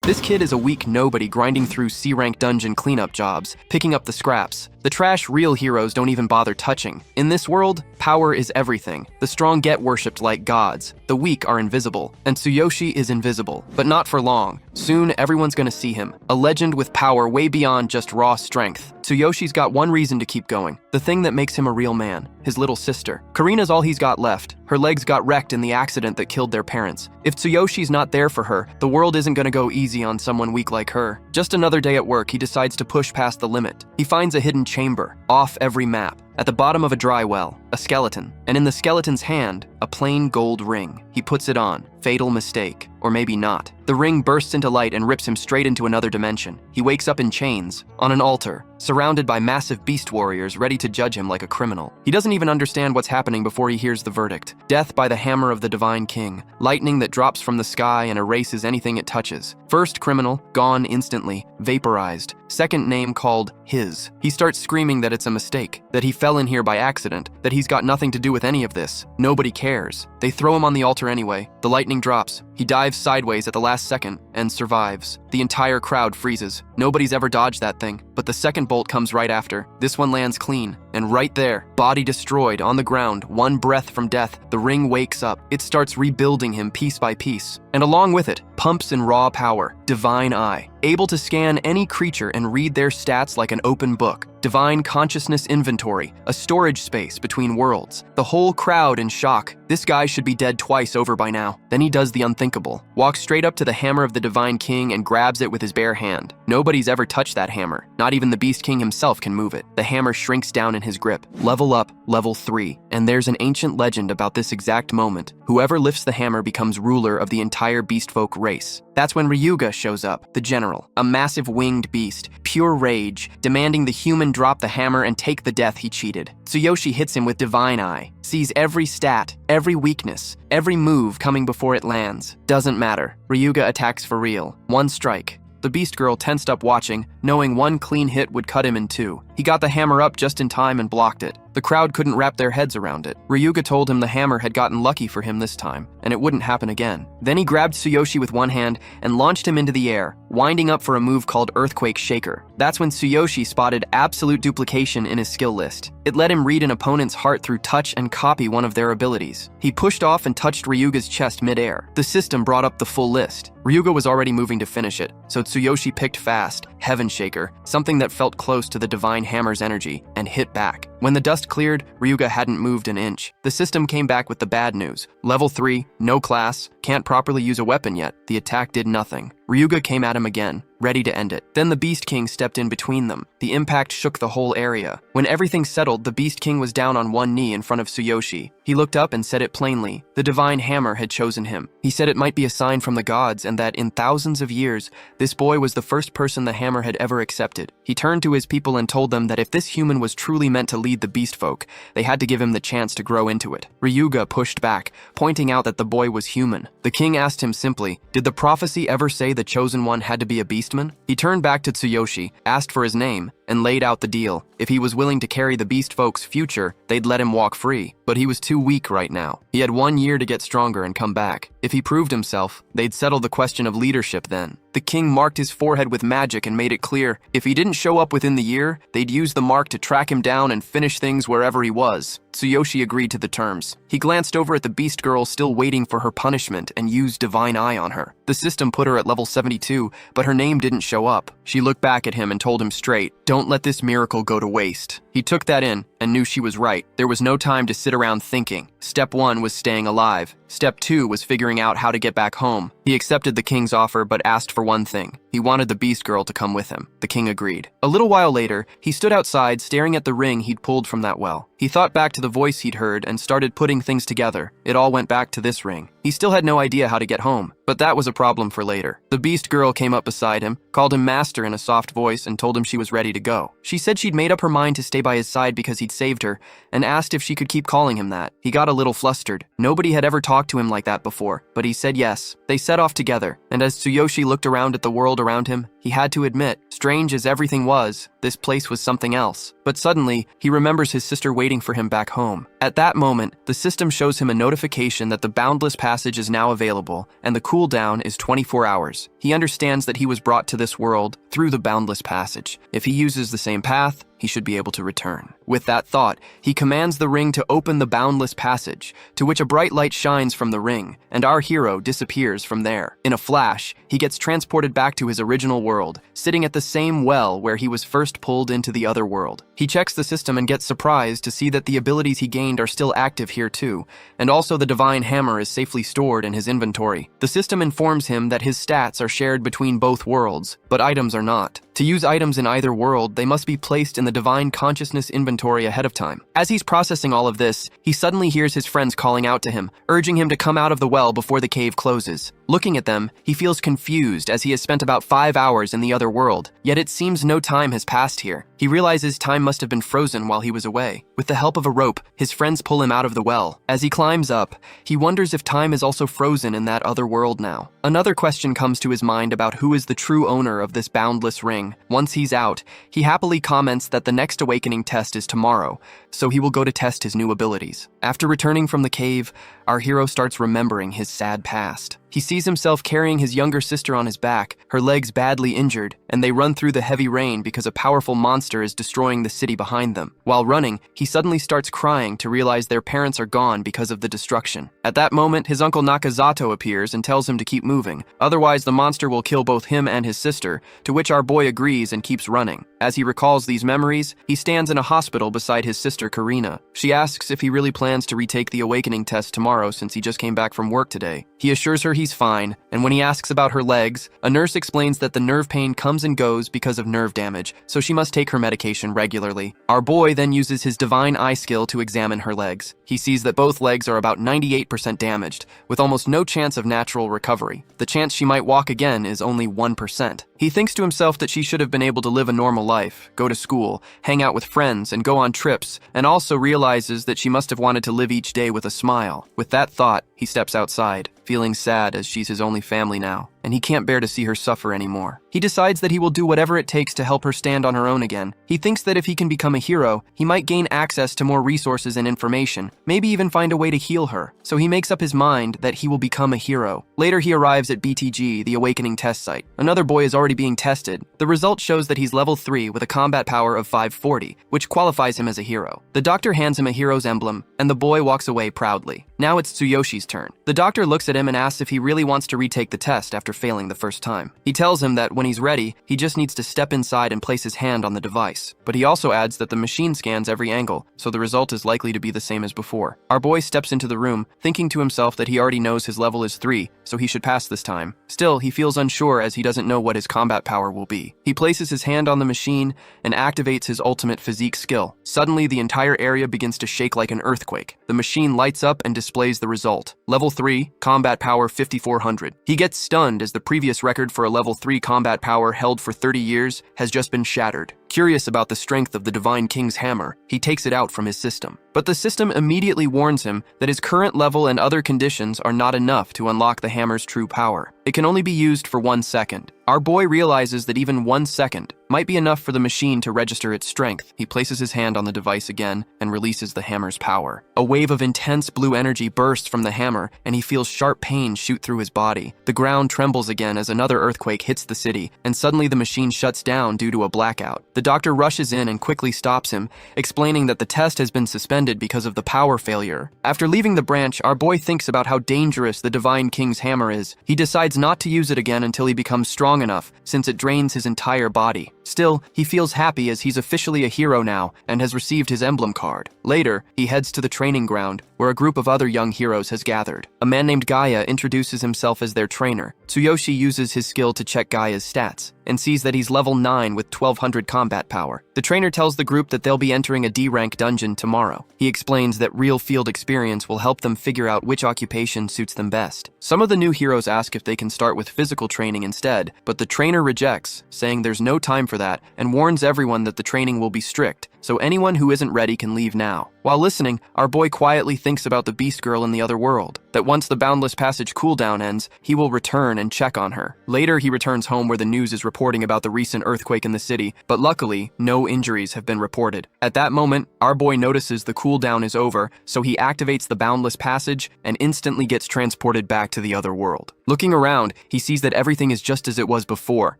This kid is a weak nobody grinding through C-rank dungeon cleanup jobs, picking up the scraps. The trash real heroes don't even bother touching. In this world, power is everything. The strong get worshipped like gods. The weak are invisible. And Tsuyoshi is invisible, but not for long. Soon, everyone's gonna see him. A legend with power way beyond just raw strength. Tsuyoshi's got one reason to keep going. The thing that makes him a real man. His little sister. Karina's all he's got left. Her legs got wrecked in the accident that killed their parents. If Tsuyoshi's not there for her, the world isn't gonna go easy on someone weak like her. Just another day at work, he decides to push past the limit. He finds a hidden chamber, off every map. At the bottom of a dry well, a skeleton, and in the skeleton's hand, a plain gold ring. He puts it on. Fatal mistake. Or maybe not. The ring bursts into light and rips him straight into another dimension. He wakes up in chains, on an altar, surrounded by massive beast warriors ready to judge him like a criminal. He doesn't even understand what's happening before he hears the verdict. Death by the hammer of the divine king. Lightning that drops from the sky and erases anything it touches. First criminal, gone instantly, vaporized. Second name called his. He starts screaming that it's a mistake, that he fell in here by accident, that he's got nothing to do with any of this. Nobody cares. They throw him on the altar anyway. The lightning drops. He dives sideways at the last second and survives. The entire crowd freezes. Nobody's ever dodged that thing, but the second bolt comes right after. This one lands clean, and right there, body destroyed, on the ground, one breath from death, the ring wakes up. It starts rebuilding him piece by piece, and along with it, pumps in raw power, divine eye, able to scan any creature and read their stats like an open book. Divine consciousness inventory, a storage space between worlds. The whole crowd in shock. This guy should be dead twice over by now. Then he does the unthinkable. Walks straight up to the hammer of the divine king and grabs it with his bare hand. Nobody's ever touched that hammer. Not even the beast king himself can move it. The hammer shrinks down in his grip. Level up, level 3. And there's an ancient legend about this exact moment. Whoever lifts the hammer becomes ruler of the entire beastfolk race. That's when Ryuga shows up, the general, a massive winged beast, pure rage, demanding the human drop the hammer and take the death he cheated. Tsuyoshi hits him with divine eye, sees every stat, every weakness, every move coming before it lands. Doesn't matter. Ryuga attacks for real. One strike. The beast girl tensed up watching, knowing one clean hit would cut him in two. He got the hammer up just in time and blocked it. The crowd couldn't wrap their heads around it. Ryuga told him the hammer had gotten lucky for him this time, and it wouldn't happen again. Then he grabbed Tsuyoshi with one hand and launched him into the air, winding up for a move called Earthquake Shaker. That's when Tsuyoshi spotted absolute duplication in his skill list. It let him read an opponent's heart through touch and copy one of their abilities. He pushed off and touched Ryuga's chest midair. The system brought up the full list. Ryuga was already moving to finish it, so Tsuyoshi picked fast, Heaven Shaker, something that felt close to the divine hammer's energy, and hit back. When the dust cleared, Ryuga hadn't moved an inch. The system came back with the bad news. Level 3, no class, can't properly use a weapon yet. The attack did nothing. Ryuga came at him again, ready to end it. Then the Beast King stepped in between them. The impact shook the whole area. When everything settled, the Beast King was down on one knee in front of Tsuyoshi. He looked up and said it plainly. The divine hammer had chosen him. He said it might be a sign from the gods and that in thousands of years, this boy was the first person the hammer had ever accepted. He turned to his people and told them that if this human was truly meant to lead the beast folk, they had to give him the chance to grow into it. Ryuga pushed back, pointing out that the boy was human. The king asked him simply, did the prophecy ever say the chosen one had to be a beastman? He turned back to Tsuyoshi, asked for his name, and laid out the deal. If he was willing to carry the beast folk's future, they'd let him walk free. But he was too weak right now. He had 1 year to get stronger and come back. If he proved himself, they'd settle the question of leadership then. The king marked his forehead with magic and made it clear, if he didn't show up within the year, they'd use the mark to track him down and finish things wherever he was. Tsuyoshi agreed to the terms. He glanced over at the beast girl still waiting for her punishment and used divine eye on her. The system put her at level 72, but her name didn't show up. She looked back at him and told him straight, don't let this miracle go to waste. He took that in and knew she was right. There was no time to sit around thinking. Step 1 was staying alive. Step 2 was figuring out how to get back home. He accepted the king's offer but asked for one thing. He wanted the beast girl to come with him. The king agreed. A little while later, he stood outside staring at the ring he'd pulled from that well. He thought back to the voice he'd heard and started putting things together. It all went back to this ring. He still had no idea how to get home, but that was a problem for later. The beast girl came up beside him, called him master in a soft voice, and told him she was ready to go. She said she'd made up her mind to stay by his side because he'd saved her, and asked if she could keep calling him that. He got a little flustered. Nobody had ever talked to him like that before, but he said yes. They set off together, and as Tsuyoshi looked around at the world around him, he had to admit, strange as everything was, This place was something else. But suddenly, he remembers his sister waiting for him back home. At that moment, the system shows him a notification that the boundless passage is now available, and the cooldown is 24 hours. He understands that he was brought to this world through the boundless passage. If he uses the same path, he should be able to return. With that thought, he commands the ring to open the boundless passage, to which a bright light shines from the ring, and our hero disappears from there. In a flash, he gets transported back to his original world, sitting at the same well where he was first pulled into the other world. He checks the system and gets surprised to see that the abilities he gained are still active here too, and also the divine hammer is safely stored in his inventory. The system informs him that his stats are shared between both worlds, but items are not. To use items in either world, they must be placed in the divine consciousness inventory ahead of time. As he's processing all of this, he suddenly hears his friends calling out to him, urging him to come out of the well before the cave closes. Looking at them, he feels confused as he has spent about 5 hours in the other world, yet it seems no time has passed here. He realizes time must have been frozen while he was away. With the help of a rope, his friends pull him out of the well. As he climbs up, he wonders if time is also frozen in that other world now. Another question comes to his mind about who is the true owner of this boundless ring. Once he's out, he happily comments that the next awakening test is tomorrow, so he will go to test his new abilities. After returning from the cave, our hero starts remembering his sad past. He sees himself carrying his younger sister on his back, her legs badly injured, and they run through the heavy rain because a powerful monster is destroying the city behind them. While running, he suddenly starts crying to realize their parents are gone because of the destruction. At that moment, his uncle Nakazato appears and tells him to keep moving, otherwise the monster will kill both him and his sister, to which our boy agrees and keeps running. As he recalls these memories, he stands in a hospital beside his sister Karina. She asks if he really plans to retake the awakening test tomorrow since he just came back from work today. He assures her he's fine, and when he asks about her legs, a nurse explains that the nerve pain comes and goes because of nerve damage, so she must take her medication regularly. Our boy then uses his divine eye skill to examine her legs. He sees that both legs are about 98% damaged, with almost no chance of natural recovery. The chance she might walk again is only 1%. He thinks to himself that she should have been able to live a normal life, go to school, hang out with friends, and go on trips, and also realizes that she must have wanted to live each day with a smile. With that thought, he steps outside, feeling sad as she's his only family now, and he can't bear to see her suffer anymore. He decides that he will do whatever it takes to help her stand on her own again. He thinks that if he can become a hero, he might gain access to more resources and information, maybe even find a way to heal her. So he makes up his mind that he will become a hero. Later he arrives at BTG, the Awakening test site. Another boy is already being tested. The result shows that he's level 3 with a combat power of 540, which qualifies him as a hero. The doctor hands him a hero's emblem, and the boy walks away proudly. Now it's Tsuyoshi's turn. The doctor looks at him and asks if he really wants to retake the test after failing the first time. He tells him that when he's ready, he just needs to step inside and place his hand on the device. But he also adds that the machine scans every angle, so the result is likely to be the same as before. Our boy steps into the room, thinking to himself that he already knows his level is 3, so he should pass this time. Still, he feels unsure as he doesn't know what his combat power will be. He places his hand on the machine and activates his ultimate physique skill. Suddenly, the entire area begins to shake like an earthquake. The machine lights up and displays the result. Level 3, combat power 5400. He gets stunned as the previous record for a level 3 combat power held for 30 years has just been shattered. Curious about the strength of the Divine King's hammer, he takes it out from his system. But the system immediately warns him that his current level and other conditions are not enough to unlock the hammer's true power. It can only be used for 1 second. Our boy realizes that even 1 second might be enough for the machine to register its strength. He places his hand on the device again and releases the hammer's power. A wave of intense blue energy bursts from the hammer, and he feels sharp pain shoot through his body. The ground trembles again as another earthquake hits the city, and suddenly the machine shuts down due to a blackout. The doctor rushes in and quickly stops him, explaining that the test has been suspended because of the power failure. After leaving the branch, our boy thinks about how dangerous the Divine King's hammer is. He decides not to use it again until he becomes strong enough, since it drains his entire body. Still, he feels happy as he's officially a hero now and has received his emblem card. Later, he heads to the training ground, where a group of other young heroes has gathered. A man named Gaia introduces himself as their trainer. Tsuyoshi uses his skill to check Gaia's stats, and sees that he's level 9 with 1200 combat power. The trainer tells the group that they'll be entering a D-rank dungeon tomorrow. He explains that real field experience will help them figure out which occupation suits them best. Some of the new heroes ask if they can start with physical training instead, but the trainer rejects, saying there's no time for that, and warns everyone that the training will be strict, so anyone who isn't ready can leave now. While listening, our boy quietly thinks about the beast girl in the other world. that once the Boundless Passage cooldown ends, he will return and check on her. Later, he returns home where the news is reporting about the recent earthquake in the city, but luckily, no injuries have been reported. At that moment, our boy notices the cooldown is over, so he activates the Boundless Passage and instantly gets transported back to the other world. Looking around, he sees that everything is just as it was before.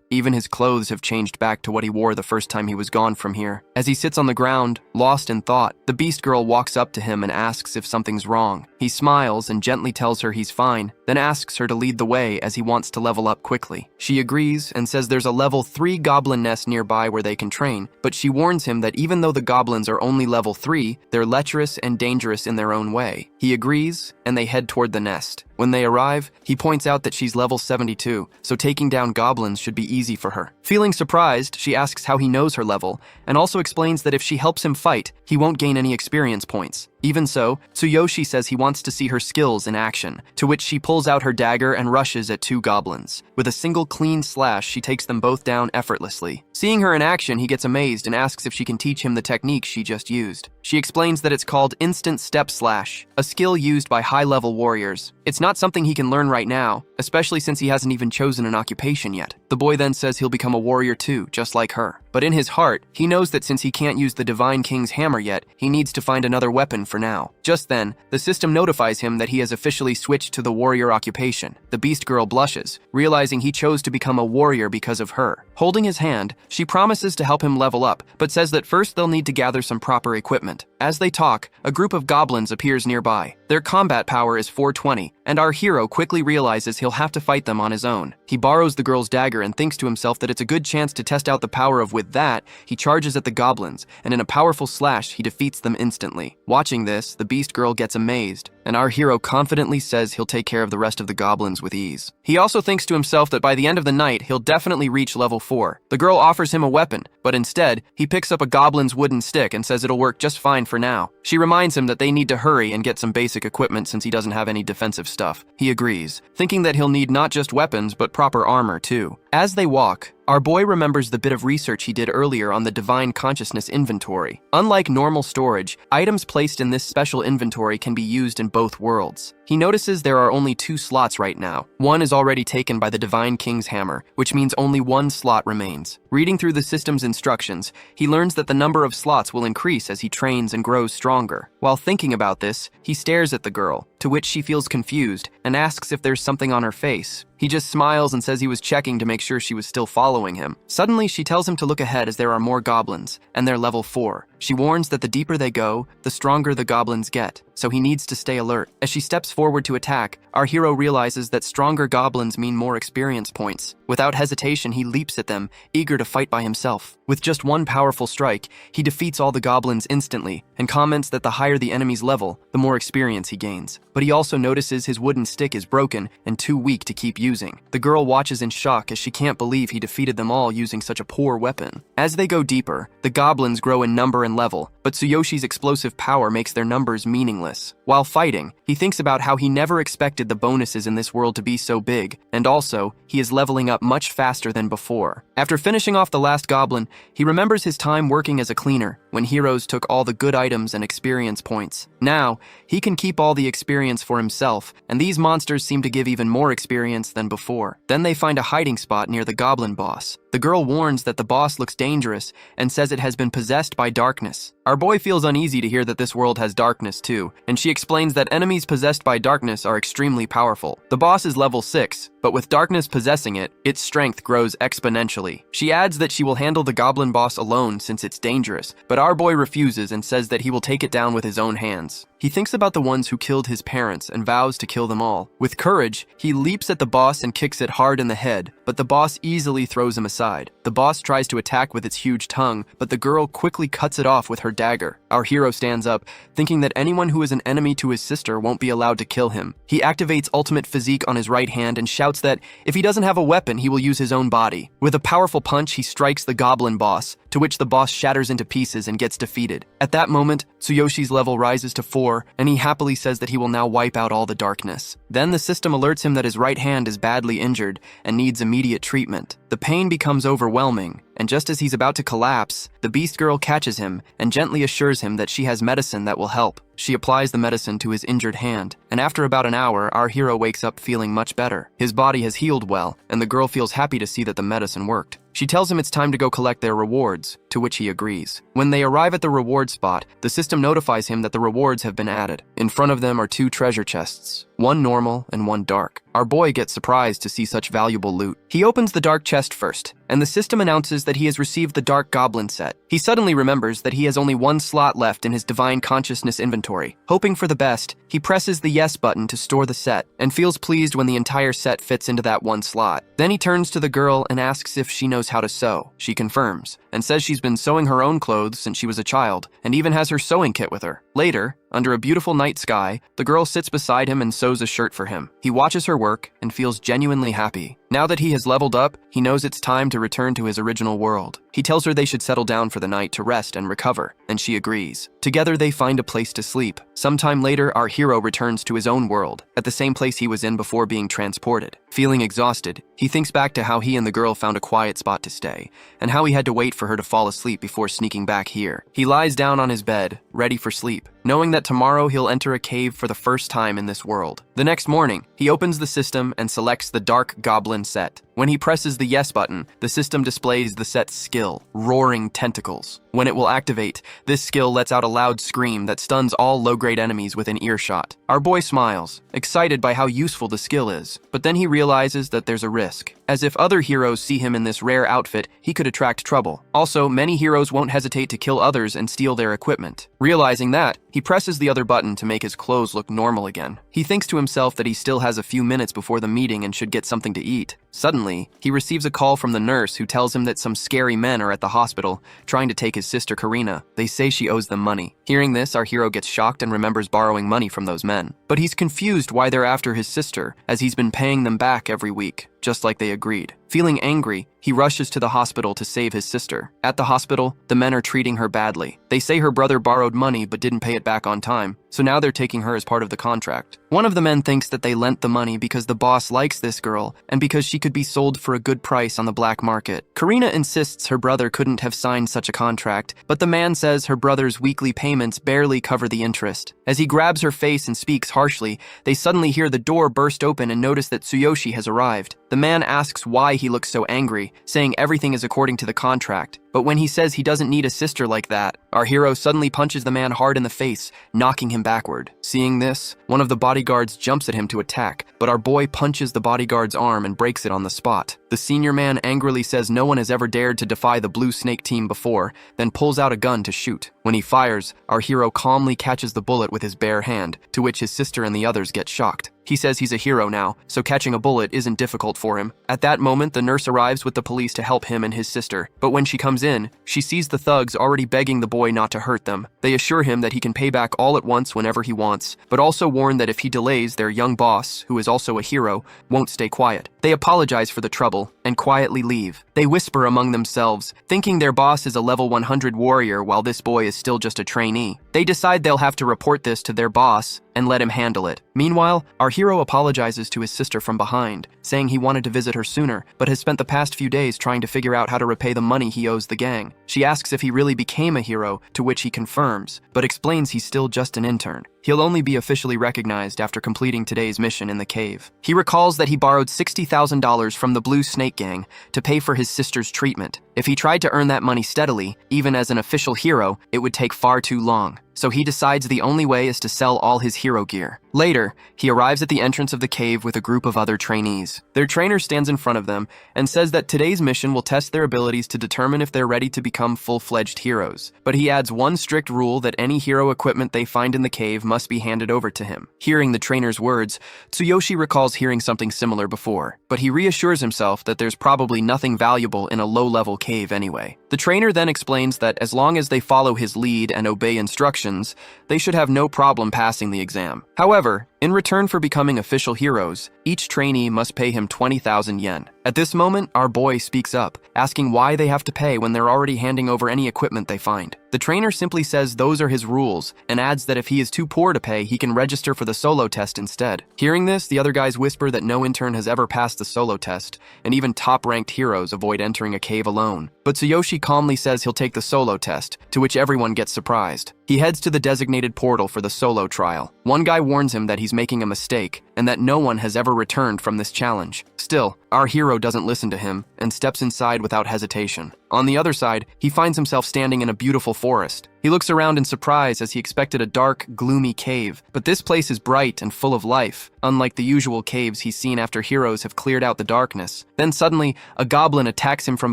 Even his clothes have changed back to what he wore the first time he was gone from here. As he sits on the ground, lost in thought, the Beast Girl walks up to him and asks if something's wrong. He smiles and gently tells her he's fine, then asks her to lead the way as he wants to level up quickly. She agrees and says there's a level 3 goblin nest nearby where they can train, but she warns him that even though the goblins are only level 3, they're lecherous and dangerous in their own way. He agrees, and they head toward the nest. When they arrive, he points out that she's level 72, so taking down goblins should be easy for her. Feeling surprised, she asks how he knows her level, and also explains that if she helps him fight, he won't gain any experience points. Even so, Tsuyoshi says he wants to see her skills in action, to which she pulls out her dagger and rushes at 2 goblins. With a single clean slash, she takes them both down effortlessly. Seeing her in action, he gets amazed and asks if she can teach him the technique she just used. She explains that it's called Instant Step Slash, a skill used by high-level warriors. It's not something he can learn right now, especially since he hasn't even chosen an occupation yet. The boy then says he'll become a warrior too, just like her. But in his heart, he knows that since he can't use the Divine King's hammer yet, he needs to find another weapon for now. Just then, the system notifies him that he has officially switched to the warrior occupation. The Beast Girl blushes, realizing he chose to become a warrior because of her. Holding his hand, she promises to help him level up, but says that first they'll need to gather some proper equipment. As they talk, a group of goblins appears nearby. Their combat power is 420, and our hero quickly realizes he'll have to fight them on his own. He borrows the girl's dagger and thinks to himself that it's a good chance to test out the power of with that, he charges at the goblins, and in a powerful slash, he defeats them instantly. Watching this, the Beast Girl gets amazed, and our hero confidently says he'll take care of the rest of the goblins with ease. He also thinks to himself that by the end of the night, he'll definitely reach level 4. The girl offers him a weapon, but instead, he picks up a goblin's wooden stick and says it'll work just fine for now. She reminds him that they need to hurry and get some basic equipment since he doesn't have any defensive stuff. He agrees, thinking that he'll need not just weapons, but proper armor too. As they walk, our boy remembers the bit of research he did earlier on the Divine Consciousness inventory. Unlike normal storage, items placed in this special inventory can be used in both worlds. He notices there are only 2 slots right now. One is already taken by the Divine King's hammer, which means only 1 slot remains. Reading through the system's instructions, he learns that the number of slots will increase as he trains and grows stronger. While thinking about this, he stares at the girl, to which she feels confused and asks if there's something on her face. He just smiles and says he was checking to make sure she was still following him. Suddenly, she tells him to look ahead as there are more goblins, and they're level 4. She warns that the deeper they go, the stronger the goblins get, so he needs to stay alert. As she steps forward to attack, our hero realizes that stronger goblins mean more experience points. Without hesitation, he leaps at them, eager to fight by himself. With just one powerful strike, he defeats all the goblins instantly, and comments that the higher the enemy's level, the more experience he gains. But he also notices his wooden stick is broken and too weak to keep using. The girl watches in shock as she can't believe he defeated them all using such a poor weapon. As they go deeper, the goblins grow in number and level, but Tsuyoshi's explosive power makes their numbers meaningless. While fighting, he thinks about how he never expected the bonuses in this world to be so big, and also, he is leveling up much faster than before. After finishing off the last goblin, he remembers his time working as a cleaner, when heroes took all the good items and experience points. Now, he can keep all the experience for himself, and these monsters seem to give even more experience than before. Then they find a hiding spot near the goblin boss. The girl warns that the boss looks dangerous and says it has been possessed by darkness. Our boy feels uneasy to hear that this world has darkness too, and she explains that enemies possessed by darkness are extremely powerful. The boss is level 6, but with darkness possessing it, its strength grows exponentially. She adds that she will handle the goblin boss alone since it's dangerous, but our boy refuses and says that he will take it down with his own hands. He thinks about the ones who killed his parents and vows to kill them all. With courage, he leaps at the boss and kicks it hard in the head, but the boss easily throws him aside. The boss tries to attack with its huge tongue, but the girl quickly cuts it off with her dagger. Our hero stands up, thinking that anyone who is an enemy to his sister won't be allowed to kill him. He activates ultimate physique on his right hand and shouts that if he doesn't have a weapon, he will use his own body. With a powerful punch, he strikes the goblin boss, to which the boss shatters into pieces and gets defeated. At that moment, Tsuyoshi's level rises to 4, and he happily says that he will now wipe out all the darkness. Then the system alerts him that his right hand is badly injured and needs immediate treatment. The pain becomes overwhelming, and just as he's about to collapse, the Beast Girl catches him and gently assures him that she has medicine that will help. She applies the medicine to his injured hand, and after about an hour, our hero wakes up feeling much better. His body has healed well, and the girl feels happy to see that the medicine worked. She tells him it's time to go collect their rewards, to which he agrees. When they arrive at the reward spot, the system notifies him that the rewards have been added. In front of them are 2 treasure chests, one normal and one dark. Our boy gets surprised to see such valuable loot. He opens the dark chest first, and the system announces that he has received the Dark Goblin set. He suddenly remembers that he has only 1 slot left in his Divine Consciousness inventory. Hoping for the best, he presses the yes button to store the set, and feels pleased when the entire set fits into that 1 slot. Then he turns to the girl and asks if she knows how to sew. She confirms, and says she's been sewing her own clothes since she was a child, and even has her sewing kit with her. Later, under a beautiful night sky, the girl sits beside him and sews a shirt for him. He watches her work and feels genuinely happy. Now that he has leveled up, he knows it's time to return to his original world. He tells her they should settle down for the night to rest and recover, and she agrees. Together they find a place to sleep. Sometime later, our hero returns to his own world, at the same place he was in before being transported. Feeling exhausted, he thinks back to how he and the girl found a quiet spot to stay, and how he had to wait for her to fall asleep before sneaking back here. He lies down on his bed, ready for sleep, knowing that tomorrow he'll enter a cave for the first time in this world. The next morning, he opens the system and selects the Dark Goblin set. When he presses the yes button, the system displays the set's skill, Roaring Tentacles. When it will activate, this skill lets out a loud scream that stuns all low-grade enemies within earshot. Our boy smiles, excited by how useful the skill is, but then he realizes that there's a risk. As if other heroes see him in this rare outfit, he could attract trouble. Also, many heroes won't hesitate to kill others and steal their equipment. Realizing that, he presses the other button to make his clothes look normal again. He thinks to himself that he still has a few minutes before the meeting and should get something to eat. Suddenly, he receives a call from the nurse who tells him that some scary men are at the hospital, trying to take his sister Karina. They say she owes them money. Hearing this, our hero gets shocked and remembers borrowing money from those men. But he's confused why they're after his sister, as he's been paying them back every week, just like they agreed. Feeling angry, he rushes to the hospital to save his sister. At the hospital, the men are treating her badly. They say her brother borrowed money but didn't pay it back on time, so now they're taking her as part of the contract. One of the men thinks that they lent the money because the boss likes this girl and because she could be sold for a good price on the black market. Karina insists her brother couldn't have signed such a contract, but the man says her brother's weekly payments barely cover the interest. As he grabs her face and speaks harshly, they suddenly hear the door burst open and notice that Tsuyoshi has arrived. The man asks why he looks so angry, saying everything is according to the contract. But when he says he doesn't need a sister like that, our hero suddenly punches the man hard in the face, knocking him backward. Seeing this, one of the bodyguards jumps at him to attack, but our boy punches the bodyguard's arm and breaks it on the spot. The senior man angrily says no one has ever dared to defy the Blue Snake team before, then pulls out a gun to shoot. When he fires, our hero calmly catches the bullet with his bare hand, to which his sister and the others get shocked. He says he's a hero now, so catching a bullet isn't difficult for him. At that moment, the nurse arrives with the police to help him and his sister, but when she comes in, she sees the thugs already begging the boy not to hurt them. They assure him that he can pay back all at once whenever he wants, but also warn that if he delays, their young boss, who is also a hero, won't stay quiet. They apologize for the trouble and quietly leave. They whisper among themselves, thinking their boss is a level 100 warrior while this boy is still just a trainee. They decide they'll have to report this to their boss and let him handle it. Meanwhile, our hero apologizes to his sister from behind, saying he wanted to visit her sooner, but has spent the past few days trying to figure out how to repay the money he owes the gang. She asks if he really became a hero, to which he confirms, but explains he's still just an intern. He'll only be officially recognized after completing today's mission in the cave. He recalls that he borrowed $60,000 from the Blue Snake Gang to pay for his sister's treatment. If he tried to earn that money steadily, even as an official hero, it would take far too long. So he decides the only way is to sell all his hero gear. Later, he arrives at the entrance of the cave with a group of other trainees. Their trainer stands in front of them and says that today's mission will test their abilities to determine if they're ready to become full-fledged heroes. But he adds one strict rule that any hero equipment they find in the cave must be handed over to him. Hearing the trainer's words, Tsuyoshi recalls hearing something similar before, but he reassures himself that there's probably nothing valuable in a low-level cave anyway. The trainer then explains that as long as they follow his lead and obey instructions, they should have no problem passing the exam. However, In return for becoming official heroes, each trainee must pay him 20,000 yen. At this moment, our boy speaks up, asking why they have to pay when they're already handing over any equipment they find. The trainer simply says those are his rules, and adds that if he is too poor to pay, he can register for the solo test instead. Hearing this, the other guys whisper that no intern has ever passed the solo test, and even top-ranked heroes avoid entering a cave alone. But Tsuyoshi calmly says he'll take the solo test, to which everyone gets surprised. He heads to the designated portal for the solo trial. One guy warns him that he's making a mistake, and that no one has ever returned from this challenge. Still, our hero doesn't listen to him, and steps inside without hesitation. On the other side, he finds himself standing in a beautiful forest. He looks around in surprise as he expected a dark, gloomy cave, but this place is bright and full of life, unlike the usual caves he's seen after heroes have cleared out the darkness. Then suddenly, a goblin attacks him from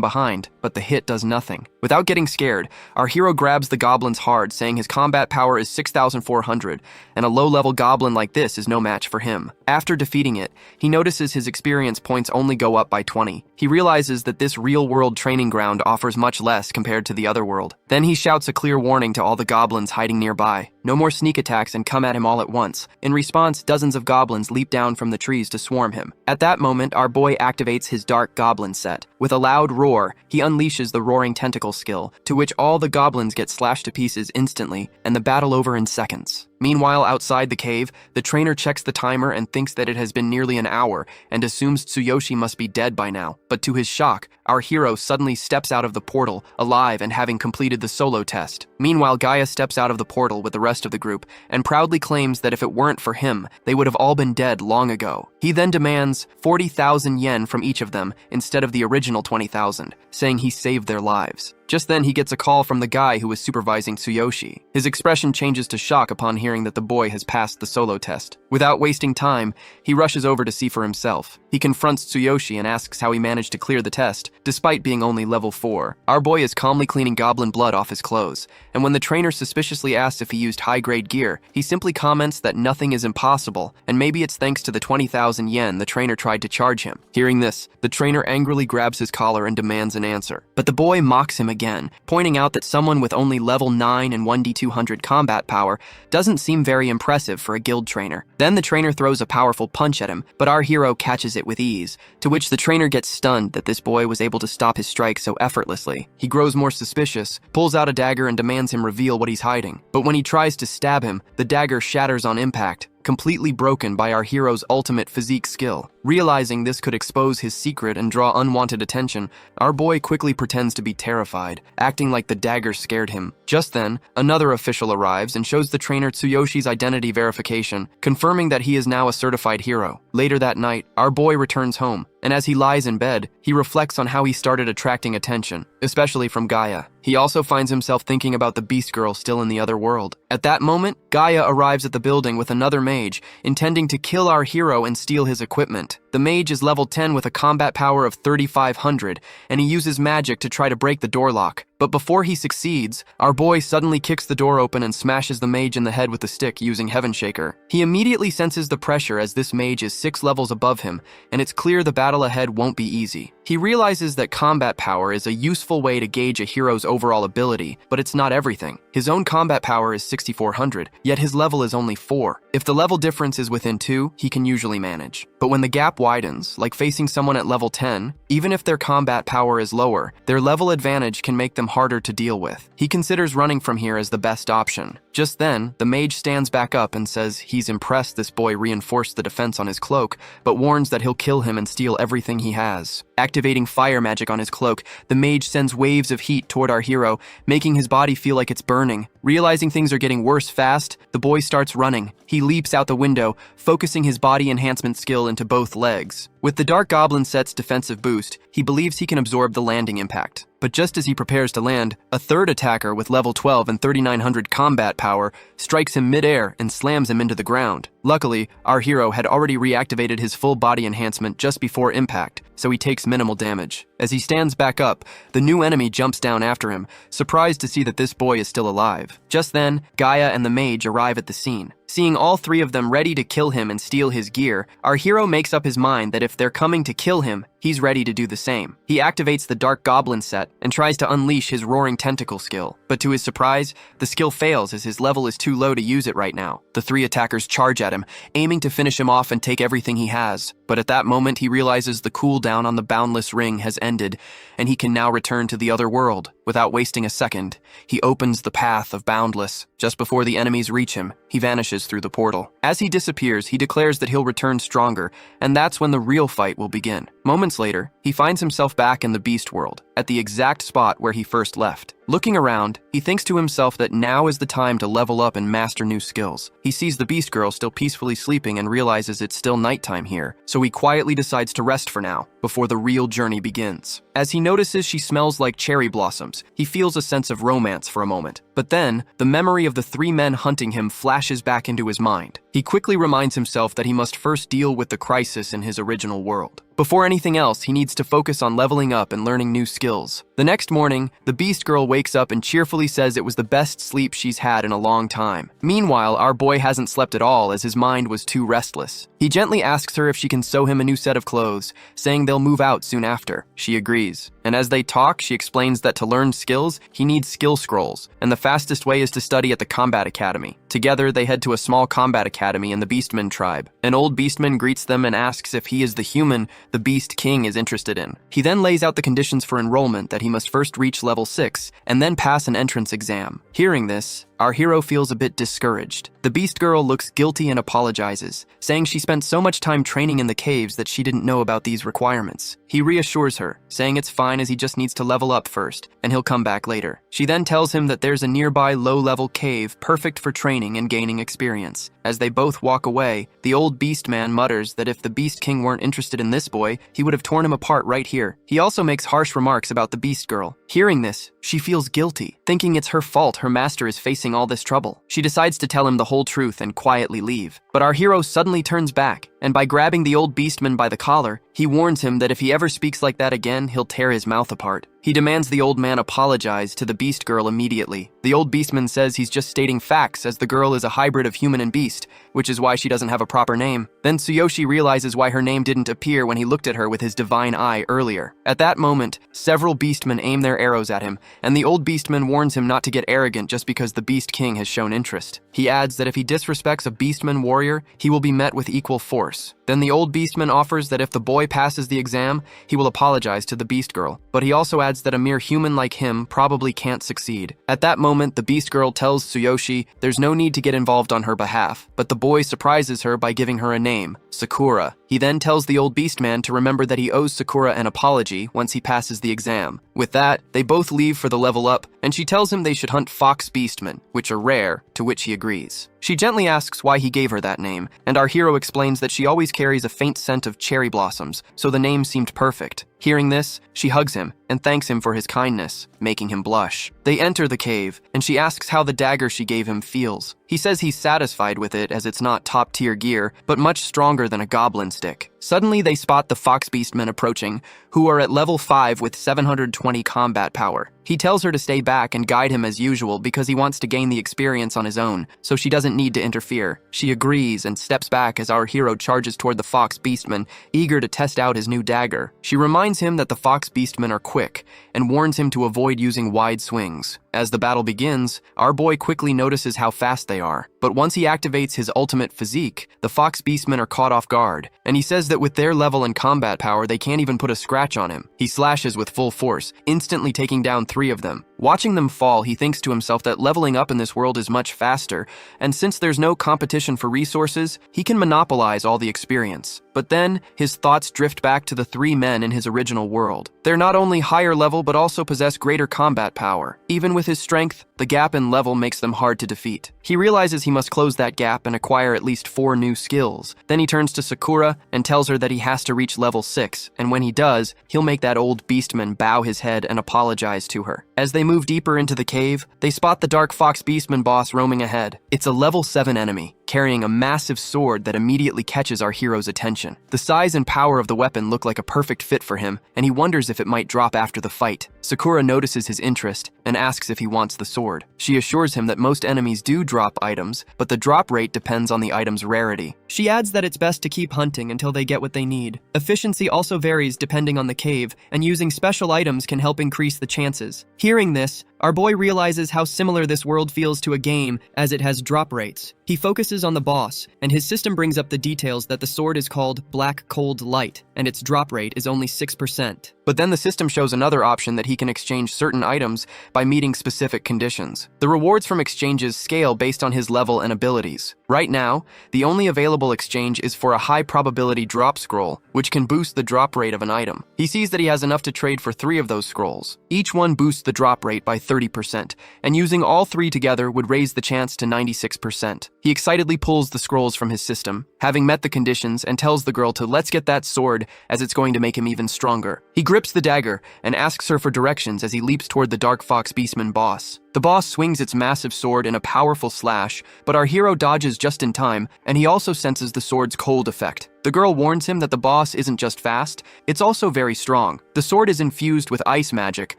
behind, but the hit does nothing. Without getting scared, our hero grabs the goblin's hard, saying his combat power is 6,400, and a low-level goblin like this is no match for him. After defeating it, he notices his experience points only go up by 20. He realizes that this real-world training ground offers much less compared to the other world. Then he shouts a clear warning to all the goblins hiding nearby. No more sneak attacks and come at him all at once. In response, dozens of goblins leap down from the trees to swarm him. At that moment, our boy activates his dark goblin set. With a loud roar, he unleashes the roaring tentacle skill, to which all the goblins get slashed to pieces instantly, and the battle over in seconds. Meanwhile, outside the cave, the trainer checks the timer and thinks that it has been nearly an hour, and assumes Tsuyoshi must be dead by now. But to his shock, our hero suddenly steps out of the portal, alive and having completed the solo test. Meanwhile, Gaia steps out of the portal with the rest of the group, and proudly claims that if it weren't for him, they would have all been dead long ago. He then demands 40,000 yen from each of them, instead of the original 20,000, saying he saved their lives. Just then, he gets a call from the guy who was supervising Tsuyoshi. His expression changes to shock upon hearing that the boy has passed the solo test. Without wasting time, he rushes over to see for himself. He confronts Tsuyoshi and asks how he managed to clear the test, despite being only level 4. Our boy is calmly cleaning goblin blood off his clothes, and when the trainer suspiciously asks if he used high-grade gear, he simply comments that nothing is impossible, and maybe it's thanks to the 20,000 yen the trainer tried to charge him. Hearing this, the trainer angrily grabs his collar and demands an answer. But the boy mocks him again, pointing out that someone with only level 9 and 1d200 combat power doesn't seem very impressive for a guild trainer. Then the trainer throws a powerful punch at him, but our hero catches it with ease, to which the trainer gets stunned that this boy was able to stop his strike so effortlessly. He grows more suspicious, pulls out a dagger and demands him reveal what he's hiding. But when he tries to stab him, the dagger shatters on impact, completely broken by our hero's ultimate physique skill. Realizing this could expose his secret and draw unwanted attention, our boy quickly pretends to be terrified, acting like the dagger scared him. Just then, another official arrives and shows the trainer Tsuyoshi's identity verification, confirming that he is now a certified hero. Later that night, our boy returns home, and as he lies in bed, he reflects on how he started attracting attention, especially from Gaia. He also finds himself thinking about the beast girl still in the other world. At that moment, Gaia arrives at the building with another mage, intending to kill our hero and steal his equipment. The mage is level 10 with a combat power of 3,500, and he uses magic to try to break the door lock. But before he succeeds, our boy suddenly kicks the door open and smashes the mage in the head with a stick using Heaven Shaker. He immediately senses the pressure as this mage is 6 levels above him, and it's clear the battle ahead won't be easy. He realizes that combat power is a useful way to gauge a hero's overall ability, but it's not everything. His own combat power is 6,400, yet his level is only 4. If the level difference is within 2, he can usually manage. But when the gap widens, like facing someone at level 10, even if their combat power is lower, their level advantage can make them harder to deal with. He considers running from here as the best option. Just then, the mage stands back up and says he's impressed this boy reinforced the defense on his cloak, but warns that he'll kill him and steal everything he has. Activating fire magic on his cloak, the mage sends waves of heat toward our hero, making his body feel like it's burning. Realizing things are getting worse fast, the boy starts running. He leaps out the window, focusing his body enhancement skill into both legs. With the Dark Goblin set's defensive boost, he believes he can absorb the landing impact. But just as he prepares to land, a third attacker with level 12 and 3,900 combat power strikes him mid-air and slams him into the ground. Luckily, our hero had already reactivated his full body enhancement just before impact, so he takes minimal damage. As he stands back up, the new enemy jumps down after him, surprised to see that this boy is still alive. Just then, Gaia and the mage arrive at the scene. Seeing all three of them ready to kill him and steal his gear, our hero makes up his mind that if they're coming to kill him, he's ready to do the same. He activates the Dark Goblin set and tries to unleash his Roaring Tentacle skill. But to his surprise, the skill fails as his level is too low to use it right now. The three attackers charge at him, aiming to finish him off and take everything he has. But at that moment, he realizes the cooldown on the boundless ring has ended, and he can now return to the other world. Without wasting a second, he opens the path of boundless. Just before the enemies reach him, he vanishes through the portal. As he disappears, he declares that he'll return stronger, and that's when the real fight will begin. Moments later, he finds himself back in the beast world, at the exact spot where he first left. Looking around, he thinks to himself that now is the time to level up and master new skills. He sees the beast girl still peacefully sleeping and realizes it's still nighttime here, so he quietly decides to rest for now, before the real journey begins. As he notices she smells like cherry blossoms, he feels a sense of romance for a moment. But then, the memory of the three men hunting him flashes back into his mind. He quickly reminds himself that he must first deal with the crisis in his original world. Before anything else, he needs to focus on leveling up and learning new skills. The next morning, the beast girl wakes up and cheerfully says it was the best sleep she's had in a long time. Meanwhile, our boy hasn't slept at all as his mind was too restless. He gently asks her if she can sew him a new set of clothes, saying they'll move out soon after. She agrees. And as they talk, she explains that to learn skills, he needs skill scrolls, and the fastest way is to study at the Combat Academy. Together, they head to a small combat academy in the Beastman tribe. An old Beastman greets them and asks if he is the human the Beast King is interested in. He then lays out the conditions for enrollment, that he must first reach level 6 and then pass an entrance exam. Hearing this, our hero feels a bit discouraged. The beast girl looks guilty and apologizes, saying she spent so much time training in the caves that she didn't know about these requirements. He reassures her, saying it's fine as he just needs to level up first, and he'll come back later. She then tells him that there's a nearby low-level cave perfect for training and gaining experience. As they both walk away, the old beast man mutters that if the Beast King weren't interested in this boy, he would have torn him apart right here. He also makes harsh remarks about the beast girl. Hearing this, she feels guilty, thinking it's her fault her master is facing all this trouble. She decides to tell him the whole truth and quietly leave. But our hero suddenly turns back, and by grabbing the old beastman by the collar, he warns him that if he ever speaks like that again, he'll tear his mouth apart. He demands the old man apologize to the beast girl immediately. The old beastman says he's just stating facts as the girl is a hybrid of human and beast, which is why she doesn't have a proper name. Then Tsuyoshi realizes why her name didn't appear when he looked at her with his divine eye earlier. At that moment, several beastmen aim their arrows at him, and the old beastman warns him not to get arrogant just because the Beast King has shown interest. He adds that if he disrespects a beastman warrior, he will be met with equal force. Then the old beastman offers that if the boy passes the exam, he will apologize to the beast girl, but he also adds that a mere human like him probably can't succeed. At that moment, the beast girl tells Tsuyoshi there's no need to get involved on her behalf, but the boy surprises her by giving her a name, Sakura. He then tells the old beastman to remember that he owes Sakura an apology once he passes the exam. With that, they both leave for the level up, and she tells him they should hunt fox beastmen, which are rare, to which he agrees. She gently asks why he gave her that name, and our hero explains that she always carries a faint scent of cherry blossoms, so the name seemed perfect. Hearing this, she hugs him and thanks him for his kindness, making him blush. They enter the cave, and she asks how the dagger she gave him feels. He says he's satisfied with it as it's not top-tier gear, but much stronger than a goblin stick. Suddenly, they spot the fox beastmen approaching, who are at level 5 with 720 combat power. He tells her to stay back and guide him as usual because he wants to gain the experience on his own, so she doesn't need to interfere. She agrees and steps back as our hero charges toward the fox beastman, eager to test out his new dagger. She reminds him that the fox beastmen are quick and warns him to avoid using wide swings. As the battle begins, our boy quickly notices how fast they are, but once he activates his ultimate physique, the fox beastmen are caught off guard, and he says that with their level and combat power, they can't even put a scratch on him. He slashes with full force, instantly taking down 3 of them. Watching them fall, he thinks to himself that leveling up in this world is much faster, and since there's no competition for resources, he can monopolize all the experience. But then, his thoughts drift back to the 3 men in his original world. They're not only higher level, but also possess greater combat power. Even with his strength, the gap in level makes them hard to defeat. He realizes he must close that gap and acquire at least 4 new skills. Then he turns to Sakura and tells her that he has to reach level 6, and when he does, he'll make that old beastman bow his head and apologize to her. As they move deeper into the cave, they spot the Dark Fox Beastman boss roaming ahead. It's a level 7 enemy, carrying a massive sword that immediately catches our hero's attention. The size and power of the weapon look like a perfect fit for him, and he wonders if it might drop after the fight. Sakura notices his interest and asks if he wants the sword. She assures him that most enemies do drop items, but the drop rate depends on the item's rarity. She adds that it's best to keep hunting until they get what they need. Efficiency also varies depending on the cave, and using special items can help increase the chances. Hearing this, Our boy realizes how similar this world feels to a game as it has drop rates. He focuses on the boss, and his system brings up the details that the sword is called Black Cold Light, and its drop rate is only 6%. But then the system shows another option that he can exchange certain items by meeting specific conditions. The rewards from exchanges scale based on his level and abilities. Right now, the only available exchange is for a high probability drop scroll, which can boost the drop rate of an item. He sees that he has enough to trade for 3 of those scrolls. Each one boosts the drop rate by 30%, and using all 3 together would raise the chance to 96%. He excitedly pulls the scrolls from his system, having met the conditions, and tells the girl to let's get that sword as it's going to make him even stronger. He grips the dagger and asks her for directions as he leaps toward the Dark Fox Beastman boss. The boss swings its massive sword in a powerful slash, but our hero dodges just in time, and he also senses the sword's cold effect. The girl warns him that the boss isn't just fast, it's also very strong. The sword is infused with ice magic,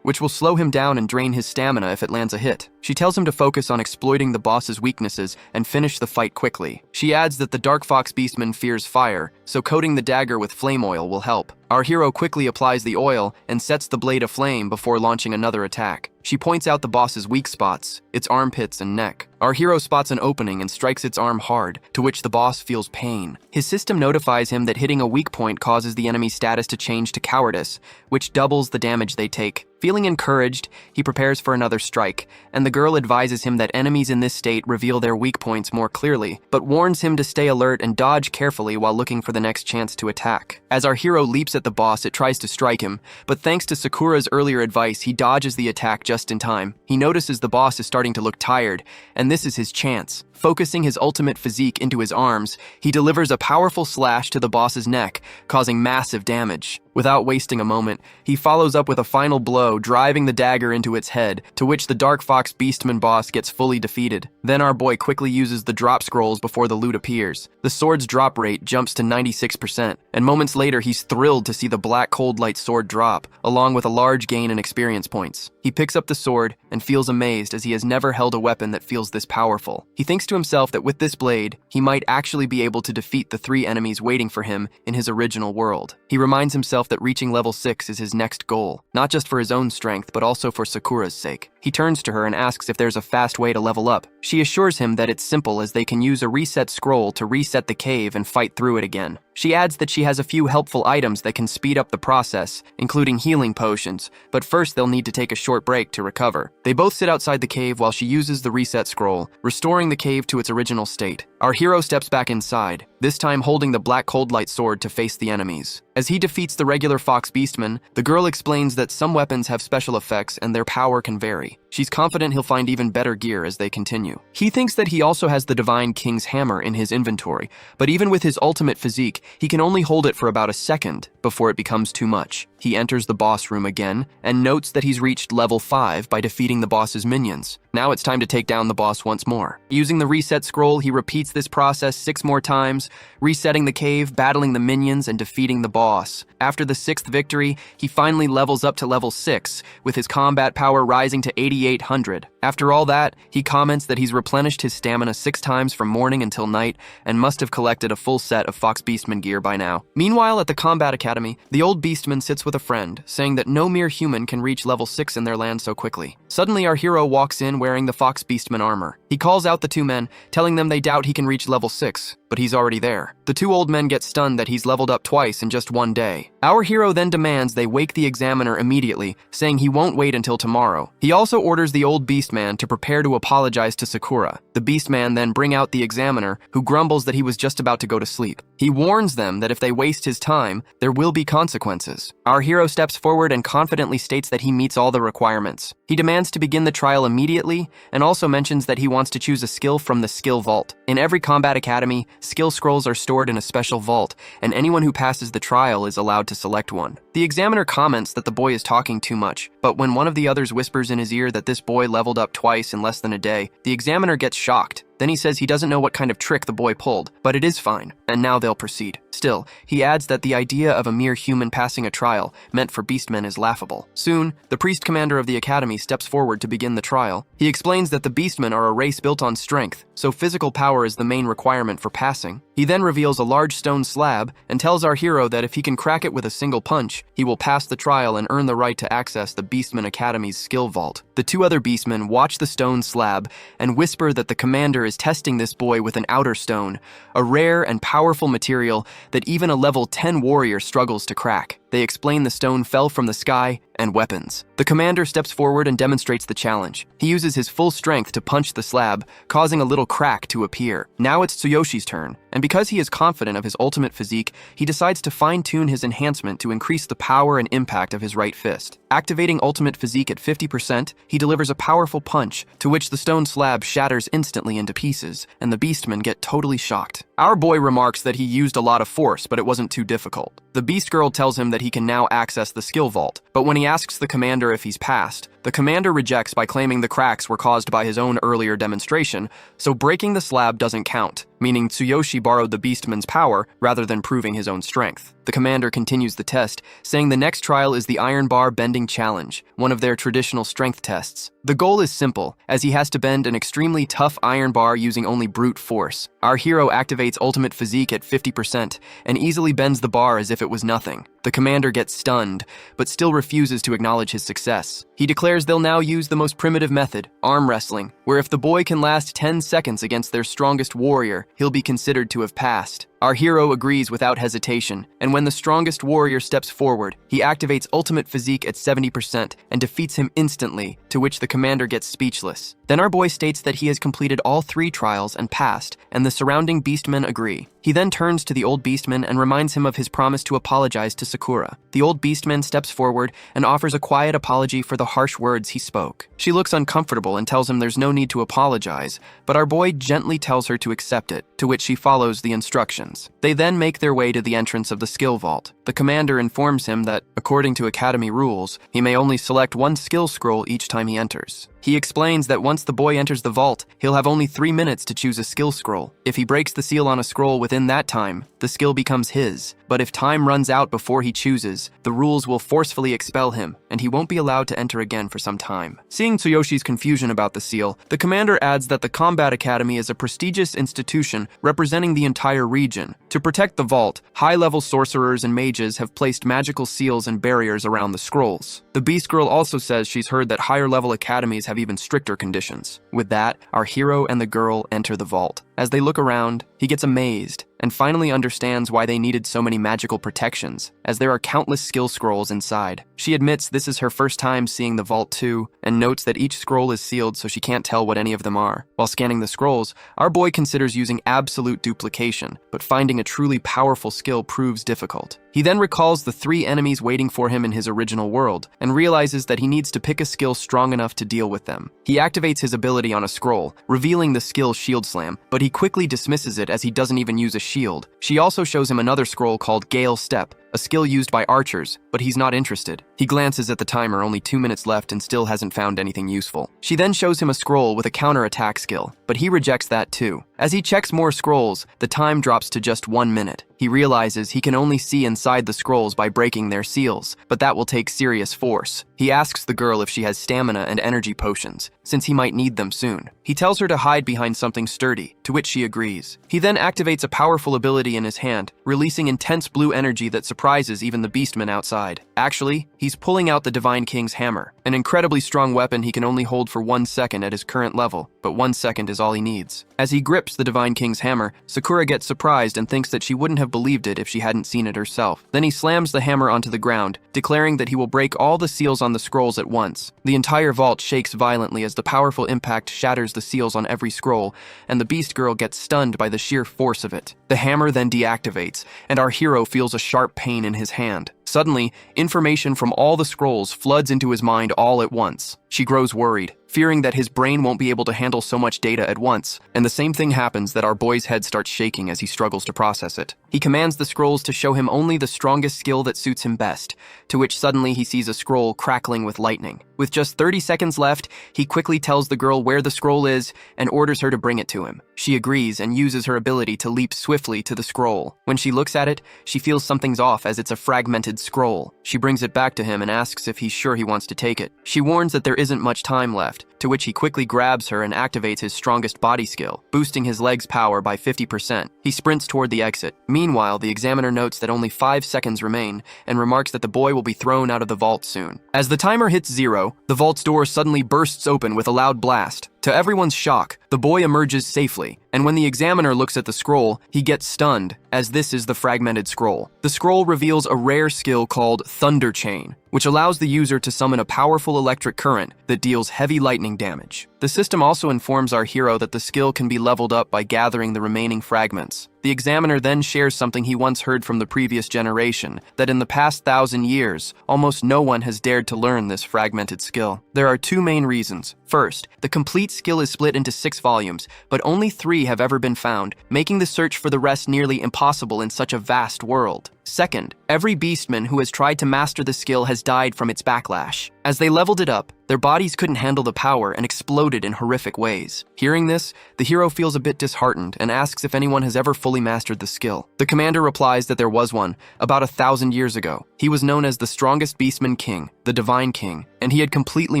which will slow him down and drain his stamina if it lands a hit. She tells him to focus on exploiting the boss's weaknesses and finish the fight quickly. She adds that the Dark Fox Beastman fears fire, so coating the dagger with flame oil will help. Our hero quickly applies the oil and sets the blade aflame before launching another attack. She points out the boss's weak spots, its armpits and neck. Our hero spots an opening and strikes its arm hard, to which the boss feels pain. His system notifies him that hitting a weak point causes the enemy's status to change to cowardice, which doubles the damage they take. Feeling encouraged, he prepares for another strike, and the girl advises him that enemies in this state reveal their weak points more clearly, but warns him to stay alert and dodge carefully while looking for the next chance to attack. As our hero leaps at the boss, it tries to strike him, but thanks to Sakura's earlier advice, he dodges the attack just in time. He notices the boss is starting to look tired, and this is his chance. Focusing his ultimate physique into his arms, he delivers a powerful slash to the boss's neck, causing massive damage. Without wasting a moment, he follows up with a final blow, driving the dagger into its head, to which the Dark Fox Beastman boss gets fully defeated. Then our boy quickly uses the drop scrolls before the loot appears. The sword's drop rate jumps to 96%, and moments later he's thrilled to see the Black Cold Light sword drop, along with a large gain in experience points. He picks up the sword and feels amazed as he has never held a weapon that feels this powerful. He thinks to himself that with this blade, he might actually be able to defeat the 3 enemies waiting for him in his original world. He reminds himself that reaching level 6 is his next goal, not just for his own strength, but also for Sakura's sake. He turns to her and asks if there's a fast way to level up. She assures him that it's simple, as they can use a reset scroll to reset the cave and fight through it again. She adds that she has a few helpful items that can speed up the process, including healing potions, but first they'll need to take a short break to recover. They both sit outside the cave while she uses the reset scroll, restoring the cave to its original state. Our hero steps back inside, this time holding the Black Cold Light sword to face the enemies. As he defeats the regular Fox Beastman, the girl explains that some weapons have special effects and their power can vary. She's confident he'll find even better gear as they continue. He thinks that he also has the Divine King's Hammer in his inventory, but even with his ultimate physique, he can only hold it for about a second before it becomes too much. He enters the boss room again and notes that he's reached level 5 by defeating the boss's minions. Now it's time to take down the boss once more. Using the reset scroll, he repeats this process 6 more times, resetting the cave, battling the minions, and defeating the boss. After the 6th victory, he finally levels up to level 6, with his combat power rising to 8800. After all that, he comments that he's replenished his stamina 6 times from morning until night and must have collected a full set of Fox Beastman gear by now. Meanwhile, at the Combat Academy, the old Beastman sits with a friend, saying that no mere human can reach level 6 in their land so quickly. Suddenly, our hero walks in wearing the Fox Beastman armor. He calls out the 2 men, telling them they doubt he can reach level 6, but he's already there. The 2 old men get stunned that he's leveled up twice in just 1 day. Our hero then demands they wake the examiner immediately, saying he won't wait until tomorrow. He also orders the old Beastman to prepare to apologize to Sakura. The Beastman then bring out the examiner, who grumbles that he was just about to go to sleep. He warns them that if they waste his time, there will be consequences. Our hero steps forward and confidently states that he meets all the requirements. He demands to begin the trial immediately, and also mentions that he wants to choose a skill from the skill vault. In every combat academy, skill scrolls are stored in a special vault, and anyone who passes the trial is allowed to select one. The examiner comments that the boy is talking too much, but when one of the others whispers in his ear that this boy leveled up twice in less than a day, the examiner gets shocked. Then he says he doesn't know what kind of trick the boy pulled, but it is fine, and now they'll proceed. Still, he adds that the idea of a mere human passing a trial meant for beastmen is laughable. Soon, the priest commander of the academy steps forward to begin the trial. He explains that the beastmen are a race built on strength, so physical power is the main requirement for passing. He then reveals a large stone slab and tells our hero that if he can crack it with a single punch, he will pass the trial and earn the right to access the Beastman Academy's skill vault. The two other Beastmen watch the stone slab and whisper that the commander is testing this boy with an outer stone, a rare and powerful material that even a level 10 warrior struggles to crack. They explain the stone fell from the sky and weapons. The commander steps forward and demonstrates the challenge. He uses his full strength to punch the slab, causing a little crack to appear. Now it's Tsuyoshi's turn, and because he is confident of his ultimate physique, he decides to fine-tune his enhancement to increase the power and impact of his right fist. Activating ultimate physique at 50%, he delivers a powerful punch, to which the stone slab shatters instantly into pieces, and the beastmen get totally shocked. Our boy remarks that he used a lot of force, but it wasn't too difficult. The beast girl tells him that he can now access the skill vault, but when he asks the commander if he's passed, the commander rejects by claiming the cracks were caused by his own earlier demonstration, so breaking the slab doesn't count, meaning Tsuyoshi borrowed the beastman's power rather than proving his own strength. The commander continues the test, saying the next trial is the Iron Bar Bending Challenge, one of their traditional strength tests. The goal is simple, as he has to bend an extremely tough iron bar using only brute force. Our hero activates ultimate physique at 50% and easily bends the bar as if it was nothing. The commander gets stunned, but still refuses to acknowledge his success. He declares they'll now use the most primitive method, arm wrestling, where if the boy can last 10 seconds against their strongest warrior, he'll be considered to have passed. Our hero agrees without hesitation, and when the strongest warrior steps forward, he activates ultimate physique at 70% and defeats him instantly, to which the commander gets speechless. Then our boy states that he has completed all 3 trials and passed, and the surrounding beastmen agree. He then turns to the old beastman and reminds him of his promise to apologize to Sakura. The old beastman steps forward and offers a quiet apology for the harsh words he spoke. She looks uncomfortable and tells him there's no need to apologize, but our boy gently tells her to accept it, to which she follows the instructions. They then make their way to the entrance of the skill vault. The commander informs him that, according to Academy rules, he may only select 1 skill scroll each time he enters. He explains that once the boy enters the vault, he'll have only 3 minutes to choose a skill scroll. If he breaks the seal on a scroll within that time, the skill becomes his. But if time runs out before he chooses, the rules will forcefully expel him, and he won't be allowed to enter again for some time. Seeing Tsuyoshi's confusion about the seal, the commander adds that the Combat Academy is a prestigious institution representing the entire region. To protect the vault, high-level sorcerers and mages have placed magical seals and barriers around the scrolls. The Beast Girl also says she's heard that higher-level academies have even stricter conditions. With that, our hero and the girl enter the vault. As they look around, he gets amazed and finally understands why they needed so many magical protections, as there are countless skill scrolls inside. She admits this is her first time seeing the vault too, and notes that each scroll is sealed so she can't tell what any of them are. While scanning the scrolls, our boy considers using absolute duplication, but finding a truly powerful skill proves difficult. He then recalls the 3 enemies waiting for him in his original world, and realizes that he needs to pick a skill strong enough to deal with them. He activates his ability on a scroll, revealing the skill Shield Slam, but he quickly dismisses it as he doesn't even use a shield. She also shows him another scroll called Gale Step, a skill used by archers, but he's not interested. He glances at the timer, only 2 minutes left, and still hasn't found anything useful. She then shows him a scroll with a counter-attack skill, but he rejects that too. As he checks more scrolls, the time drops to just 1 minute. He realizes he can only see inside the scrolls by breaking their seals, but that will take serious force. He asks the girl if she has stamina and energy potions, since he might need them soon. He tells her to hide behind something sturdy, to which she agrees. He then activates a powerful ability in his hand, releasing intense blue energy that surprises even the beastmen outside. Actually, he's pulling out the Divine King's hammer, an incredibly strong weapon he can only hold for 1 second at his current level, but 1 second is all he needs. As he grips the Divine King's hammer, Sakura gets surprised and thinks that she wouldn't have believed it if she hadn't seen it herself. Then he slams the hammer onto the ground, declaring that he will break all the seals on the scrolls at once. The entire vault shakes violently as the powerful impact shatters the seals on every scroll, and the Beast Girl gets stunned by the sheer force of it. The hammer then deactivates, and our hero feels a sharp pain in his hand. Suddenly, information from all the scrolls floods into his mind all at once. She grows worried, fearing that his brain won't be able to handle so much data at once, and the same thing happens that our boy's head starts shaking as he struggles to process it. He commands the scrolls to show him only the strongest skill that suits him best, to which suddenly he sees a scroll crackling with lightning. With just 30 seconds left, he quickly tells the girl where the scroll is and orders her to bring it to him. She agrees and uses her ability to leap swiftly to the scroll. When she looks at it, she feels something's off as it's a fragmented scroll. She brings it back to him and asks if he's sure he wants to take it. She warns that there isn't much time left, left, to which he quickly grabs her and activates his strongest body skill, boosting his legs' power by 50%. He sprints toward the exit. Meanwhile, the examiner notes that only 5 seconds remain and remarks that the boy will be thrown out of the vault soon. As the timer hits 0, the vault's door suddenly bursts open with a loud blast. To everyone's shock, the boy emerges safely, and when the examiner looks at the scroll, he gets stunned, as this is the fragmented scroll. The scroll reveals a rare skill called Thunder Chain, which allows the user to summon a powerful electric current that deals heavy lightning damage. The system also informs our hero that the skill can be leveled up by gathering the remaining fragments. The examiner then shares something he once heard from the previous generation, that in the past 1,000 years, almost no one has dared to learn this fragmented skill. There are 2 main reasons. First, the complete skill is split into 6 volumes, but only 3 have ever been found, making the search for the rest nearly impossible in such a vast world. Second, every beastman who has tried to master the skill has died from its backlash. As they leveled it up, their bodies couldn't handle the power and exploded in horrific ways. Hearing this, the hero feels a bit disheartened and asks if anyone has ever fully mastered the skill. The commander replies that there was one, about 1,000 years ago. He was known as the strongest beastman king, the Divine King, and he had completely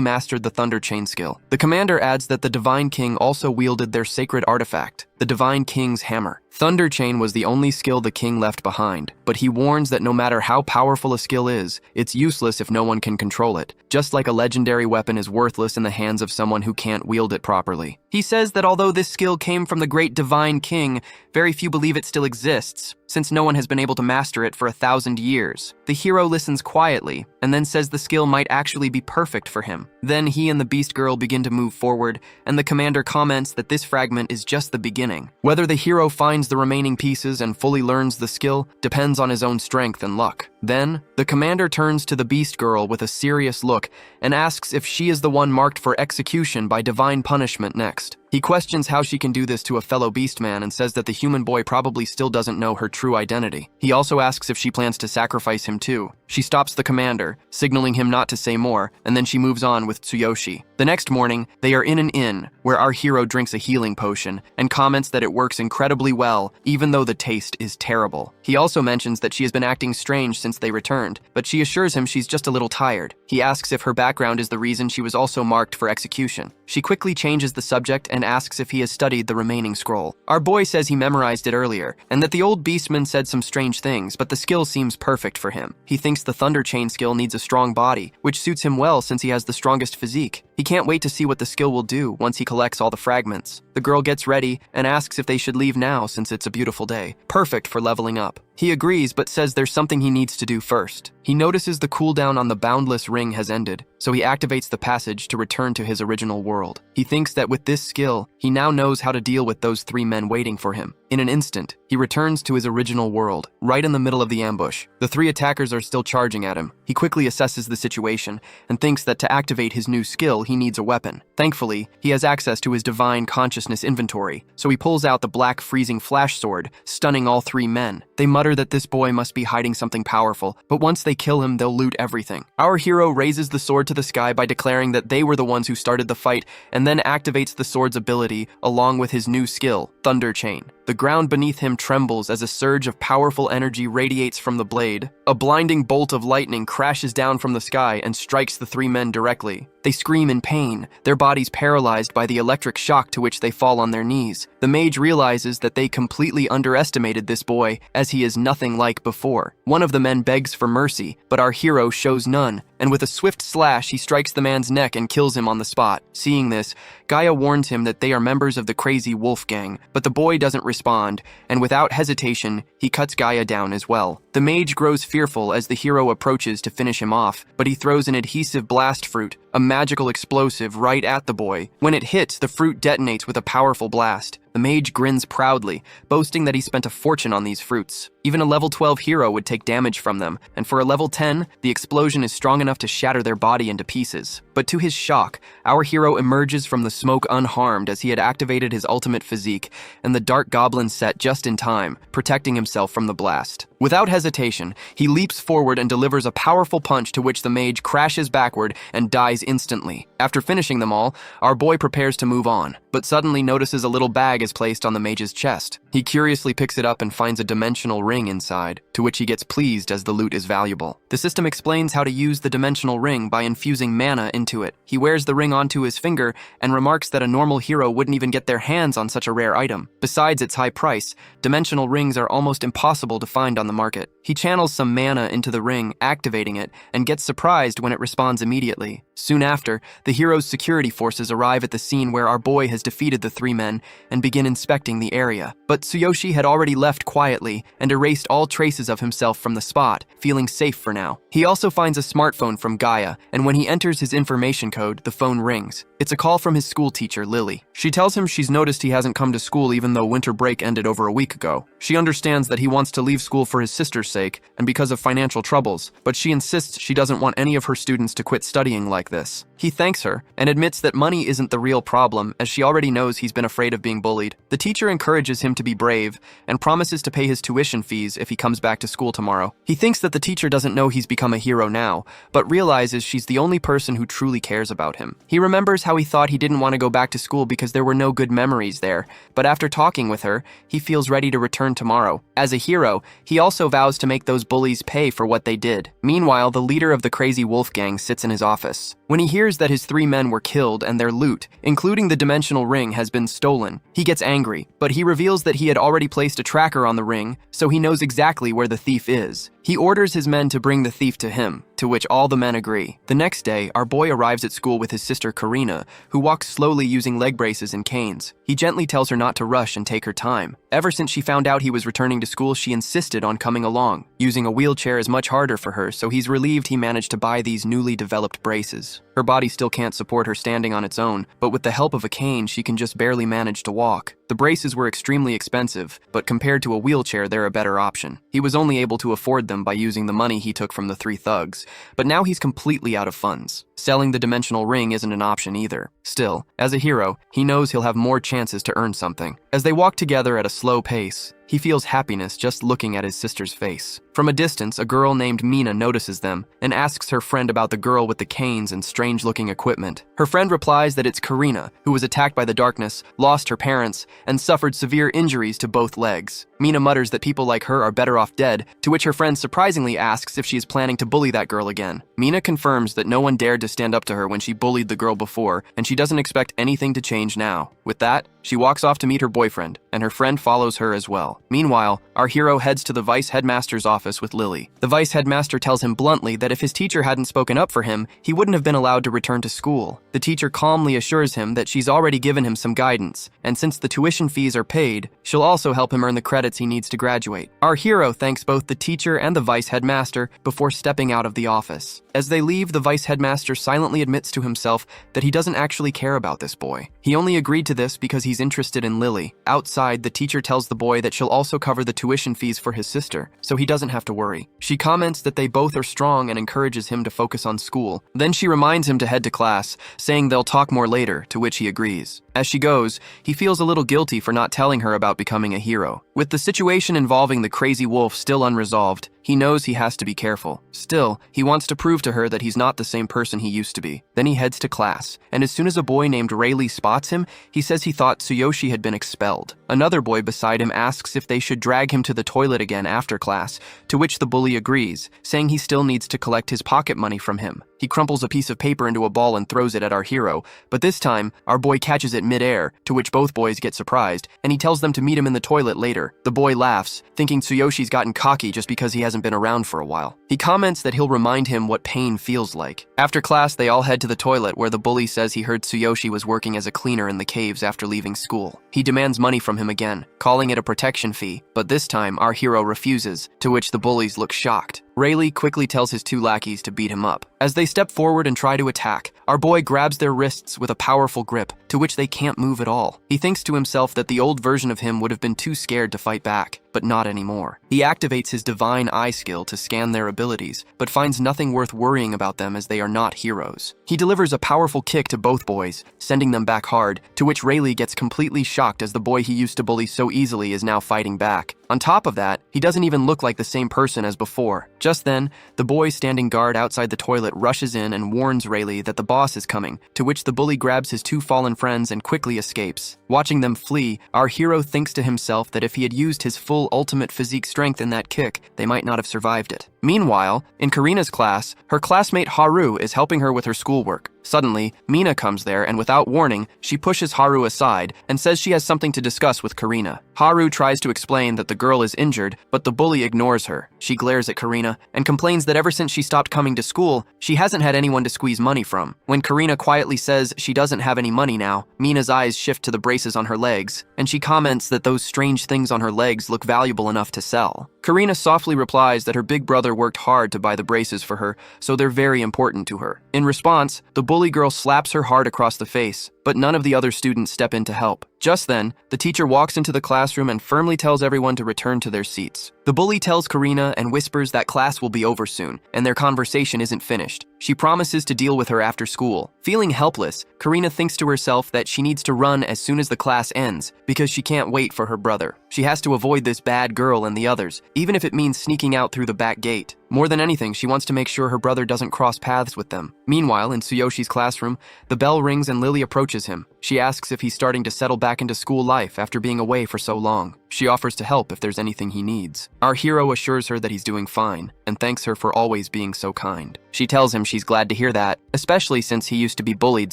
mastered the Thunder Chain skill. The commander adds that the Divine King also wielded their sacred artifact, the Divine King's hammer. Thunder Chain was the only skill the king left behind, but he warns that no matter how powerful a skill is, it's useless if no one can control it, just like a legendary weapon is worthless in the hands of someone who can't wield it properly. He says that although this skill came from the great Divine King, very few believe it still exists, since no one has been able to master it for 1,000 years. The hero listens quietly, and then says the skill might actually be perfect for him. Then he and the Beast Girl begin to move forward, and the commander comments that this fragment is just the beginning. Whether the hero finds the remaining pieces and fully learns the skill depends on his own strength and luck. Then, the commander turns to the Beast Girl with a serious look and asks if she is the one marked for execution by divine punishment next. He questions how she can do this to a fellow beastman and says that the human boy probably still doesn't know her true identity. He also asks if she plans to sacrifice him too. She stops the commander, signaling him not to say more, and then she moves on with Tsuyoshi. The next morning, they are in an inn, where our hero drinks a healing potion and comments that it works incredibly well, even though the taste is terrible. He also mentions that she has been acting strange since they returned, but she assures him she's just a little tired. He asks if her background is the reason she was also marked for execution. She quickly changes the subject and asks if he has studied the remaining scroll. Our boy says he memorized it earlier, and that the old beastman said some strange things, but the skill seems perfect for him. He thinks the Thunder Chain skill needs a strong body, which suits him well since he has the strongest physique. He can't wait to see what the skill will do once he collects all the fragments. The girl gets ready and asks if they should leave now since it's a beautiful day, perfect for leveling up. He agrees but says there's something he needs to do first. He notices the cooldown on the Boundless Ring has ended, so he activates the passage to return to his original world. He thinks that with this skill, he now knows how to deal with those 3 men waiting for him. In an instant, he returns to his original world, right in the middle of the ambush. The 3 attackers are still charging at him. He quickly assesses the situation and thinks that to activate his new skill, he needs a weapon. Thankfully, he has access to his divine consciousness inventory, so he pulls out the black freezing flash sword, stunning all 3 men. They mutter that this boy must be hiding something powerful, but once they kill him, they'll loot everything. Our hero raises the sword to the sky by declaring that they were the ones who started the fight, and then activates the sword's ability along with his new skill, Thunder Chain. The ground beneath him trembles as a surge of powerful energy radiates from the blade. A blinding bolt of lightning crashes down from the sky and strikes the 3 men directly. They scream in pain, their bodies paralyzed by the electric shock to which they fall on their knees. The mage realizes that they completely underestimated this boy, as he is nothing like before. One of the men begs for mercy, but our hero shows none, and with a swift slash, he strikes the man's neck and kills him on the spot. Seeing this, Gaia warns him that they are members of the crazy wolf gang, but the boy doesn't respond, and without hesitation, he cuts Gaia down as well. The mage grows fearful as the hero approaches to finish him off, but he throws an adhesive blast fruit, a magical explosive, right at the boy. When it hits, the fruit detonates with a powerful blast. The mage grins proudly, boasting that he spent a fortune on these fruits. Even a level 12 hero would take damage from them, and for a level 10, the explosion is strong enough to shatter their body into pieces. But to his shock, our hero emerges from the smoke unharmed as he had activated his ultimate physique, and the Dark Goblin set just in time, protecting himself from the blast. Without hesitation, he leaps forward and delivers a powerful punch to which the mage crashes backward and dies instantly. After finishing them all, our boy prepares to move on, but suddenly notices a little bag is placed on the mage's chest. He curiously picks it up and finds a dimensional ring inside, to which he gets pleased as the loot is valuable. The system explains how to use the dimensional ring by infusing mana into it. He wears the ring onto his finger and remarks that a normal hero wouldn't even get their hands on such a rare item. Besides its high price, dimensional rings are almost impossible to find on the market. He channels some mana into the ring, activating it, and gets surprised when it responds immediately. Soon after, the hero's security forces arrive at the scene where our boy has defeated the three men and begin inspecting the area. But Tsuyoshi had already left quietly and erased all traces of himself from the spot, feeling safe for now. He also finds a smartphone from Gaia, and when he enters his information code, the phone rings. It's a call from his school teacher, Lily. She tells him she's noticed he hasn't come to school even though winter break ended over a week ago. She understands that he wants to leave school for his sister's sake and because of financial troubles, but she insists she doesn't want any of her students to quit studying like this. He thanks her and admits that money isn't the real problem, as she already knows he's been afraid of being bullied. The teacher encourages him to be brave and promises to pay his tuition fees if he comes back to school tomorrow. He thinks that the teacher doesn't know he's become a hero now, but realizes she's the only person who truly cares about him. He remembers how he thought he didn't want to go back to school because there were no good memories there, but after talking with her, he feels ready to return tomorrow. As a hero, he also vows to make those bullies pay for what they did. Meanwhile, the leader of the crazy wolf gang sits in his office. When he hears that his three men were killed and their loot, including the dimensional ring, has been stolen, he gets angry, but he reveals that he had already placed a tracker on the ring, so he knows exactly where the thief is. He orders his men to bring the thief to him, to which all the men agree. The next day, our boy arrives at school with his sister Karina, who walks slowly using leg braces and canes. He gently tells her not to rush and take her time. Ever since she found out he was returning to school, she insisted on coming along. Using a wheelchair is much harder for her, so he's relieved he managed to buy these newly developed braces. Her body still can't support her standing on its own, but with the help of a cane, she can just barely manage to walk. The braces were extremely expensive, but compared to a wheelchair, they're a better option. He was only able to afford them by using the money he took from the three thugs, but now he's completely out of funds. Selling the dimensional ring isn't an option either. Still, as a hero, he knows he'll have more chances to earn something. As they walk together at a slow pace, he feels happiness just looking at his sister's face. From a distance, a girl named Mina notices them and asks her friend about the girl with the canes and strange-looking equipment. Her friend replies that it's Karina, who was attacked by the darkness, lost her parents, and suffered severe injuries to both legs. Mina mutters that people like her are better off dead, to which her friend surprisingly asks if she is planning to bully that girl again. Mina confirms that no one dared to stand up to her when she bullied the girl before, and she doesn't expect anything to change now. With that, she walks off to meet her boyfriend, and her friend follows her as well. Meanwhile, our hero heads to the vice headmaster's office with Lily. The vice headmaster tells him bluntly that if his teacher hadn't spoken up for him, he wouldn't have been allowed to return to school. The teacher calmly assures him that she's already given him some guidance, and since the tuition fees are paid, she'll also help him earn the credits he needs to graduate. Our hero thanks both the teacher and the vice headmaster before stepping out of the office. As they leave, the vice headmaster silently admits to himself that he doesn't actually care about this boy. He only agreed to this because he's interested in Lily. Outside, the teacher tells the boy that she'll also cover the tuition fees for his sister, so he doesn't have to worry. She comments that they both are strong and encourages him to focus on school. Then she reminds him to head to class, saying they'll talk more later, to which he agrees. As she goes, he feels a little guilty for not telling her about becoming a hero. With the situation involving the crazy wolf still unresolved, he knows he has to be careful. Still, he wants to prove to her that he's not the same person he used to be. Then he heads to class, and as soon as a boy named Rayleigh spots him, he says he thought Tsuyoshi had been expelled. Another boy beside him asks if they should drag him to the toilet again after class, to which the bully agrees, saying he still needs to collect his pocket money from him. He crumples a piece of paper into a ball and throws it at our hero, but this time, our boy catches it mid-air, to which both boys get surprised, and he tells them to meet him in the toilet later. The boy laughs, thinking Tsuyoshi's gotten cocky just because he hasn't been around for a while. He comments that he'll remind him what pain feels like. After class, they all head to the toilet where the bully says he heard Tsuyoshi was working as a cleaner in the caves after leaving school. He demands money from him again, calling it a protection fee, but this time our hero refuses, to which the bullies look shocked. Rayleigh quickly tells his two lackeys to beat him up. As they step forward and try to attack, our boy grabs their wrists with a powerful grip, to which they can't move at all. He thinks to himself that the old version of him would have been too scared to fight back, but not anymore. He activates his divine eye skill to scan their abilities, but finds nothing worth worrying about them as they are not heroes. He delivers a powerful kick to both boys, sending them back hard, to which Rayleigh gets completely shocked as the boy he used to bully so easily is now fighting back. On top of that, he doesn't even look like the same person as before. Just then, the boy standing guard outside the toilet rushes in and warns Rayleigh that the boss is coming, to which the bully grabs his two fallen friends and quickly escapes. Watching them flee, our hero thinks to himself that if he had used his full ultimate physique strength in that kick, they might not have survived it. Meanwhile, in Karina's class, her classmate Haru is helping her with her schoolwork. Suddenly, Mina comes there and without warning, she pushes Haru aside and says she has something to discuss with Karina. Haru tries to explain that the girl is injured, but the bully ignores her. She glares at Karina and complains that ever since she stopped coming to school, she hasn't had anyone to squeeze money from. When Karina quietly says she doesn't have any money now, Mina's eyes shift to the braces on her legs, and she comments that those strange things on her legs look valuable enough to sell. Karina softly replies that her big brother worked hard to buy the braces for her, so they're very important to her. In response, the bully girl slaps her hard across the face, but none of the other students step in to help. Just then, the teacher walks into the classroom and firmly tells everyone to return to their seats. The bully tells Karina and whispers that class will be over soon, and their conversation isn't finished. She promises to deal with her after school. Feeling helpless, Karina thinks to herself that she needs to run as soon as the class ends, because she can't wait for her brother. She has to avoid this bad girl and the others, even if it means sneaking out through the back gate. More than anything, she wants to make sure her brother doesn't cross paths with them. Meanwhile, in Tsuyoshi's classroom, the bell rings and Lily approaches him. She asks if he's starting to settle back into school life after being away for so long. She offers to help if there's anything he needs. Our hero assures her that he's doing fine, and thanks her for always being so kind. She tells him she's glad to hear that, especially since he used to be bullied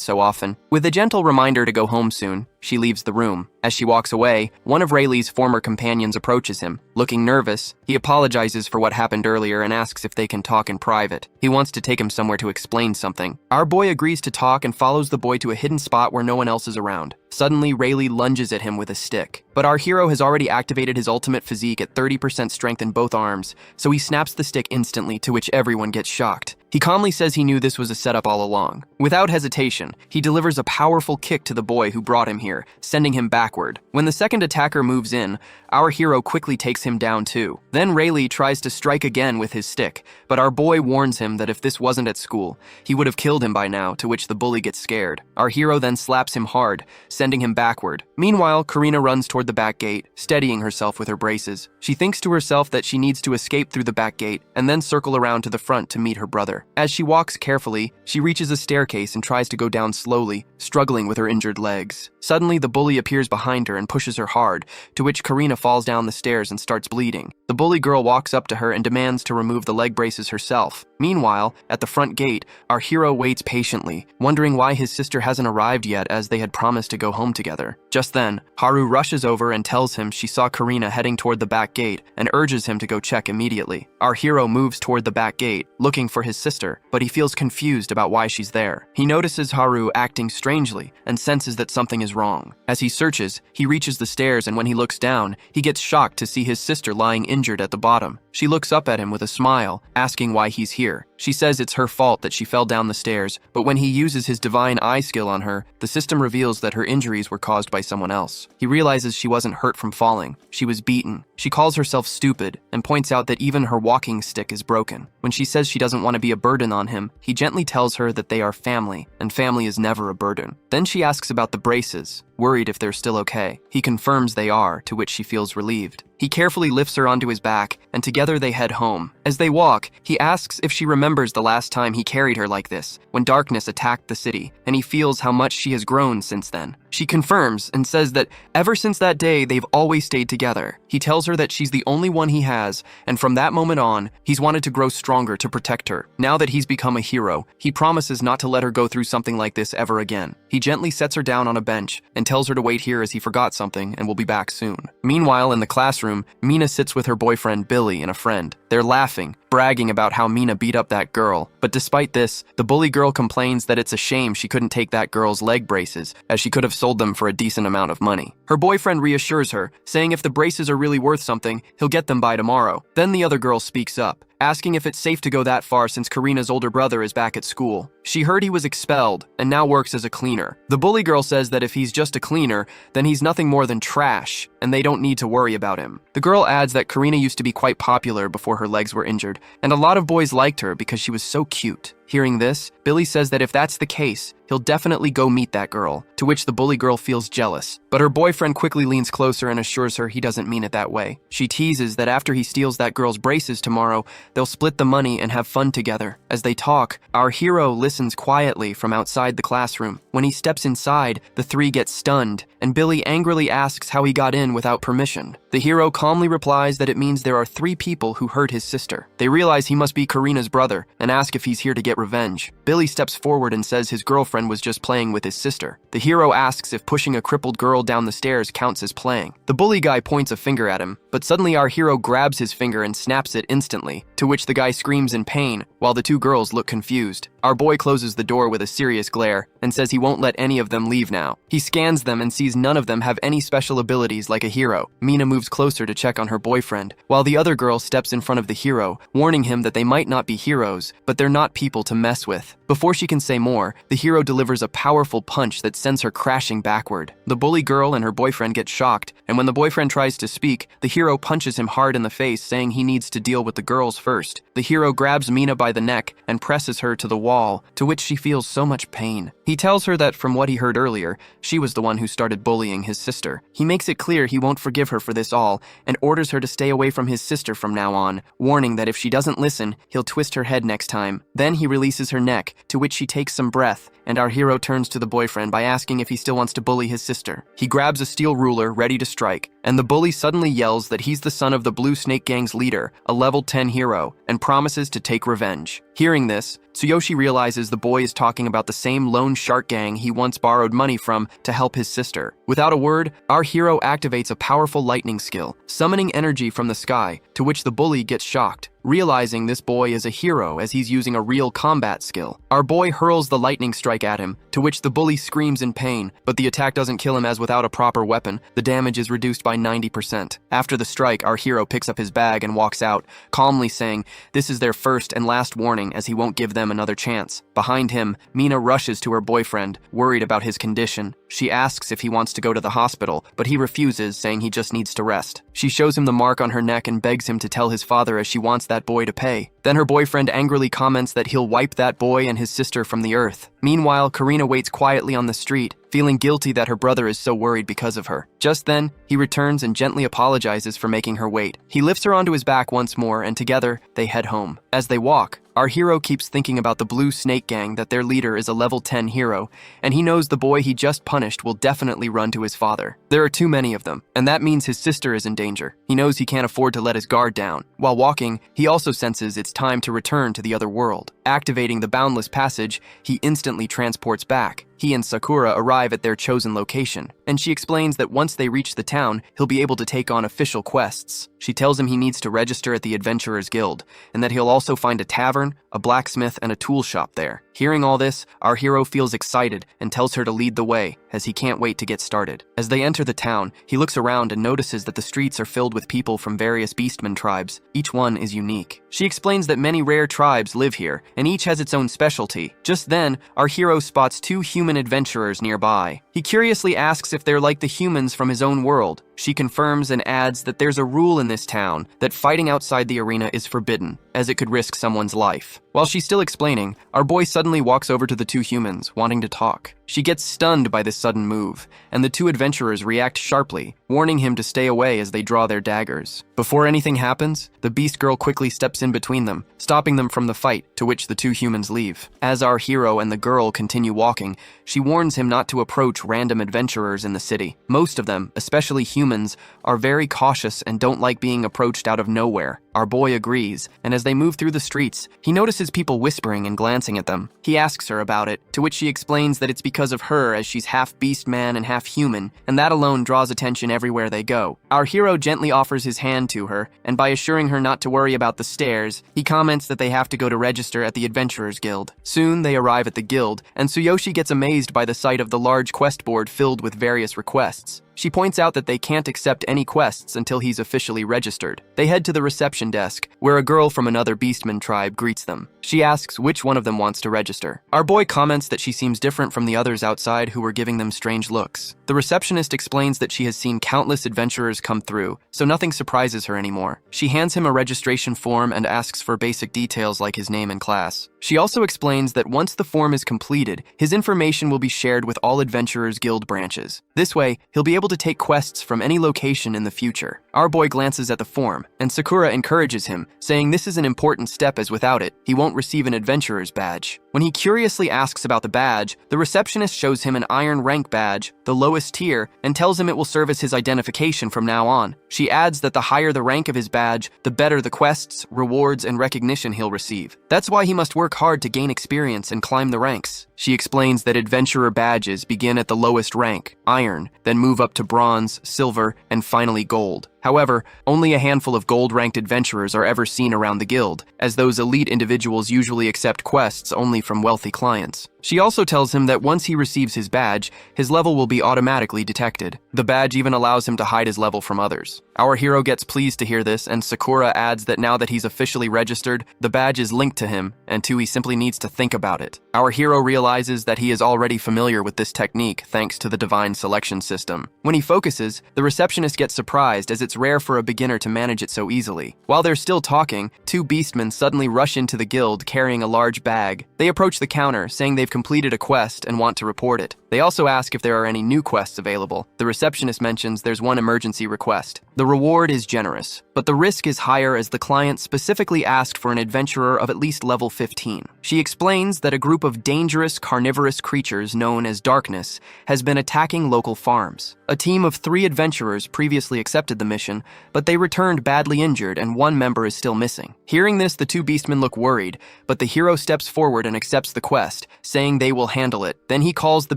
so often. With a gentle reminder to go home soon, she leaves the room. As she walks away, one of Rayleigh's former companions approaches him. Looking nervous, he apologizes for what happened earlier and asks if they can talk in private. He wants to take him somewhere to explain something. Our boy agrees to talk and follows the boy to a hidden spot where no one else is around. Suddenly, Rayleigh lunges at him with a stick. But our hero has already activated his ultimate physique at 30% strength in both arms, so he snaps the stick instantly, to which everyone gets shocked. He calmly says he knew this was a setup all along. Without hesitation, he delivers a powerful kick to the boy who brought him here, sending him backward. When the second attacker moves in, our hero quickly takes him down too. Then Rayleigh tries to strike again with his stick, but our boy warns him that if this wasn't at school, he would have killed him by now, to which the bully gets scared. Our hero then slaps him hard, sending him backward. Meanwhile, Karina runs toward the back gate, steadying herself with her braces. She thinks to herself that she needs to escape through the back gate and then circle around to the front to meet her brother. As she walks carefully, she reaches a staircase and tries to go down slowly, struggling with her injured legs. Suddenly, the bully appears behind her and pushes her hard, to which Karina falls down the stairs and starts bleeding. The bully girl walks up to her and demands to remove the leg braces herself. Meanwhile, at the front gate, our hero waits patiently, wondering why his sister hasn't arrived yet as they had promised to go home together. Just then, Haru rushes over and tells him she saw Karina heading toward the back gate and urges him to go check immediately. Our hero moves toward the back gate, looking for his sister, but he feels confused about why she's there. He notices Haru acting strangely and senses that something is wrong. As he searches, he reaches the stairs, and when he looks down, he gets shocked to see his sister lying injured at the bottom. She looks up at him with a smile, asking why he's here. She says it's her fault that she fell down the stairs, but when he uses his divine eye skill on her, the system reveals that her injuries were caused by someone else. He realizes she wasn't hurt from falling. She was beaten. She calls herself stupid and points out that even her walking stick is broken. When she says she doesn't want to be a burden on him, he gently tells her that they are family, and family is never a burden. Then she asks about the braces, worried if they're still okay. He confirms they are, to which she feels relieved. He carefully lifts her onto his back, and together they head home. As they walk, he asks if she remembers the last time he carried her like this, when darkness attacked the city, and he feels how much she has grown since then. She confirms and says that ever since that day, they've always stayed together. He tells her that she's the only one he has, and from that moment on, he's wanted to grow stronger to protect her. Now that he's become a hero, he promises not to let her go through something like this ever again. He gently sets her down on a bench and tells her to wait here as he forgot something and will be back soon. Meanwhile, in the classroom, Mina sits with her boyfriend Billy and a friend. They're laughing, bragging about how Mina beat up that girl. But despite this, the bully girl complains that it's a shame she couldn't take that girl's leg braces, as she could have sold them for a decent amount of money. Her boyfriend reassures her, saying if the braces are really worth something, he'll get them by tomorrow. Then the other girl speaks up, asking if it's safe to go that far since Karina's older brother is back at school. She heard he was expelled and now works as a cleaner. The bully girl says that if he's just a cleaner, then he's nothing more than trash, and they don't need to worry about him. The girl adds that Karina used to be quite popular before her legs were injured, and a lot of boys liked her because she was so cute. Hearing this, Billy says that if that's the case, he'll definitely go meet that girl, to which the bully girl feels jealous. But her boyfriend quickly leans closer and assures her he doesn't mean it that way. She teases that after he steals that girl's braces tomorrow, they'll split the money and have fun together. As they talk, our hero listens quietly from outside the classroom. When he steps inside, the three get stunned, and Billy angrily asks how he got in without permission. The hero calmly replies that it means there are 3 people who hurt his sister. They realize he must be Karina's brother and ask if he's here to get revenge. Billy steps forward and says his girlfriend was just playing with his sister. The hero asks if pushing a crippled girl down the stairs counts as playing. The bully guy points a finger at him, but suddenly our hero grabs his finger and snaps it instantly, to which the guy screams in pain, while the 2 girls look confused. Our boy closes the door with a serious glare and says he won't let any of them leave now. He scans them and sees none of them have any special abilities like a hero. Mina moves closer to check on her boyfriend, while the other girl steps in front of the hero, warning him that they might not be heroes, but they're not people to mess with. Before she can say more, the hero delivers a powerful punch that sends her crashing backward. The bully girl and her boyfriend get shocked, and when the boyfriend tries to speak, the hero punches him hard in the face, saying he needs to deal with the girls first. The hero grabs Mina by the neck and presses her to the wall, to which she feels so much pain. He tells her that from what he heard earlier, she was the one who started bullying his sister. He makes it clear he won't forgive her for this all, and orders her to stay away from his sister from now on, warning that if she doesn't listen, he'll twist her head next time. Then he releases her neck, to which she takes some breath, and our hero turns to the boyfriend by asking if he still wants to bully his sister. He grabs a steel ruler, ready to strike, and the bully suddenly yells that he's the son of the Blue Snake Gang's leader, a level 10 hero, and promises to take revenge. Hearing this, Tsuyoshi realizes the boy is talking about the same lone shark gang he once borrowed money from to help his sister. Without a word, our hero activates a powerful lightning skill, summoning energy from the sky, to which the bully gets shocked, realizing this boy is a hero as he's using a real combat skill. Our boy hurls the lightning strike at him, to which the bully screams in pain, but the attack doesn't kill him as without a proper weapon, the damage is reduced by 90%. After the strike, our hero picks up his bag and walks out, calmly saying this is their first and last warning as he won't give them another chance. Behind him, Mina rushes to her boyfriend, worried about his condition. She asks if he wants to go to the hospital, but he refuses, saying he just needs to rest. She shows him the mark on her neck and begs him to tell his father as she wants that boy to pay. Then her boyfriend angrily comments that he'll wipe that boy and his sister from the earth. Meanwhile, Karina waits quietly on the street, feeling guilty that her brother is so worried because of her. Just then, he returns and gently apologizes for making her wait. He lifts her onto his back once more, and together, they head home. As they walk, our hero keeps thinking about the Blue Snake Gang, that their leader is a level 10 hero, and he knows the boy he just punished will definitely run to his father. There are too many of them, and that means his sister is in danger. He knows he can't afford to let his guard down. While walking, he also senses it's time to return to the other world. Activating the boundless passage, he instantly transports back. He and Sakura arrive at their chosen location, and she explains that once they reach the town, he'll be able to take on official quests. She tells him he needs to register at the Adventurers Guild, and that he'll also find a tavern, a blacksmith, and a tool shop there. Hearing all this, our hero feels excited and tells her to lead the way, as he can't wait to get started. As they enter the town, he looks around and notices that the streets are filled with people from various beastmen tribes. Each one is unique. She explains that many rare tribes live here, and each has its own specialty. Just then, our hero spots 2 human adventurers nearby. He curiously asks if they're like the humans from his own world. She confirms and adds that there's a rule in this town that fighting outside the arena is forbidden, as it could risk someone's life. While she's still explaining, our boy suddenly walks over to the 2 humans, wanting to talk. She gets stunned by this sudden move, and the 2 adventurers react sharply, warning him to stay away as they draw their daggers. Before anything happens, the beast girl quickly steps in between them, stopping them from the fight, to which the 2 humans leave. As our hero and the girl continue walking, she warns him not to approach random adventurers in the city. Most of them, especially humans, are very cautious and don't like being approached out of nowhere. Our boy agrees, and as they move through the streets, he notices people whispering and glancing at them. He asks her about it, to which she explains that it's because of her, as she's half beast man and half human, and that alone draws attention everywhere they go. Our hero gently offers his hand to her, and by assuring her not to worry about the stairs, he comments that they have to go to register at the Adventurers Guild. Soon they arrive at the guild, and Tsuyoshi gets amazed by the sight of the large quest board filled with various requests. She points out that they can't accept any quests until he's officially registered. They head to the reception desk, where a girl from another Beastman tribe greets them. She asks which one of them wants to register. Our boy comments that she seems different from the others outside who were giving them strange looks. The receptionist explains that she has seen countless adventurers come through, so nothing surprises her anymore. She hands him a registration form and asks for basic details like his name and class. She also explains that once the form is completed, his information will be shared with all Adventurers Guild branches. This way, he'll be able to take quests from any location in the future. Our boy glances at the form, and Sakura encourages him, saying this is an important step as without it, he won't receive an Adventurer's badge. When he curiously asks about the badge, the receptionist shows him an Iron Rank badge, the lowest tier, and tells him it will serve as his identification from now on. She adds that the higher the rank of his badge, the better the quests, rewards, and recognition he'll receive. That's why he must work hard to gain experience and climb the ranks. She explains that adventurer badges begin at the lowest rank, Iron, then move up to Bronze, Silver, and finally Gold. However, only a handful of gold-ranked adventurers are ever seen around the guild, as those elite individuals usually accept quests only from wealthy clients. She also tells him that once he receives his badge, his level will be automatically detected. The badge even allows him to hide his level from others. Our hero gets pleased to hear this, and Sakura adds that now that he's officially registered, the badge is linked to him, and he simply needs to think about it. Our hero realizes that he is already familiar with this technique thanks to the divine selection system. When he focuses, the receptionist gets surprised as it's rare for a beginner to manage it so easily. While they're still talking, two beastmen suddenly rush into the guild carrying a large bag. They approach the counter, saying they've completed a quest and want to report it. They also ask if there are any new quests available. The receptionist mentions there's one emergency request. The reward is generous, but the risk is higher as the client specifically asked for an adventurer of at least level 15. She explains that a group of dangerous carnivorous creatures known as Darkness has been attacking local farms. A team of 3 adventurers previously accepted the mission, but they returned badly injured and one member is still missing. Hearing this, the two beastmen look worried, but the hero steps forward and accepts the quest, saying they will handle it. Then he calls the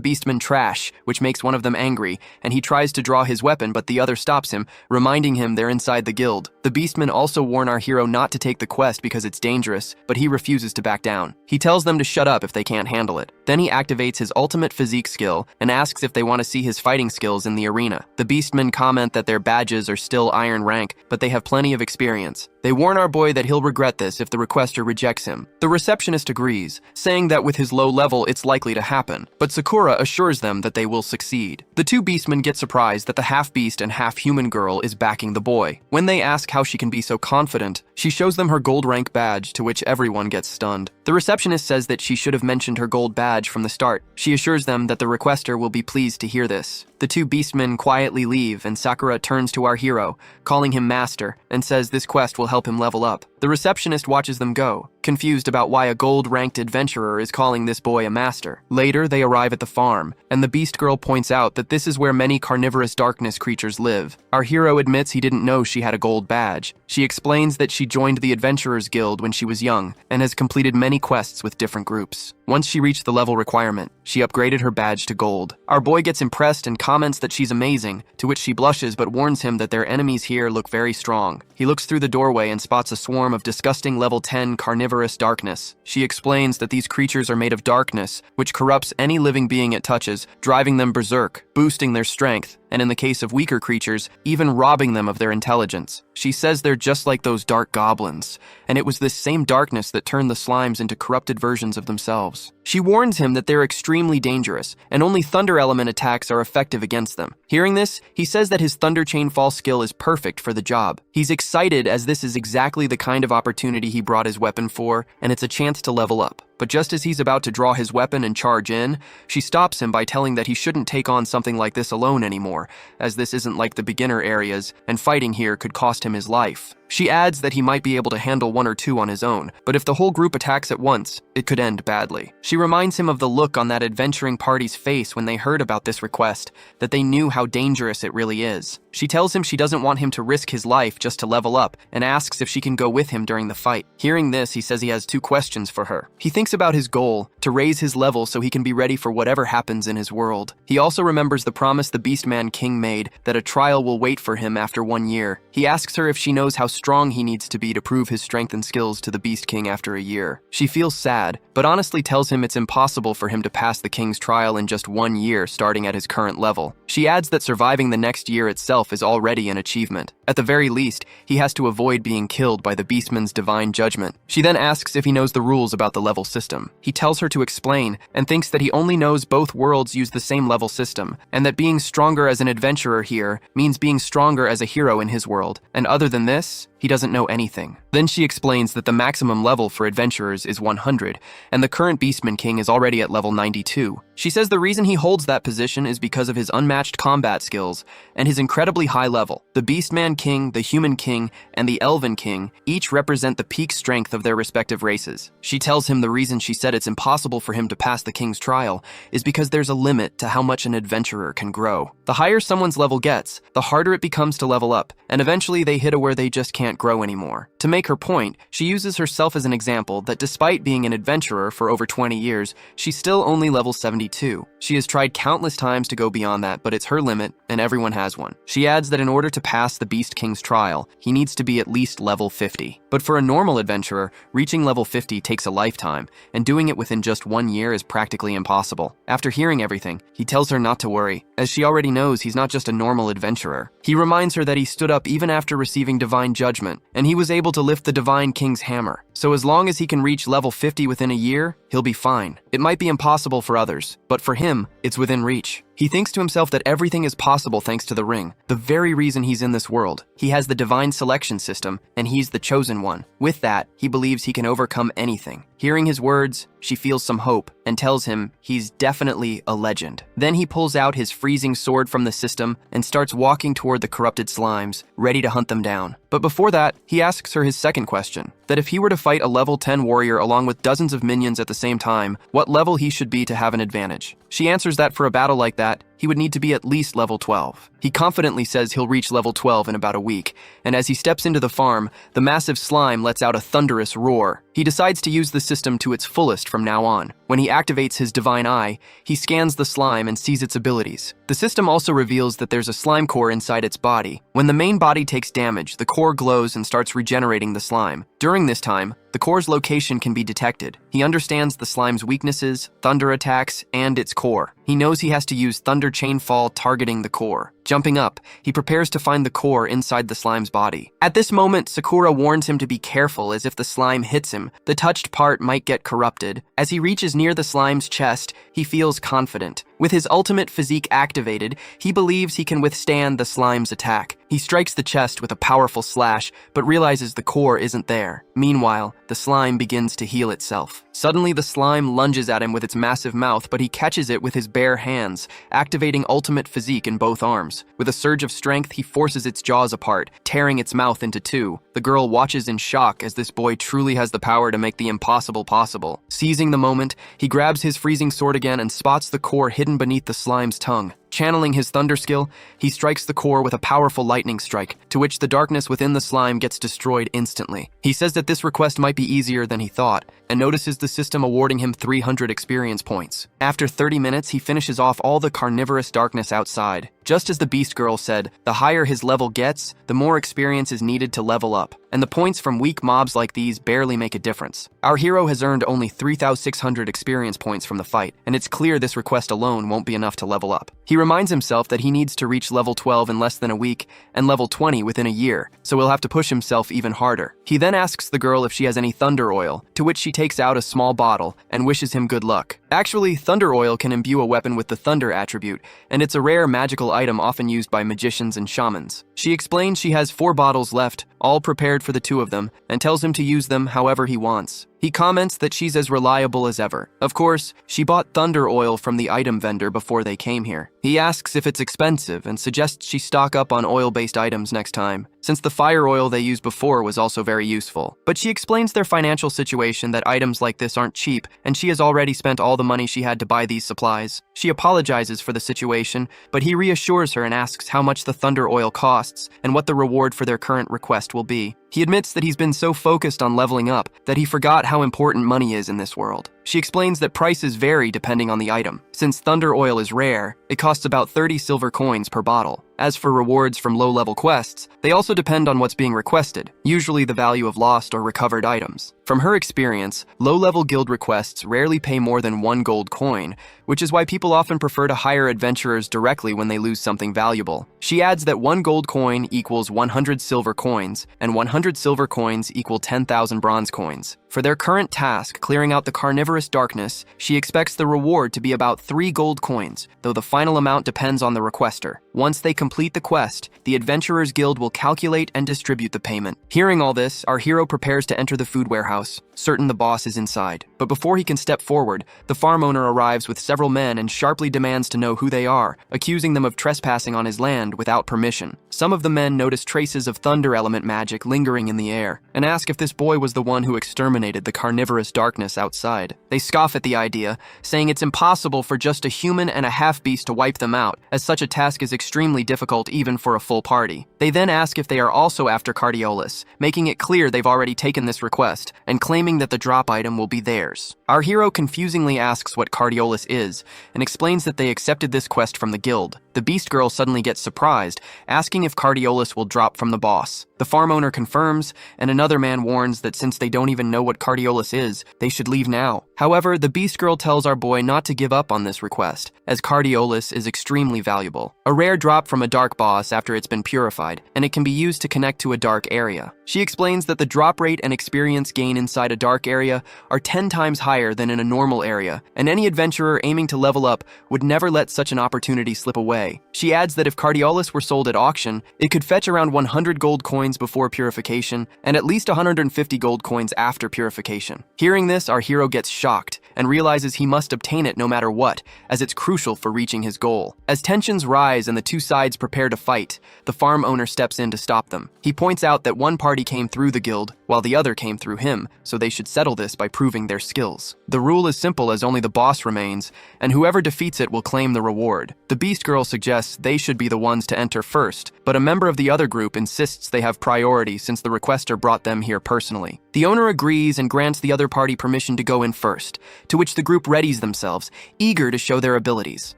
beastmen trash, which makes one of them angry, and he tries to draw his weapon, but the other stops him, reminding him they're inside the guild. The beastmen also warn our hero not to take the quest because it's dangerous, but he refuses to back down. He tells them to shut up if they can't handle it. Then he activates his ultimate physique skill and asks if they want to see his fighting skills in the arena. The beastmen comment that their badges are still Iron Rank, but they have plenty of experience. They warn our boy that he'll regret this if the requester rejects him. The receptionist agrees, saying that with his low level it's likely to happen, but Sakura assures them that they will succeed. The two beastmen get surprised that the half-beast and half-human girl is backing the boy. When they ask how she can be so confident, she shows them her gold rank badge, to which everyone gets stunned. The receptionist says that she should have mentioned her gold badge from the start. She assures them that the requester will be pleased to hear this. The two beastmen quietly leave, and Sakura turns to our hero, calling him Master, and says this quest will help him level up. The receptionist watches them go, confused about why a gold-ranked adventurer is calling this boy a master. Later, they arrive at the farm, and the beast girl points out that this is where many carnivorous darkness creatures live. Our hero admits he didn't know she had a gold badge. She explains that she joined the Adventurers Guild when she was young, and has completed many quests with different groups. Once she reached the level requirement, she upgraded her badge to gold. Our boy gets impressed and comments that she's amazing, to which she blushes but warns him that their enemies here look very strong. He looks through the doorway and spots a swarm of disgusting level 10 carnivorous darkness. She explains that these creatures are made of darkness, which corrupts any living being it touches, driving them berserk, boosting their strength, and in the case of weaker creatures, even robbing them of their intelligence. She says they're just like those dark goblins, and it was this same darkness that turned the slimes into corrupted versions of themselves. She warns him that they're extremely dangerous, and only thunder element attacks are effective against them. Hearing this, he says that his Thunder Chain Fall skill is perfect for the job. He's excited as this is exactly the kind of opportunity he brought his weapon for, and it's a chance to level up. But just as he's about to draw his weapon and charge in, she stops him by telling that he shouldn't take on something like this alone anymore, as this isn't like the beginner areas, and fighting here could cost him his life. She adds that he might be able to handle 1 or 2 on his own, but if the whole group attacks at once, it could end badly. She reminds him of the look on that adventuring party's face when they heard about this request, that they knew how dangerous it really is. She tells him she doesn't want him to risk his life just to level up, and asks if she can go with him during the fight. Hearing this, he says he has 2 questions for her. He thinks thinks about his goal, to raise his level so he can be ready for whatever happens in his world. He also remembers the promise the Beastman King made that a trial will wait for him after 1 year. He asks her if she knows how strong he needs to be to prove his strength and skills to the Beast King after a year. She feels sad, but honestly tells him it's impossible for him to pass the king's trial in just 1 year starting at his current level. She adds that surviving the next year itself is already an achievement. At the very least, he has to avoid being killed by the Beastman's divine judgment. She then asks if he knows the rules about the level system. He tells her to explain and thinks that he only knows both worlds use the same level system, and that being stronger as an adventurer here means being stronger as a hero in his world, and other than this, he doesn't know anything. Then she explains that the maximum level for adventurers is 100, and the current Beastman King is already at level 92. She says the reason he holds that position is because of his unmatched combat skills and his incredibly high level. The Beastman King, the Human King, and the Elven King each represent the peak strength of their respective races. She tells him the reason she said it's impossible for him to pass the king's trial is because there's a limit to how much an adventurer can grow. The higher someone's level gets, the harder it becomes to level up, and eventually they hit a where they just can't grow anymore. To make her point, she uses herself as an example that despite being an adventurer for over 20 years, she's still only level 72. She has tried countless times to go beyond that, but it's her limit, and everyone has one. She adds that in order to pass the Beast King's trial, he needs to be at least level 50. But for a normal adventurer, reaching level 50 takes a lifetime, and doing it within just 1 year is practically impossible. After hearing everything, he tells her not to worry, as she already knows he's not just a normal adventurer. He reminds her that he stood up even after receiving divine judgment, and he was able to lift the Divine King's hammer. So as long as he can reach level 50 within a year, he'll be fine. It might be impossible for others, but for him, it's within reach. He thinks to himself that everything is possible thanks to the ring, the very reason he's in this world. He has the divine selection system, and he's the chosen one. With that, he believes he can overcome anything. Hearing his words, she feels some hope and tells him he's definitely a legend. Then he pulls out his freezing sword from the system and starts walking toward the corrupted slimes, ready to hunt them down. But before that, he asks her his second question, that if he were to fight a level 10 warrior along with dozens of minions at the same time, what level he should be to have an advantage. She answers that for a battle like that, he would need to be at least level 12. He confidently says he'll reach level 12 in about a week, and as he steps into the farm, the massive slime lets out a thunderous roar. He decides to use the system to its fullest from now on. When he activates his divine eye, he scans the slime and sees its abilities. The system also reveals that there's a slime core inside its body. When the main body takes damage, the core glows and starts regenerating the slime. During this time, the core's location can be detected. He understands the slime's weaknesses, thunder attacks, and its core. He knows he has to use Thunder Chainfall targeting the core. Jumping up, he prepares to find the core inside the slime's body. At this moment, Sakura warns him to be careful as if the slime hits him, the touched part might get corrupted. As he reaches near the slime's chest, he feels confident. With his ultimate physique activated, he believes he can withstand the slime's attack. He strikes the chest with a powerful slash, but realizes the core isn't there. Meanwhile, the slime begins to heal itself. Suddenly, the slime lunges at him with its massive mouth, but he catches it with his bare hands, activating ultimate physique in both arms. With a surge of strength, he forces its jaws apart, tearing its mouth into two. The girl watches in shock as this boy truly has the power to make the impossible possible. Seizing the moment, he grabs his freezing sword again and spots the core hidden beneath the slime's tongue. Channeling his thunder skill, he strikes the core with a powerful lightning strike, to which the darkness within the slime gets destroyed instantly. He says that this request might be easier than he thought, and notices the system awarding him 300 experience points. After 30 minutes, he finishes off all the carnivorous darkness outside. Just as the Beast Girl said, the higher his level gets, the more experience is needed to level up, and the points from weak mobs like these barely make a difference. Our hero has earned only 3,600 experience points from the fight, and it's clear this request alone won't be enough to level up. He reminds himself that he needs to reach level 12 in less than a week, and level 20 within a year, so he'll have to push himself even harder. He then asks the girl if she has any thunder oil, to which she takes out a small bottle and wishes him good luck. Actually, thunder oil can imbue a weapon with the thunder attribute, and it's a rare magical item often used by magicians and shamans. She explains she has 4 bottles left, all prepared for the 2 of them, and tells him to use them however he wants. He comments that she's as reliable as ever. Of course, she bought thunder oil from the item vendor before they came here. He asks if it's expensive and suggests she stock up on oil-based items next time, since the fire oil they used before was also very useful. But she explains their financial situation, that items like this aren't cheap, and she has already spent all the money she had to buy these supplies. She apologizes for the situation, but he reassures her and asks how much the thunder oil costs and what the reward for their current request cost will be. He admits that he's been so focused on leveling up that he forgot how important money is in this world. She explains that prices vary depending on the item. Since thunder oil is rare, it costs about 30 silver coins per bottle. As for rewards from low-level quests, they also depend on what's being requested, usually the value of lost or recovered items. From her experience, low-level guild requests rarely pay more than 1 gold coin, which is why people often prefer to hire adventurers directly when they lose something valuable. She adds that 1 gold coin equals 100 silver coins, and 100 silver coins equal 10,000 bronze coins. For their current task, clearing out the carnivorous darkness, she expects the reward to be about 3 gold coins, though the final amount depends on the requester. Once they complete the quest, the Adventurers Guild will calculate and distribute the payment. Hearing all this, our hero prepares to enter the food warehouse, certain the boss is inside. But before he can step forward, the farm owner arrives with several men and sharply demands to know who they are, accusing them of trespassing on his land without permission. Some of the men notice traces of thunder element magic lingering in the air, and ask if this boy was the one who exterminated the carnivorous darkness outside. They scoff at the idea, saying it's impossible for just a human and a half-beast to wipe them out, as such a task is extremely difficult even for a full party. They then ask if they are also after Cardiolus, making it clear they've already taken this request, and claiming that the drop item will be theirs. Our hero confusingly asks what Cardiolus is, and explains that they accepted this quest from the guild. The beast girl suddenly gets surprised, asking if Cardiolus will drop from the boss. The farm owner confirms, and another man warns that since they don't even know what Cardiolus is, they should leave now. However, the beast girl tells our boy not to give up on this request, as Cardiolus is extremely valuable. A rare drop from a dark boss after it's been purified, and it can be used to connect to a dark area. She explains that the drop rate and experience gain inside a dark area are 10 times higher than in a normal area, and any adventurer aiming to level up would never let such an opportunity slip away. She adds that if Cardiolus were sold at auction, it could fetch around 100 gold coins before purification, and at least 150 gold coins after purification. Hearing this, our hero gets shocked, and realizes he must obtain it no matter what, as it's crucial for reaching his goal. As tensions rise and the two sides prepare to fight, the farm owner steps in to stop them. He points out that one party came through the guild, while the other came through him, so they should settle this by proving their skills. The rule is simple, as only the boss remains, and whoever defeats it will claim the reward. The beast girl suggests they should be the ones to enter first, but a member of the other group insists they have priority since the requester brought them here personally. The owner agrees and grants the other party permission to go in first, to which the group readies themselves, eager to show their abilities.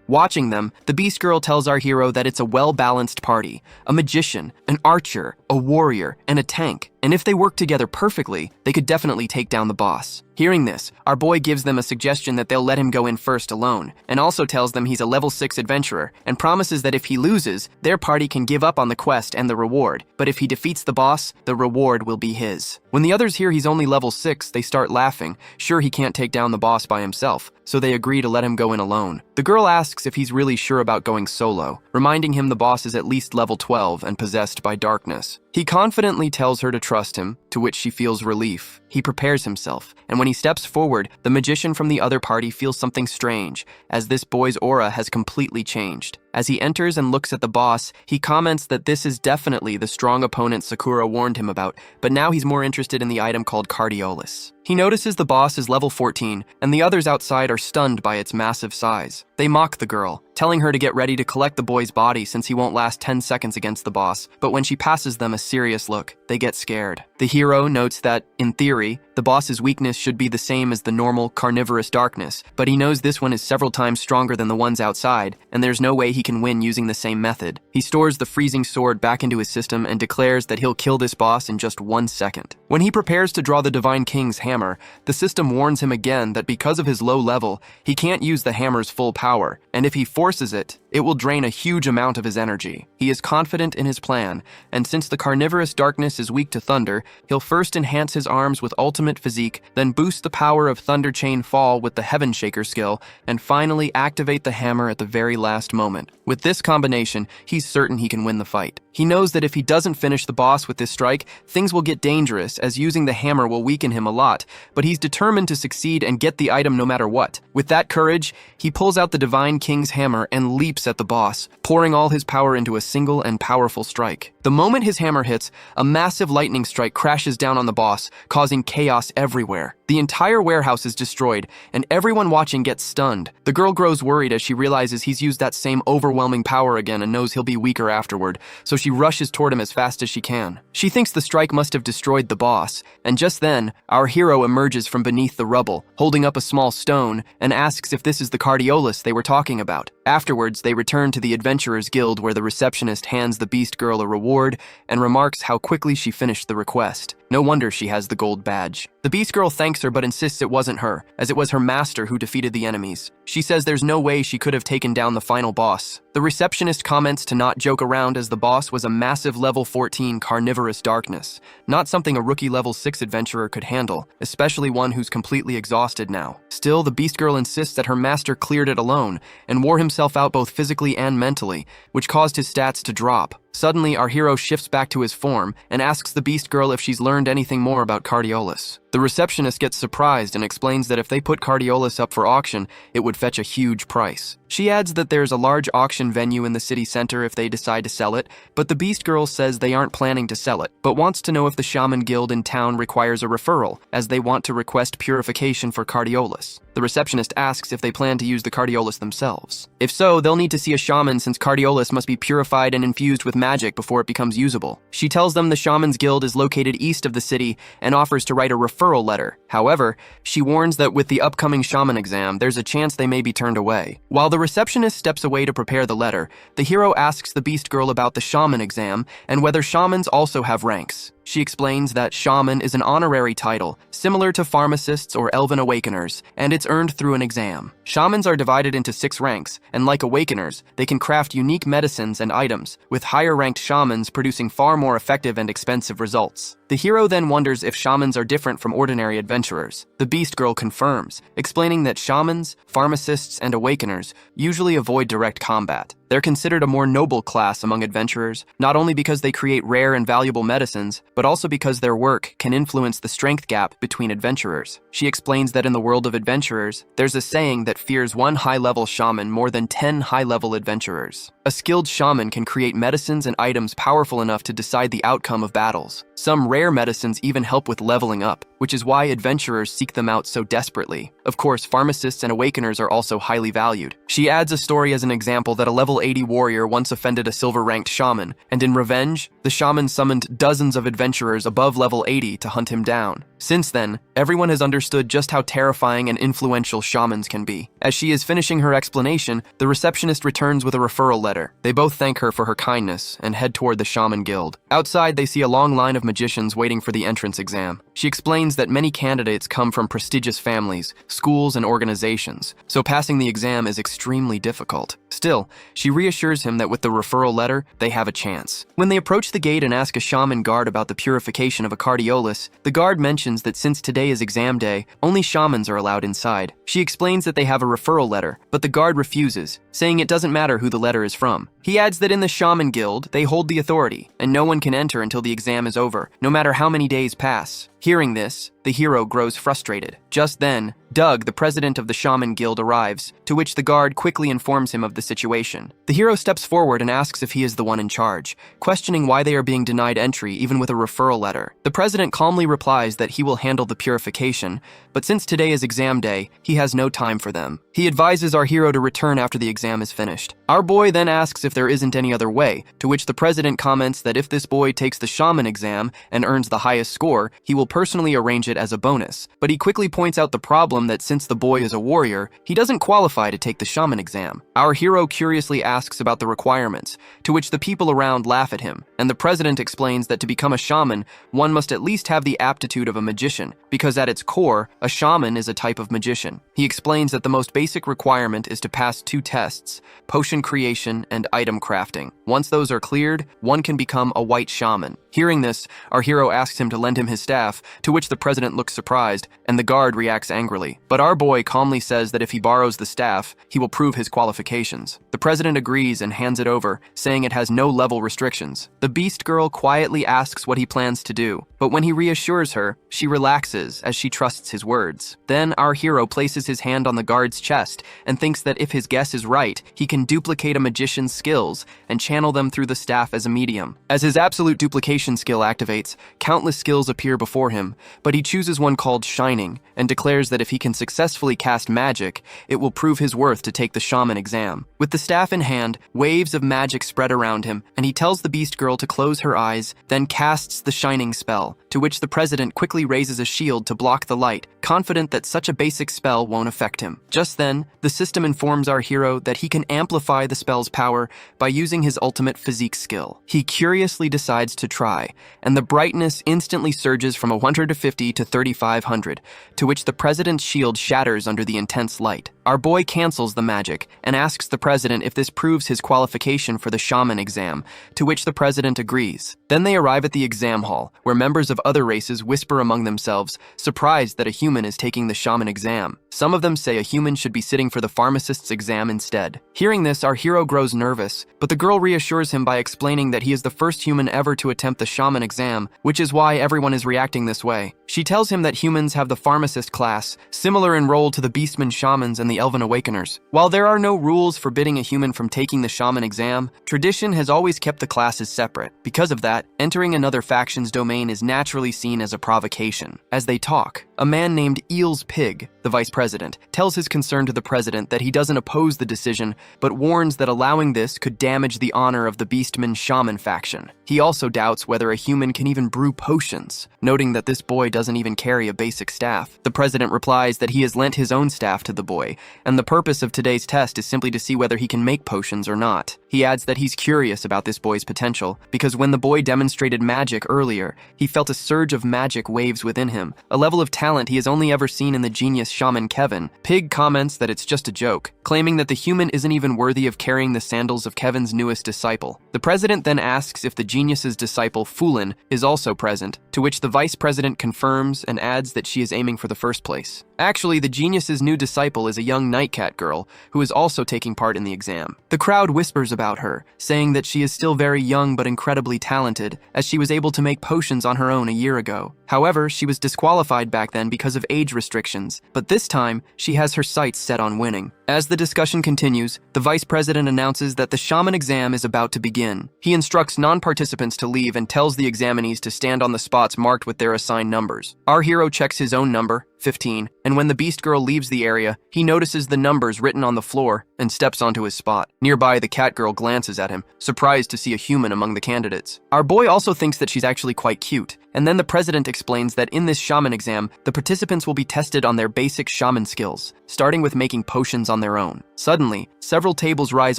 Watching them, the beast girl tells our hero that it's a well-balanced party, a magician, an archer, a warrior, and a tank, and if they work together perfectly, they could definitely take down the boss. Hearing this, our boy gives them a suggestion that they'll let him go in first alone, and also tells them he's a level 6 adventurer, and promises that if he loses, their party can give up on the quest and the reward, but if he defeats the boss, the reward will be his. When the others hear he's only level 6, they start laughing, sure he can't take down the boss by himself, so they agree to let him go in alone. The girl asks if he's really sure about going solo, reminding him the boss is at least level 12 and possessed by darkness. He confidently tells her to trust him, to which she feels relief. He prepares himself, and when he steps forward, the magician from the other party feels something strange, as this boy's aura has completely changed. As he enters and looks at the boss, he comments that this is definitely the strong opponent Sakura warned him about, but now he's more interested in the item called Cardiolus. He notices the boss is level 14, and the others outside are stunned by its massive size. They mock the girl, telling her to get ready to collect the boy's body since he won't last 10 seconds against the boss, but when she passes them a serious look, they get scared. The hero notes that, in theory, the boss's weakness should be the same as the normal carnivorous darkness, but he knows this one is several times stronger than the ones outside, and there's no way he can win using the same method. He stores the freezing sword back into his system and declares that he'll kill this boss in just 1 second. When he prepares to draw the Divine King's hammer, the system warns him again that because of his low level, he can't use the hammer's full power, and if he forces it, it will drain a huge amount of his energy. He is confident in his plan, and since the carnivorous darkness is weak to thunder, he'll first enhance his arms with ultimate physique, then boost the power of Thunder Chain Fall with the Heaven Shaker skill, and finally activate the hammer at the very last moment. With this combination, he's certain he can win the fight. He knows that if he doesn't finish the boss with this strike, things will get dangerous, as using the hammer will weaken him a lot, but he's determined to succeed and get the item no matter what. With that courage, he pulls out the Divine King's hammer and leaps at the boss, pouring all his power into a single and powerful strike. The moment his hammer hits, a massive lightning strike crashes down on the boss, causing chaos everywhere. The entire warehouse is destroyed, and everyone watching gets stunned. The girl grows worried as she realizes he's used that same overwhelming power again and knows he'll be weaker afterward, so she rushes toward him as fast as she can. She thinks the strike must have destroyed the boss, and just then, our hero emerges from beneath the rubble, holding up a small stone, and asks if this is the Cardiolus they were talking about. Afterwards, they return to the Adventurers Guild where the receptionist hands the Beast Girl a reward and remarks how quickly she finished the request. No wonder she has the gold badge. The Beast Girl thanks her but insists it wasn't her, as it was her master who defeated the enemies. She says there's no way she could have taken down the final boss. The receptionist comments to not joke around as the boss was a massive level 14 carnivorous darkness, not something a rookie level 6 adventurer could handle, especially one who's completely exhausted now. Still, the Beast Girl insists that her master cleared it alone and wore himself out both physically and mentally, which caused his stats to drop. Suddenly, our hero shifts back to his form and asks the Beast Girl if she's learned anything more about Cardiolus. The receptionist gets surprised and explains that if they put Cardiolus up for auction, it would fetch a huge price. She adds that there's a large auction venue in the city center if they decide to sell it, but the Beast Girl says they aren't planning to sell it, but wants to know if the Shaman Guild in town requires a referral, as they want to request purification for Cardiolus. The receptionist asks if they plan to use the Cardiolus themselves. If so, they'll need to see a shaman since Cardiolus must be purified and infused with magic before it becomes usable. She tells them the Shaman's Guild is located east of the city and offers to write a referral letter. However, she warns that with the upcoming shaman exam, there's a chance they may be turned away. While the receptionist steps away to prepare the letter, the hero asks the Beast Girl about the shaman exam and whether shamans also have ranks. She explains that shaman is an honorary title, similar to pharmacists or elven awakeners, and it's earned through an exam. Shamans are divided into 6 ranks, and like awakeners, they can craft unique medicines and items, with higher-ranked shamans producing far more effective and expensive results. The hero then wonders if shamans are different from ordinary adventurers. The Beast Girl confirms, explaining that shamans, pharmacists, and awakeners usually avoid direct combat. They're considered a more noble class among adventurers, not only because they create rare and valuable medicines, but also because their work can influence the strength gap between adventurers. She explains that in the world of adventurers, there's a saying that fears one high-level shaman more than 10 high-level adventurers. A skilled shaman can create medicines and items powerful enough to decide the outcome of battles. Some rare medicines even help with leveling up, which is why adventurers seek them out so desperately. Of course, pharmacists and awakeners are also highly valued. She adds a story as an example that a level 80 warrior once offended a silver-ranked shaman, and in revenge, the shaman summoned dozens of adventurers above level 80 to hunt him down. Since then, everyone has understood just how terrifying and influential shamans can be. As she is finishing her explanation, the receptionist returns with a referral letter. They both thank her for her kindness and head toward the Shaman Guild. Outside, they see a long line of magicians waiting for the entrance exam. She explains that many candidates come from prestigious families, schools, and organizations, so passing the exam is extremely difficult. Still, she reassures him that with the referral letter, they have a chance. When they approach the gate and ask a shaman guard about the purification of a Cardiolus, the guard mentions that since today is exam day, only shamans are allowed inside. She explains that they have a referral letter, but the guard refuses, saying it doesn't matter who the letter is from. He adds that in the Shaman Guild, they hold the authority, and no one can enter until the exam is over, no matter how many days pass. Hearing this, the hero grows frustrated. Just then, Doug, the president of the Shaman Guild, arrives, to which the guard quickly informs him of the situation. The hero steps forward and asks if he is the one in charge, questioning why they are being denied entry even with a referral letter. The president calmly replies that he will handle the purification, but since today is exam day, he has no time for them. He advises our hero to return after the exam is finished. Our boy then asks if there isn't any other way, to which the president comments that if this boy takes the shaman exam and earns the highest score, he will personally arrange it as a bonus. But he quickly points out the problem that since the boy is a warrior, he doesn't qualify to take the shaman exam. Our hero curiously asks about the requirements, to which the people around laugh at him, and the president explains that to become a shaman, one must at least have the aptitude of a magician, because at its core, a shaman is a type of magician. He explains that the most basic requirement is to pass 2 tests, potion creation and item crafting. Once those are cleared, one can become a white shaman. Hearing this, our hero asks him to lend him his staff, to which the president looks surprised, and the guard reacts angrily. But our boy calmly says that if he borrows the staff, he will prove his qualifications. The president agrees and hands it over, saying it has no level restrictions. The Beast Girl quietly asks what he plans to do, but when he reassures her, she relaxes as she trusts his words. Then our hero places his hand on the guard's chest and thinks that if his guess is right, he can duplicate a magician's skills and channel them through the staff as a medium. As his absolute duplication skill activates, countless skills appear before for him, but he chooses one called Shining and declares that if he can successfully cast magic, it will prove his worth to take the shaman exam. With the staff in hand, waves of magic spread around him, and he tells the beast girl to close her eyes, then casts the Shining spell, to which the president quickly raises a shield to block the light, confident that such a basic spell won't affect him. Just then, the system informs our hero that he can amplify the spell's power by using his ultimate physique skill. He curiously decides to try, and the brightness instantly surges from 150 to 3500, to which the president's shield shatters under the intense light. Our boy cancels the magic and asks the president if this proves his qualification for the shaman exam, to which the president agrees. Then they arrive at the exam hall, where members of other races whisper among themselves, surprised that a human is taking the shaman exam. Some of them say a human should be sitting for the pharmacist's exam instead. Hearing this, our hero grows nervous, but the girl reassures him by explaining that he is the first human ever to attempt the shaman exam, which is why everyone is reacting this way. She tells him that humans have the pharmacist class, similar in role to the beastmen shamans and the elven awakeners. While there are no rules forbidding a human from taking the shaman exam, tradition has always kept the classes separate. Because of that, entering another faction's domain is naturally seen as a provocation. As they talk, a man named Eel's Pig, the vice president, tells his concern to the president that he doesn't oppose the decision, but warns that allowing this could damage the honor of the beastman shaman faction. He also doubts whether a human can even brew potions, noting that this boy doesn't even carry a basic staff. The president replies that he has lent his own staff to the boy, and the purpose of today's test is simply to see whether he can make potions or not. He adds that he's curious about this boy's potential, because when the boy demonstrated magic earlier, he felt a surge of magic waves within him, a level of talent he has only ever seen in the genius shaman Kevin. Pig comments that it's just a joke, claiming that the human isn't even worthy of carrying the sandals of Kevin's newest disciple. The president then asks if the genius's disciple Fulin is also present, to which the vice president confirms and adds that she is aiming for the first place. Actually, the genius's new disciple is a young nightcat girl who is also taking part in the exam. The crowd whispers about her, saying that she is still very young but incredibly talented, as she was able to make potions on her own a year ago. However, she was disqualified back then because of age restrictions, but this time, she has her sights set on winning. As the discussion continues, the vice president announces that the shaman exam is about to begin. He instructs non-participants to leave and tells the examinees to stand on the spots marked with their assigned numbers. Our hero checks his own number, 15, and when the beast girl leaves the area, he notices the numbers written on the floor and steps onto his spot. Nearby, the cat girl glances at him, surprised to see a human among the candidates. Our boy also thinks that she's actually quite cute, and then the president explains that in this shaman exam, the participants will be tested on their basic shaman skills, starting with making potions on their own. Suddenly, several tables rise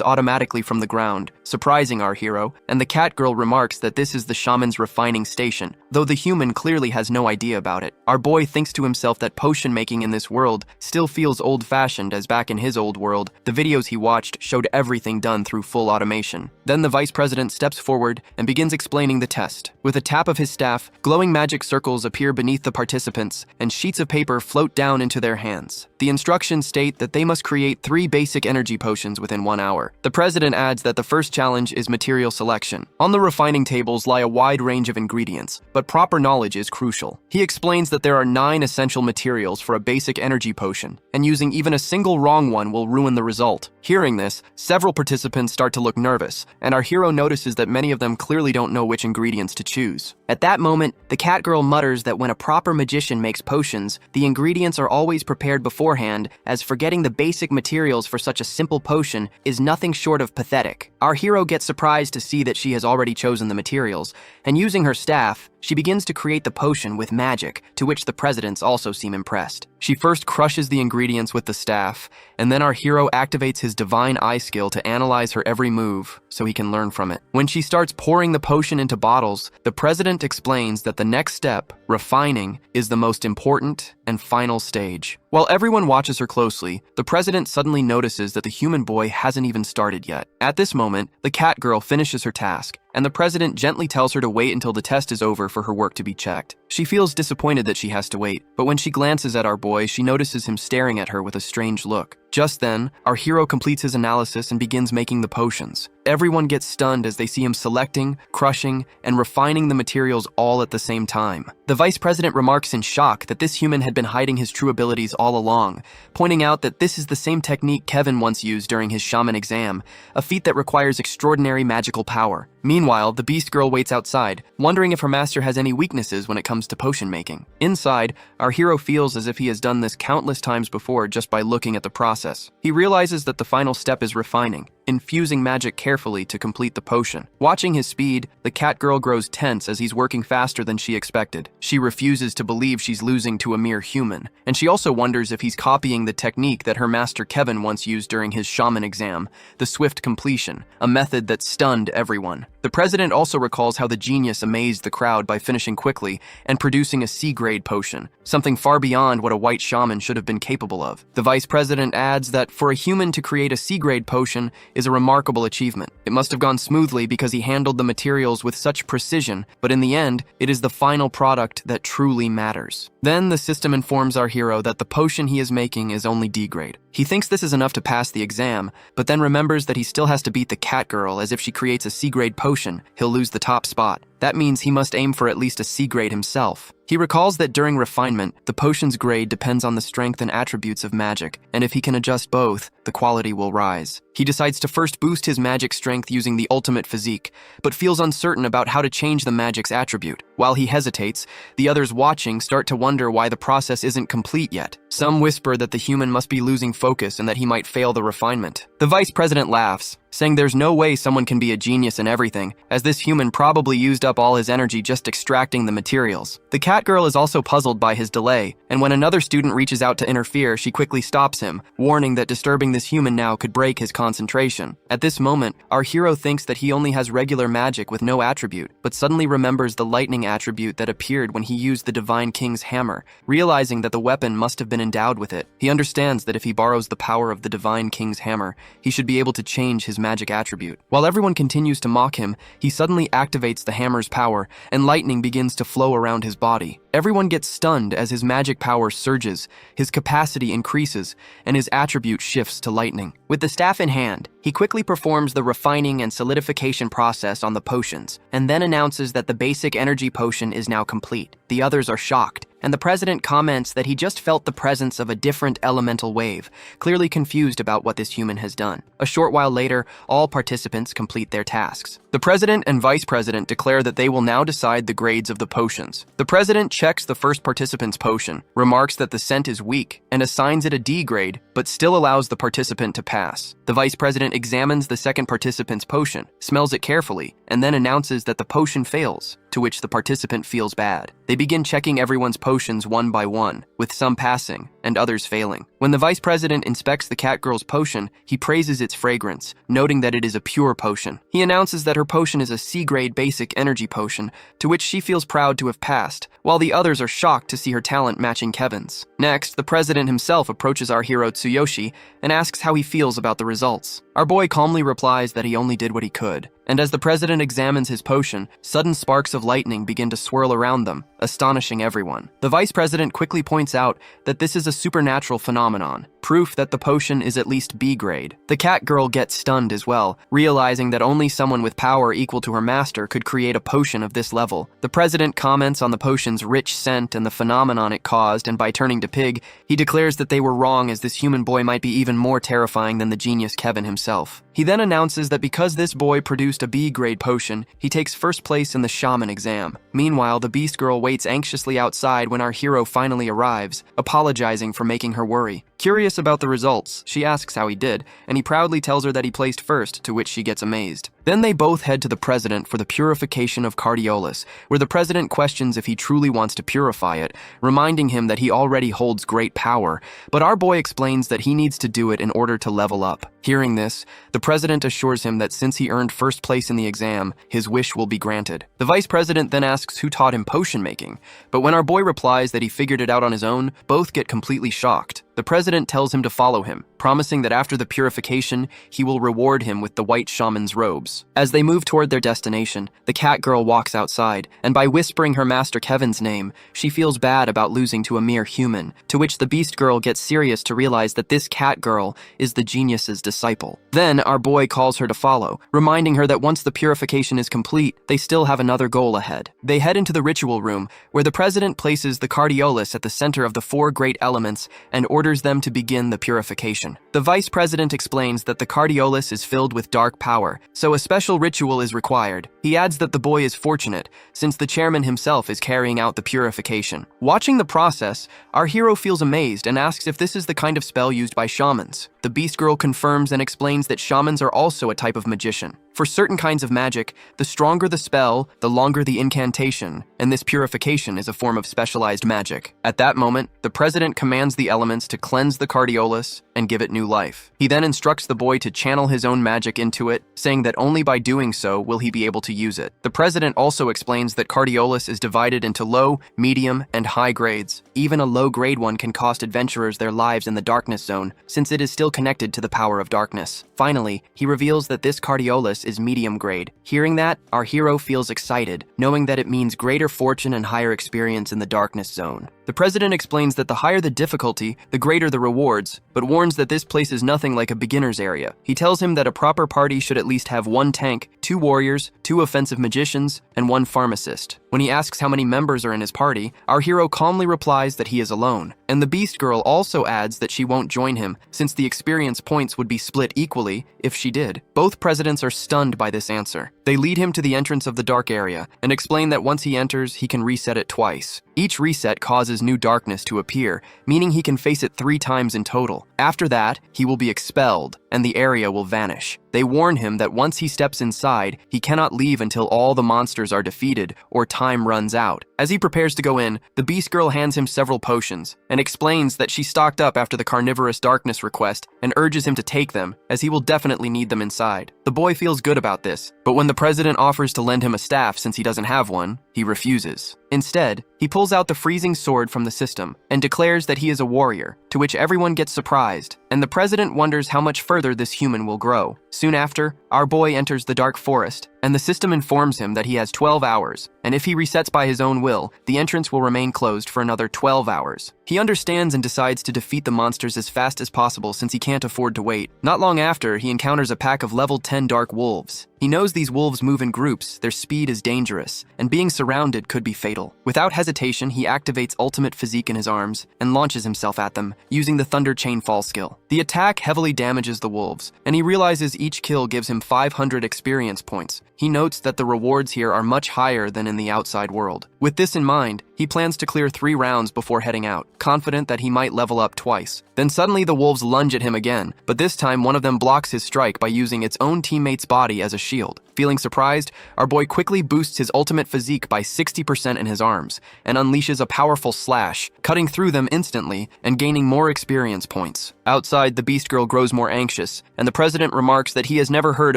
automatically from the ground, surprising our hero, and the cat girl remarks that this is the shaman's refining station, though the human clearly has no idea about it. Our boy thinks to himself that potion making in this world still feels old-fashioned, as back in his old world, the videos he watched showed everything done through full automation. Then the vice president steps forward and begins explaining the test. With a tap of his staff, glowing magic circles appear beneath the participants, and sheets of paper float down into their hands. The instructions state that they must create 3 basic energy potions within 1 hour. The president adds that the first challenge is material selection. On the refining tables lie a wide range of ingredients, but proper knowledge is crucial. He explains that there are 9 essential materials for a basic energy potion, and using even a single wrong one will ruin the result. Hearing this, several participants start to look nervous, and our hero notices that many of them clearly don't know which ingredients to choose. At that moment, the cat girl mutters that when a proper magician makes potions, the ingredients are always prepared beforehand, as forgetting the basic materials for such a simple potion is nothing short of pathetic. Our hero gets surprised to see that she has already chosen the materials, and using her staff, she begins to create the potion with magic, to which the presidents also seem impressed. She first crushes the ingredients with the staff, and then our hero activates his divine eye skill to analyze her every move, so he can learn from it. When she starts pouring the potion into bottles, the president explains that the next step, refining, is the most important and final stage. While everyone watches her closely, the president suddenly notices that the human boy hasn't even started yet. At this moment, the cat girl finishes her task, and the president gently tells her to wait until the test is over for her work to be checked. She feels disappointed that she has to wait, but when she glances at our boy, she notices him staring at her with a strange look. Just then, our hero completes his analysis and begins making the potions. Everyone gets stunned as they see him selecting, crushing, and refining the materials all at the same time. The vice president remarks in shock that this human had been hiding his true abilities all along, pointing out that this is the same technique Kevin once used during his shaman exam, a feat that requires extraordinary magical power. Meanwhile, Meanwhile, the Beast Girl waits outside, wondering if her master has any weaknesses when it comes to potion making. Inside, our hero feels as if he has done this countless times before just by looking at the process. He realizes that the final step is refining, infusing magic carefully to complete the potion. Watching his speed, the cat girl grows tense as he's working faster than she expected. She refuses to believe she's losing to a mere human, and she also wonders if he's copying the technique that her master Kevin once used during his shaman exam, the swift completion, a method that stunned everyone. The president also recalls how the genius amazed the crowd by finishing quickly and producing a C-grade potion, something far beyond what a white shaman should have been capable of. The vice president adds that for a human to create a C-grade potion is a remarkable achievement. It must have gone smoothly because he handled the materials with such precision, but in the end, it is the final product that truly matters. Then the system informs our hero that the potion he is making is only D-grade. He thinks this is enough to pass the exam, but then remembers that he still has to beat the cat girl, as if she creates a C-grade potion, he'll lose the top spot. That means he must aim for at least a C-grade himself. He recalls that during refinement, the potion's grade depends on the strength and attributes of magic, and if he can adjust both, the quality will rise. He decides to first boost his magic strength using the ultimate physique, but feels uncertain about how to change the magic's attribute. While he hesitates, the others watching start to wonder why the process isn't complete yet. Some whisper that the human must be losing focus and that he might fail the refinement. The vice president laughs, saying there's no way someone can be a genius in everything, as this human probably used up all his energy just extracting the materials. The cat girl is also puzzled by his delay, and when another student reaches out to interfere, she quickly stops him, warning that disturbing this human now could break his concentration. At this moment, our hero thinks that he only has regular magic with no attribute, but suddenly remembers the lightning attribute that appeared when he used the Divine King's hammer. Realizing that the weapon must have been endowed with it, he understands that if he borrows the power of the Divine King's hammer, he should be able to change his magic attribute. While everyone continues to mock him, he suddenly activates the hammer's power, and lightning begins to flow around his body. Everyone gets stunned as his magic power surges, his capacity increases, and his attribute shifts to lightning. With the staff in hand, he quickly performs the refining and solidification process on the potions, and then announces that the basic energy potion is now complete. The others are shocked, and the president comments that he just felt the presence of a different elemental wave, clearly confused about what this human has done. A short while later, all participants complete their tasks. The president and vice president declare that they will now decide the grades of the potions. The president checks the first participant's potion, remarks that the scent is weak, and assigns it a D grade, but still allows the participant to pass. The vice president examines the second participant's potion, smells it carefully, and then announces that the potion fails, to which the participant feels bad. They begin checking everyone's potions one by one, with some passing and others failing. When the vice president inspects the cat girl's potion, he praises its fragrance, noting that it is a pure potion. He announces that her potion is a C-grade basic energy potion, to which she feels proud to have passed, while the others are shocked to see her talent matching Kevin's. Next, the president himself approaches our hero Tsuyoshi and asks how he feels about the results. Our boy calmly replies that he only did what he could, and as the president examines his potion, sudden sparks of lightning begin to swirl around them, astonishing everyone. The vice president quickly points out that this is a supernatural phenomenon, proof that the potion is at least B grade. The cat girl gets stunned as well, realizing that only someone with power equal to her master could create a potion of this level. The president comments on the potion's rich scent and the phenomenon it caused, and by turning to Pig, he declares that they were wrong, as this human boy might be even more terrifying than the genius Kevin himself. He then announces that because this boy produced a B-grade potion, he takes first place in the shaman exam. Meanwhile, the beast girl waits anxiously outside when our hero finally arrives, apologizing for making her worry. Curious about the results, she asks how he did, and he proudly tells her that he placed first, to which she gets amazed. Then they both head to the president for the purification of Cardiolus, where the president questions if he truly wants to purify it, reminding him that he already holds great power, but our boy explains that he needs to do it in order to level up. Hearing this, the president assures him that since he earned first place in the exam, his wish will be granted. The vice president then asks who taught him potion making, but when our boy replies that he figured it out on his own, both get completely shocked. The president tells him to follow him, promising that after the purification, he will reward him with the white shaman's robes. As they move toward their destination, the cat girl walks outside, and by whispering her master Kevin's name, she feels bad about losing to a mere human, to which the beast girl gets serious to realize that this cat girl is the genius's disciple. Then our boy calls her to follow, reminding her that once the purification is complete, they still have another goal ahead. They head into the ritual room, where the president places the Cardiolus at the center of the four great elements and orders orders them to begin the purification. The vice president explains that the cardiolus is filled with dark power, so a special ritual is required. He adds that the boy is fortunate, since the chairman himself is carrying out the purification. Watching the process, our hero feels amazed and asks if this is the kind of spell used by shamans. The Beast Girl confirms and explains that shamans are also a type of magician. For certain kinds of magic, the stronger the spell, the longer the incantation, and this purification is a form of specialized magic. At that moment, the president commands the elements to cleanse the cardiolus and give it new life. He then instructs the boy to channel his own magic into it, saying that only by doing so will he be able to use it. The president also explains that cardiolus is divided into low, medium, and high grades. Even a low-grade one can cost adventurers their lives in the darkness zone, since it is still connected to the power of darkness. Finally, he reveals that this cardiolus is medium grade. Hearing that, our hero feels excited, knowing that it means greater fortune and higher experience in the darkness zone. The president explains that the higher the difficulty, the greater the rewards, but warns that this place is nothing like a beginner's area. He tells him that a proper party should at least have 1 tank, 2 warriors, 2 offensive magicians, and 1 pharmacist. When he asks how many members are in his party, our hero calmly replies that he is alone. And the Beast Girl also adds that she won't join him, since the experience points would be split equally if she did. Both presidents are stunned by this answer. They lead him to the entrance of the dark area and explain that once he enters, he can reset it twice. Each reset causes new darkness to appear, meaning he can face it 3 times in total. After that, he will be expelled, and the area will vanish. They warn him that once he steps inside, he cannot leave until all the monsters are defeated or time runs out. As he prepares to go in, the Beast Girl hands him several potions and explains that she stocked up after the carnivorous darkness request and urges him to take them, as he will definitely need them inside. The boy feels good about this, but when the president offers to lend him a staff since he doesn't have one, he refuses. Instead, he pulls out the freezing sword from the system and declares that he is a warrior, to which everyone gets surprised, and the president wonders how much further this human will grow. Soon after, our boy enters the dark forest, and the system informs him that he has 12 hours, and if he resets by his own will, the entrance will remain closed for another 12 hours. He understands and decides to defeat the monsters as fast as possible since he can't afford to wait. Not long after, he encounters a pack of level 10 dark wolves. He knows these wolves move in groups, their speed is dangerous, and being surrounded could be fatal. Without hesitation, he activates ultimate physique in his arms and launches himself at them, using the Thunder Chain Fall skill. The attack heavily damages the wolves, and he realizes each kill gives him 500 experience points. He notes that the rewards here are much higher than in the outside world. With this in mind, he plans to clear 3 rounds before heading out, confident that he might level up twice. Then suddenly the wolves lunge at him again, but this time one of them blocks his strike by using its own teammate's body as a shield. Feeling surprised, our boy quickly boosts his ultimate physique by 60% in his arms and unleashes a powerful slash, cutting through them instantly and gaining more experience points. Outside, the Beast Girl grows more anxious, and the president remarks that he has never heard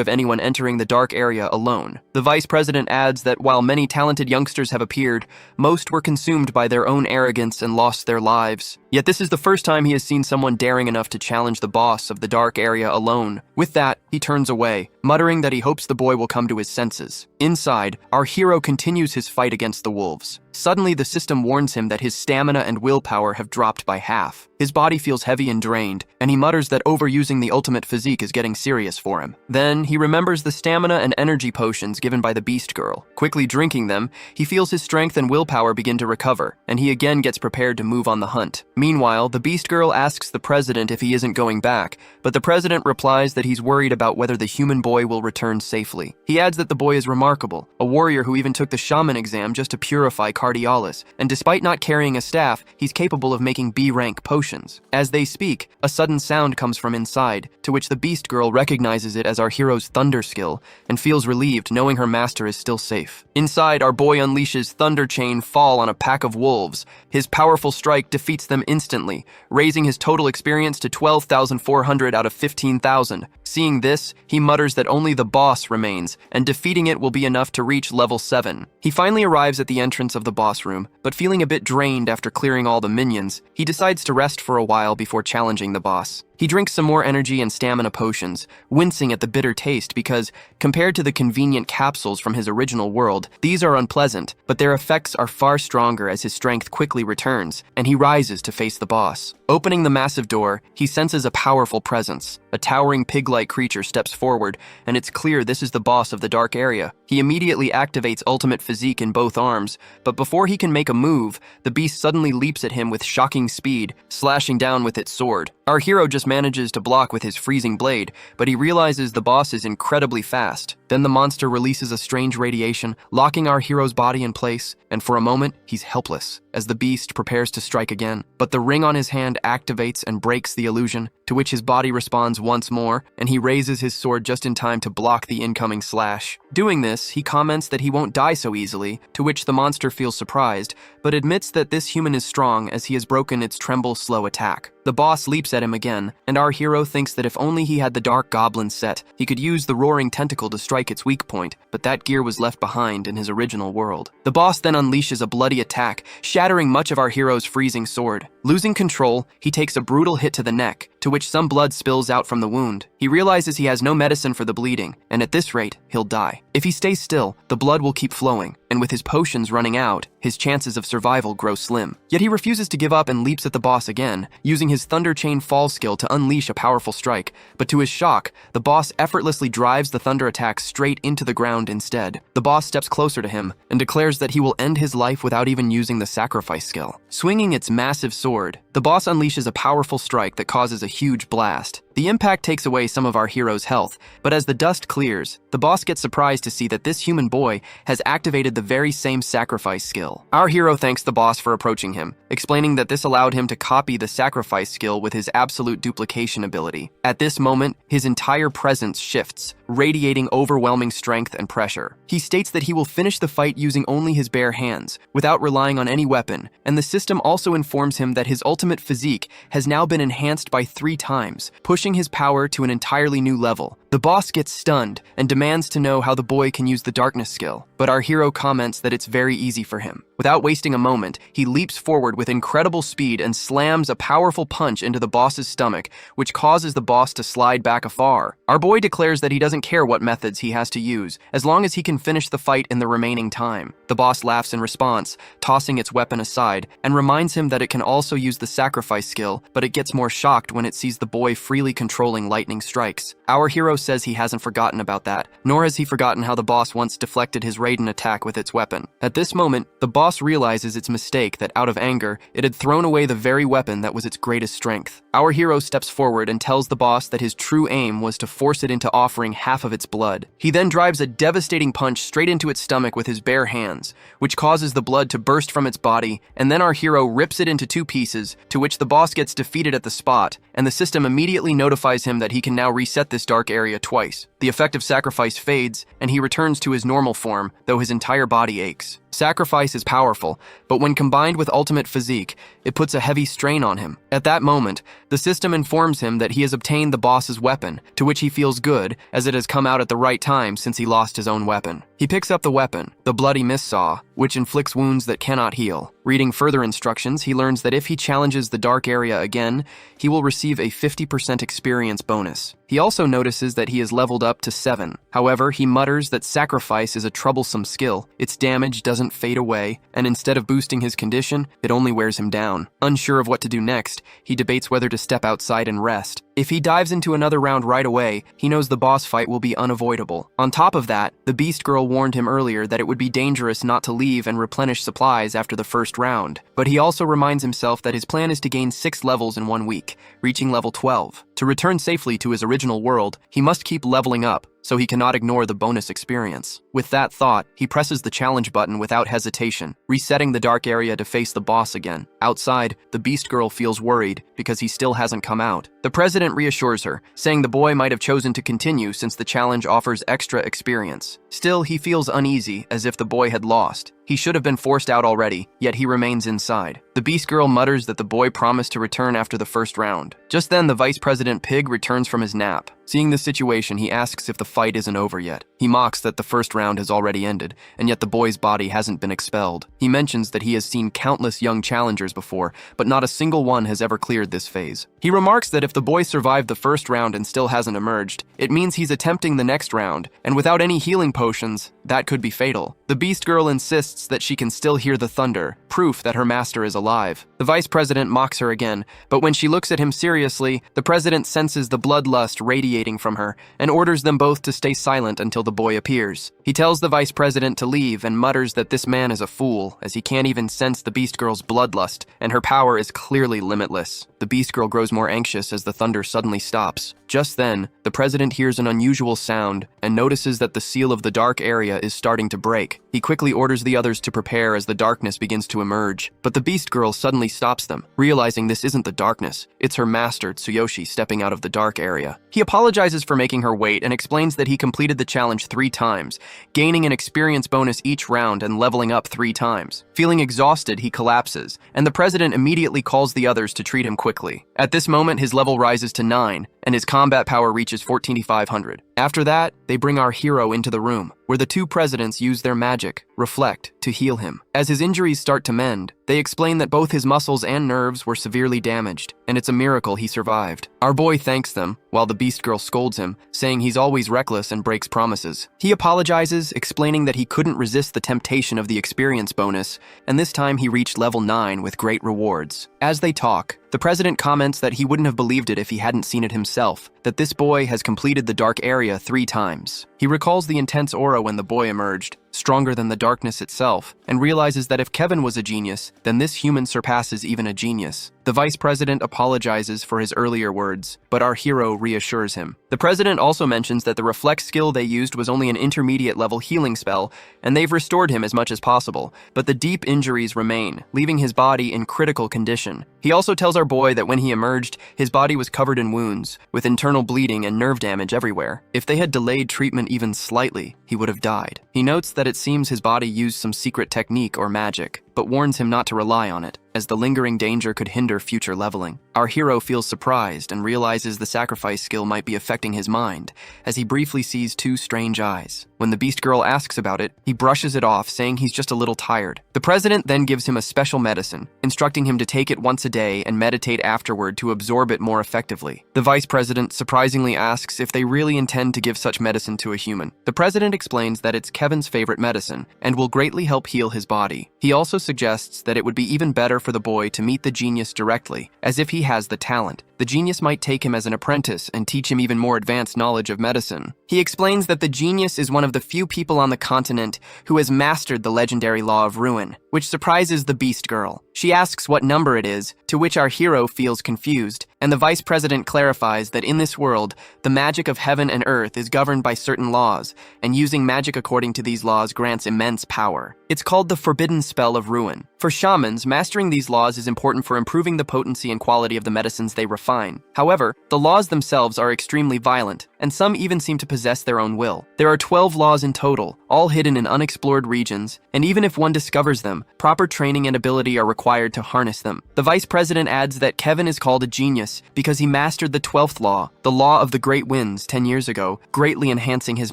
of anyone entering the dark area alone. The vice president adds that while many talented youngsters have appeared, most were consumed by their own arrogance and lost their lives. Yet this is the first time he has seen someone daring enough to challenge the boss of the dark area alone. With that, he turns away, muttering that he hopes the boy will come to his senses. Inside, our hero continues his fight against the wolves. Suddenly, the system warns him that his stamina and willpower have dropped by half. His body feels heavy and drained, and he mutters that overusing the ultimate physique is getting serious for him. Then, he remembers the stamina and energy potions given by the Beast Girl. Quickly drinking them, he feels his strength and willpower begin to recover, and he again gets prepared to move on the hunt. Meanwhile, the Beast Girl asks the president if he isn't going back, but the president replies that he's worried about whether the human boy will return safely. He adds that the boy is remarkable, a warrior who even took the shaman exam just to purify cardiolus, and despite not carrying a staff, he's capable of making B-rank potions. As they speak, a sudden sound comes from inside, to which the Beast Girl recognizes it as our hero's thunder skill, and feels relieved knowing her master is still safe. Inside, our boy unleashes Thunder Chain Fall on a pack of wolves. His powerful strike defeats them instantly, raising his total experience to 12,400 out of 15,000. Seeing this, he mutters that only the boss remains, and defeating it will be enough to reach level 7. He finally arrives at the entrance of the boss room, but feeling a bit drained after clearing all the minions, he decides to rest for a while before challenging the boss. He drinks some more energy and stamina potions, wincing at the bitter taste because, compared to the convenient capsules from his original world, these are unpleasant, but their effects are far stronger as his strength quickly returns, and he rises to face the boss. Opening the massive door, he senses a powerful presence. A towering pig-like creature steps forward, and it's clear this is the boss of the dark area. He immediately activates ultimate physique in both arms, but before he can make a move, the beast suddenly leaps at him with shocking speed, slashing down with its sword. Our hero just manages to block with his freezing blade, but he realizes the boss is incredibly fast. Then the monster releases a strange radiation, locking our hero's body in place, and for a moment, he's helpless as the beast prepares to strike again. But the ring on his hand activates and breaks the illusion, to which his body responds once more, and he raises his sword just in time to block the incoming slash. Doing this, he comments that he won't die so easily, to which the monster feels surprised, but admits that this human is strong as he has broken its tremble-slow attack. The boss leaps at him again, and our hero thinks that if only he had the Dark Goblin set, he could use the Roaring Tentacle to strike its weak point, but that gear was left behind in his original world. The boss then unleashes a bloody attack, shattering much of our hero's freezing sword. Losing control, he takes a brutal hit to the neck, to which some blood spills out from the wound. He realizes he has no medicine for the bleeding, and at this rate, he'll die. If he stays still, the blood will keep flowing, and with his potions running out, his chances of survival grow slim. Yet he refuses to give up and leaps at the boss again, using his Thunder Chain Fall skill to unleash a powerful strike. But to his shock, the boss effortlessly drives the thunder attack straight into the ground instead. The boss steps closer to him and declares that he will end his life without even using the sacrifice skill. Swinging its massive sword, the boss unleashes a powerful strike that causes a huge blast. The impact takes away some of our hero's health, but as the dust clears, the boss gets surprised to see that this human boy has activated the very same sacrifice skill. Our hero thanks the boss for approaching him, explaining that this allowed him to copy the sacrifice skill with his absolute duplication ability. At this moment, his entire presence shifts, radiating overwhelming strength and pressure. He states that he will finish the fight using only his bare hands, without relying on any weapon, and the system also informs him that his ultimate physique has now been enhanced by 3 times, pushing his power to an entirely new level. The boss gets stunned and demands to know how the boy can use the darkness skill, but our hero comments that it's very easy for him. Without wasting a moment, he leaps forward with incredible speed and slams a powerful punch into the boss's stomach, which causes the boss to slide back afar. Our boy declares that he doesn't care what methods he has to use, as long as he can finish the fight in the remaining time. The boss laughs in response, tossing its weapon aside, and reminds him that it can also use the sacrifice skill, but it gets more shocked when it sees the boy freely controlling lightning strikes. Our hero says he hasn't forgotten about that, nor has he forgotten how the boss once deflected his Raiden attack with its weapon. At this moment, the boss realizes its mistake that out of anger, it had thrown away the very weapon that was its greatest strength. Our hero steps forward and tells the boss that his true aim was to force it into offering half of its blood. He then drives a devastating punch straight into its stomach with his bare hands, which causes the blood to burst from its body, and then our hero rips it into 2 pieces, to which the boss gets defeated at the spot, and the system immediately notifies him that he can now reset this dark area twice. The effect of sacrifice fades, and he returns to his normal form, though his entire body aches. Sacrifice is powerful, but when combined with ultimate physique, it puts a heavy strain on him. At that moment, the system informs him that he has obtained the boss's weapon, to which he feels good, as it has come out at the right time since he lost his own weapon. He picks up the weapon, the bloody misssaw, which inflicts wounds that cannot heal. Reading further instructions, he learns that if he challenges the dark area again, he will receive a 50% experience bonus. He also notices that he is leveled up to 7. However, he mutters that sacrifice is a troublesome skill. Its damage doesn't fade away, and instead of boosting his condition, it only wears him down. Unsure of what to do next, he debates whether to step outside and rest. If he dives into another round right away, he knows the boss fight will be unavoidable. On top of that, the Beast Girl warned him earlier that it would be dangerous not to leave and replenish supplies after the first round. But he also reminds himself that his plan is to gain 6 levels in 1 week, reaching level 12. To return safely to his original world, he must keep leveling up, so he cannot ignore the bonus experience. With that thought, he presses the challenge button without hesitation, resetting the dark area to face the boss again. Outside, the Beast Girl feels worried because he still hasn't come out. The president reassures her, saying the boy might have chosen to continue since the challenge offers extra experience. Still, he feels uneasy, as if the boy had lost. He should have been forced out already, yet he remains inside. The Beast Girl mutters that the boy promised to return after the first round. Just then, the Vice President Pig returns from his nap. Seeing the situation, he asks if the fight isn't over yet. He mocks that the first round has already ended, and yet the boy's body hasn't been expelled. He mentions that he has seen countless young challengers before, but not a single one has ever cleared this phase. He remarks that if the boy survived the first round and still hasn't emerged, it means he's attempting the next round, and without any healing potions, that could be fatal. The Beast Girl insists that she can still hear the thunder, proof that her master is alive. The Vice President mocks her again, but when she looks at him seriously, the President senses the bloodlust radiating from her and orders them both to stay silent until the boy appears. He tells the Vice President to leave and mutters that this man is a fool, as he can't even sense the Beast Girl's bloodlust, and her power is clearly limitless. The Beast Girl grows more anxious as the thunder suddenly stops. Just then, the President hears an unusual sound and notices that the seal of the dark area is starting to break. He quickly orders the others to prepare as the darkness begins to emerge, but the Beast Girl suddenly stops them, realizing this isn't the darkness, it's her master, Tsuyoshi, stepping out of the dark area. He apologizes for making her wait and explains that he completed the challenge 3 times, gaining an experience bonus each round and leveling up 3 times. Feeling exhausted, he collapses, and the President immediately calls the others to treat him quickly. At this moment, his level rises to 9, and his combat power reaches 14,500. After that, they bring our hero into the room, where the 2 presidents use their magic, Reflect, to heal him. As his injuries start to mend, they explain that both his muscles and nerves were severely damaged, and it's a miracle he survived. Our boy thanks them, while the Beast Girl scolds him, saying he's always reckless and breaks promises. He apologizes, explaining that he couldn't resist the temptation of the experience bonus, and this time he reached level 9 with great rewards. As they talk, the President comments that he wouldn't have believed it if he hadn't seen it himself, that this boy has completed the dark area 3 times. He recalls the intense aura when the boy emerged, stronger than the darkness itself, and realizes that if Kevin was a genius, then this human surpasses even a genius. The Vice President apologizes for his earlier words, but our hero reassures him. The President also mentions that the Reflect skill they used was only an intermediate level healing spell, and they've restored him as much as possible, but the deep injuries remain, leaving his body in critical condition. He also tells our boy that when he emerged, his body was covered in wounds, with internal bleeding and nerve damage everywhere. If they had delayed treatment even slightly, he would have died. He notes that it seems his body used some secret technique or magic, but warns him not to rely on it, as the lingering danger could hinder future leveling. Our hero feels surprised and realizes the sacrifice skill might be affecting his mind, as he briefly sees 2 strange eyes. When the Beast Girl asks about it, he brushes it off, saying he's just a little tired. The President then gives him a special medicine, instructing him to take it once a day and meditate afterward to absorb it more effectively. The Vice President surprisingly asks if they really intend to give such medicine to a human. The President explains that it's Kevin's favorite medicine, and will greatly help heal his body. He also suggests that it would be even better for the boy to meet the genius directly, as if he has the talent. The genius might take him as an apprentice and teach him even more advanced knowledge of medicine. He explains that the genius is one of the few people on the continent who has mastered the legendary law of ruin, which surprises the Beast Girl. She asks what number it is, to which our hero feels confused, and the Vice President clarifies that in this world, the magic of heaven and earth is governed by certain laws, and using magic according to these laws grants immense power. It's called the Forbidden Spell of Ruin. For shamans, mastering these laws is important for improving the potency and quality of the medicines they refine. However, the laws themselves are extremely violent, and some even seem to possess their own will. There are 12 laws in total, all hidden in unexplored regions, and even if one discovers them, proper training and ability are required to harness them. The Vice President adds that Kevin is called a genius because he mastered the 12th law, the law of the great winds 10 years ago, greatly enhancing his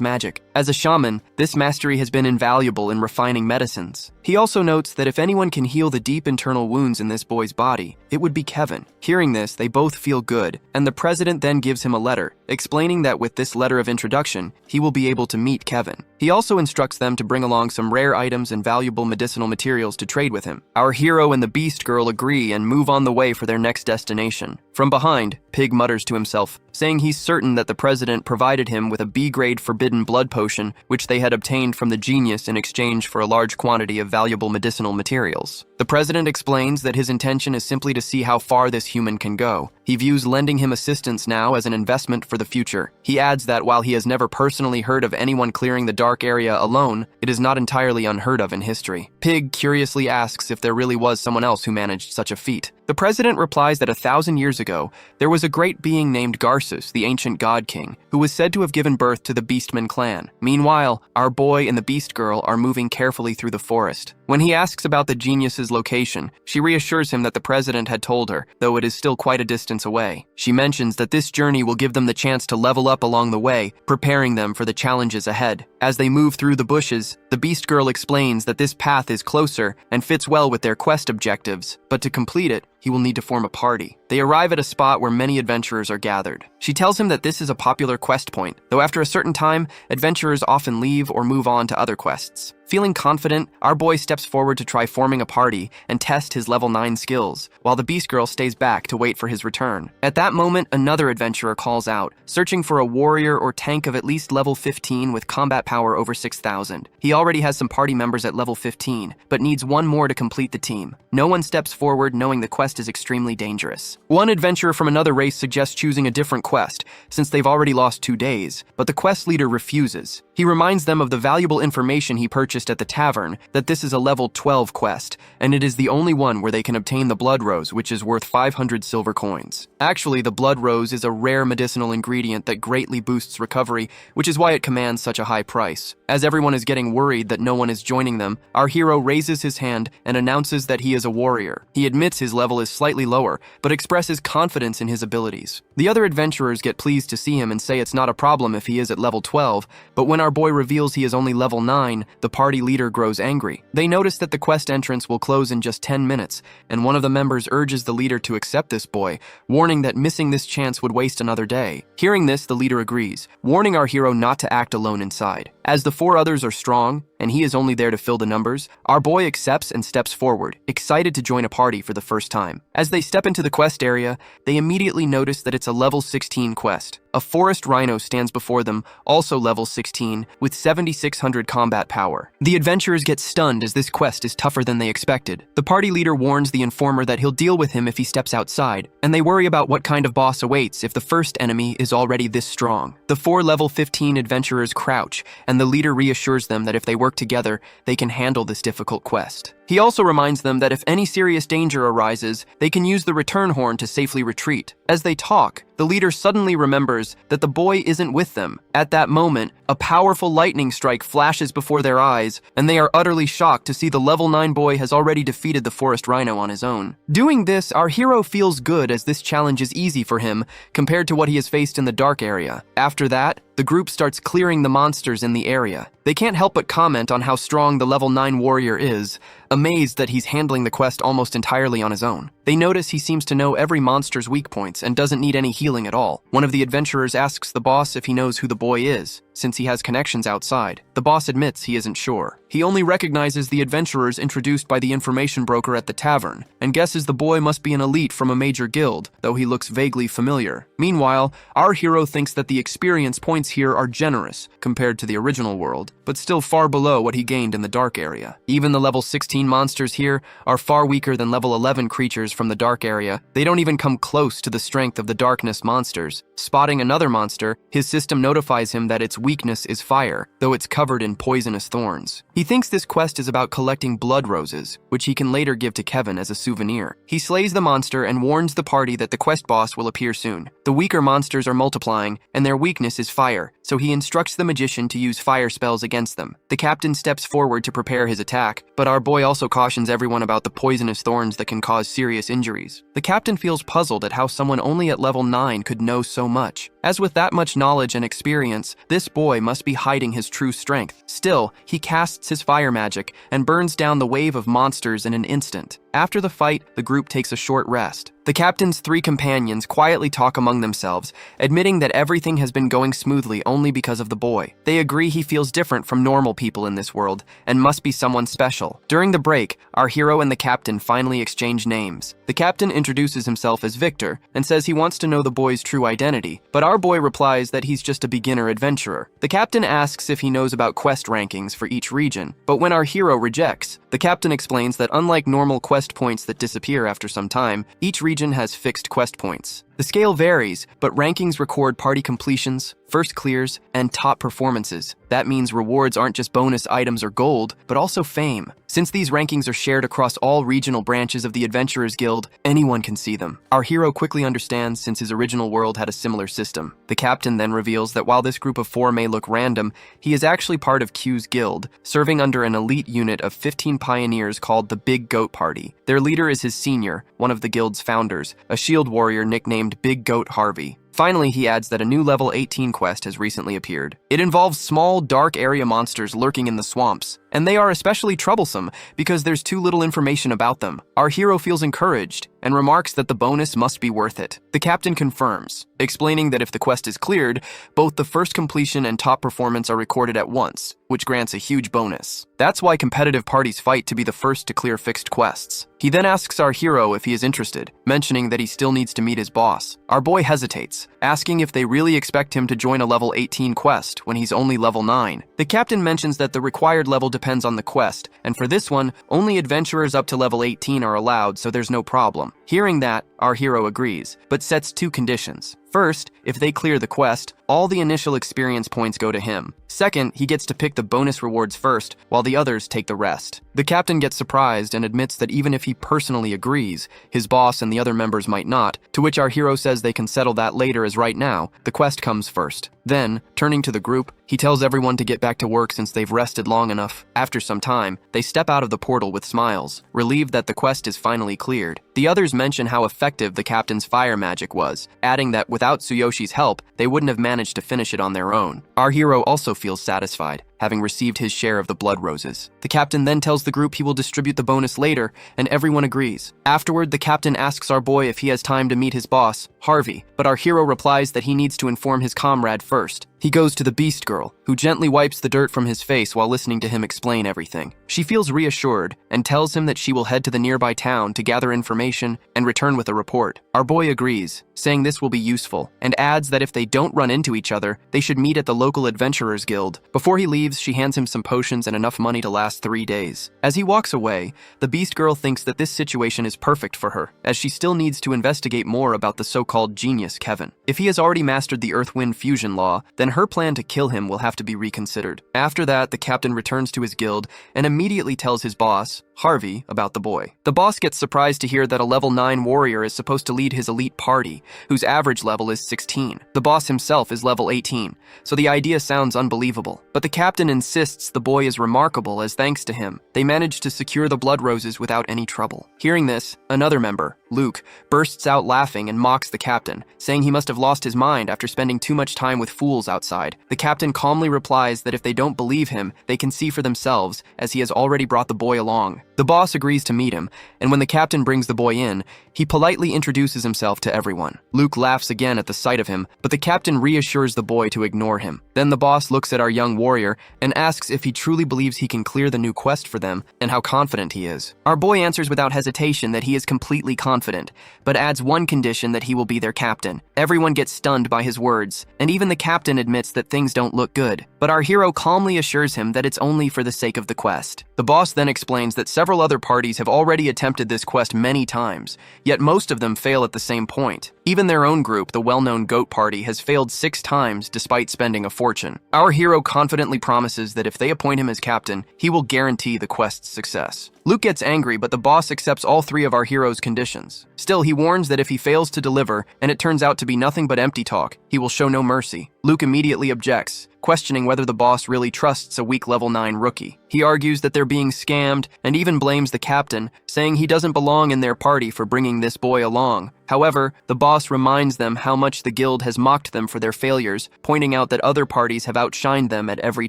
magic. As a shaman, this mastery has been invaluable in refining medicines. He also notes that if anyone can heal the deep internal wounds in this boy's body, it would be Kevin. Hearing this, they both feel good, and the President then gives him a letter, explaining that with this letter of introduction, he will be able to meet Kevin. He also instructs them to bring along some rare items and valuable medicinal materials to trade with him. Our hero and the Beast Girl agree and move on the way for their next destination. From behind, Pig mutters to himself, saying he's certain that the President provided him with a B-grade forbidden blood potion, which they had obtained from the genius in exchange for a large quantity of valuable medicinal materials. The President explains that his intention is simply to see how far this human can go. He views lending him assistance now as an investment for the future. He adds that while he has never personally heard of anyone clearing the dark area alone, it is not entirely unheard of in history. Pig curiously asks if there really was someone else who managed such a feat. The President replies that 1,000 years ago, there was a great being named Garsus, the ancient god king, who was said to have given birth to the Beastman clan. Meanwhile, our boy and the Beast Girl are moving carefully through the forest. When he asks about the genius's location, she reassures him that the president had told her, though it is still quite a distance away. She mentions that this journey will give them the chance to level up along the way, preparing them for the challenges ahead. As they move through the bushes, the Beast Girl explains that this path is closer and fits well with their quest objectives, but to complete it, he will need to form a party. They arrive at a spot where many adventurers are gathered. She tells him that this is a popular quest point, though after a certain time, adventurers often leave or move on to other quests. Feeling confident, our boy steps forward to try forming a party and test his level 9 skills, while the Beast Girl stays back to wait for his return. At that moment, another adventurer calls out, searching for a warrior or tank of at least level 15 with combat power over 6,000. He already has some party members at level 15, but needs one more to complete the team. No one steps forward knowing the quest is extremely dangerous. One adventurer from another race suggests choosing a different quest, since they've already lost 2 days, but the quest leader refuses. He reminds them of the valuable information he purchased at the tavern, that this is a level 12 quest, and it is the only one where they can obtain the blood rose, which is worth 500 silver coins. Actually, the blood rose is a rare medicinal ingredient that greatly boosts recovery, which is why it commands such a high price. As everyone is getting worried that no one is joining them, our hero raises his hand and announces that he is a warrior. He admits his level is slightly lower, but expresses confidence in his abilities. The other adventurers get pleased to see him and say it's not a problem if he is at level 12, but when our boy reveals he is only level 9, the party leader grows angry. They notice that the quest entrance will close in just 10 minutes, and one of the members urges the leader to accept this boy, warning that missing this chance would waste another day. Hearing this, the leader agrees, warning our hero not to act alone inside. As the 4 others are strong, and he is only there to fill the numbers, our boy accepts and steps forward, excited to join a party for the first time. As they step into the quest area, they immediately notice that it's a level 16 quest. A forest rhino stands before them, also level 16, with 7,600 combat power. The adventurers get stunned as this quest is tougher than they expected. The party leader warns the informer that he'll deal with him if he steps outside, and they worry about what kind of boss awaits if the first enemy is already this strong. The 4 level 15 adventurers crouch, and the leader reassures them that if they work together, they can handle this difficult quest. He also reminds them that if any serious danger arises, they can use the return horn to safely retreat. As they talk, the leader suddenly remembers that the boy isn't with them. At that moment, a powerful lightning strike flashes before their eyes, and they are utterly shocked to see the level 9 boy has already defeated the forest rhino on his own. Doing this, our hero feels good as this challenge is easy for him compared to what he has faced in the dark area. After that, the group starts clearing the monsters in the area. They can't help but comment on how strong the level 9 warrior is, amazed that he's handling the quest almost entirely on his own. They notice he seems to know every monster's weak points and doesn't need any healing at all. One of the adventurers asks the boss if he knows who the boy is, since he has connections outside. The boss admits he isn't sure. He only recognizes the adventurers introduced by the information broker at the tavern, and guesses the boy must be an elite from a major guild, though he looks vaguely familiar. Meanwhile, our hero thinks that the experience points here are generous compared to the original world, but still far below what he gained in the dark area. Even the level 16 monsters here are far weaker than level 11 creatures from the dark area. They don't even come close to the strength of the darkness monsters. Spotting another monster, his system notifies him that its weakness is fire, though it's covered in poisonous thorns. He thinks this quest is about collecting blood roses, which he can later give to Kevin as a souvenir. He slays the monster and warns the party that the quest boss will appear soon. The weaker monsters are multiplying, and their weakness is fire, so he instructs the magician to use fire spells against them. The captain steps forward to prepare his attack, but our boy also cautions everyone about the poisonous thorns that can cause serious injuries. The captain feels puzzled at how someone only at level 9 could know so much. As with that much knowledge and experience, this boy must be hiding his true strength. Still, he casts his fire magic and burns down the wave of monsters in an instant. After the fight, the group takes a short rest. The captain's 3 companions quietly talk among themselves, admitting that everything has been going smoothly only because of the boy. They agree he feels different from normal people in this world and must be someone special. During the break, our hero and the captain finally exchange names. The captain introduces himself as Victor and says he wants to know the boy's true identity, but our boy replies that he's just a beginner adventurer. The captain asks if he knows about quest rankings for each region, but when our hero rejects, the captain explains that unlike normal quest points that disappear after some time, each region has fixed quest points. The scale varies, but rankings record party completions, first clears, and top performances. That means rewards aren't just bonus items or gold, but also fame. Since these rankings are shared across all regional branches of the Adventurers Guild, anyone can see them. Our hero quickly understands since his original world had a similar system. The captain then reveals that while this group of 4 may look random, he is actually part of Q's guild, serving under an elite unit of 15 pioneers called the Big Goat Party. Their leader is his senior, one of the guild's founders, a shield warrior nicknamed Big Goat Harvey. Finally, he adds that a new level 18 quest has recently appeared. It involves small, dark area monsters lurking in the swamps, and they are especially troublesome because there's too little information about them. Our hero feels encouraged and remarks that the bonus must be worth it. The captain confirms, explaining that if the quest is cleared, both the first completion and top performance are recorded at once, which grants a huge bonus. That's why competitive parties fight to be the first to clear fixed quests. He then asks our hero if he is interested, mentioning that he still needs to meet his boss. Our boy hesitates, asking if they really expect him to join a level 18 quest when he's only level 9. The captain mentions that the required level depends on the quest, and for this one, only adventurers up to level 18 are allowed, so there's no problem. Hearing that, our hero agrees, but sets 2 conditions. First, if they clear the quest, all the initial experience points go to him. Second, he gets to pick the bonus rewards first, while the others take the rest. The captain gets surprised and admits that even if he personally agrees, his boss and the other members might not, to which our hero says they can settle that later as right now, the quest comes first. Then, turning to the group, he tells everyone to get back to work since they've rested long enough. After some time, they step out of the portal with smiles, relieved that the quest is finally cleared. The others mention how effective the captain's fire magic was, adding that without Tsuyoshi's help, they wouldn't have managed to finish it on their own. Our hero also feels satisfied, having received his share of the blood roses. The captain then tells the group he will distribute the bonus later, and everyone agrees. Afterward, the captain asks our boy if he has time to meet his boss, Harvey, but our hero replies that he needs to inform his comrade first. He goes to the Beast Girl, who gently wipes the dirt from his face while listening to him explain everything. She feels reassured and tells him that she will head to the nearby town to gather information and return with a report. Our boy agrees, saying this will be useful, and adds that if they don't run into each other, they should meet at the local Adventurers Guild. Before he leaves, she hands him some potions and enough money to last 3 days. As he walks away, the Beast Girl thinks that this situation is perfect for her, as she still needs to investigate more about the so-called genius Kevin. If he has already mastered the Earth-Wind fusion law, then her plan to kill him will have to be reconsidered. After that, the captain returns to his guild and immediately tells his boss, Harvey, about the boy. The boss gets surprised to hear that a level 9 warrior is supposed to lead his elite party, whose average level is 16. The boss himself is level 18, so the idea sounds unbelievable. But the captain insists the boy is remarkable as thanks to him, they managed to secure the blood roses without any trouble. Hearing this, another member, Luke, bursts out laughing and mocks the captain, saying he must have lost his mind after spending too much time with fools outside. The captain calmly replies that if they don't believe him, they can see for themselves, as he has already brought the boy along. The boss agrees to meet him, and when the captain brings the boy in, he politely introduces himself to everyone. Luke laughs again at the sight of him, but the captain reassures the boy to ignore him. Then the boss looks at our young warrior and asks if he truly believes he can clear the new quest for them and how confident he is. Our boy answers without hesitation that he is completely confident, but adds one condition that he will be their captain. Everyone gets stunned by his words, and even the captain admits that things don't look good. But our hero calmly assures him that it's only for the sake of the quest. The boss then explains that several other parties have already attempted this quest many times, yet most of them fail at the same point. Even their own group, the well-known Goat Party, has failed 6 times despite spending a fortune. Our hero confidently promises that if they appoint him as captain, he will guarantee the quest's success. Luke gets angry, but the boss accepts all 3 of our hero's conditions. Still, he warns that if he fails to deliver, and it turns out to be nothing but empty talk, he will show no mercy. Luke immediately objects, questioning whether the boss really trusts a weak level 9 rookie. He argues that they're being scammed and even blames the captain, saying he doesn't belong in their party for bringing this boy along. However, the boss reminds them how much the guild has mocked them for their failures, pointing out that other parties have outshined them at every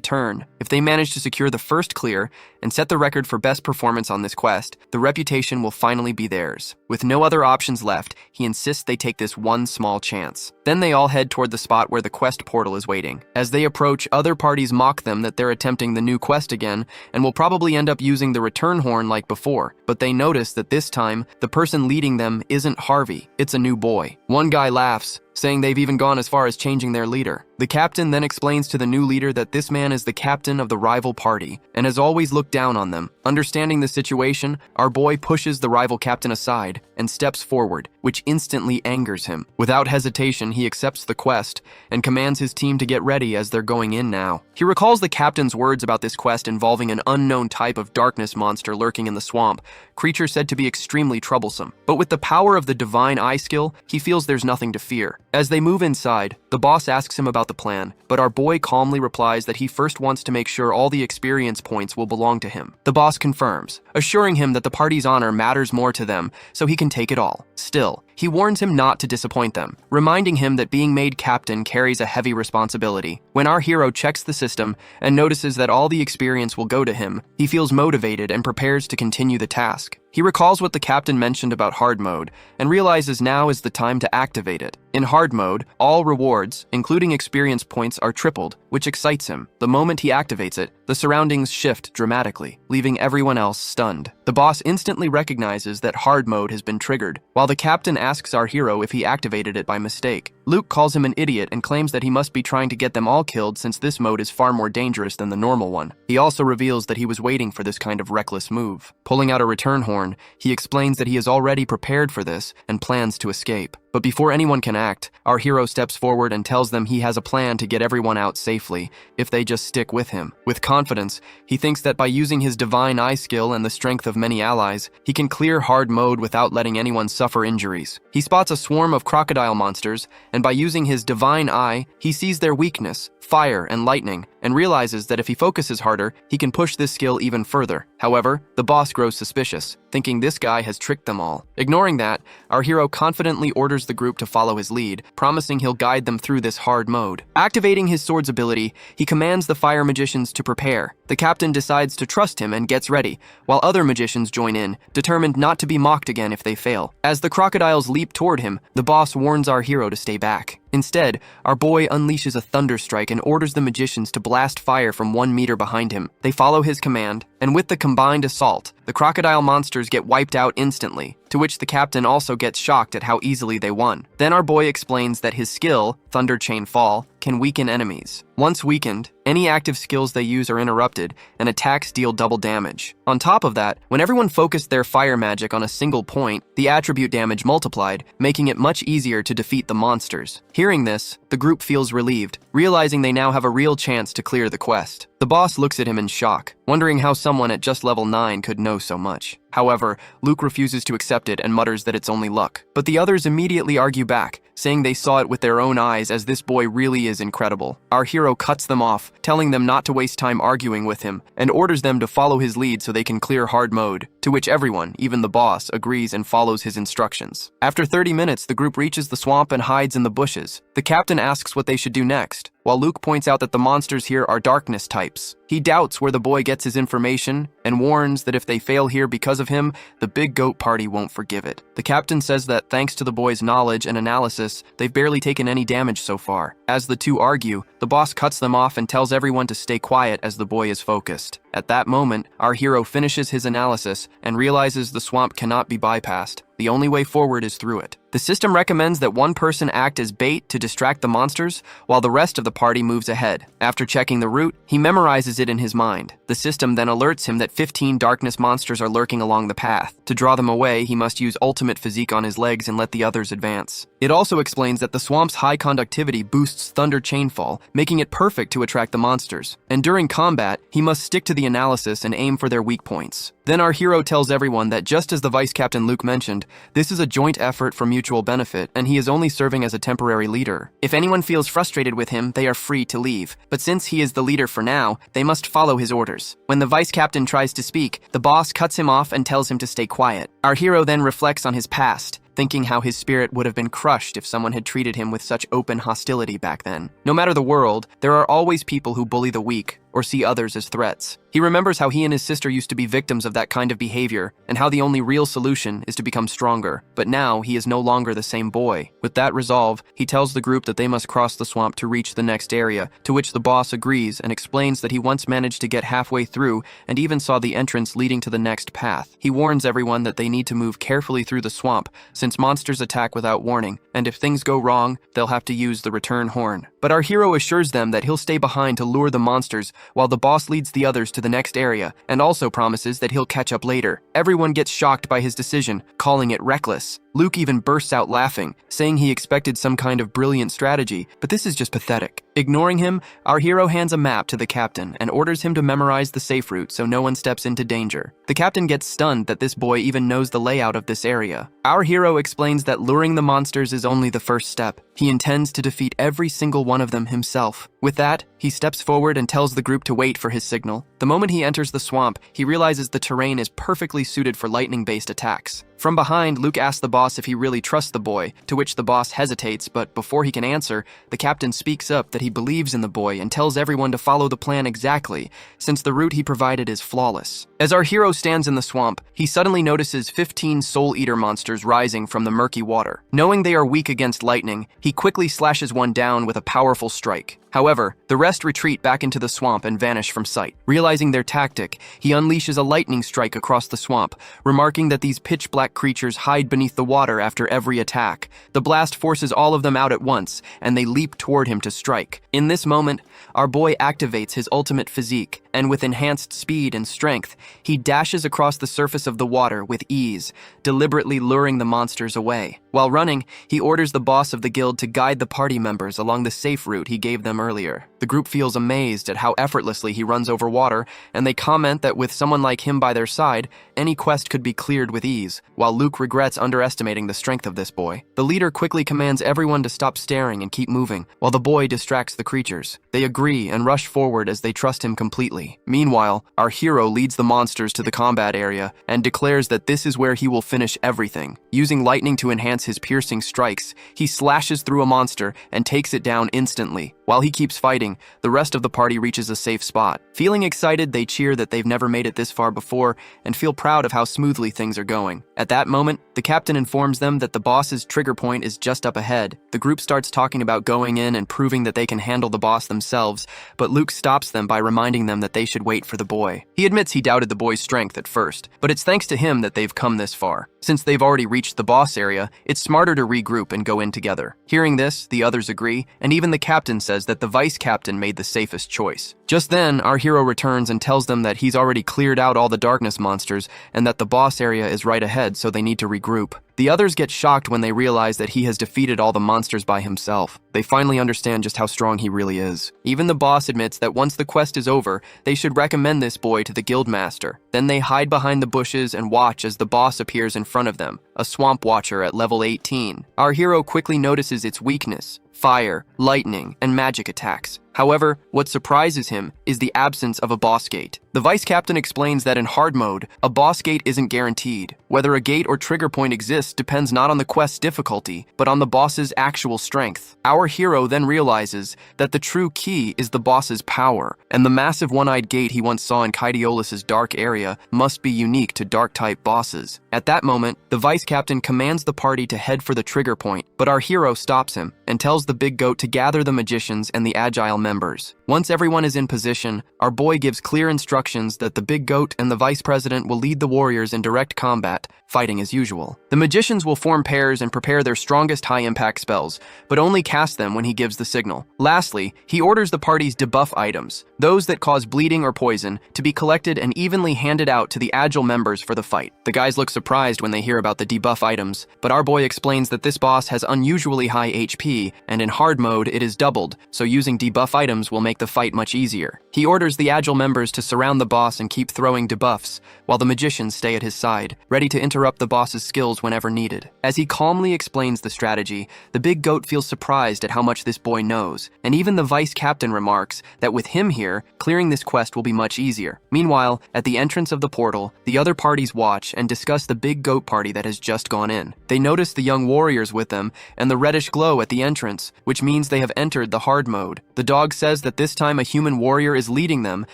turn. If they manage to secure the first clear and set the record for best performance on this quest, the reputation will finally be theirs. With no other options left, he insists they take this one small chance. Then they all head toward the spot where the quest portal is waiting. As they approach, other parties mock them that they're attempting the new quest again and will probably end up using the return horn like before, but they notice that this time, the person leading them isn't Harvey, it's a new boy. One guy laughs, saying they've even gone as far as changing their leader. The captain then explains to the new leader that this man is the captain of the rival party and has always looked down on them. Understanding the situation, our boy pushes the rival captain aside and steps forward, which instantly angers him. Without hesitation, he accepts the quest and commands his team to get ready as they're going in now. He recalls the captain's words about this quest involving an unknown type of darkness monster lurking in the swamp, creature said to be extremely troublesome. But with the power of the divine eye skill, he feels there's nothing to fear. As they move inside, the boss asks him about the plan, but our boy calmly replies that he first wants to make sure all the experience points will belong to him. The boss confirms, assuring him that the party's honor matters more to them, so he can take it all. Still, he warns him not to disappoint them, reminding him that being made captain carries a heavy responsibility. When our hero checks the system and notices that all the experience will go to him, he feels motivated and prepares to continue the task. He recalls what the captain mentioned about hard mode and realizes now is the time to activate it. In hard mode, all rewards, including experience points, are tripled, which excites him. The moment he activates it, the surroundings shift dramatically, leaving everyone else stunned. The boss instantly recognizes that hard mode has been triggered, while the captain asks our hero if he activated it by mistake. Luke calls him an idiot and claims that he must be trying to get them all killed since this mode is far more dangerous than the normal one. He also reveals that he was waiting for this kind of reckless move. Pulling out a return horn, he explains that he is already prepared for this and plans to escape. But before anyone can act, our hero steps forward and tells them he has a plan to get everyone out safely if they just stick with him. With confidence, he thinks that by using his divine eye skill and the strength of many allies, he can clear hard mode without letting anyone suffer injuries. He spots a swarm of crocodile monsters, and by using his divine eye, he sees their weakness, fire and lightning, and realizes that if he focuses harder, he can push this skill even further. However, the boss grows suspicious, thinking this guy has tricked them all. Ignoring that, our hero confidently orders the group to follow his lead, promising he'll guide them through this hard mode. Activating his sword's ability, he commands the fire magicians to prepare. The captain decides to trust him and gets ready, while other magicians join in, determined not to be mocked again if they fail. As the crocodiles leap toward him, the boss warns our hero to stay back. Instead, our boy unleashes a thunderstrike and orders the magicians to blast fire from 1 meter behind him. They follow his command, and with the combined assault, the crocodile monsters get wiped out instantly, to which the captain also gets shocked at how easily they won. Then our boy explains that his skill, Thunder Chain Fall, can weaken enemies. Once weakened, any active skills they use are interrupted, and attacks deal double damage. On top of that, when everyone focused their fire magic on a single point, the attribute damage multiplied, making it much easier to defeat the monsters. Hearing this, the group feels relieved, realizing they now have a real chance to clear the quest. The boss looks at him in shock, wondering how someone at just level 9 could know so much. However, Luke refuses to accept it and mutters that it's only luck. But the others immediately argue back, saying they saw it with their own eyes as this boy really is incredible. Our hero cuts them off, telling them not to waste time arguing with him, and orders them to follow his lead so they can clear hard mode, to which everyone, even the boss, agrees and follows his instructions. After 30 minutes, the group reaches the swamp and hides in the bushes. The captain asks what they should do next, while Luke points out that the monsters here are darkness types. He doubts where the boy gets his information and warns that if they fail here because of him, the big goat party won't forgive it. The captain says that thanks to the boy's knowledge and analysis, they've barely taken any damage so far. As the two argue, the boss cuts them off and tells everyone to stay quiet as the boy is focused. At that moment, our hero finishes his analysis and realizes the swamp cannot be bypassed. The only way forward is through it. The system recommends that one person act as bait to distract the monsters, while the rest of the party moves ahead. After checking the route, he memorizes it in his mind. The system then alerts him that 15 darkness monsters are lurking along the path. To draw them away, he must use ultimate physique on his legs and let the others advance. It also explains that the swamp's high conductivity boosts Thunder Chainfall, making it perfect to attract the monsters. And during combat, he must stick to the analysis and aim for their weak points. Then our hero tells everyone that just as the Vice Captain Luke mentioned, this is a joint effort for mutual benefit, and he is only serving as a temporary leader. If anyone feels frustrated with him, they are free to leave. But since he is the leader for now, they must follow his orders. When the Vice Captain tries to speak, the boss cuts him off and tells him to stay quiet. Our hero then reflects on his past, thinking how his spirit would have been crushed if someone had treated him with such open hostility back then. No matter the world, there are always people who bully the weak or see others as threats. He remembers how he and his sister used to be victims of that kind of behavior, and how the only real solution is to become stronger. But now, he is no longer the same boy. With that resolve, he tells the group that they must cross the swamp to reach the next area, to which the boss agrees and explains that he once managed to get halfway through and even saw the entrance leading to the next path. He warns everyone that they need to move carefully through the swamp, since monsters attack without warning, and if things go wrong, they'll have to use the return horn. But our hero assures them that he'll stay behind to lure the monsters, while the boss leads the others to the next area, and also promises that he'll catch up later. Everyone gets shocked by his decision, calling it reckless. Luke even bursts out laughing, saying he expected some kind of brilliant strategy, but this is just pathetic. Ignoring him, our hero hands a map to the captain and orders him to memorize the safe route so no one steps into danger. The captain gets stunned that this boy even knows the layout of this area. Our hero explains that luring the monsters is only the first step. He intends to defeat every single one of them himself. With that, he steps forward and tells the group to wait for his signal. The moment he enters the swamp, he realizes the terrain is perfectly suited for lightning-based attacks. From behind, Luke asks the boss if he really trusts the boy, to which the boss hesitates, but before he can answer, the captain speaks up that he believes in the boy and tells everyone to follow the plan exactly, since the route he provided is flawless. As our hero stands in the swamp, he suddenly notices 15 Soul Eater monsters rising from the murky water. Knowing they are weak against lightning, he quickly slashes one down with a powerful strike. However, the rest retreat back into the swamp and vanish from sight. Realizing their tactic, he unleashes a lightning strike across the swamp, remarking that these pitch-black creatures hide beneath the water after every attack. The blast forces all of them out at once, and they leap toward him to strike. In this moment, our boy activates his ultimate physique, and with enhanced speed and strength, he dashes across the surface of the water with ease, deliberately luring the monsters away. While running, he orders the boss of the guild to guide the party members along the safe route he gave them earlier. The group feels amazed at how effortlessly he runs over water, and they comment that with someone like him by their side, any quest could be cleared with ease, while Luke regrets underestimating the strength of this boy. The leader quickly commands everyone to stop staring and keep moving, while the boy distracts the creatures. They agree and rush forward as they trust him completely. Meanwhile, our hero leads the monsters to the combat area and declares that this is where he will finish everything. Using lightning to enhance his piercing strikes, he slashes through a monster and takes it down instantly. While he keeps fighting, the rest of the party reaches a safe spot. Feeling excited, they cheer that they've never made it this far before and feel proud of how smoothly things are going. At that moment, the captain informs them that the boss's trigger point is just up ahead. The group starts talking about going in and proving that they can handle the boss themselves, but Luke stops them by reminding them that they should wait for the boy. He admits he doubted the boy's strength at first, but it's thanks to him that they've come this far. Since they've already reached the boss area, it's smarter to regroup and go in together. Hearing this, the others agree, and even the captain says that the vice captain made the safest choice. Just then, our hero returns and tells them that he's already cleared out all the darkness monsters and that the boss area is right ahead, so they need to regroup. The others get shocked when they realize that he has defeated all the monsters by himself. They finally understand just how strong he really is. Even the boss admits that once the quest is over, they should recommend this boy to the guildmaster. Then they hide behind the bushes and watch as the boss appears in front of them, a swamp watcher at level 18. Our hero quickly notices its weakness: fire, lightning, and magic attacks. However, what surprises him is the absence of a boss gate. The vice captain explains that in hard mode, a boss gate isn't guaranteed. Whether a gate or trigger point exists depends not on the quest's difficulty, but on the boss's actual strength. Our hero then realizes that the true key is the boss's power, and the massive one-eyed gate he once saw in Kaidiolus's dark area must be unique to dark-type bosses. At that moment, the vice captain commands the party to head for the trigger point, but our hero stops him and tells the big goat to gather the magicians and the agile members. Once everyone is in position, our boy gives clear instructions that the big goat and the vice president will lead the warriors in direct combat, fighting as usual. The magicians will form pairs and prepare their strongest high-impact spells, but only cast them when he gives the signal. Lastly, he orders the party's debuff items, those that cause bleeding or poison, to be collected and evenly handed out to the agile members for the fight. The guys look surprised when they hear about the debuff items, but our boy explains that this boss has unusually high HP, and in hard mode it is doubled, so using debuff items will make the fight much easier. He orders the agile members to surround the boss and keep throwing debuffs, while the magicians stay at his side, ready to interrupt the boss's skills whenever needed. As he calmly explains the strategy, the big goat feels surprised at how much this boy knows, and even the vice captain remarks that with him here, clearing this quest will be much easier. Meanwhile, at the entrance of the portal, the other parties watch and discuss the big goat party that has just gone in. They notice the young warriors with them and the reddish glow at the entrance, which means they have entered the hard mode. The dog Dog says that this time a human warrior is leading them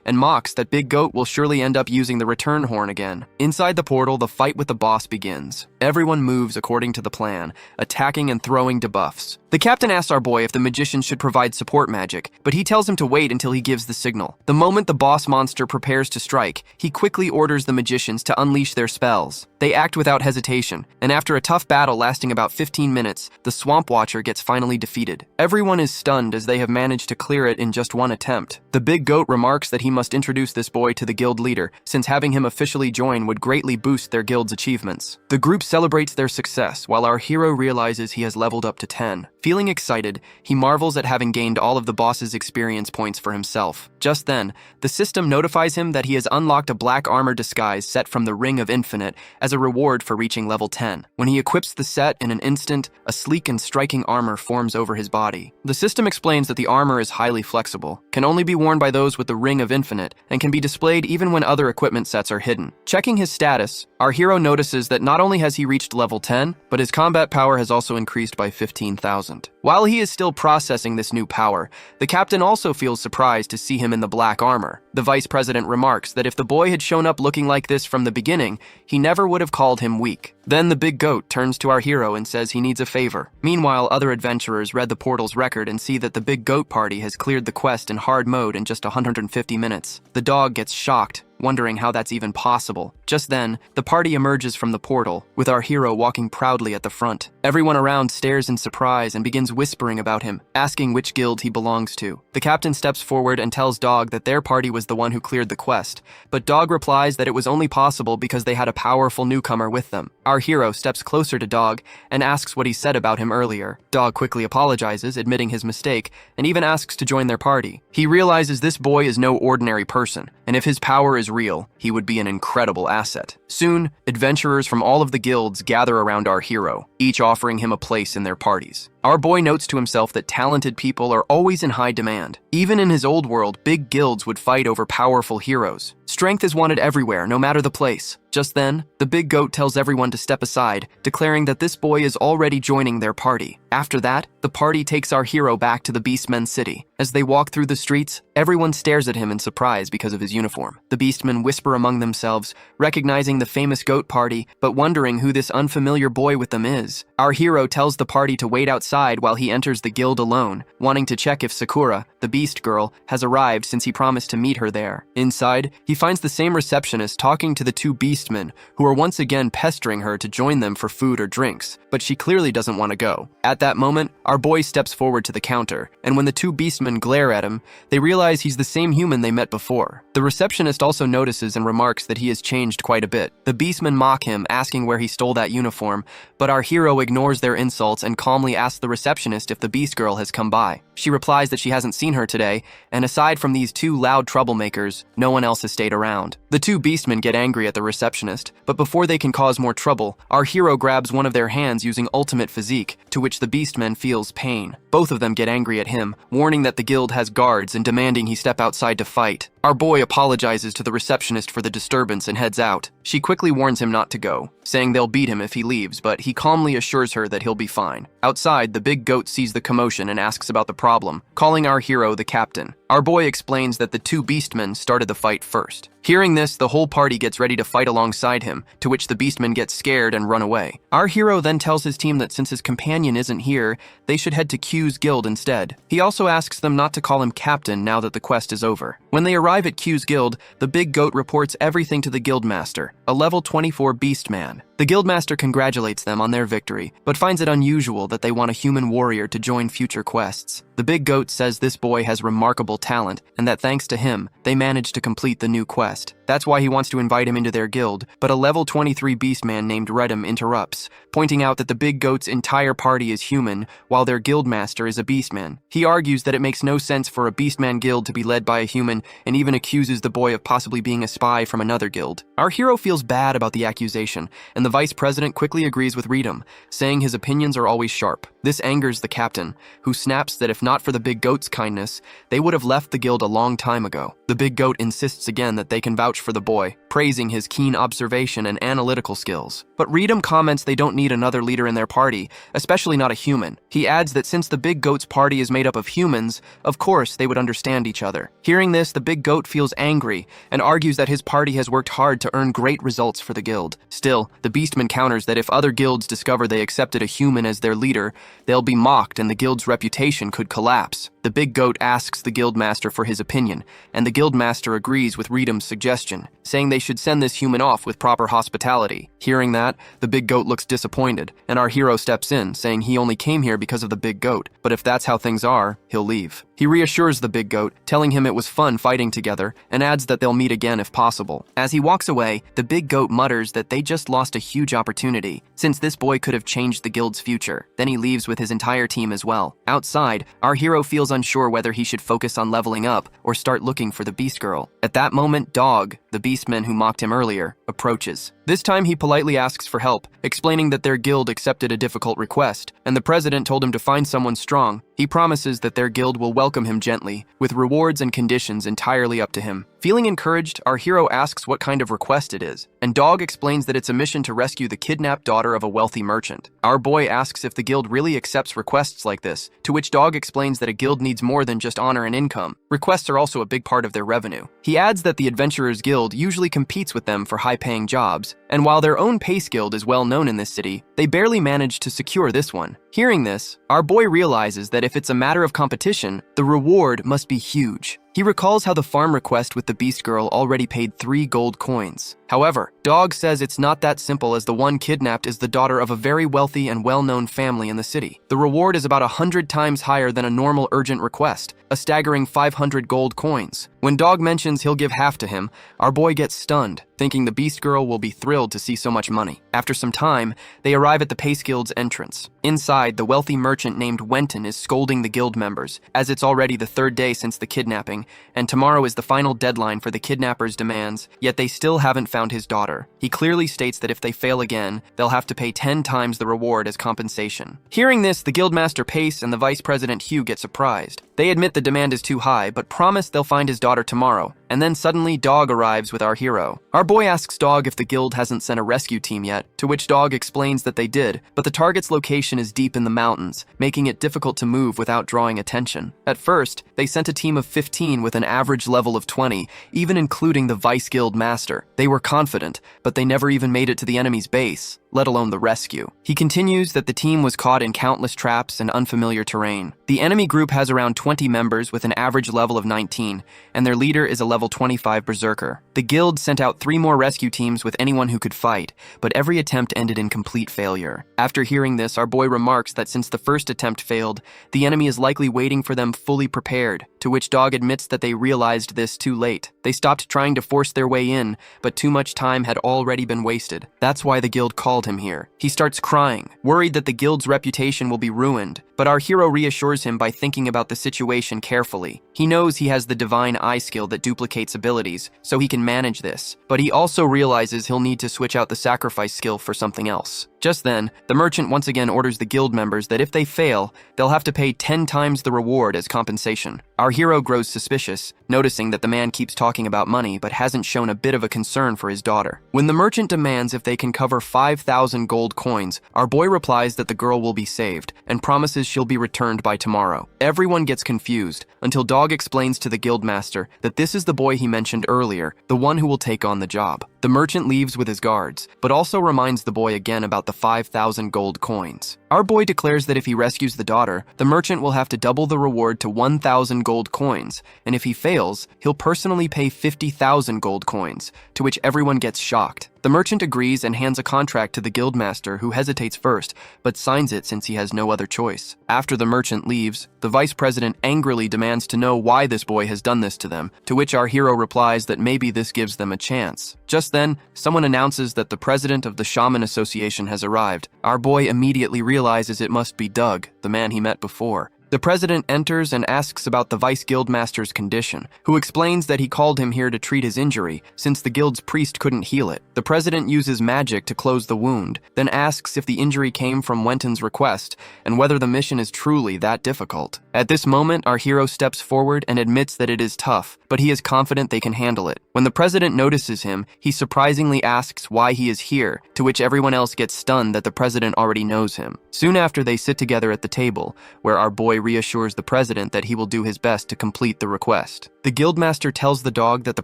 and mocks that Big Goat will surely end up using the return horn again. Inside the portal, the fight with the boss begins. Everyone moves according to the plan, attacking and throwing debuffs. The captain asks our boy if the magician should provide support magic, but he tells him to wait until he gives the signal. The moment the boss monster prepares to strike, he quickly orders the magicians to unleash their spells. They act without hesitation, and after a tough battle lasting about 15 minutes, the Swamp Watcher gets finally defeated. Everyone is stunned as they have managed to clear it in just one attempt. The Big Goat remarks that he must introduce this boy to the guild leader, since having him officially join would greatly boost their guild's achievements. The group celebrates their success, while our hero realizes he has leveled up to 10. Feeling excited, he marvels at having gained all of the boss's experience points for himself. Just then, the system notifies him that he has unlocked a black armor disguise set from the Ring of Infinite as a reward for reaching level 10. When he equips the set, in an instant, a sleek and striking armor forms over his body. The system explains that the armor is highly flexible, can only be worn by those with the Ring of Infinite, and can be displayed even when other equipment sets are hidden. Checking his status, our hero notices that not only has he reached level 10, but his combat power has also increased by 15,000. While he is still processing this new power, the captain also feels surprised to see him in the black armor. The vice president remarks that if the boy had shown up looking like this from the beginning, he never would have called him weak. Then the Big Goat turns to our hero and says he needs a favor. Meanwhile, other adventurers read the portal's record and see that the Big Goat party has cleared the quest in hard mode in just 150 minutes. The dog gets shocked, wondering how that's even possible. Just then, the party emerges from the portal, with our hero walking proudly at the front. Everyone around stares in surprise and begins whispering about him, asking which guild he belongs to. The captain steps forward and tells Dog that their party was the one who cleared the quest, but Dog replies that it was only possible because they had a powerful newcomer with them. Our hero steps closer to Dog and asks what he said about him earlier. Dog quickly apologizes, admitting his mistake, and even asks to join their party. He realizes this boy is no ordinary person, and if his power is real, he would be an incredible asset. Soon, adventurers from all of the guilds gather around our hero, each offering him a place in their parties. Our boy notes to himself that talented people are always in high demand. Even in his old world, big guilds would fight over powerful heroes. Strength is wanted everywhere, no matter the place. Just then, the Big Goat tells everyone to step aside, declaring that this boy is already joining their party. After that, the party takes our hero back to the Beastmen city. As they walk through the streets, everyone stares at him in surprise because of his uniform. The Beastmen whisper among themselves, recognizing the famous goat party, but wondering who this unfamiliar boy with them is. Our hero tells the party to wait outside while he enters the guild alone, wanting to check if Sakura, the Beast Girl, has arrived since he promised to meet her there. Inside, he finds the same receptionist talking to the two Beastmen, who are once again pestering her to join them for food or drinks, but she clearly doesn't want to go. At that moment, our boy steps forward to the counter, and when the two Beastmen glare at him, they realize he's the same human they met before. The receptionist also notices and remarks that he has changed quite a bit. The Beastmen mock him, asking where he stole that uniform, but our hero ignores their insults and calmly asks the receptionist if the Beast Girl has come by. She replies that she hasn't seen her today, and aside from these two loud troublemakers, no one else has stayed around. The two Beastmen get angry at the receptionist, but before they can cause more trouble, our hero grabs one of their hands using ultimate physique, to which the Beastman feels pain. Both of them get angry at him, warning that the guild has guards and demanding he step outside to fight. Our boy apologizes to the receptionist for the disturbance and heads out. She quickly warns him not to go, saying they'll beat him if he leaves, but he calmly assures her that he'll be fine. Outside, the Big Goat sees the commotion and asks about the problem, calling our hero the captain. Our boy explains that the two Beastmen started the fight first. Hearing this, the whole party gets ready to fight alongside him, to which the Beastmen get scared and run away. Our hero then tells his team that since his companion isn't here, they should head to Q's guild instead. He also asks them not to call him captain now that the quest is over. When they arrive at Q's guild, the Big Goat reports everything to the guildmaster, a level 24 Beastman. The guildmaster congratulates them on their victory, but finds it unusual that they want a human warrior to join future quests. The Big Goat says this boy has remarkable talent, and that thanks to him, they managed to complete the new quest. That's why he wants to invite him into their guild, but a level 23 Beastman named Redham interrupts, pointing out that the Big Goat's entire party is human, while their guildmaster is a Beastman. He argues that it makes no sense for a Beastman guild to be led by a human, and even accuses the boy of possibly being a spy from another guild. Our hero feels bad about the accusation, and the the vice president quickly agrees with Reedham, saying his opinions are always sharp. This angers the captain, who snaps that if not for the big goat's kindness, they would have left the guild a long time ago. The big goat insists again that they can vouch for the boy, praising his keen observation and analytical skills. But Reedham comments they don't need another leader in their party, especially not a human. He adds that since the big goat's party is made up of humans, of course they would understand each other. Hearing this, the big goat feels angry and argues that his party has worked hard to earn great results for the guild. Still, the Beastman counters that if other guilds discover they accepted a human as their leader, they'll be mocked and the guild's reputation could collapse. The big goat asks the guildmaster for his opinion, and the guildmaster agrees with Reedham's suggestion, saying they should send this human off with proper hospitality. Hearing that, the big goat looks disappointed, and our hero steps in, saying he only came here because of the big goat, but if that's how things are, he'll leave. He reassures the big goat, telling him it was fun fighting together, and adds that they'll meet again if possible. As he walks away, the big goat mutters that they just lost a huge opportunity, since this boy could have changed the guild's future. Then he leaves with his entire team as well. Outside, our hero feels unsure whether he should focus on leveling up or start looking for the Beast Girl. At that moment, Dog, the beastman who mocked him earlier, approaches. This time he politely asks for help, explaining that their guild accepted a difficult request, and the president told him to find someone strong. He promises that their guild will welcome him gently, with rewards and conditions entirely up to him. Feeling encouraged, our hero asks what kind of request it is, and Dog explains that it's a mission to rescue the kidnapped daughter of a wealthy merchant. Our boy asks if the guild really accepts requests like this, to which Dog explains that a guild needs more than just honor and income. Requests are also a big part of their revenue. He adds that the Adventurers Guild usually competes with them for high-paying jobs, and while their own Pace Guild is well known in this city, they barely managed to secure this one. Hearing this, our boy realizes that if it's a matter of competition, the reward must be huge. He recalls how the farm request with the Beast Girl already paid 3 gold coins. However, Dog says it's not that simple, as the one kidnapped is the daughter of a very wealthy and well-known family in the city. The reward is about 100 times higher than a normal urgent request, a staggering 500 gold coins. When Dog mentions he'll give half to him, our boy gets stunned, thinking the Beast Girl will be thrilled to see so much money. After some time, they arrive at the Pace Guild's entrance. Inside, the wealthy merchant named Wenton is scolding the guild members, as it's already the 3rd day since the kidnapping, and tomorrow is the final deadline for the kidnapper's demands, yet they still haven't found his daughter. He clearly states that if they fail again, they'll have to pay 10 times the reward as compensation. Hearing this, the guildmaster Pace and the vice president Hugh get surprised. They admit the demand is too high, but promise they'll find his daughter tomorrow, and then suddenly Dog arrives with our hero. Our boy asks Dog if the guild hasn't sent a rescue team yet, to which Dog explains that they did, but the target's location is deep in the mountains, making it difficult to move without drawing attention. At first, they sent a team of 15 with an average level of 20, even including the vice guild master. They were confident, but they never even made it to the enemy's base, let alone the rescue. He continues that the team was caught in countless traps and unfamiliar terrain. The enemy group has around 20 members with an average level of 19, and their leader is a level 25 berserker. The guild sent out 3 more rescue teams with anyone who could fight, but every attempt ended in complete failure. After hearing this, our boy remarks that since the first attempt failed, the enemy is likely waiting for them fully prepared, to which Dog admits that they realized this too late. They stopped trying to force their way in, but too much time had already been wasted. That's why the guild called him here. He starts crying, worried that the guild's reputation will be ruined, but our hero reassures him by thinking about the situation carefully. He knows he has the divine eye skill that duplicates abilities, so he can manage this, but he also realizes he'll need to switch out the sacrifice skill for something else. Just then, the merchant once again orders the guild members that if they fail, they'll have to pay 10 times the reward as compensation. Our hero grows suspicious, noticing that the man keeps talking about money but hasn't shown a bit of a concern for his daughter. When the merchant demands if they can cover 5,000 gold coins, our boy replies that the girl will be saved and promises she'll be returned by tomorrow. Everyone gets confused until Dog explains to the guildmaster that this is the boy he mentioned earlier, the one who will take on the job. The merchant leaves with his guards, but also reminds the boy again about the 5,000 gold coins. Our boy declares that if he rescues the daughter, the merchant will have to double the reward to 1,000 gold coins, and if he fails, he'll personally pay 50,000 gold coins, to which everyone gets shocked. The merchant agrees and hands a contract to the guildmaster, who hesitates first, but signs it since he has no other choice. After the merchant leaves, the vice president angrily demands to know why this boy has done this to them, to which our hero replies that maybe this gives them a chance. Just then, someone announces that the president of the Shaman Association has arrived. Our boy immediately realizes it must be Doug, the man he met before. The president enters and asks about the vice guildmaster's condition, who explains that he called him here to treat his injury, since the guild's priest couldn't heal it. The president uses magic to close the wound, then asks if the injury came from Wenton's request, and whether the mission is truly that difficult. At this moment, our hero steps forward and admits that it is tough, but he is confident they can handle it. When the president notices him, he surprisingly asks why he is here, to which everyone else gets stunned that the president already knows him. Soon after, they sit together at the table, where our boy reassures the president that he will do his best to complete the request. The guildmaster tells the dog that the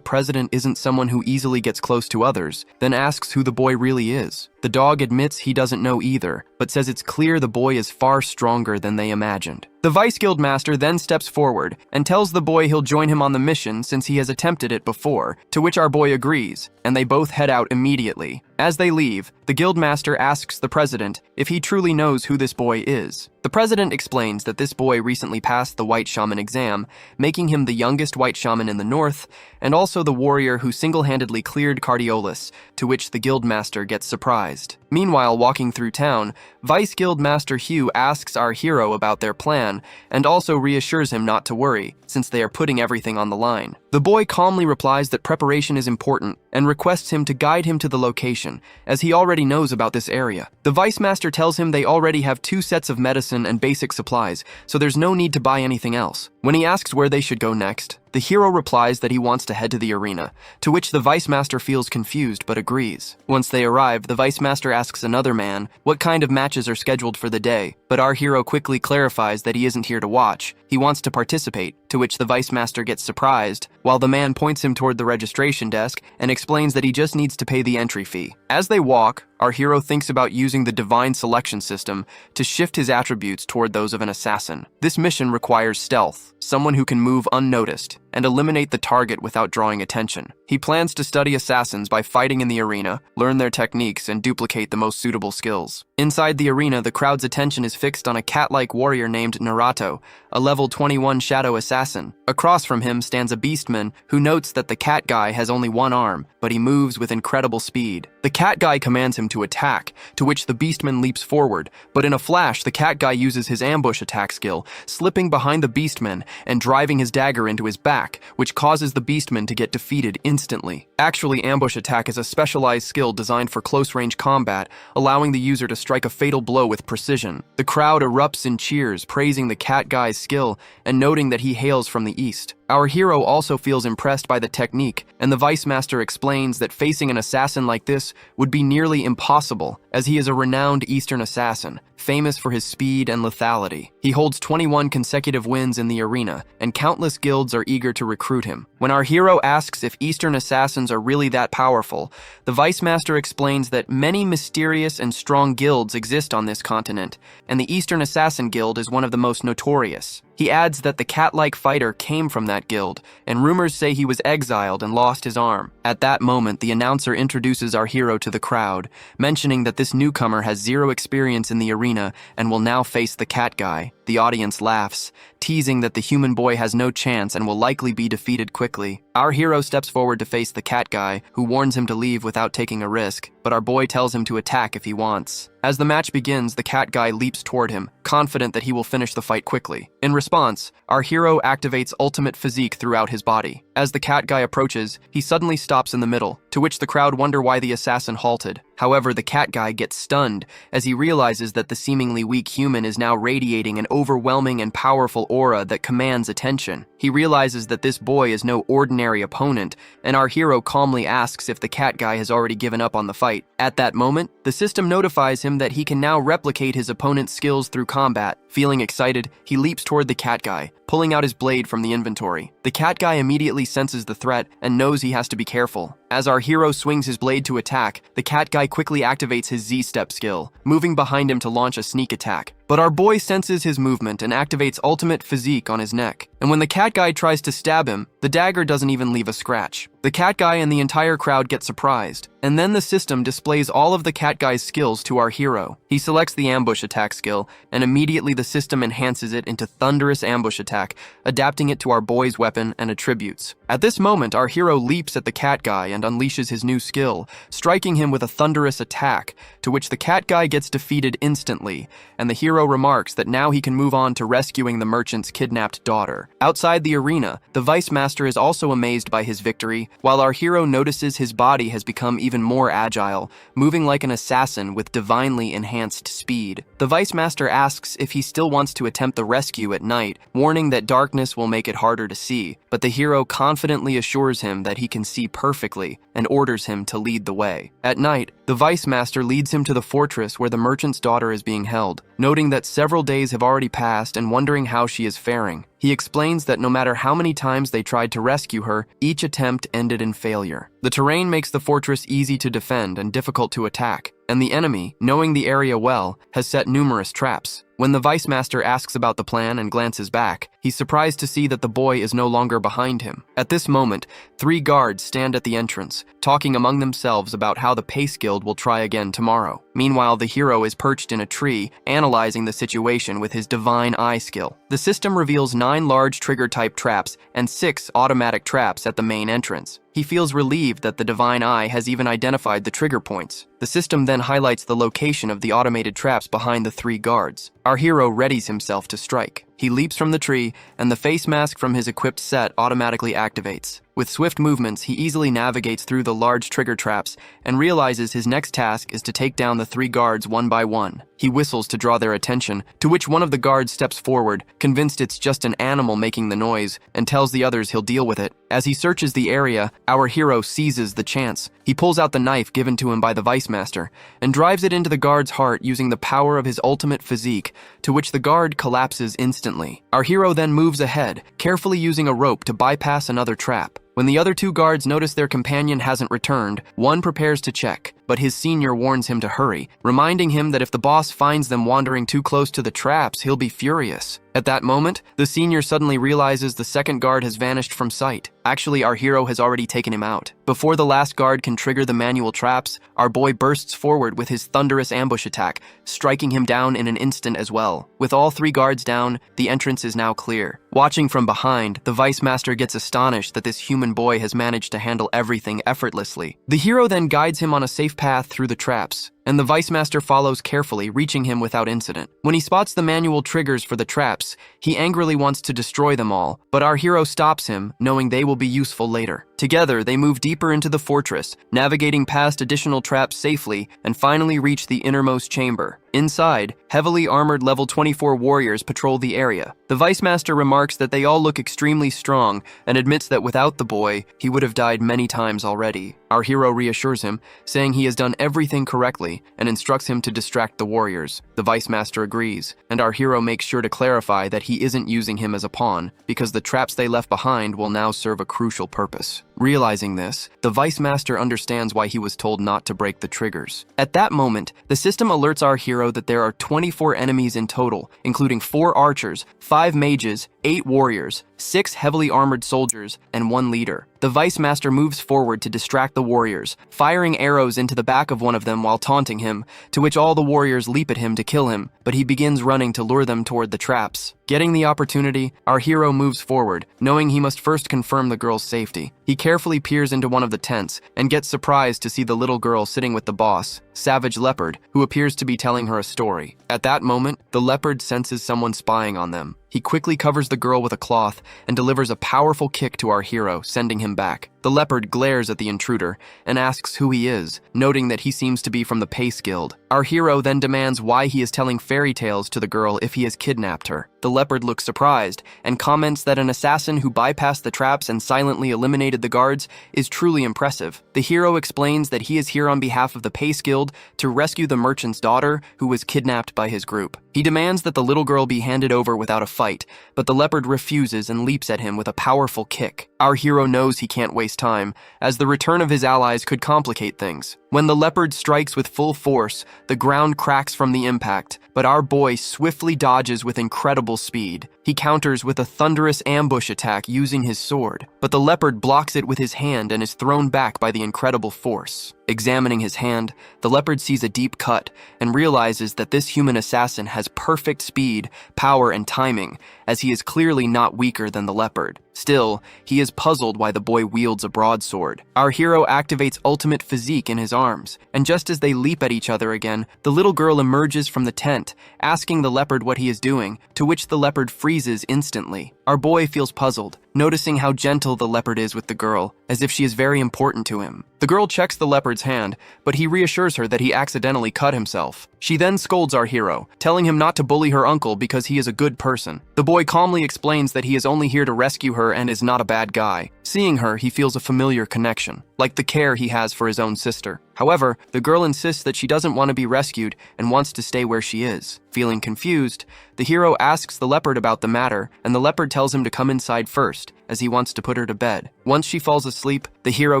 president isn't someone who easily gets close to others, then asks who the boy really is. The dog admits he doesn't know either, but says it's clear the boy is far stronger than they imagined. The vice guildmaster then steps forward and tells the boy he'll join him on the mission since he has attempted it before, to which our boy agrees, and they both head out immediately. As they leave, the guildmaster asks the president if he truly knows who this boy is. The president explains that this boy recently passed the white shaman exam, making him the youngest white shaman in the north, and also the warrior who single-handedly cleared Cardiolus, to which the guildmaster gets surprised. Meanwhile, walking through town, Vice Guildmaster Hugh asks our hero about their plan, and also reassures him not to worry, since they are putting everything on the line. The boy calmly replies that preparation is important, and requests him to guide him to the location, as he already knows about this area. The Vice Master tells him they already have 2 sets of medicine and basic supplies, so there's no need to buy anything else. When he asks where they should go next, the hero replies that he wants to head to the arena, to which the Vice Master feels confused but agrees. Once they arrive, the Vice Master asks another man what kind of matches are scheduled for the day, but our hero quickly clarifies that he isn't here to watch, he wants to participate, to which the Vice Master gets surprised, while the man points him toward the registration desk and explains that he just needs to pay the entry fee. As they walk, our hero thinks about using the divine selection system to shift his attributes toward those of an assassin. This mission requires stealth, someone who can move unnoticed, and eliminate the target without drawing attention. He plans to study assassins by fighting in the arena, learn their techniques, and duplicate the most suitable skills. Inside the arena, the crowd's attention is fixed on a cat-like warrior named Naruto, a level 21 shadow assassin. Across from him stands a beastman who notes that the cat guy has only one arm, but he moves with incredible speed. The cat guy commands him to attack, to which the beastman leaps forward, but in a flash, the cat guy uses his ambush attack skill, slipping behind the beastman and driving his dagger into his back, which causes the beastman to get defeated instantly. Actually, ambush attack is a specialized skill designed for close-range combat, allowing the user to strike a fatal blow with precision. The crowd erupts in cheers, praising the cat guy's skill and noting that he hails from the east. Our hero also feels impressed by the technique, and the Vice Master explains that facing an assassin like this would be nearly impossible, as he is a renowned Eastern assassin, famous for his speed and lethality. He holds 21 consecutive wins in the arena, and countless guilds are eager to recruit him. When our hero asks if Eastern assassins are really that powerful, the Vice Master explains that many mysterious and strong guilds exist on this continent, and the Eastern Assassin Guild is one of the most notorious. He adds that the cat-like fighter came from that guild, and rumors say he was exiled and lost his arm. At that moment, the announcer introduces our hero to the crowd, mentioning that this newcomer has 0 experience in the arena and will now face the cat guy. The audience laughs, teasing that the human boy has no chance and will likely be defeated quickly. Our hero steps forward to face the cat guy, who warns him to leave without taking a risk, but our boy tells him to attack if he wants. As the match begins, the cat guy leaps toward him, confident that he will finish the fight quickly. In response, our hero activates ultimate physique throughout his body. As the cat guy approaches, he suddenly stops in the middle, to which the crowd wonder why the assassin halted. However, the cat guy gets stunned as he realizes that the seemingly weak human is now radiating an overwhelming and powerful aura that commands attention. He realizes that this boy is no ordinary opponent, and our hero calmly asks if the cat guy has already given up on the fight. At that moment, the system notifies him that he can now replicate his opponent's skills through combat. Feeling excited, he leaps toward the cat guy, pulling out his blade from the inventory. The cat guy immediately senses the threat and knows he has to be careful. As our hero swings his blade to attack, the cat guy quickly activates his Z-step skill, moving behind him to launch a sneak attack. But our boy senses his movement and activates ultimate physique on his neck. And when the cat guy tries to stab him, the dagger doesn't even leave a scratch. The cat guy and the entire crowd get surprised, and then the system displays all of the cat guy's skills to our hero. He selects the ambush attack skill, and immediately the system enhances it into thunderous ambush attack, adapting it to our boy's weapon and attributes. At this moment, our hero leaps at the cat guy and unleashes his new skill, striking him with a thunderous attack, to which the cat guy gets defeated instantly, and the hero hero remarks that now he can move on to rescuing the merchant's kidnapped daughter. Outside the arena, the Vice Master is also amazed by his victory, while our hero notices his body has become even more agile, moving like an assassin with divinely enhanced speed. The Vice Master asks if he still wants to attempt the rescue at night, warning that darkness will make it harder to see, but the hero confidently assures him that he can see perfectly and orders him to lead the way. At night, the Vice Master leads him to the fortress where the merchant's daughter is being held, noting that several days have already passed and wondering how she is faring. He explains that no matter how many times they tried to rescue her, each attempt ended in failure. The terrain makes the fortress easy to defend and difficult to attack, and the enemy, knowing the area well, has set numerous traps. When the Vice Master asks about the plan and glances back, he's surprised to see that the boy is no longer behind him. At this moment, 3 guards stand at the entrance, talking among themselves about how the Pace Guild will try again tomorrow. Meanwhile, the hero is perched in a tree, analyzing the situation with his divine eye skill. The system reveals 9 large trigger-type traps and 6 automatic traps at the main entrance. He feels relieved that the divine eye has even identified the trigger points. The system then highlights the location of the automated traps behind the 3 guards. Our hero readies himself to strike. He leaps from the tree, and the face mask from his equipped set automatically activates. With swift movements, he easily navigates through the large trigger traps and realizes his next task is to take down the 3 guards one by one. He whistles to draw their attention, to which one of the guards steps forward, convinced it's just an animal making the noise, and tells the others he'll deal with it. As he searches the area, our hero seizes the chance. He pulls out the knife given to him by the Vice Master and drives it into the guard's heart using the power of his ultimate physique, to which the guard collapses instantly. Our hero then moves ahead, carefully using a rope to bypass another trap. When the other 2 guards notice their companion hasn't returned, one prepares to check, but his senior warns him to hurry, reminding him that if the boss finds them wandering too close to the traps, he'll be furious. At that moment, the senior suddenly realizes the second guard has vanished from sight. Actually, our hero has already taken him out. Before the last guard can trigger the manual traps, our boy bursts forward with his thunderous ambush attack, striking him down in an instant as well. With all 3 guards down, the entrance is now clear. Watching from behind, the Vice Master gets astonished that this human boy has managed to handle everything effortlessly. The hero then guides him on a safe path through the traps, and the Vice Master follows carefully, reaching him without incident. When he spots the manual triggers for the traps, he angrily wants to destroy them all, but our hero stops him, knowing they will be useful later. Together, they move deeper into the fortress, navigating past additional traps safely, and finally reach the innermost chamber. Inside, heavily armored level 24 warriors patrol the area. The Vice Master remarks that they all look extremely strong and admits that without the boy, he would have died many times already. Our hero reassures him, saying he has done everything correctly and instructs him to distract the warriors. The Vice Master agrees, and our hero makes sure to clarify that he isn't using him as a pawn, because the traps they left behind will now serve a crucial purpose. Realizing this, the Vice Master understands why he was told not to break the triggers. At that moment, the system alerts our hero that there are 24 enemies in total, including 4 archers, 5 mages, 8 warriors, 6 heavily armored soldiers, and 1 leader. The Vice Master moves forward to distract the warriors, firing arrows into the back of one of them while taunting him, to which all the warriors leap at him to kill him, but he begins running to lure them toward the traps. Getting the opportunity, our hero moves forward, knowing he must first confirm the girl's safety. He carefully peers into one of the tents and gets surprised to see the little girl sitting with the boss, Savage Leopard, who appears to be telling her a story. At that moment, the leopard senses someone spying on them. He quickly covers the girl with a cloth and delivers a powerful kick to our hero, sending him back. The leopard glares at the intruder and asks who he is, noting that he seems to be from the Pace Guild. Our hero then demands why he is telling fairy tales to the girl if he has kidnapped her. The leopard looks surprised and comments that an assassin who bypassed the traps and silently eliminated the guards is truly impressive. The hero explains that he is here on behalf of the Pace Guild to rescue the merchant's daughter who was kidnapped by his group. He demands that the little girl be handed over without a fight, but the leopard refuses and leaps at him with a powerful kick. Our hero knows he can't waste time, as the return of his allies could complicate things. When the leopard strikes with full force, the ground cracks from the impact, but our boy swiftly dodges with incredible speed. He counters with a thunderous ambush attack using his sword, but the leopard blocks it with his hand and is thrown back by the incredible force. Examining his hand, the leopard sees a deep cut and realizes that this human assassin has perfect speed, power, and timing, as he is clearly not weaker than the leopard. Still, he is puzzled why the boy wields a broadsword. Our hero activates ultimate physique in his arms, and just as they leap at each other again, the little girl emerges from the tent, asking the leopard what he is doing, to which the leopard freezes instantly. Our boy feels puzzled, noticing how gentle the leopard is with the girl, as if she is very important to him. The girl checks the leopard's hand, but he reassures her that he accidentally cut himself. She then scolds our hero, telling him not to bully her uncle because he is a good person. The boy calmly explains that he is only here to rescue her and is not a bad guy. Seeing her, he feels a familiar connection, like the care he has for his own sister. However, the girl insists that she doesn't want to be rescued and wants to stay where she is. Feeling confused, the hero asks the leopard about the matter, and the leopard tells him to come inside first, as he wants to put her to bed. Once she falls asleep, the hero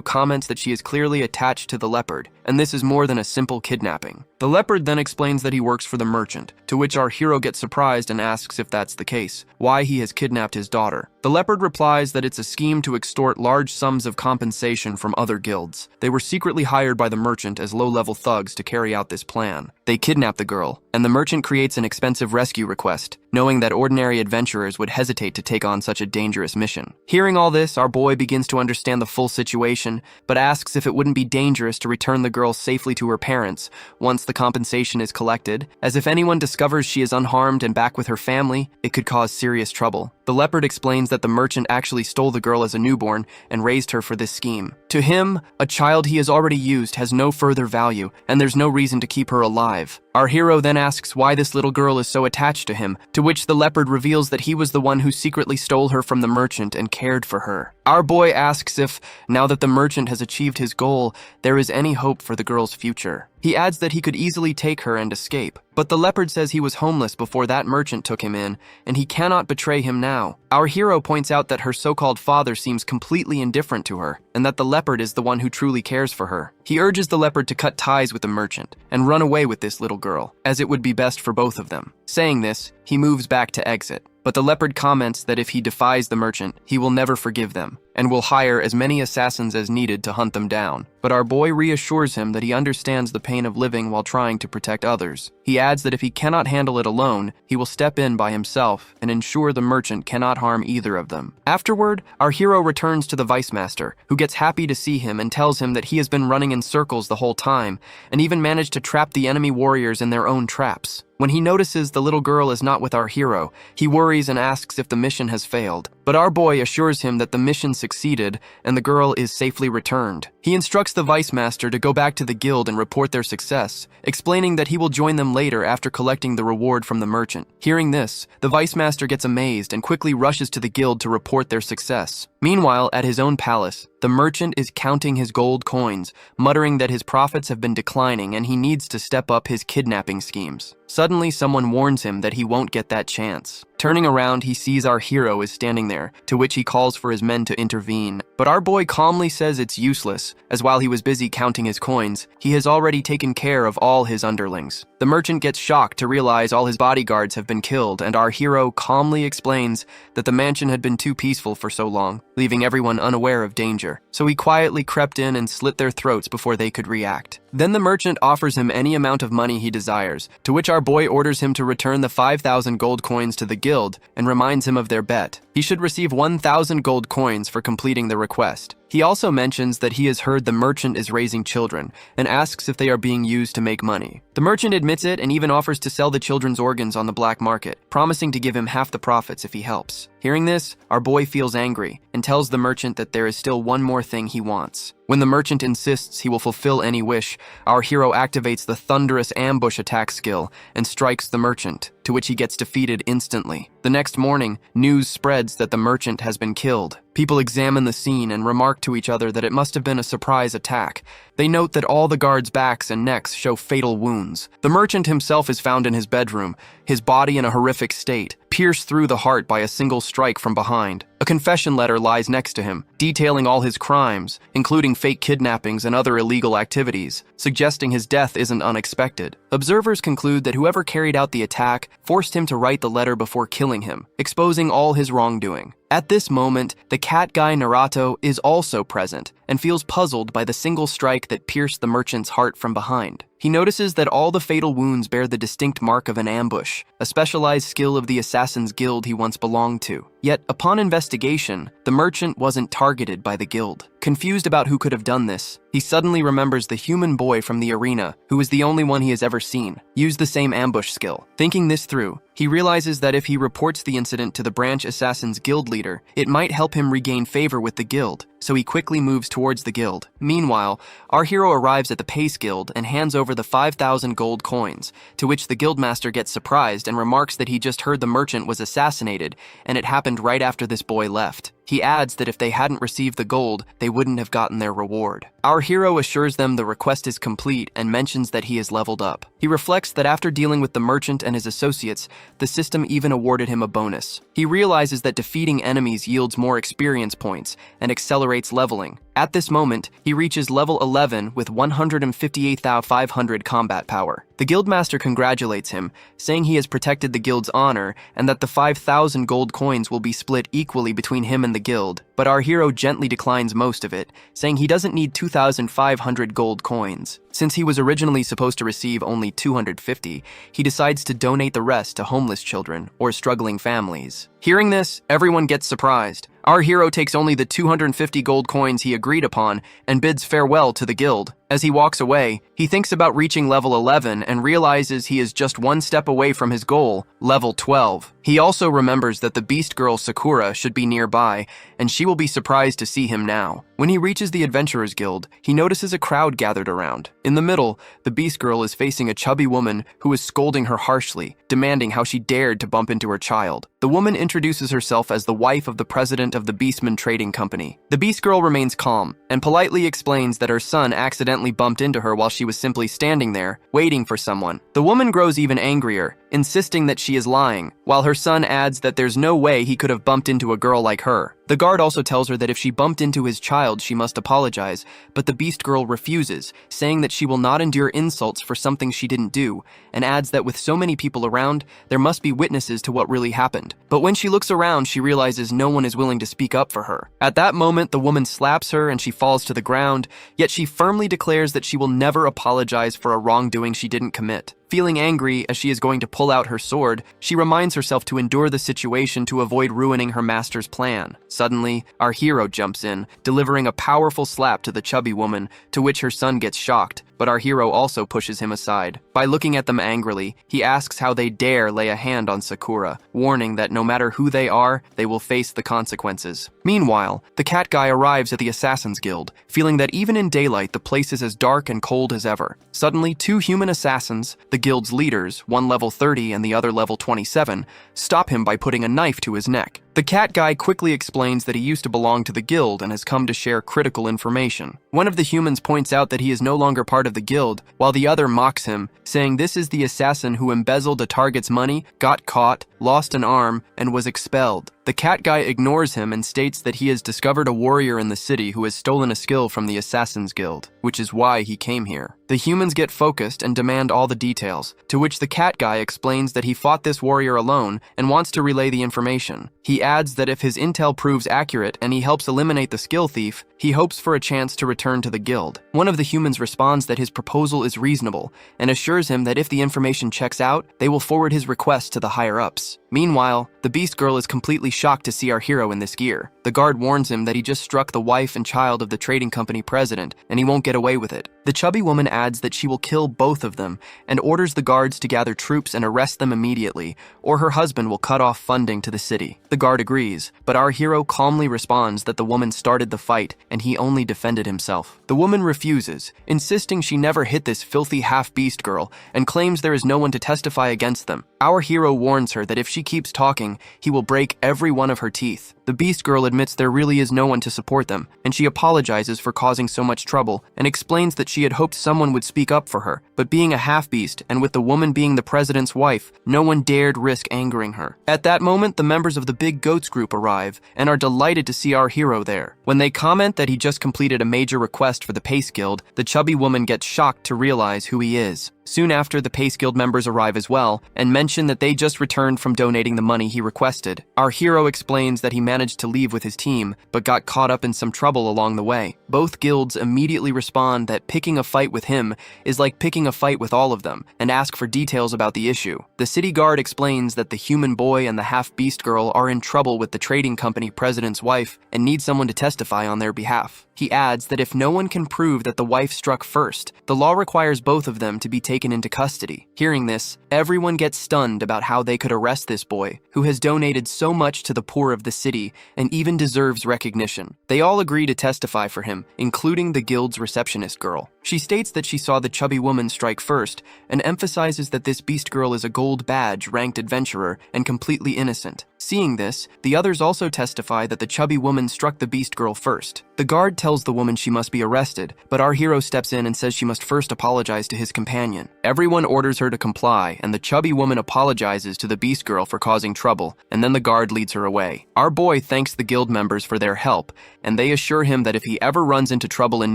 comments that she is clearly attached to the leopard, and this is more than a simple kidnapping. The leopard then explains that he works for the merchant, to which our hero gets surprised and asks if that's the case, why he has kidnapped his daughter. The leopard replies that it's a scheme to extort large sums of compensation from other guilds. They were secretly hired by the merchant as low-level thugs to carry out this plan. They kidnap the girl, and the merchant creates an expensive rescue request, knowing that ordinary adventurers would hesitate to take on such a dangerous mission. Hearing all this, our boy begins to understand the full situation, but asks if it wouldn't be dangerous to return the girl safely to her parents once the compensation is collected, as if anyone discovers she is unharmed and back with her family, it could cause serious trouble. The leopard explains that the merchant actually stole the girl as a newborn and raised her for this scheme. To him, a child he has already used has no further value, and there's no reason to keep her alive. Our hero then asks why this little girl is so attached to him, to which the leopard reveals that he was the one who secretly stole her from the merchant and cared for her. Our boy asks if, now that the merchant has achieved his goal, there is any hope for the girl's future. He adds that he could easily take her and escape, but the leopard says he was homeless before that merchant took him in, and he cannot betray him now. Our hero points out that her so-called father seems completely indifferent to her, and that the leopard is the one who truly cares for her. He urges the leopard to cut ties with the merchant and run away with this little girl, as it would be best for both of them. Saying this, he moves back to exit. But the leopard comments that if he defies the merchant, he will never forgive them, and will hire as many assassins as needed to hunt them down. But our boy reassures him that he understands the pain of living while trying to protect others. He adds that if he cannot handle it alone, he will step in by himself and ensure the merchant cannot harm either of them. Afterward, our hero returns to the vice master, who gets happy to see him and tells him that he has been running in circles the whole time, and even managed to trap the enemy warriors in their own traps. When he notices the little girl is not with our hero, he worries and asks if the mission has failed. But our boy assures him that the mission succeeded and the girl is safely returned. He instructs the vice master to go back to the guild and report their success, explaining that he will join them later after collecting the reward from the merchant. Hearing this, the vice master gets amazed and quickly rushes to the guild to report their success. Meanwhile, at his own palace, the merchant is counting his gold coins, muttering that his profits have been declining and he needs to step up his kidnapping schemes. Suddenly, someone warns him that he won't get that chance. Turning around, he sees our hero is standing there, to which he calls for his men to intervene. But our boy calmly says it's useless, as while he was busy counting his coins, he has already taken care of all his underlings. The merchant gets shocked to realize all his bodyguards have been killed, and our hero calmly explains that the mansion had been too peaceful for so long, leaving everyone unaware of danger. So he quietly crept in and slit their throats before they could react. Then the merchant offers him any amount of money he desires, to which our boy orders him to return the 5,000 gold coins to the guild and reminds him of their bet. He should receive 1,000 gold coins for completing the request. He also mentions that he has heard the merchant is raising children and asks if they are being used to make money. The merchant admits it and even offers to sell the children's organs on the black market, promising to give him half the profits if he helps. Hearing this, our boy feels angry and tells the merchant that there is still one more thing he wants. When the merchant insists he will fulfill any wish, our hero activates the thunderous ambush attack skill and strikes the merchant, to which he gets defeated instantly. The next morning, news spreads that the merchant has been killed. People examine the scene and remark to each other that it must have been a surprise attack. They note that all the guards' backs and necks show fatal wounds. The merchant himself is found in his bedroom, his body in a horrific state, pierced through the heart by a single strike from behind. A confession letter lies next to him, detailing all his crimes, including fake kidnappings and other illegal activities, suggesting his death isn't unexpected. Observers conclude that whoever carried out the attack forced him to write the letter before killing him, exposing all his wrongdoing. At this moment, the cat guy Naruto is also present and feels puzzled by the single strike that pierced the merchant's heart from behind. he notices that all the fatal wounds bear the distinct mark of an ambush, a specialized skill of the Assassin's Guild he once belonged to. Yet, upon investigation, the merchant wasn't targeted by the guild. Confused about who could have done this, he suddenly remembers the human boy from the arena, who is the only one he has ever seen, use the same ambush skill. Thinking this through, he realizes that if he reports the incident to the branch Assassin's Guild leader, it might help him regain favor with the guild, so he quickly moves towards the guild. Meanwhile, our hero arrives at the Pace Guild and hands over the 5,000 gold coins, to which the guildmaster gets surprised and remarks that he just heard the merchant was assassinated, and it happened right after this boy left. He adds that if they hadn't received the gold, they wouldn't have gotten their reward. Our hero assures them the request is complete and mentions that he is leveled up. He reflects that after dealing with the merchant and his associates, the system even awarded him a bonus. He realizes that defeating enemies yields more experience points and accelerates leveling. At this moment, he reaches level 11 with 158,500 combat power. The guildmaster congratulates him, saying he has protected the guild's honor and that the 5,000 gold coins will be split equally between him and the guild, but our hero gently declines most of it, saying he doesn't need 2,500 gold coins. Since he was originally supposed to receive only 250, he decides to donate the rest to homeless children or struggling families. Hearing this, everyone gets surprised. Our hero takes only the 250 gold coins he agreed upon and bids farewell to the guild. As he walks away, he thinks about reaching level 11 and realizes he is just one step away from his goal, level 12. He also remembers that the beast girl Sakura should be nearby, and she will be surprised to see him now. When he reaches the Adventurers Guild, he notices a crowd gathered around. In the middle, the beast girl is facing a chubby woman who is scolding her harshly, demanding how she dared to bump into her child. The woman introduces herself as the wife of the president of the Beastman Trading Company. The beast girl remains calm and politely explains that her son accidentally bumped into her while she was simply standing there, waiting for someone. The woman grows even angrier, insisting that she is lying, while her son adds that there's no way he could have bumped into a girl like her. The guard also tells her that if she bumped into his child, she must apologize, but the beast girl refuses, saying that she will not endure insults for something she didn't do, and adds that with so many people around, there must be witnesses to what really happened. But when she looks around, she realizes no one is willing to speak up for her. At that moment, the woman slaps her and she falls to the ground, yet she firmly declares that she will never apologize for a wrongdoing she didn't commit. Feeling angry as she is going to pull out her sword, she reminds herself to endure the situation to avoid ruining her master's plan. Suddenly, our hero jumps in, delivering a powerful slap to the chubby woman, to which her son gets shocked, but our hero also pushes him aside. By looking at them angrily, he asks how they dare lay a hand on Sakura, warning that no matter who they are, they will face the consequences. Meanwhile, the cat guy arrives at the Assassin's Guild, feeling that even in daylight the place is as dark and cold as ever. Suddenly, two human assassins, the guild's leaders, one level 30 and the other level 27, stop him by putting a knife to his neck. The cat guy quickly explains that he used to belong to the guild and has come to share critical information. One of the humans points out that he is no longer part of the guild, while the other mocks him, saying this is the assassin who embezzled a target's money, got caught, lost an arm, and was expelled. The cat guy ignores him and states that he has discovered a warrior in the city who has stolen a skill from the Assassin's Guild, which is why he came here. The humans get focused and demand all the details, to which the cat guy explains that he fought this warrior alone and wants to relay the information. He adds that if his intel proves accurate and he helps eliminate the skill thief, he hopes for a chance to return to the guild. One of the humans responds that his proposal is reasonable and assures him that if the information checks out, they will forward his request to the higher-ups. Meanwhile, the beast girl is completely shocked to see our hero in this gear. The guard warns him that he just struck the wife and child of the trading company president, and he won't get away with it. The chubby woman adds that she will kill both of them and orders the guards to gather troops and arrest them immediately, or her husband will cut off funding to the city. The guard agrees, but our hero calmly responds that the woman started the fight and he only defended himself. The woman refuses, insisting she never hit this filthy half-beast girl and claims there is no one to testify against them. Our hero warns her that if she keeps talking, he will break every one of her teeth. The beast girl admits there really is no one to support them, and she apologizes for causing so much trouble and explains that she had hoped someone would speak up for her, but being a half-beast and with the woman being the president's wife, no one dared risk angering her. At that moment, the members of the Big Goats group arrive and are delighted to see our hero there. When they comment that he just completed a major request for the Pace Guild, the chubby woman gets shocked to realize who he is. Soon after, the Pace Guild members arrive as well and mention that they just returned from donating the money he requested. Our hero explains that he managed to leave with his team, but got caught up in some trouble along the way. Both guilds immediately respond that picking a fight with him is like picking a fight with all of them, and ask for details about the issue. The city guard explains that the human boy and the half-beast girl are in trouble with the trading company president's wife and need someone to testify on their behalf. He adds that if no one can prove that the wife struck first, the law requires both of them to be taken into custody. Hearing this, everyone gets stunned about how they could arrest this boy, who has donated so much to the poor of the city and even deserves recognition. They all agree to testify for him, including the guild's receptionist girl. She states that she saw the chubby woman strike first and emphasizes that this beast girl is a gold badge ranked adventurer and completely innocent. Seeing this, the others also testify that the chubby woman struck the beast girl first. The guard tells the woman she must be arrested, but our hero steps in and says she must first apologize to his companion. Everyone orders her to comply, and the chubby woman apologizes to the beast girl for causing trouble, and then the guard leads her away. Our boy thanks the guild members for their help, and they assure him that if he ever runs into trouble in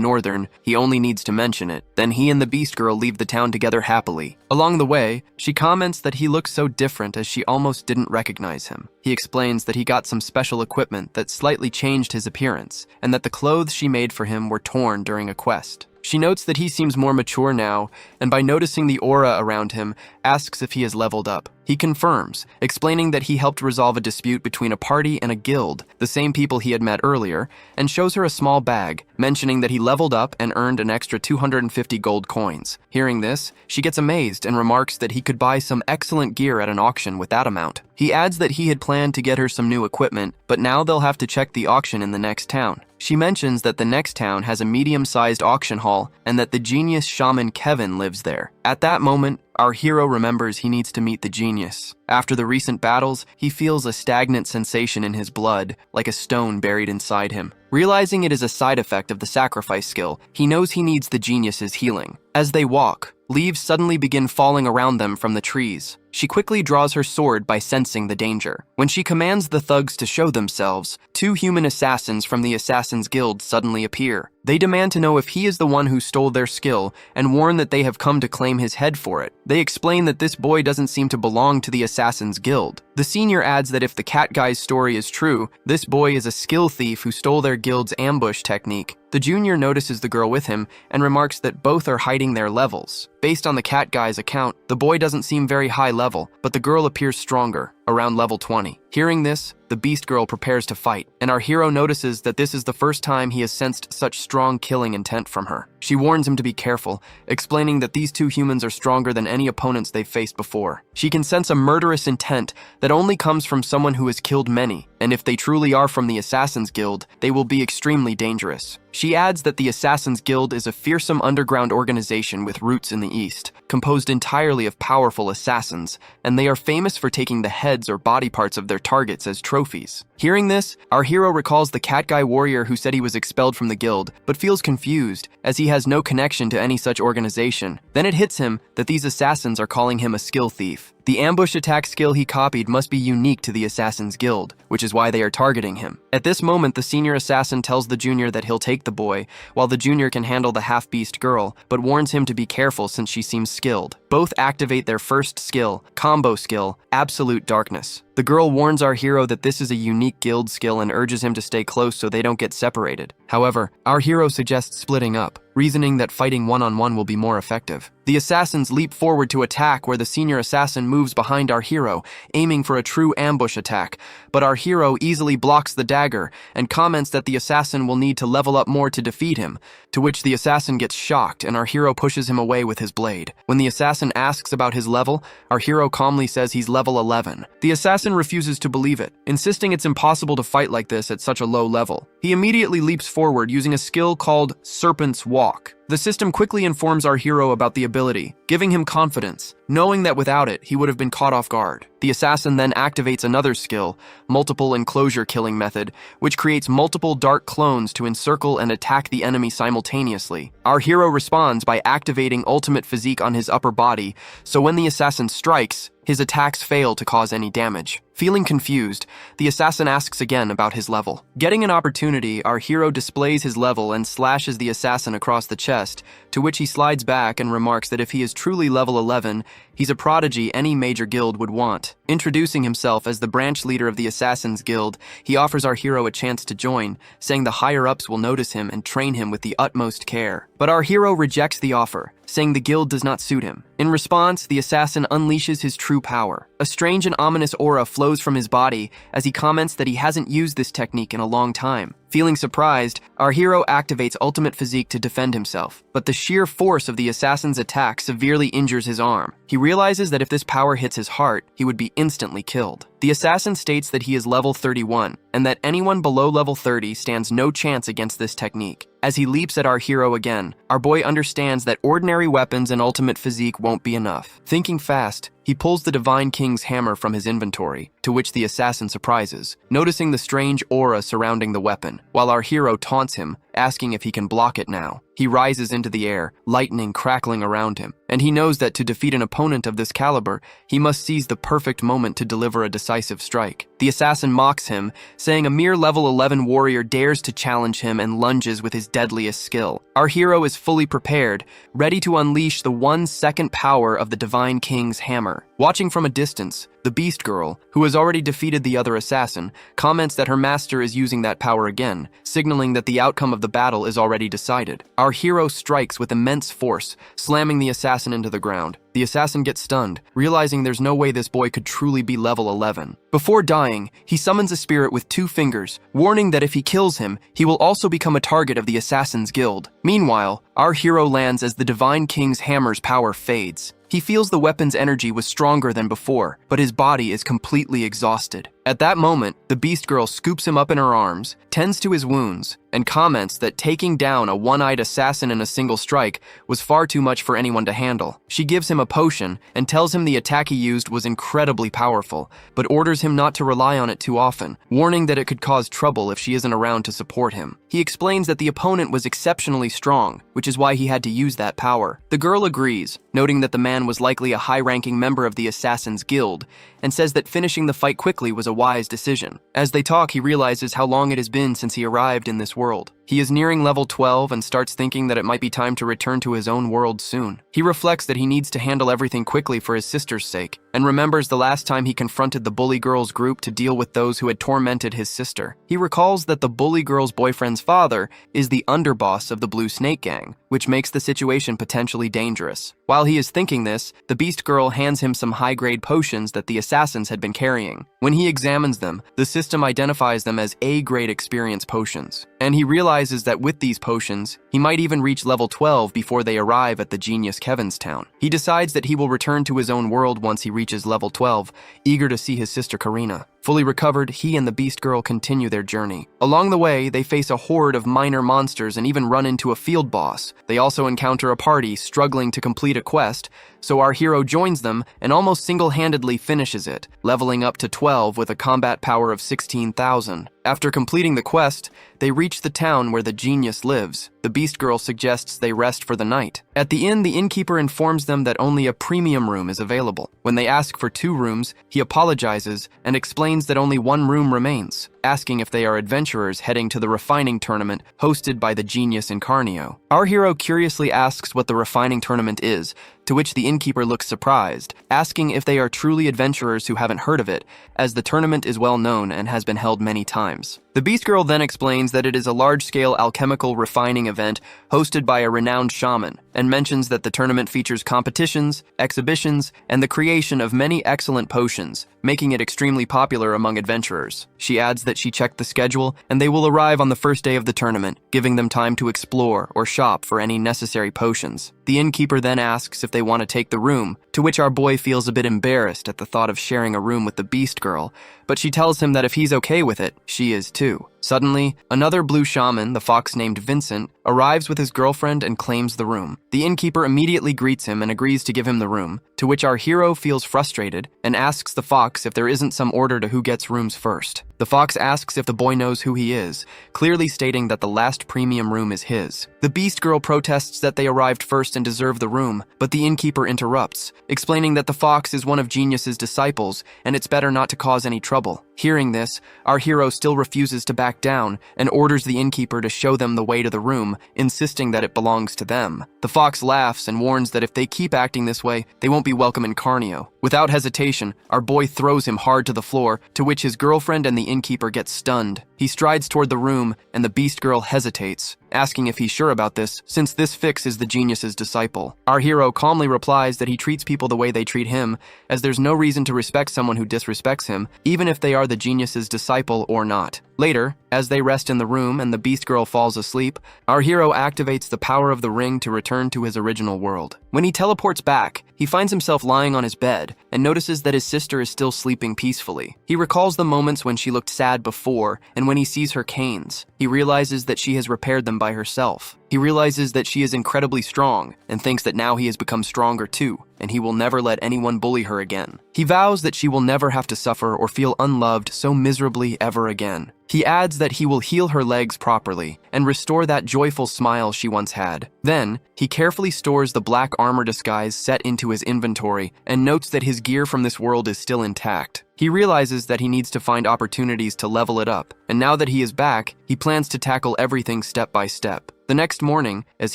Northern, he only needs to mention it. Then he and the beast girl leave the town together happily. Along the way, she comments that he looks so different as she almost didn't recognize him. He explains that he got some special equipment that slightly changed his appearance, and that the clothes she made for him were torn during a quest. She notes that he seems more mature now, and by noticing the aura around him, asks if he has leveled up. He confirms, explaining that he helped resolve a dispute between a party and a guild, the same people he had met earlier, and shows her a small bag, mentioning that he leveled up and earned an extra 250 gold coins. Hearing this, she gets amazed and remarks that he could buy some excellent gear at an auction with that amount. He adds that he had planned to get her some new equipment, but now they'll have to check the auction in the next town. She mentions that the next town has a medium-sized auction hall and that the genius shaman Kevin lives there. At that moment, our hero remembers he needs to meet the genius. After the recent battles, he feels a stagnant sensation in his blood, like a stone buried inside him. Realizing it is a side effect of the sacrifice skill, he knows he needs the genius's healing. As they walk, leaves suddenly begin falling around them from the trees. She quickly draws her sword by sensing the danger. When she commands the thugs to show themselves, 2 human assassins from the Assassin's Guild suddenly appear. They demand to know if he is the one who stole their skill and warn that they have come to claim his head for it. They explain that this boy doesn't seem to belong to the Assassin's Guild. The senior adds that if the cat guy's story is true, this boy is a skill thief who stole their guild's ambush technique. The junior notices the girl with him and remarks that both are hiding their levels. Based on the cat guy's account, the boy doesn't seem very high level, but the girl appears stronger, around level 20. Hearing this, the beast girl prepares to fight, and our hero notices that this is the first time he has sensed such strong killing intent from her. She warns him to be careful, explaining that these 2 humans are stronger than any opponents they've faced before. She can sense a murderous intent that only comes from someone who has killed many, and if they truly are from the Assassin's Guild, they will be extremely dangerous. She adds that the Assassin's Guild is a fearsome underground organization with roots in the East, composed entirely of powerful assassins, and they are famous for taking the heads or body parts of their targets as trophies. Hearing this, our hero recalls the cat guy warrior who said he was expelled from the guild, but feels confused as he has no connection to any such organization. Then it hits him that these assassins are calling him a skill thief. The ambush attack skill he copied must be unique to the Assassin's Guild, which is why they are targeting him. At this moment, the senior assassin tells the junior that he'll take the boy, while the junior can handle the half-beast girl, but warns him to be careful since she seems skilled. Both activate their first skill, combo skill, Absolute Darkness. The girl warns our hero that this is a unique guild skill and urges him to stay close so they don't get separated. However, our hero suggests splitting up, reasoning that fighting one-on-one will be more effective. The assassins leap forward to attack where the senior assassin moves behind our hero, aiming for a true ambush attack, but our hero easily blocks the dagger and comments that the assassin will need to level up more to defeat him, to which the assassin gets shocked and our hero pushes him away with his blade. When the assassin asks about his level, our hero calmly says he's level 11. The assassin refuses to believe it, insisting it's impossible to fight like this at such a low level. He immediately leaps forward using a skill called Serpent's Walk. The system quickly informs our hero about the ability, giving him confidence, knowing that without it, he would have been caught off guard. The assassin then activates another skill, Multiple Enclosure Killing Method, which creates multiple dark clones to encircle and attack the enemy simultaneously. Our hero responds by activating Ultimate Physique on his upper body, so when the assassin strikes, his attacks fail to cause any damage. Feeling confused, the assassin asks again about his level. Getting an opportunity, our hero displays his level and slashes the assassin across the chest, impressed, to which he slides back and remarks that if he is truly level 11, he's a prodigy any major guild would want. Introducing himself as the branch leader of the Assassin's Guild, he offers our hero a chance to join, saying the higher-ups will notice him and train him with the utmost care. But our hero rejects the offer, saying the guild does not suit him. In response, the assassin unleashes his true power. A strange and ominous aura flows from his body as he comments that he hasn't used this technique in a long time. Feeling surprised, our hero activates Ultimate Physique to defend himself, but the sheer force of the assassin's attack severely injures his arm. He realizes that if this power hits his heart, he would be instantly killed. The assassin states that he is level 31, and that anyone below level 30 stands no chance against this technique. As he leaps at our hero again, our boy understands that ordinary weapons and Ultimate Physique won't be enough. Thinking fast, he pulls the Divine King's hammer from his inventory, to which the assassin surprises, noticing the strange aura surrounding the weapon, while our hero taunts him, asking if he can block it now. He rises into the air, lightning crackling around him, and he knows that to defeat an opponent of this caliber, he must seize the perfect moment to deliver a decisive strike. The assassin mocks him, saying a mere level 11 warrior dares to challenge him and lunges with his deadliest skill. Our hero is fully prepared, ready to unleash the 1-second power of the Divine King's hammer. Watching from a distance, the Beast Girl, who has already defeated the other assassin, comments that her master is using that power again, signaling that the outcome of the battle is already decided. Our hero strikes with immense force, slamming the assassin into the ground. The assassin gets stunned, realizing there's no way this boy could truly be level 11. Before dying, he summons a spirit with 2 fingers, warning that if he kills him, he will also become a target of the Assassin's Guild. Meanwhile, our hero lands as the Divine King's hammer's power fades. He feels the weapon's energy was stronger than before, but his body is completely exhausted. At that moment, the Beast Girl scoops him up in her arms, tends to his wounds, and comments that taking down a one-eyed assassin in a single strike was far too much for anyone to handle. She gives him a potion and tells him the attack he used was incredibly powerful, but orders him not to rely on it too often, warning that it could cause trouble if she isn't around to support him. He explains that the opponent was exceptionally strong, which is why he had to use that power. The girl agrees, noting that the man was likely a high-ranking member of the Assassin's Guild, and says that finishing the fight quickly was a wise decision. As they talk, he realizes how long it has been since he arrived in this world. He is nearing level 12 and starts thinking that it might be time to return to his own world soon. He reflects that he needs to handle everything quickly for his sister's sake, and remembers the last time he confronted the bully girl's group to deal with those who had tormented his sister. He recalls that the bully girl's boyfriend's father is the underboss of the Blue Snake Gang, which makes the situation potentially dangerous. While he is thinking this, the Beast Girl hands him some high-grade potions that the assassins had been carrying. When he examines them, the system identifies them as A-grade experience potions, and he realizes that with these potions, he might even reach level 12 before they arrive at the genius Kevin's town. He decides that he will return to his own world once he reaches level 12, eager to see his sister Karina. Fully recovered, he and the Beast Girl continue their journey. Along the way, they face a horde of minor monsters and even run into a field boss. They also encounter a party struggling to complete a quest, so our hero joins them and almost single-handedly finishes it, leveling up to 12 with a combat power of 16,000. After completing the quest, they reach the town where the genius lives. The Beast Girl suggests they rest for the night. At the inn, the innkeeper informs them that only a premium room is available. When they ask for 2 rooms, he apologizes and explains that only 1 room remains, asking if they are adventurers heading to the refining tournament hosted by the genius Incarnio. Our hero curiously asks what the refining tournament is, to which the innkeeper looks surprised, asking if they are truly adventurers who haven't heard of it, as the tournament is well known and has been held many times. The Beast Girl then explains that it is a large-scale alchemical refining event hosted by a renowned shaman, and mentions that the tournament features competitions, exhibitions, and the creation of many excellent potions, making it extremely popular among adventurers. She adds that she checked the schedule, and they will arrive on the first day of the tournament, giving them time to explore or shop for any necessary potions. The innkeeper then asks if they want to take the room, to which our boy feels a bit embarrassed at the thought of sharing a room with the Beast Girl, but she tells him that if he's okay with it, she is too. Suddenly, another blue shaman, the fox named Vincent, arrives with his girlfriend and claims the room. The innkeeper immediately greets him and agrees to give him the room, to which our hero feels frustrated and asks the fox if there isn't some order to who gets rooms first. The fox asks if the boy knows who he is, clearly stating that the last premium room is his. The Beast Girl protests that they arrived first and deserve the room, but the innkeeper interrupts, explaining that the fox is one of Genius's disciples and it's better not to cause any trouble. Hearing this, our hero still refuses to back down and orders the innkeeper to show them the way to the room, insisting that it belongs to them. The fox laughs and warns that if they keep acting this way, they won't be welcome in Carnio. Without hesitation, our boy throws him hard to the floor, to which his girlfriend and the innkeeper get stunned. He strides toward the room, and the beast girl hesitates, asking if he's sure about this, since this fix is the genius's disciple. Our hero calmly replies that he treats people the way they treat him, as there's no reason to respect someone who disrespects him, even if they are the genius's disciple or not. Later, as they rest in the room and the beast girl falls asleep, our hero activates the power of the ring to return to his original world. When he teleports back, he finds himself lying on his bed and notices that his sister is still sleeping peacefully. He recalls the moments when she looked sad before, and when he sees her canes, he realizes that she has repaired them by herself. He realizes that she is incredibly strong and thinks that now he has become stronger too, and he will never let anyone bully her again. He vows that she will never have to suffer or feel unloved so miserably ever again. He adds that he will heal her legs properly and restore that joyful smile she once had. Then, he carefully stores the black armor disguise set into his inventory and notes that his gear from this world is still intact. He realizes that he needs to find opportunities to level it up, and now that he is back, he plans to tackle everything step by step. The next morning, as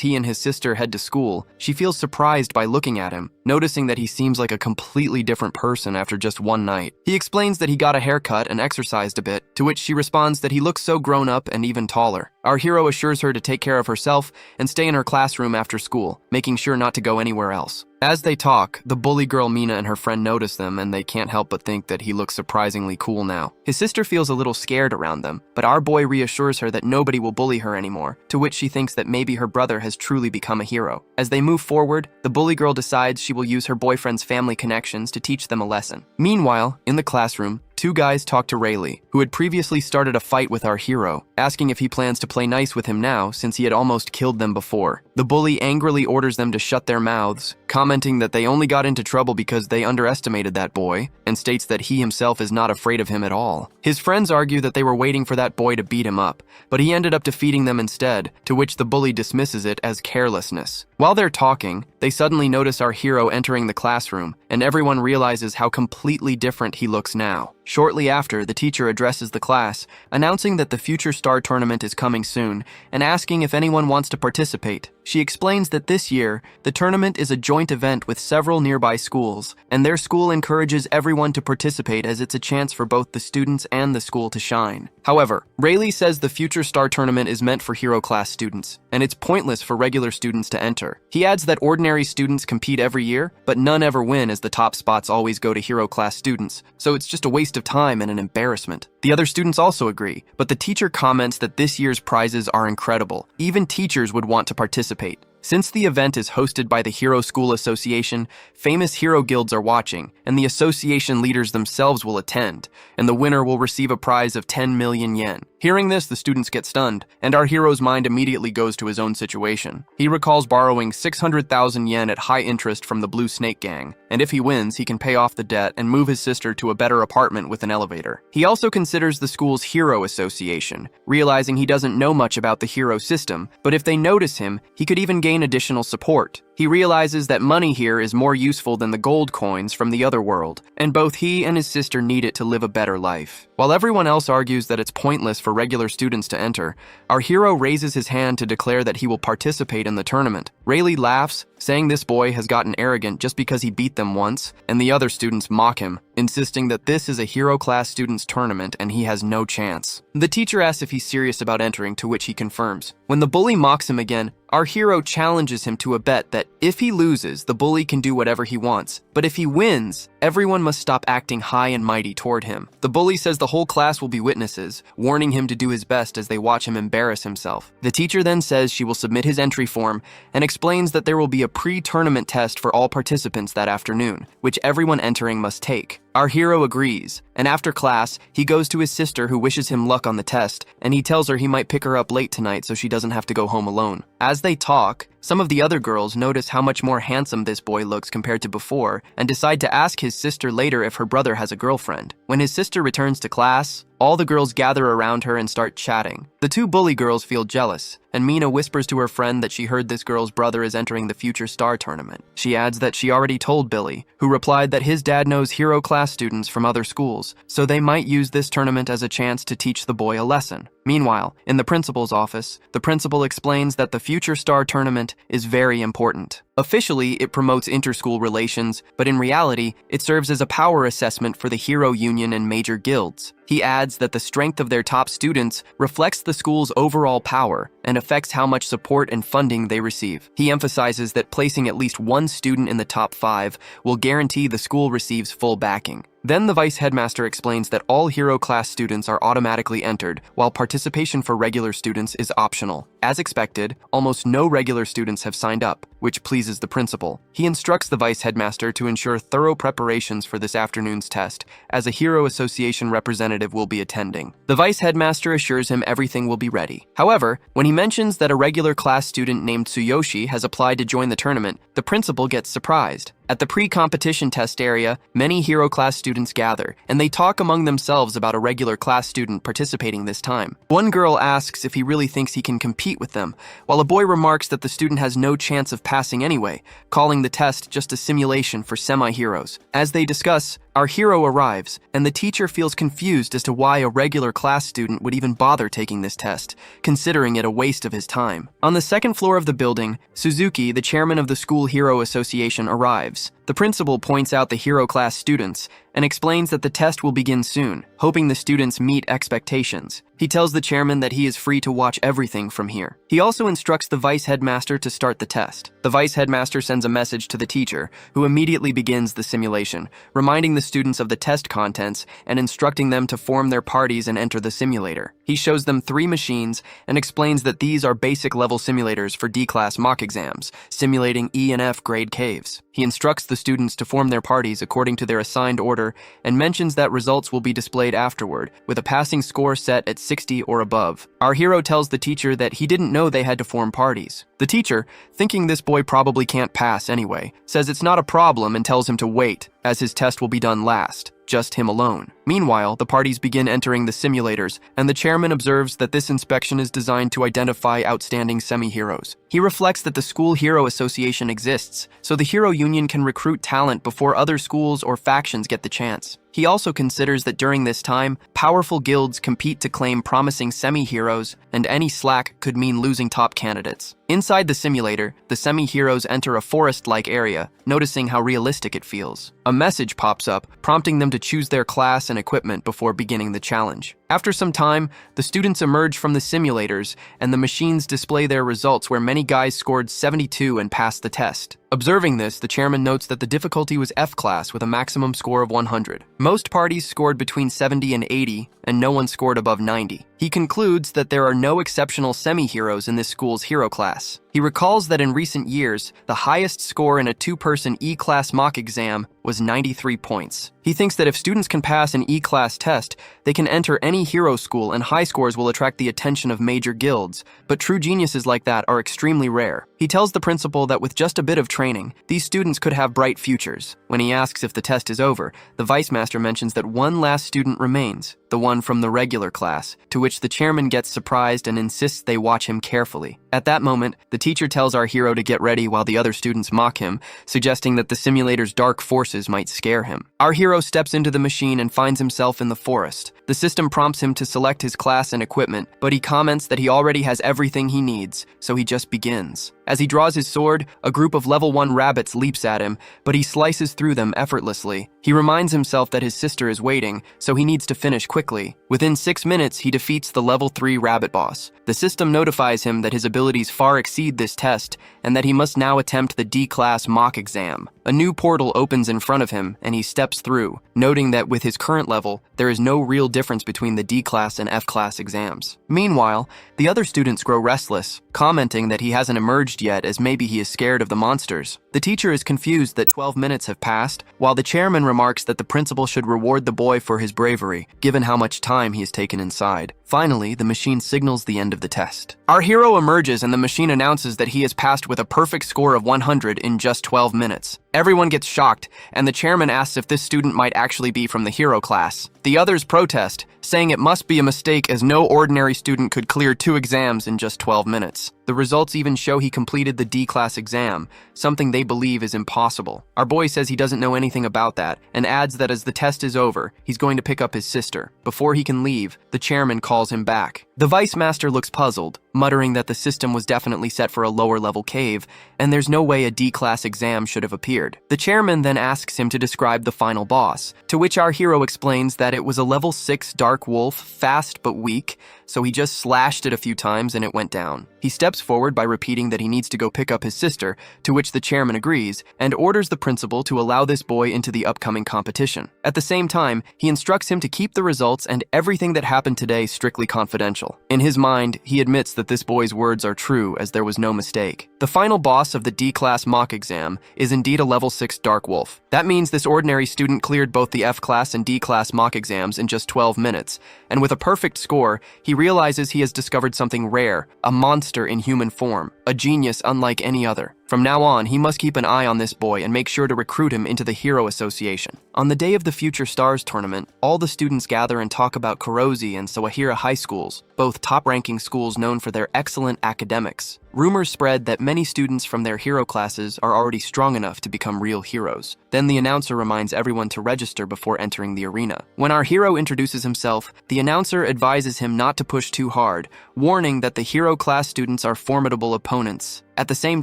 he and his sister head to school, she feels surprised by looking at him, noticing that he seems like a completely different person after just one night. He explains that he got a haircut and exercised a bit, to which she responds that he looks so grown up and even taller. Our hero assures her to take care of herself and stay in her classroom after school, making sure not to go anywhere else. As they talk, the bully girl Mina and her friend notice them, and they can't help but think that he looks surprisingly cool now. His sister feels a little scared around them, but our boy reassures her that nobody will bully her anymore, to which she thinks that maybe her brother has truly become a hero. As they move forward, the bully girl decides she will use her boyfriend's family connections to teach them a lesson. Meanwhile, in the classroom, two guys talk to Rayleigh, who had previously started a fight with our hero, asking if he plans to play nice with him now since he had almost killed them before. The bully angrily orders them to shut their mouths, commenting that they only got into trouble because they underestimated that boy, and states that he himself is not afraid of him at all. His friends argue that they were waiting for that boy to beat him up, but he ended up defeating them instead, to which the bully dismisses it as carelessness. While they're talking, they suddenly notice our hero entering the classroom, and everyone realizes how completely different he looks now. Shortly after, the teacher addresses the class, announcing that the Future Star Tournament is coming soon, and asking if anyone wants to participate. She explains that this year, the tournament is a joint event with several nearby schools, and their school encourages everyone to participate as it's a chance for both the students and the school to shine. However, Rayleigh says the Future Star Tournament is meant for hero class students, and it's pointless for regular students to enter. He adds that ordinary students compete every year, but none ever win as the top spots always go to hero class students, so it's just a waste of time and an embarrassment. The other students also agree, but the teacher comments that this year's prizes are incredible. Even teachers would want to participate. Since the event is hosted by the Hero School Association, famous hero guilds are watching, and the association leaders themselves will attend, and the winner will receive a prize of 10 million yen. Hearing this, the students get stunned, and our hero's mind immediately goes to his own situation. He recalls borrowing 600,000 yen at high interest from the Blue Snake Gang, and if he wins, he can pay off the debt and move his sister to a better apartment with an elevator. He also considers the school's Hero Association, realizing he doesn't know much about the hero system, but if they notice him, he could even gain additional support. He realizes that money here is more useful than the gold coins from the other world, and both he and his sister need it to live a better life. While everyone else argues that it's pointless for regular students to enter, our hero raises his hand to declare that he will participate in the tournament. Rayleigh laughs, saying this boy has gotten arrogant just because he beat them once, and the other students mock him, insisting that this is a hero class students tournament and he has no chance. The teacher asks if he's serious about entering, to which he confirms. When the bully mocks him again, our hero challenges him to a bet that if he loses, the bully can do whatever he wants, but if he wins, everyone must stop acting high and mighty toward him. The bully says the whole class will be witnesses, warning him to do his best as they watch him embarrass himself. The teacher then says she will submit his entry form and explains that there will be a pre-tournament test for all participants that afternoon, which everyone entering must take. Our hero agrees, and after class, he goes to his sister who wishes him luck on the test, and he tells her he might pick her up late tonight so she doesn't have to go home alone. As they talk, some of the other girls notice how much more handsome this boy looks compared to before, and decide to ask his sister later if her brother has a girlfriend. When his sister returns to class, All the girls gather around her and start chatting. The two bully girls feel jealous, and Mina whispers to her friend that she heard this girl's brother is entering the Future Star Tournament. She adds that she already told Billy, who replied that his dad knows hero class students from other schools, so they might use this tournament as a chance to teach the boy a lesson. Meanwhile, in the principal's office, the principal explains that the Future Star Tournament is very important. Officially, it promotes interschool relations, but in reality, it serves as a power assessment for the hero union and major guilds. He adds that the strength of their top students reflects the school's overall power and affects how much support and funding they receive. He emphasizes that placing at least one student in the top 5 will guarantee the school receives full backing. Then the vice headmaster explains that all hero class students are automatically entered, while participation for regular students is optional. As expected, almost no regular students have signed up, which pleases the principal. He instructs the vice headmaster to ensure thorough preparations for this afternoon's test, as a Hero Association representative will be attending. The vice headmaster assures him everything will be ready. However, when he mentions that a regular class student named Tsuyoshi has applied to join the tournament, the principal gets surprised. At the pre-competition test area, many hero class students gather, and they talk among themselves about a regular class student participating this time. One girl asks if he really thinks he can compete with them, while a boy remarks that the student has no chance of passing anyway, calling the test just a simulation for semi-heroes. As they discuss, our hero arrives, and the teacher feels confused as to why a regular class student would even bother taking this test, considering it a waste of his time. On the second floor of the building, Suzuki, the chairman of the School Hero Association, arrives. The principal points out the hero class students and explains that the test will begin soon, hoping the students meet expectations. He tells the chairman that he is free to watch everything from here. He also instructs the vice headmaster to start the test. The vice headmaster sends a message to the teacher, who immediately begins the simulation, reminding the students of the test contents and instructing them to form their parties and enter the simulator. He shows them 3 machines and explains that these are basic level simulators for D-class mock exams, simulating E and F grade caves. He instructs the students to form their parties according to their assigned order and mentions that results will be displayed afterward, with a passing score set at 60 or above. Our hero tells the teacher that he didn't know they had to form parties. The teacher, thinking this boy probably can't pass anyway, says it's not a problem and tells him to wait, as his test will be done last. Just him alone. Meanwhile, the parties begin entering the simulators, and the chairman observes that this inspection is designed to identify outstanding semi-heroes. He reflects that the School Hero Association exists, so the Hero Union can recruit talent before other schools or factions get the chance. He also considers that during this time, powerful guilds compete to claim promising semi-heroes, and any slack could mean losing top candidates. Inside the simulator, the semi-heroes enter a forest-like area, noticing how realistic it feels. A message pops up, prompting them to choose their class and equipment before beginning the challenge. After some time, the students emerge from the simulators, and the machines display their results where many guys scored 72 and passed the test. Observing this, the chairman notes that the difficulty was F-class with a maximum score of 100. Most parties scored between 70 and 80, and no one scored above 90. He concludes that there are no exceptional semi-heroes in this school's hero class. He recalls that in recent years, the highest score in a 2-person E-class mock exam was 93 points. He thinks that if students can pass an E-class test, they can enter any hero school and high scores will attract the attention of major guilds, but true geniuses like that are extremely rare. He tells the principal that with just a bit of training, these students could have bright futures. When he asks if the test is over, the vice master mentions that one last student remains, the one from the regular class, to which the chairman gets surprised and insists they watch him carefully. At that moment, the teacher tells our hero to get ready while the other students mock him, suggesting that the simulator's dark forces might scare him. Our hero steps into the machine and finds himself in the forest. The system prompts him to select his class and equipment, but he comments that he already has everything he needs, so he just begins. As he draws his sword, a group of level 1 rabbits leaps at him, but he slices through them effortlessly. He reminds himself that his sister is waiting, so he needs to finish quickly. Within 6 minutes, he defeats the level 3 rabbit boss. The system notifies him that his abilities far exceed this test, and that he must now attempt the D-class mock exam. A new portal opens in front of him, and he steps through, noting that with his current level, there is no real difference between the D-class and F-class exams. Meanwhile, the other students grow restless, commenting that he hasn't emerged yet as maybe he is scared of the monsters. The teacher is confused that 12 minutes have passed, while the chairman remarks that the principal should reward the boy for his bravery, given how much time he has taken inside. Finally, the machine signals the end of the test. Our hero emerges and the machine announces that he has passed with a perfect score of 100 in just 12 minutes. Everyone gets shocked, and the chairman asks if this student might actually be from the hero class. The others protest, saying it must be a mistake as no ordinary student could clear 2 exams in just 12 minutes. The results even show he completed the D-class exam, something they believe is impossible. Our boy says he doesn't know anything about that and adds that as the test is over, he's going to pick up his sister. Before he can leave, the chairman calls him back. The vice master looks puzzled, muttering that the system was definitely set for a lower-level cave, and there's no way a D-class exam should have appeared. The chairman then asks him to describe the final boss, to which our hero explains that it was a level 6 dark wolf, fast but weak, so he just slashed it a few times and it went down. He steps forward by repeating that he needs to go pick up his sister, to which the chairman agrees, and orders the principal to allow this boy into the upcoming competition. At the same time, he instructs him to keep the results and everything that happened today strictly confidential. In his mind, he admits that this boy's words are true as there was no mistake. The final boss of the D-class mock exam is indeed a level 6 dark wolf. That means this ordinary student cleared both the F-class and D-class mock exams in just 12 minutes, and with a perfect score, he realizes he has discovered something rare, a monster in human form, a genius unlike any other. From now on, he must keep an eye on this boy and make sure to recruit him into the Hero Association. On the day of the Future Stars tournament, all the students gather and talk about Kurozi and Sawahira high schools, both top-ranking schools known for their excellent academics. Rumors spread that many students from their hero classes are already strong enough to become real heroes. Then the announcer reminds everyone to register before entering the arena. When our hero introduces himself, the announcer advises him not to push too hard, warning that the hero class students are formidable opponents. At the same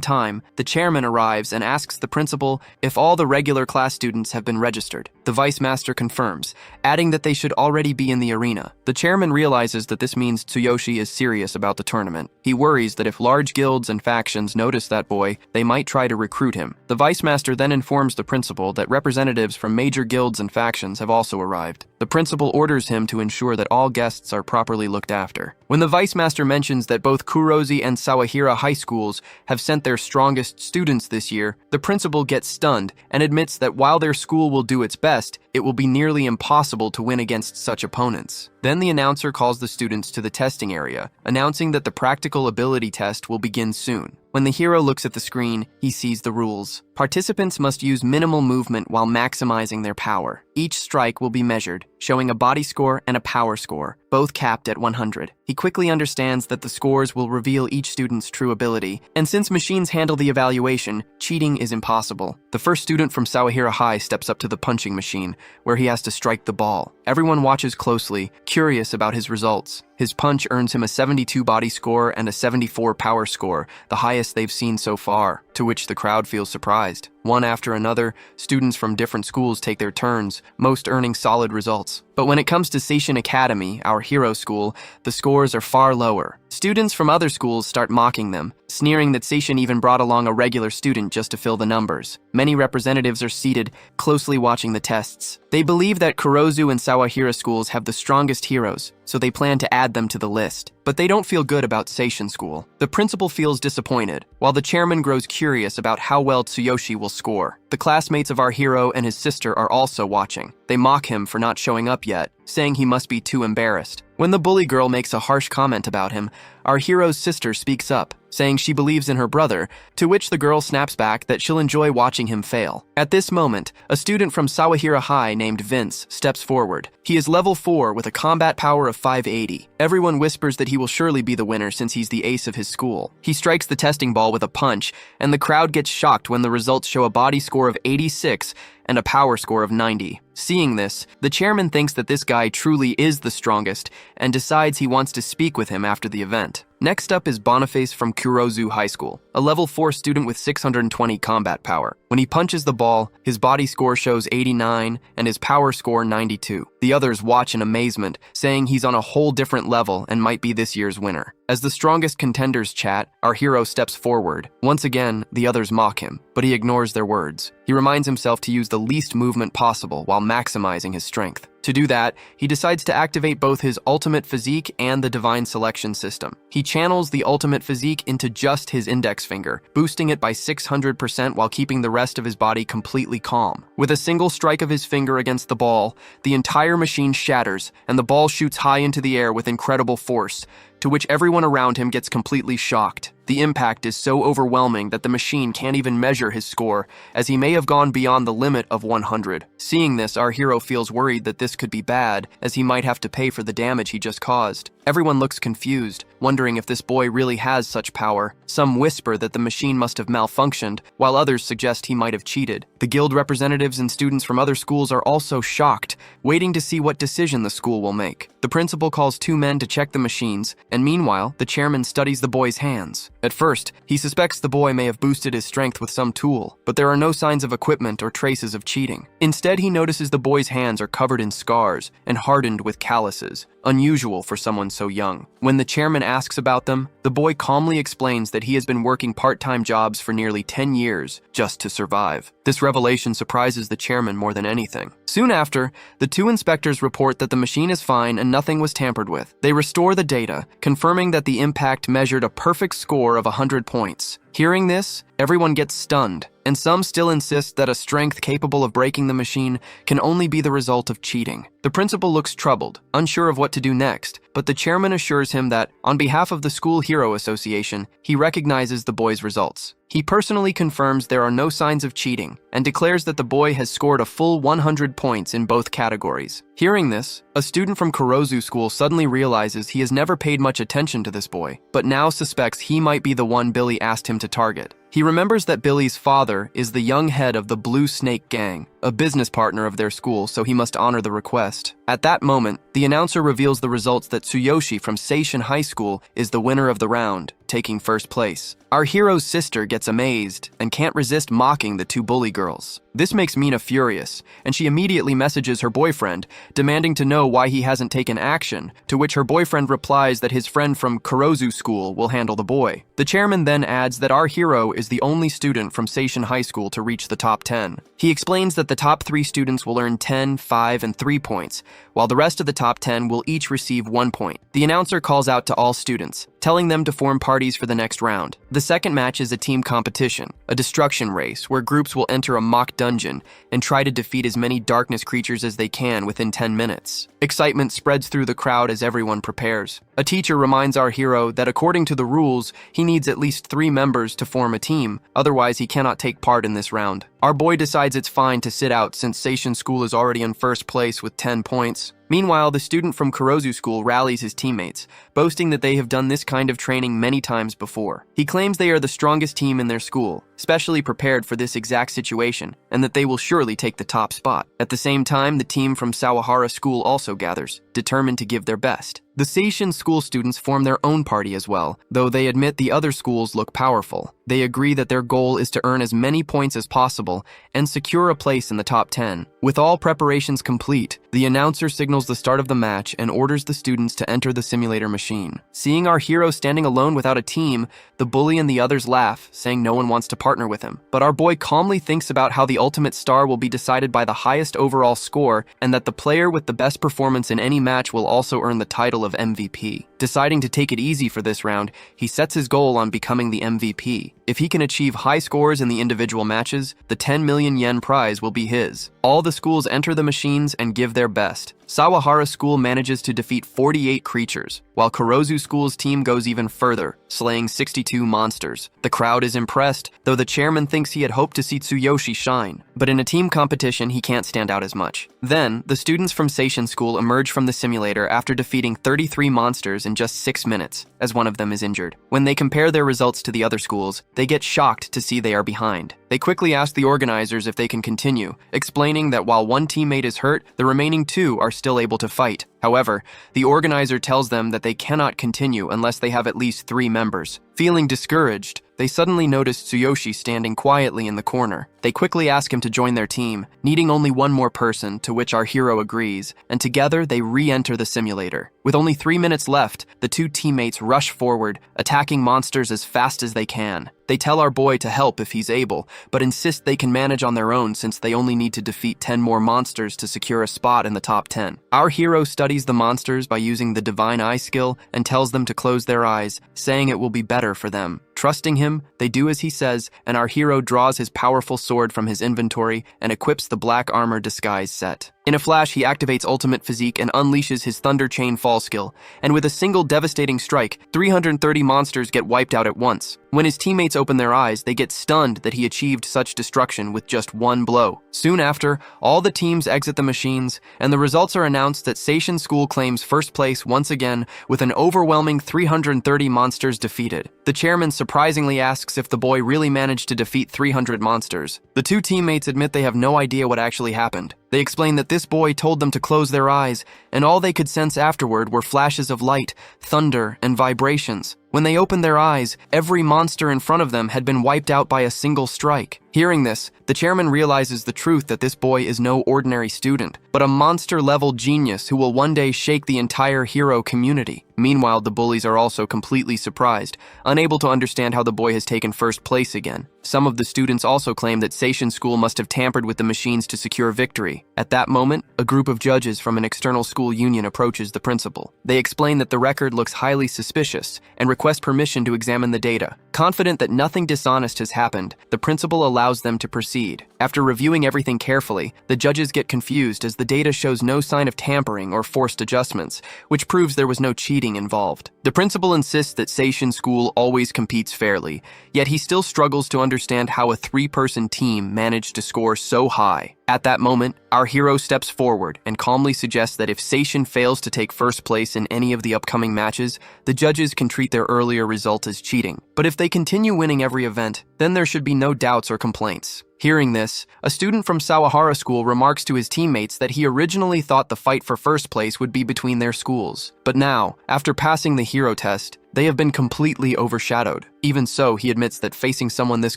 time, the chairman arrives and asks the principal if all the regular class students have been registered. The vice master confirms, adding that they should already be in the arena. The chairman realizes that this means Tsuyoshi is serious about the tournament. He worries that if large guilds and factions notice that boy, they might try to recruit him. The vice master then informs the principal that representatives from major guilds and factions have also arrived. The principal orders him to ensure that all guests are properly looked after. When the vice master mentions that both Kurozi and Sawahira high schools have sent their strongest students this year, the principal gets stunned and admits that while their school will do its best, it will be nearly impossible to win against such opponents. Then the announcer calls the students to the testing area, announcing that the practical ability test will begin soon. When the hero looks at the screen, he sees the rules. Participants must use minimal movement while maximizing their power. Each strike will be measured, showing a body score and a power score, both capped at 100. He quickly understands that the scores will reveal each student's true ability, and since machines handle the evaluation, cheating is impossible. The first student from Sawahira High steps up to the punching machine, where he has to strike the ball. Everyone watches closely, curious about his results. His punch earns him a 72 body score and a 74 power score, the highest they've seen so far, to which the crowd feels surprised. One after another, students from different schools take their turns, most earning solid results. But when it comes to Seishin Academy, our hero school, the scores are far lower. Students from other schools start mocking them, sneering that Seishin even brought along a regular student just to fill the numbers. Many representatives are seated, closely watching the tests. They believe that Kurozu and Sawahira schools have the strongest heroes, so they plan to add them to the list. But they don't feel good about Seishin School. The principal feels disappointed, while the chairman grows curious about how well Tsuyoshi will score. The classmates of our hero and his sister are also watching. They mock him for not showing up yet, saying he must be too embarrassed. When the bully girl makes a harsh comment about him, our hero's sister speaks up, saying she believes in her brother, to which the girl snaps back that she'll enjoy watching him fail. At this moment, a student from Sawahira High named Vince steps forward. He is level 4 with a combat power of 580. Everyone whispers that he will surely be the winner since he's the ace of his school. He strikes the testing ball with a punch, and the crowd gets shocked when the results show a body score of 86 and a power score of 90. Seeing this, the chairman thinks that this guy truly is the strongest and decides he wants to speak with him after the event. Next up is Boniface from Kurozu High School, a level 4 student with 620 combat power. When he punches the ball, his body score shows 89 and his power score 92. The others watch in amazement, saying he's on a whole different level and might be this year's winner. As the strongest contenders chat, our hero steps forward. Once again, the others mock him, but he ignores their words. He reminds himself to use the least movement possible while maximizing his strength. To do that, he decides to activate both his ultimate physique and the divine selection system. He channels the ultimate physique into just his index finger, boosting it by 600% while keeping the rest of his body completely calm. With a single strike of his finger against the ball, the entire machine shatters, and the ball shoots high into the air with incredible force, to which everyone around him gets completely shocked. The impact is so overwhelming that the machine can't even measure his score, as he may have gone beyond the limit of 100. Seeing this, our hero feels worried that this could be bad, as he might have to pay for the damage he just caused. Everyone looks confused, wondering if this boy really has such power. Some whisper that the machine must have malfunctioned, while others suggest he might have cheated. The guild representatives and students from other schools are also shocked, waiting to see what decision the school will make. The principal calls 2 men to check the machines, and meanwhile, the chairman studies the boy's hands. At first, he suspects the boy may have boosted his strength with some tool, but there are no signs of equipment or traces of cheating. Instead, he notices the boy's hands are covered in scars and hardened with calluses, unusual for someone so young. When the chairman asks about them, the boy calmly explains that he has been working part-time jobs for nearly 10 years just to survive. This revelation surprises the chairman more than anything. Soon after, the 2 inspectors report that the machine is fine and nothing was tampered with. They restore the data, confirming that the impact measured a perfect score of 100 points. Hearing this, everyone gets stunned, and some still insist that a strength capable of breaking the machine can only be the result of cheating. The principal looks troubled, unsure of what to do next, but the chairman assures him that, on behalf of the School Hero Association, he recognizes the boy's results. He personally confirms there are no signs of cheating and declares that the boy has scored a full 100 points in both categories. Hearing this, a student from Kurozu School suddenly realizes he has never paid much attention to this boy, but now suspects he might be the one Billy asked him to target. He remembers that Billy's father is the young head of the Blue Snake Gang, a business partner of their school, so he must honor the request. At that moment, the announcer reveals the results that Tsuyoshi from Seishin High School is the winner of the round, taking first place. Our hero's sister gets amazed and can't resist mocking the 2 bully girls. This makes Mina furious, and she immediately messages her boyfriend, demanding to know why he hasn't taken action, to which her boyfriend replies that his friend from Kurozu School will handle the boy. The chairman then adds that our hero is the only student from Seishin High School to reach the top 10. He explains that the top 3 students will earn 10, 5, and 3 points, while the rest of the top 10 will each receive 1 point. The announcer calls out to all students, telling them to form parties for the next round. The second match is a team competition, a destruction race where groups will enter a mock dungeon and try to defeat as many darkness creatures as they can within 10 minutes. Excitement spreads through the crowd as everyone prepares. A teacher reminds our hero that according to the rules, he needs at least 3 members to form a team, otherwise he cannot take part in this round. Our boy decides it's fine to sit out since Seishin School is already in first place with 10 points. Meanwhile, the student from Kurozu School rallies his teammates, boasting that they have done this kind of training many times before. He claims they are the strongest team in their school, specially prepared for this exact situation, and that they will surely take the top spot. At the same time, the team from Sawahara School also gathers, determined to give their best. The Seishin School students form their own party as well, though they admit the other schools look powerful. They agree that their goal is to earn as many points as possible and secure a place in the top 10. With all preparations complete, the announcer signals the start of the match and orders the students to enter the simulator machine. Seeing our hero standing alone without a team, the bully and the others laugh, saying no one wants to partner with him. But our boy calmly thinks about how the ultimate star will be decided by the highest overall score and that the player with the best performance in any match will also earn the title of MVP. Deciding to take it easy for this round, he sets his goal on becoming the MVP. If he can achieve high scores in the individual matches, the 10 million yen prize will be his. All the schools enter the machines and give their best. Sawahara School manages to defeat 48 creatures, while Kurozu School's team goes even further, slaying 62 monsters. The crowd is impressed, though the chairman thinks he had hoped to see Tsuyoshi shine. But in a team competition, he can't stand out as much. Then, the students from Seishin School emerge from the simulator after defeating 33 monsters in just 6 minutes, as one of them is injured. When they compare their results to the other schools, they get shocked to see they are behind. They quickly ask the organizers if they can continue, explaining that while one teammate is hurt, the remaining 2 are still able to fight. However, the organizer tells them that they cannot continue unless they have at least 3 members. Feeling discouraged, they suddenly notice Tsuyoshi standing quietly in the corner. They quickly ask him to join their team, needing only one more person, to which our hero agrees, and together they re-enter the simulator. With only 3 minutes left, the 2 teammates rush forward, attacking monsters as fast as they can. They tell our boy to help if he's able, but insist they can manage on their own since they only need to defeat 10 more monsters to secure a spot in the top 10. Our hero studies the monsters by using the Divine Eye skill and tells them to close their eyes, saying it will be better for them. Trusting him, they do as he says, and our hero draws his powerful sword from his inventory and equips the black armor disguise set. In a flash, he activates Ultimate Physique and unleashes his Thunder Chain Fall skill, and with a single devastating strike, 330 monsters get wiped out at once. When his teammates open their eyes, they get stunned that he achieved such destruction with just one blow. Soon after, all the teams exit the machines, and the results are announced that Seishin School claims first place once again with an overwhelming 330 monsters defeated. The chairman surprisingly asks if the boy really managed to defeat 300 monsters. The two teammates admit they have no idea what actually happened. They explain that this boy told them to close their eyes, and all they could sense afterward were flashes of light, thunder, and vibrations. When they opened their eyes, every monster in front of them had been wiped out by a single strike. Hearing this, the chairman realizes the truth that this boy is no ordinary student, but a monster-level genius who will one day shake the entire hero community. Meanwhile, the bullies are also completely surprised, unable to understand how the boy has taken first place again. Some of the students also claim that Seishin School must have tampered with the machines to secure victory. At that moment, a group of judges from an external school union approaches the principal. They explain that the record looks highly suspicious and request permission to examine the data. Confident that nothing dishonest has happened, the principal allows them to proceed. After reviewing everything carefully, the judges get confused as the data shows no sign of tampering or forced adjustments, which proves there was no cheating involved. The principal insists that Seishin School always competes fairly, yet he still struggles to understand how a three-person team managed to score so high. At that moment, our hero steps forward and calmly suggests that if Seishin fails to take first place in any of the upcoming matches, the judges can treat their earlier result as cheating. But if they continue winning every event, then there should be no doubts or complaints. Hearing this, a student from Sawahara School remarks to his teammates that he originally thought the fight for first place would be between their schools. But now, after passing the hero test, they have been completely overshadowed. Even so, he admits that facing someone this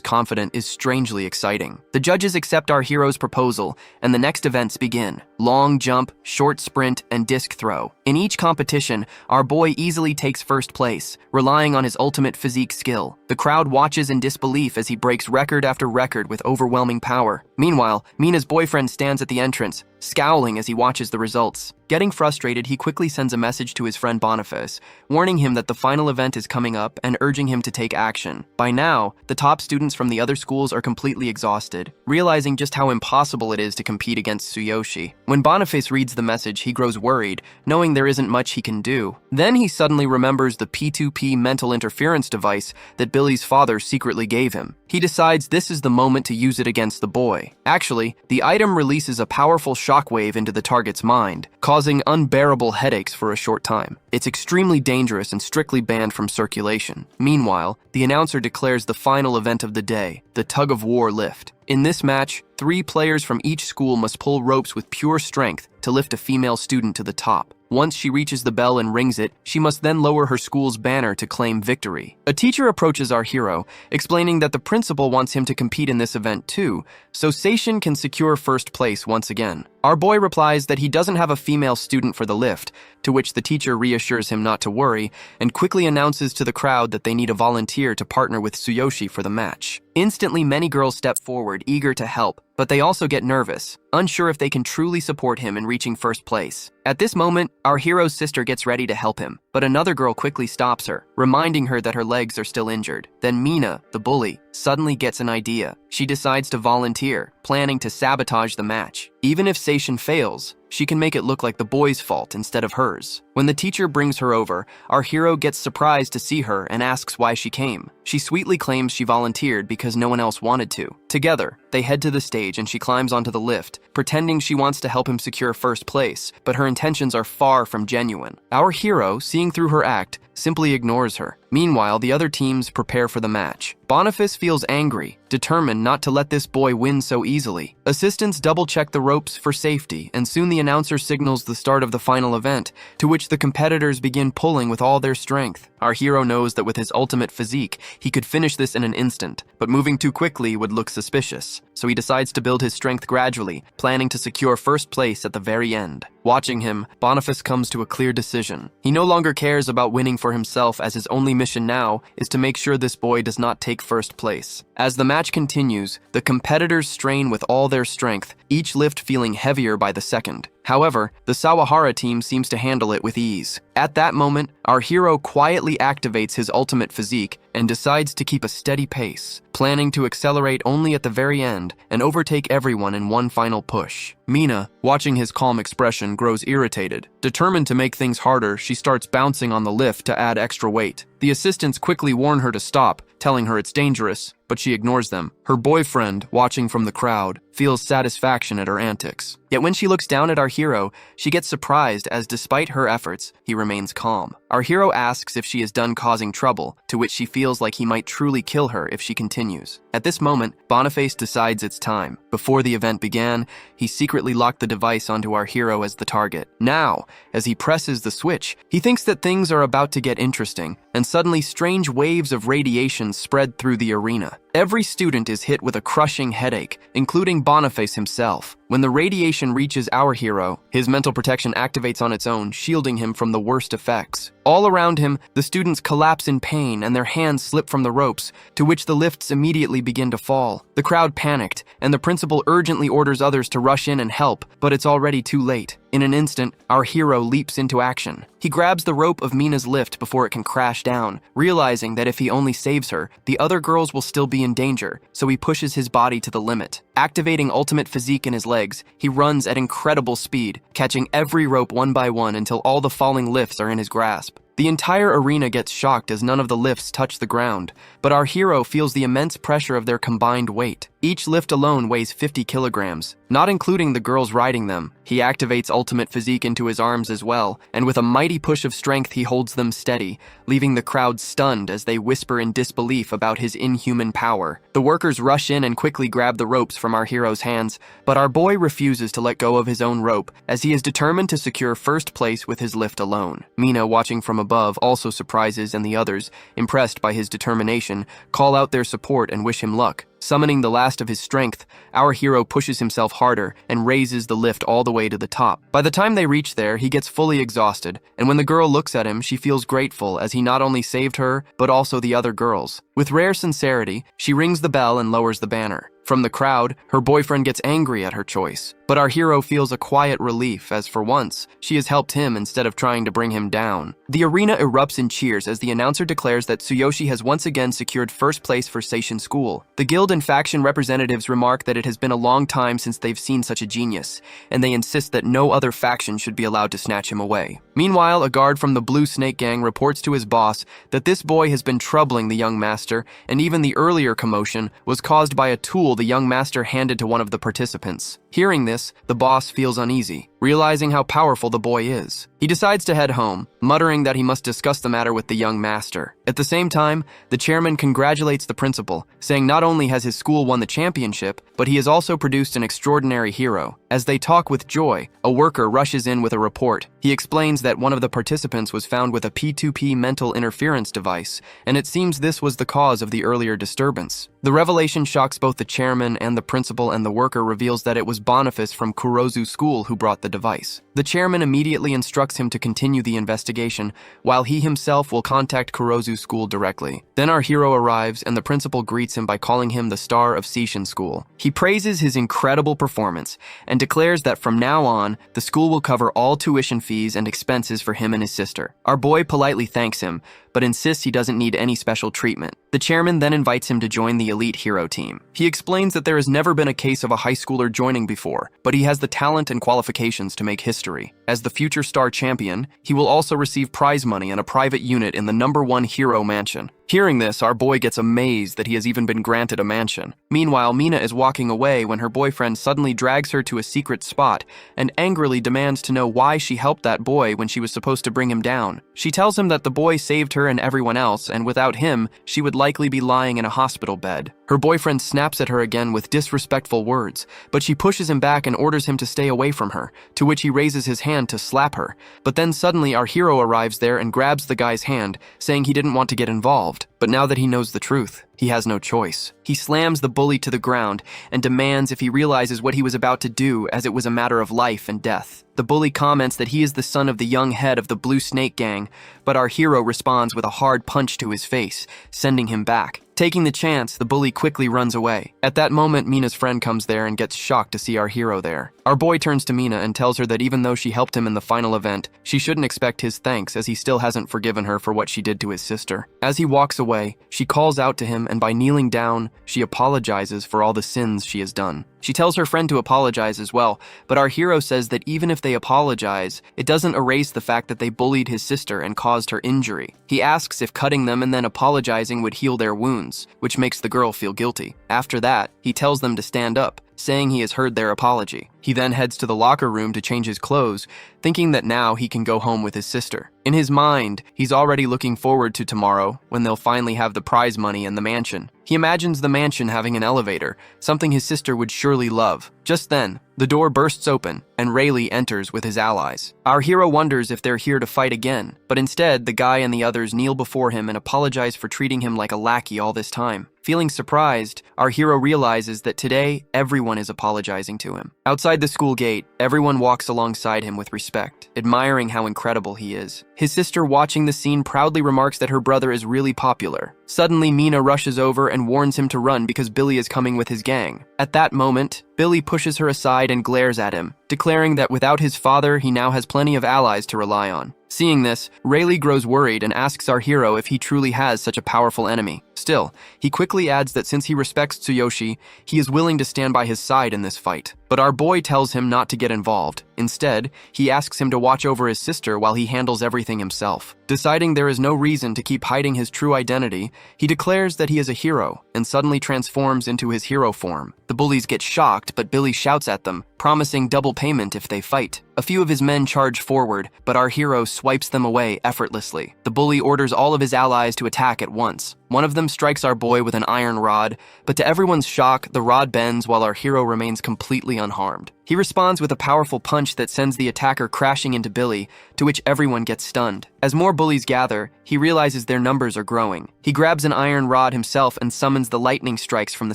confident is strangely exciting. The judges accept our hero's proposal, and the next events begin. Long jump, short sprint, and disc throw. In each competition, our boy easily takes first place, relying on his ultimate physique skill. The crowd watches in disbelief as he breaks record after record with overwhelming power. Meanwhile, Mina's boyfriend stands at the entrance, scowling as he watches the results. Getting frustrated, he quickly sends a message to his friend Boniface, warning him that the final event is coming up and urging him to take action. By now, the top students from the other schools are completely exhausted, realizing just how impossible it is to compete against Tsuyoshi. When Boniface reads the message, he grows worried, knowing there isn't much he can do. Then he suddenly remembers the P2P mental interference device that Billy's father secretly gave him. He decides this is the moment to use it against the boy. Actually, the item releases a powerful shockwave into the target's mind, causing unbearable headaches for a short time. It's extremely dangerous and strictly banned from circulation. Meanwhile, the announcer declares the final event of the day, the tug-of-war lift. In this match, 3 players from each school must pull ropes with pure strength to lift a female student to the top. Once she reaches the bell and rings it, she must then lower her school's banner to claim victory. A teacher approaches our hero, explaining that the principal wants him to compete in this event too, so Seishin can secure first place once again. Our boy replies that he doesn't have a female student for the lift, to which the teacher reassures him not to worry, and quickly announces to the crowd that they need a volunteer to partner with Tsuyoshi for the match. Instantly, many girls step forward, eager to help, but they also get nervous, unsure if they can truly support him in reaching first place. At this moment, our hero's sister gets ready to help him, but another girl quickly stops her, reminding her that her legs are still injured. Then Mina, the bully, suddenly gets an idea. She decides to volunteer, planning to sabotage the match. Even if Seishin fails, she can make it look like the boy's fault instead of hers. When the teacher brings her over, our hero gets surprised to see her and asks why she came. She sweetly claims she volunteered because no one else wanted to. Together, they head to the stage and she climbs onto the lift, pretending she wants to help him secure first place, but her intentions are far from genuine. Our hero, seeing through her act, simply ignores her. Meanwhile, the other teams prepare for the match. Boniface feels angry, determined not to let this boy win so easily. Assistants double-check the ropes for safety, and soon the announcer signals the start of the final event, to which the competitors begin pulling with all their strength. Our hero knows that with his ultimate physique, he could finish this in an instant, but moving too quickly would look suspicious. So he decides to build his strength gradually, planning to secure first place at the very end. Watching him, Boniface comes to a clear decision. He no longer cares about winning for himself, as his only mission now is to make sure this boy does not take first place. As the match continues, the competitors strain with all their strength, each lift feeling heavier by the second. However, the Sawahara team seems to handle it with ease. At that moment, our hero quietly activates his ultimate physique and decides to keep a steady pace, planning to accelerate only at the very end and overtake everyone in one final push. Mina, watching his calm expression, grows irritated. Determined to make things harder, she starts bouncing on the lift to add extra weight. The assistants quickly warn her to stop, telling her it's dangerous, but she ignores them. Her boyfriend, watching from the crowd, feels satisfaction at her antics. Yet when she looks down at our hero, she gets surprised as despite her efforts, he remains calm. Our hero asks if she is done causing trouble, to which she feels like he might truly kill her if she continues. At this moment, Boniface decides it's time. Before the event began, he secretly locked the device onto our hero as the target. Now, as he presses the switch, he thinks that things are about to get interesting, and suddenly strange waves of radiation spread through the arena. Every student is hit with a crushing headache, including Boniface himself. When the radiation reaches our hero, his mental protection activates on its own, shielding him from the worst effects. All around him, the students collapse in pain and their hands slip from the ropes, to which the lifts immediately begin to fall. The crowd panicked, and the principal urgently orders others to rush in and help, but it's already too late. In an instant, our hero leaps into action. He grabs the rope of Mina's lift before it can crash down, realizing that if he only saves her, the other girls will still be in danger, so he pushes his body to the limit. Activating ultimate physique in his legs, he runs at incredible speed, catching every rope one by one until all the falling lifts are in his grasp. The entire arena gets shocked as none of the lifts touch the ground, but our hero feels the immense pressure of their combined weight. Each lift alone weighs 50 kilograms, not including the girls riding them. He activates ultimate physique into his arms as well, and with a mighty push of strength he holds them steady, leaving the crowd stunned as they whisper in disbelief about his inhuman power. The workers rush in and quickly grab the ropes from our hero's hands, but our boy refuses to let go of his own rope, as he is determined to secure first place with his lift alone. Mina, watching from above, also surprises, and the others, impressed by his determination, call out their support and wish him luck. Summoning the last of his strength, our hero pushes himself harder and raises the lift all the way to the top. By the time they reach there, he gets fully exhausted, and when the girl looks at him, she feels grateful as he not only saved her, but also the other girls. With rare sincerity, she rings the bell and lowers the banner. From the crowd, her boyfriend gets angry at her choice, but our hero feels a quiet relief as for once, she has helped him instead of trying to bring him down. The arena erupts in cheers as the announcer declares that Tsuyoshi has once again secured first place for Seishin School. The guild and faction representatives remark that it has been a long time since they've seen such a genius, and they insist that no other faction should be allowed to snatch him away. Meanwhile, a guard from the Blue Snake Gang reports to his boss that this boy has been troubling the young master, and even the earlier commotion was caused by a tool the young master handed to one of the participants. Hearing this, the boss feels uneasy, realizing how powerful the boy is. He decides to head home, muttering that he must discuss the matter with the young master. At the same time, the chairman congratulates the principal, saying not only has his school won the championship, but he has also produced an extraordinary hero. As they talk with joy, a worker rushes in with a report. He explains that one of the participants was found with a P2P mental interference device, and it seems this was the cause of the earlier disturbance. The revelation shocks both the chairman and the principal, and the worker reveals that it was Boniface from Kurozu School who brought the device. The chairman immediately instructs him to continue the investigation, while he himself will contact Kurozu School directly. Then our hero arrives, and the principal greets him by calling him the star of Seishin School. He praises his incredible performance, and declares that from now on, the school will cover all tuition fees and expenses for him and his sister. Our boy politely thanks him, but insists he doesn't need any special treatment. The chairman then invites him to join the elite hero team. He explains that there has never been a case of a high schooler joining before, but he has the talent and qualifications to make history. As the future star champion, he will also receive prize money and a private unit in the #1 hero mansion. Hearing this, our boy gets amazed that he has even been granted a mansion. Meanwhile, Mina is walking away when her boyfriend suddenly drags her to a secret spot and angrily demands to know why she helped that boy when she was supposed to bring him down. She tells him that the boy saved her and everyone else, and without him, she would likely be lying in a hospital bed. Her boyfriend snaps at her again with disrespectful words, but she pushes him back and orders him to stay away from her, to which he raises his hand to slap her. But then suddenly our hero arrives there and grabs the guy's hand, saying he didn't want to get involved. But now that he knows the truth, he has no choice. He slams the bully to the ground and demands if he realizes what he was about to do, as it was a matter of life and death. The bully comments that he is the son of the young head of the Blue Snake Gang, but our hero responds with a hard punch to his face, sending him back. Taking the chance, the bully quickly runs away. At that moment, Mina's friend comes there and gets shocked to see our hero there. Our boy turns to Mina and tells her that even though she helped him in the final event, she shouldn't expect his thanks as he still hasn't forgiven her for what she did to his sister. As he walks away, she calls out to him and by kneeling down, she apologizes for all the sins she has done. She tells her friend to apologize as well, but our hero says that even if they apologize, it doesn't erase the fact that they bullied his sister and caused her injury. He asks if cutting them and then apologizing would heal their wounds, which makes the girl feel guilty. After that, he tells them to stand up, saying he has heard their apology. He then heads to the locker room to change his clothes, thinking that now he can go home with his sister. In his mind, he's already looking forward to tomorrow, when they'll finally have the prize money and the mansion. He imagines the mansion having an elevator, something his sister would surely love. Just then, the door bursts open, and Rayleigh enters with his allies. Our hero wonders if they're here to fight again, but instead, the guy and the others kneel before him and apologize for treating him like a lackey all this time. Feeling surprised, our hero realizes that today, everyone is apologizing to him. Outside the school gate, everyone walks alongside him with respect, admiring how incredible he is. His sister, watching the scene, proudly remarks that her brother is really popular. Suddenly, Mina rushes over and warns him to run because Billy is coming with his gang. At that moment, Billy pushes her aside and glares at him, declaring that without his father, he now has plenty of allies to rely on. Seeing this, Rayleigh grows worried and asks our hero if he truly has such a powerful enemy. Still, he quickly adds that since he respects Tsuyoshi, he is willing to stand by his side in this fight. But our boy tells him not to get involved. Instead, he asks him to watch over his sister while he handles everything himself. Deciding there is no reason to keep hiding his true identity, he declares that he is a hero and suddenly transforms into his hero form. The bullies get shocked, but Billy shouts at them, promising double payment if they fight. A few of his men charge forward, but our hero swipes them away effortlessly. The bully orders all of his allies to attack at once. One of them strikes our boy with an iron rod, but to everyone's shock, the rod bends while our hero remains completely unharmed. He responds with a powerful punch that sends the attacker crashing into Billy, to which everyone gets stunned. As more bullies gather, he realizes their numbers are growing. He grabs an iron rod himself and summons the lightning strikes from the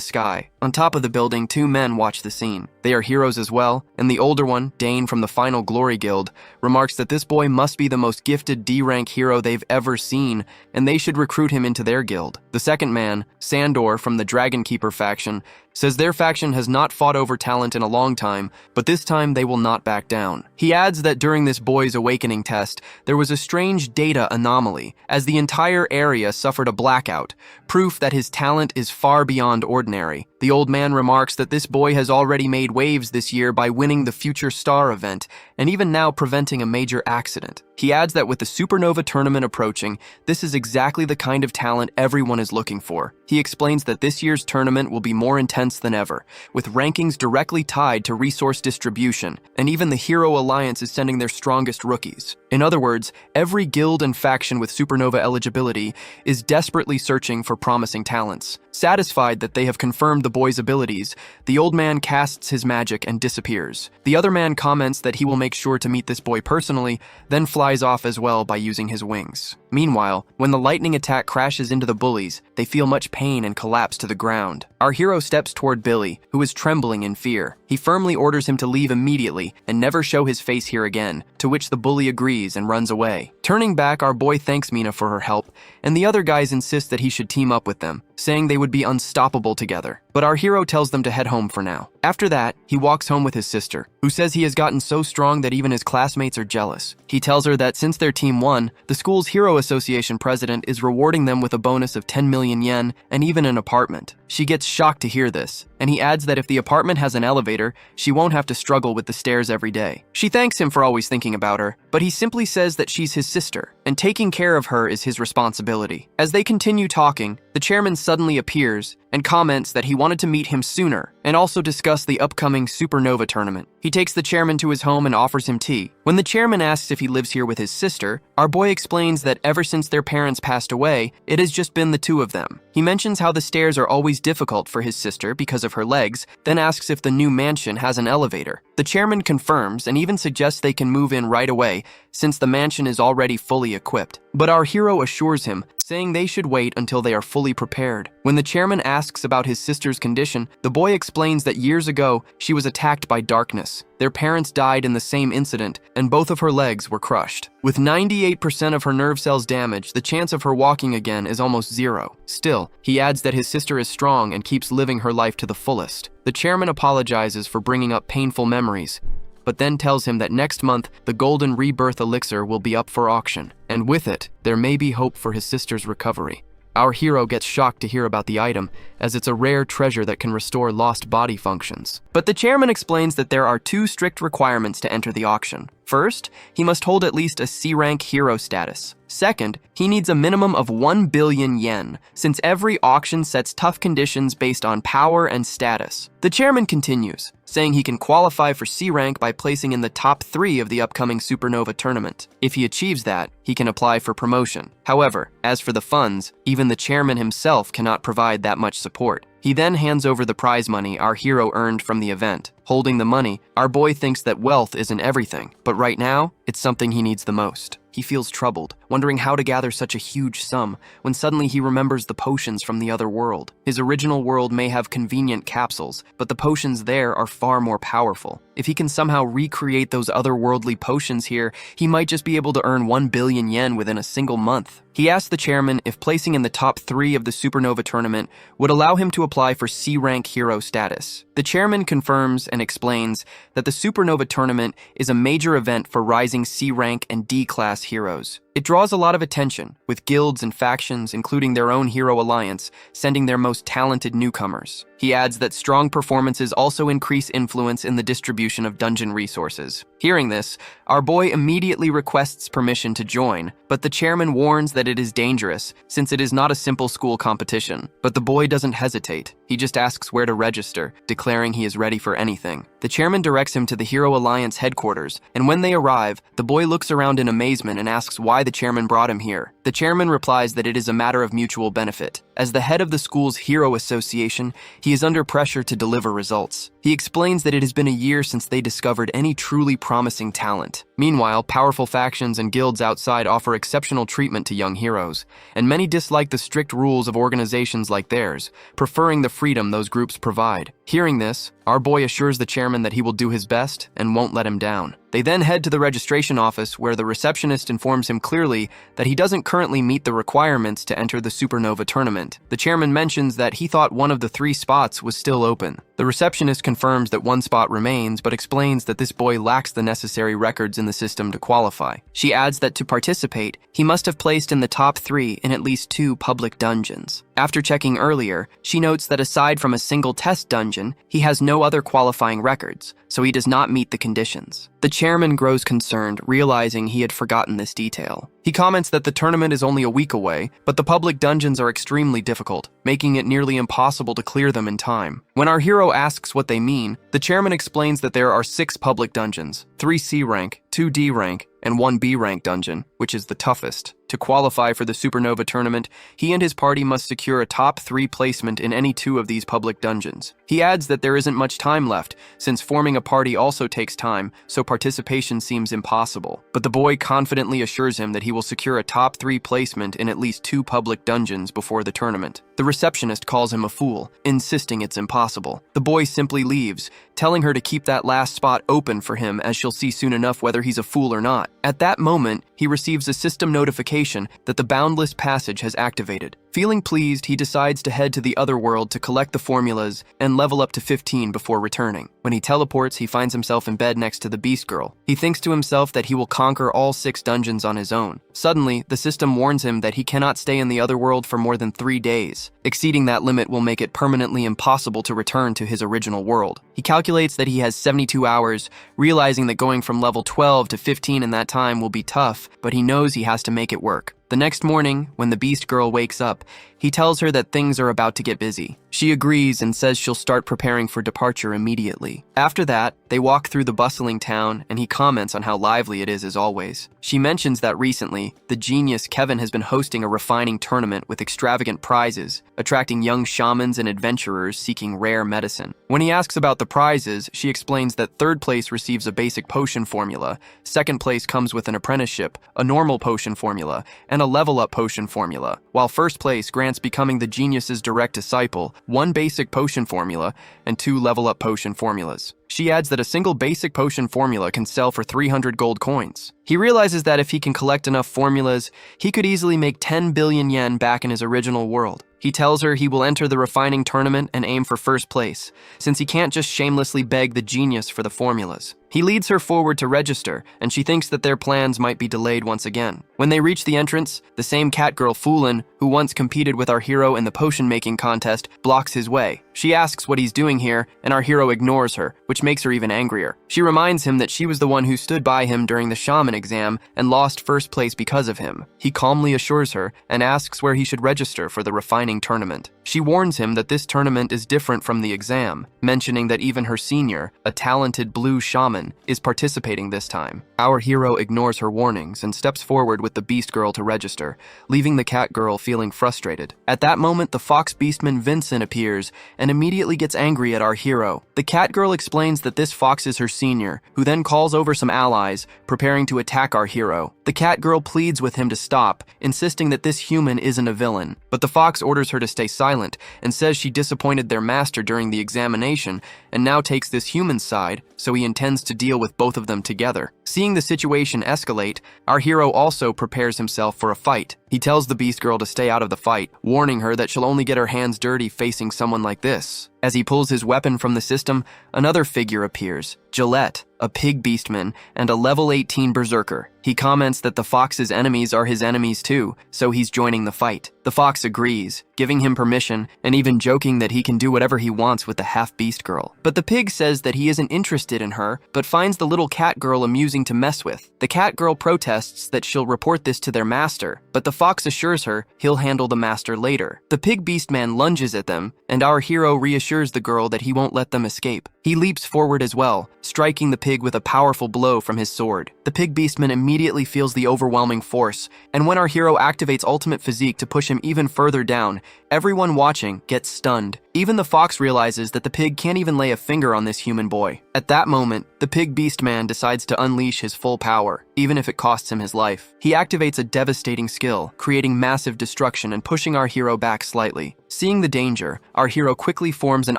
sky. On top of the building, two men watch the scene. They are heroes as well, and the older one, Dane from the Final Glory Guild, remarks that this boy must be the most gifted D-rank hero they've ever seen, and they should recruit him into their guild. The second man, Sandor from the Dragon Keeper faction, says their faction has not fought over talent in a long time, but this time they will not back down. He adds that during this boy's awakening test, there was a strange data anomaly, as the entire area suffered a blackout, proof that his talent is far beyond ordinary. The old man remarks that this boy has already made waves this year by winning the Future Star event, and even now preventing a major accident. He adds that with the Supernova tournament approaching, this is exactly the kind of talent everyone is looking for. He explains that this year's tournament will be more intense than ever, with rankings directly tied to resource distribution, and even the Hero Alliance is sending their strongest rookies. In other words, every guild and faction with Supernova eligibility is desperately searching for promising talents. Satisfied that they have confirmed the boy's abilities, the old man casts his magic and disappears. The other man comments that he will make sure to meet this boy personally, then flies off as well by using his wings. Meanwhile, when the lightning attack crashes into the bullies, they feel much pain and collapse to the ground. Our hero steps toward Billy, who is trembling in fear. He firmly orders him to leave immediately and never show his face here again, to which the bully agrees and runs away. Turning back, our boy thanks Mina for her help, and the other guys insist that he should team up with them, saying they would be unstoppable together. But our hero tells them to head home for now. After that, he walks home with his sister, who says he has gotten so strong that even his classmates are jealous. He tells her that since their team won, the school's Hero Association president is rewarding them with a bonus of 10 million yen and even an apartment. She gets shocked to hear this, and he adds that if the apartment has an elevator, she won't have to struggle with the stairs every day. She thanks him for always thinking about her, but he simply says that she's his sister, and taking care of her is his responsibility. As they continue talking, the chairman suddenly appears and comments that he wanted to meet him sooner and also discuss the upcoming Supernova tournament. He takes the chairman to his home and offers him tea. When the chairman asks if he lives here with his sister, our boy explains that ever since their parents passed away, it has just been the two of them. He mentions how the stairs are always difficult for his sister because of her legs, then asks if the new mansion has an elevator. The chairman confirms and even suggests they can move in right away since the mansion is already fully equipped. But our hero assures him, saying they should wait until they are fully prepared. When the chairman asks about his sister's condition, the boy explains that years ago, she was attacked by darkness. Their parents died in the same incident, and both of her legs were crushed. With 98% of her nerve cells damaged, the chance of her walking again is almost zero. Still, he adds that his sister is strong and keeps living her life to the fullest. The chairman apologizes for bringing up painful memories, but then tells him that next month, the golden rebirth elixir will be up for auction, and with it, there may be hope for his sister's recovery. Our hero gets shocked to hear about the item, as it's a rare treasure that can restore lost body functions. But the chairman explains that there are 2 strict requirements to enter the auction. First, he must hold at least a C-rank hero status. Second, he needs a minimum of 1 billion yen, since every auction sets tough conditions based on power and status. The chairman continues, saying he can qualify for C-rank by placing in the top 3 of the upcoming Supernova tournament. If he achieves that, he can apply for promotion. However, as for the funds, even the chairman himself cannot provide that much support. He then hands over the prize money our hero earned from the event. Holding the money, our boy thinks that wealth isn't everything, but right now, it's something he needs the most. He feels troubled, wondering how to gather such a huge sum, when suddenly he remembers the potions from the other world. His original world may have convenient capsules, but the potions there are far more powerful. If he can somehow recreate those otherworldly potions here, he might just be able to earn 1 billion yen within a single month. He asked the chairman if placing in the top 3 of the Supernova tournament would allow him to apply for C-rank hero status. The chairman confirms and explains that the Supernova tournament is a major event for rising C-rank and D-class heroes. It draws a lot of attention, with guilds and factions, including their own hero alliance, sending their most talented newcomers. He adds that strong performances also increase influence in the distribution of dungeon resources. Hearing this, our boy immediately requests permission to join, but the chairman warns that it is dangerous, since it is not a simple school competition. But the boy doesn't hesitate. He just asks where to register, declaring he is ready for anything. The chairman directs him to the Hero Alliance headquarters, and when they arrive, the boy looks around in amazement and asks why the chairman brought him here. The chairman replies that it is a matter of mutual benefit. As the head of the school's Hero Association, he is under pressure to deliver results. He explains that it has been a year since they discovered any truly promising talent. Meanwhile, powerful factions and guilds outside offer exceptional treatment to young heroes, and many dislike the strict rules of organizations like theirs, preferring the freedom those groups provide. Hearing this, our boy assures the chairman that he will do his best and won't let him down. They then head to the registration office, where the receptionist informs him clearly that he doesn't currently meet the requirements to enter the Supernova tournament. The chairman mentions that he thought one of the 3 spots was still open. The receptionist confirms that 1 spot remains, but explains that this boy lacks the necessary records in the system to qualify. She adds that to participate, he must have placed in the top 3 in at least 2 public dungeons. After checking earlier, she notes that aside from a single test dungeon, he has no other qualifying records, so he does not meet the conditions. The chairman grows concerned, realizing he had forgotten this detail. He comments that the tournament is only a week away, but the public dungeons are extremely difficult, making it nearly impossible to clear them in time. When our hero asks what they mean, the chairman explains that there are 6 public dungeons, 3 C rank, 2 D rank, and 1 B rank dungeon, which is the toughest. To qualify for the Supernova tournament, he and his party must secure a top 3 placement in any 2 of these public dungeons. He adds that there isn't much time left, since forming a party also takes time, so participation seems impossible. But the boy confidently assures him that he will secure a top 3 placement in at least 2 public dungeons before the tournament. The receptionist calls him a fool, insisting it's impossible. The boy simply leaves, telling her to keep that last spot open for him, as she'll see soon enough whether he's a fool or not. At that moment, he receives a system notification that the boundless passage has activated. Feeling pleased, he decides to head to the other world to collect the formulas and level up to 15 before returning. When he teleports, he finds himself in bed next to the Beast Girl. He thinks to himself that he will conquer all 6 dungeons on his own. Suddenly, the system warns him that he cannot stay in the other world for more than 3 days. Exceeding that limit will make it permanently impossible to return to his original world. He calculates that he has 72 hours, realizing that going from level 12 to 15 in that time will be tough, but he knows he has to make it work. The next morning, when the Beast Girl wakes up, he tells her that things are about to get busy. She agrees and says she'll start preparing for departure immediately. After that, they walk through the bustling town, and he comments on how lively it is as always. She mentions that recently, the genius Kevin has been hosting a refining tournament with extravagant prizes, attracting young shamans and adventurers seeking rare medicine. When he asks about the prizes, she explains that third place receives a basic potion formula, second place comes with an apprenticeship, a normal potion formula, and a level-up potion formula, while first place grants becoming the genius's direct disciple, one basic potion formula, and 2 level-up potion formulas. She adds that a single basic potion formula can sell for 300 gold coins. He realizes that if he can collect enough formulas, he could easily make 10 billion yen back in his original world. He tells her he will enter the refining tournament and aim for first place, since he can't just shamelessly beg the genius for the formulas. He leads her forward to register, and she thinks that their plans might be delayed once again. When they reach the entrance, the same catgirl Fulin, who once competed with our hero in the potion-making contest, blocks his way. She asks what he's doing here, and our hero ignores her, which makes her even angrier. She reminds him that she was the one who stood by him during the shaman exam and lost first place because of him. He calmly assures her and asks where he should register for the refining tournament. She warns him that this tournament is different from the exam, mentioning that even her senior, a talented blue shaman, is participating this time. Our hero ignores her warnings and steps forward with the Beast Girl to register, leaving the Cat Girl feeling frustrated. At that moment, the Fox Beastman Vincent appears and immediately gets angry at our hero. The Cat Girl explains that this fox is her senior, who then calls over some allies, preparing to attack our hero. The Cat Girl pleads with him to stop, insisting that this human isn't a villain, but the fox orders her to stay silent and says she disappointed their master during the examination and now takes this human side, so he intends to deal with both of them together. Seeing the situation escalate, our hero also prepares himself for a fight. He tells the Beast Girl to stay out of the fight, warning her that she'll only get her hands dirty facing someone like this. As he pulls his weapon from the system, another figure appears, Gillette, a pig beastman, and a level 18 berserker. He comments that the fox's enemies are his enemies too, so he's joining the fight. The fox agrees, giving him permission, and even joking that he can do whatever he wants with the half-beast girl. But the pig says that he isn't interested in her, but finds the little cat girl amusing to mess with. The cat girl protests that she'll report this to their master, but the fox assures her he'll handle the master later. The pig beastman lunges at them, and our hero reassures the girl that he won't let them escape. He leaps forward as well, striking the pig with a powerful blow from his sword. The pig beastman immediately feels the overwhelming force, and when our hero activates ultimate physique to push him even further down, everyone watching gets stunned. Even the fox realizes that the pig can't even lay a finger on this human boy. At that moment, the pig beastman decides to unleash his full power, even if it costs him his life. He activates a devastating skill, creating massive destruction and pushing our hero back slightly. Seeing the danger, our hero quickly forms an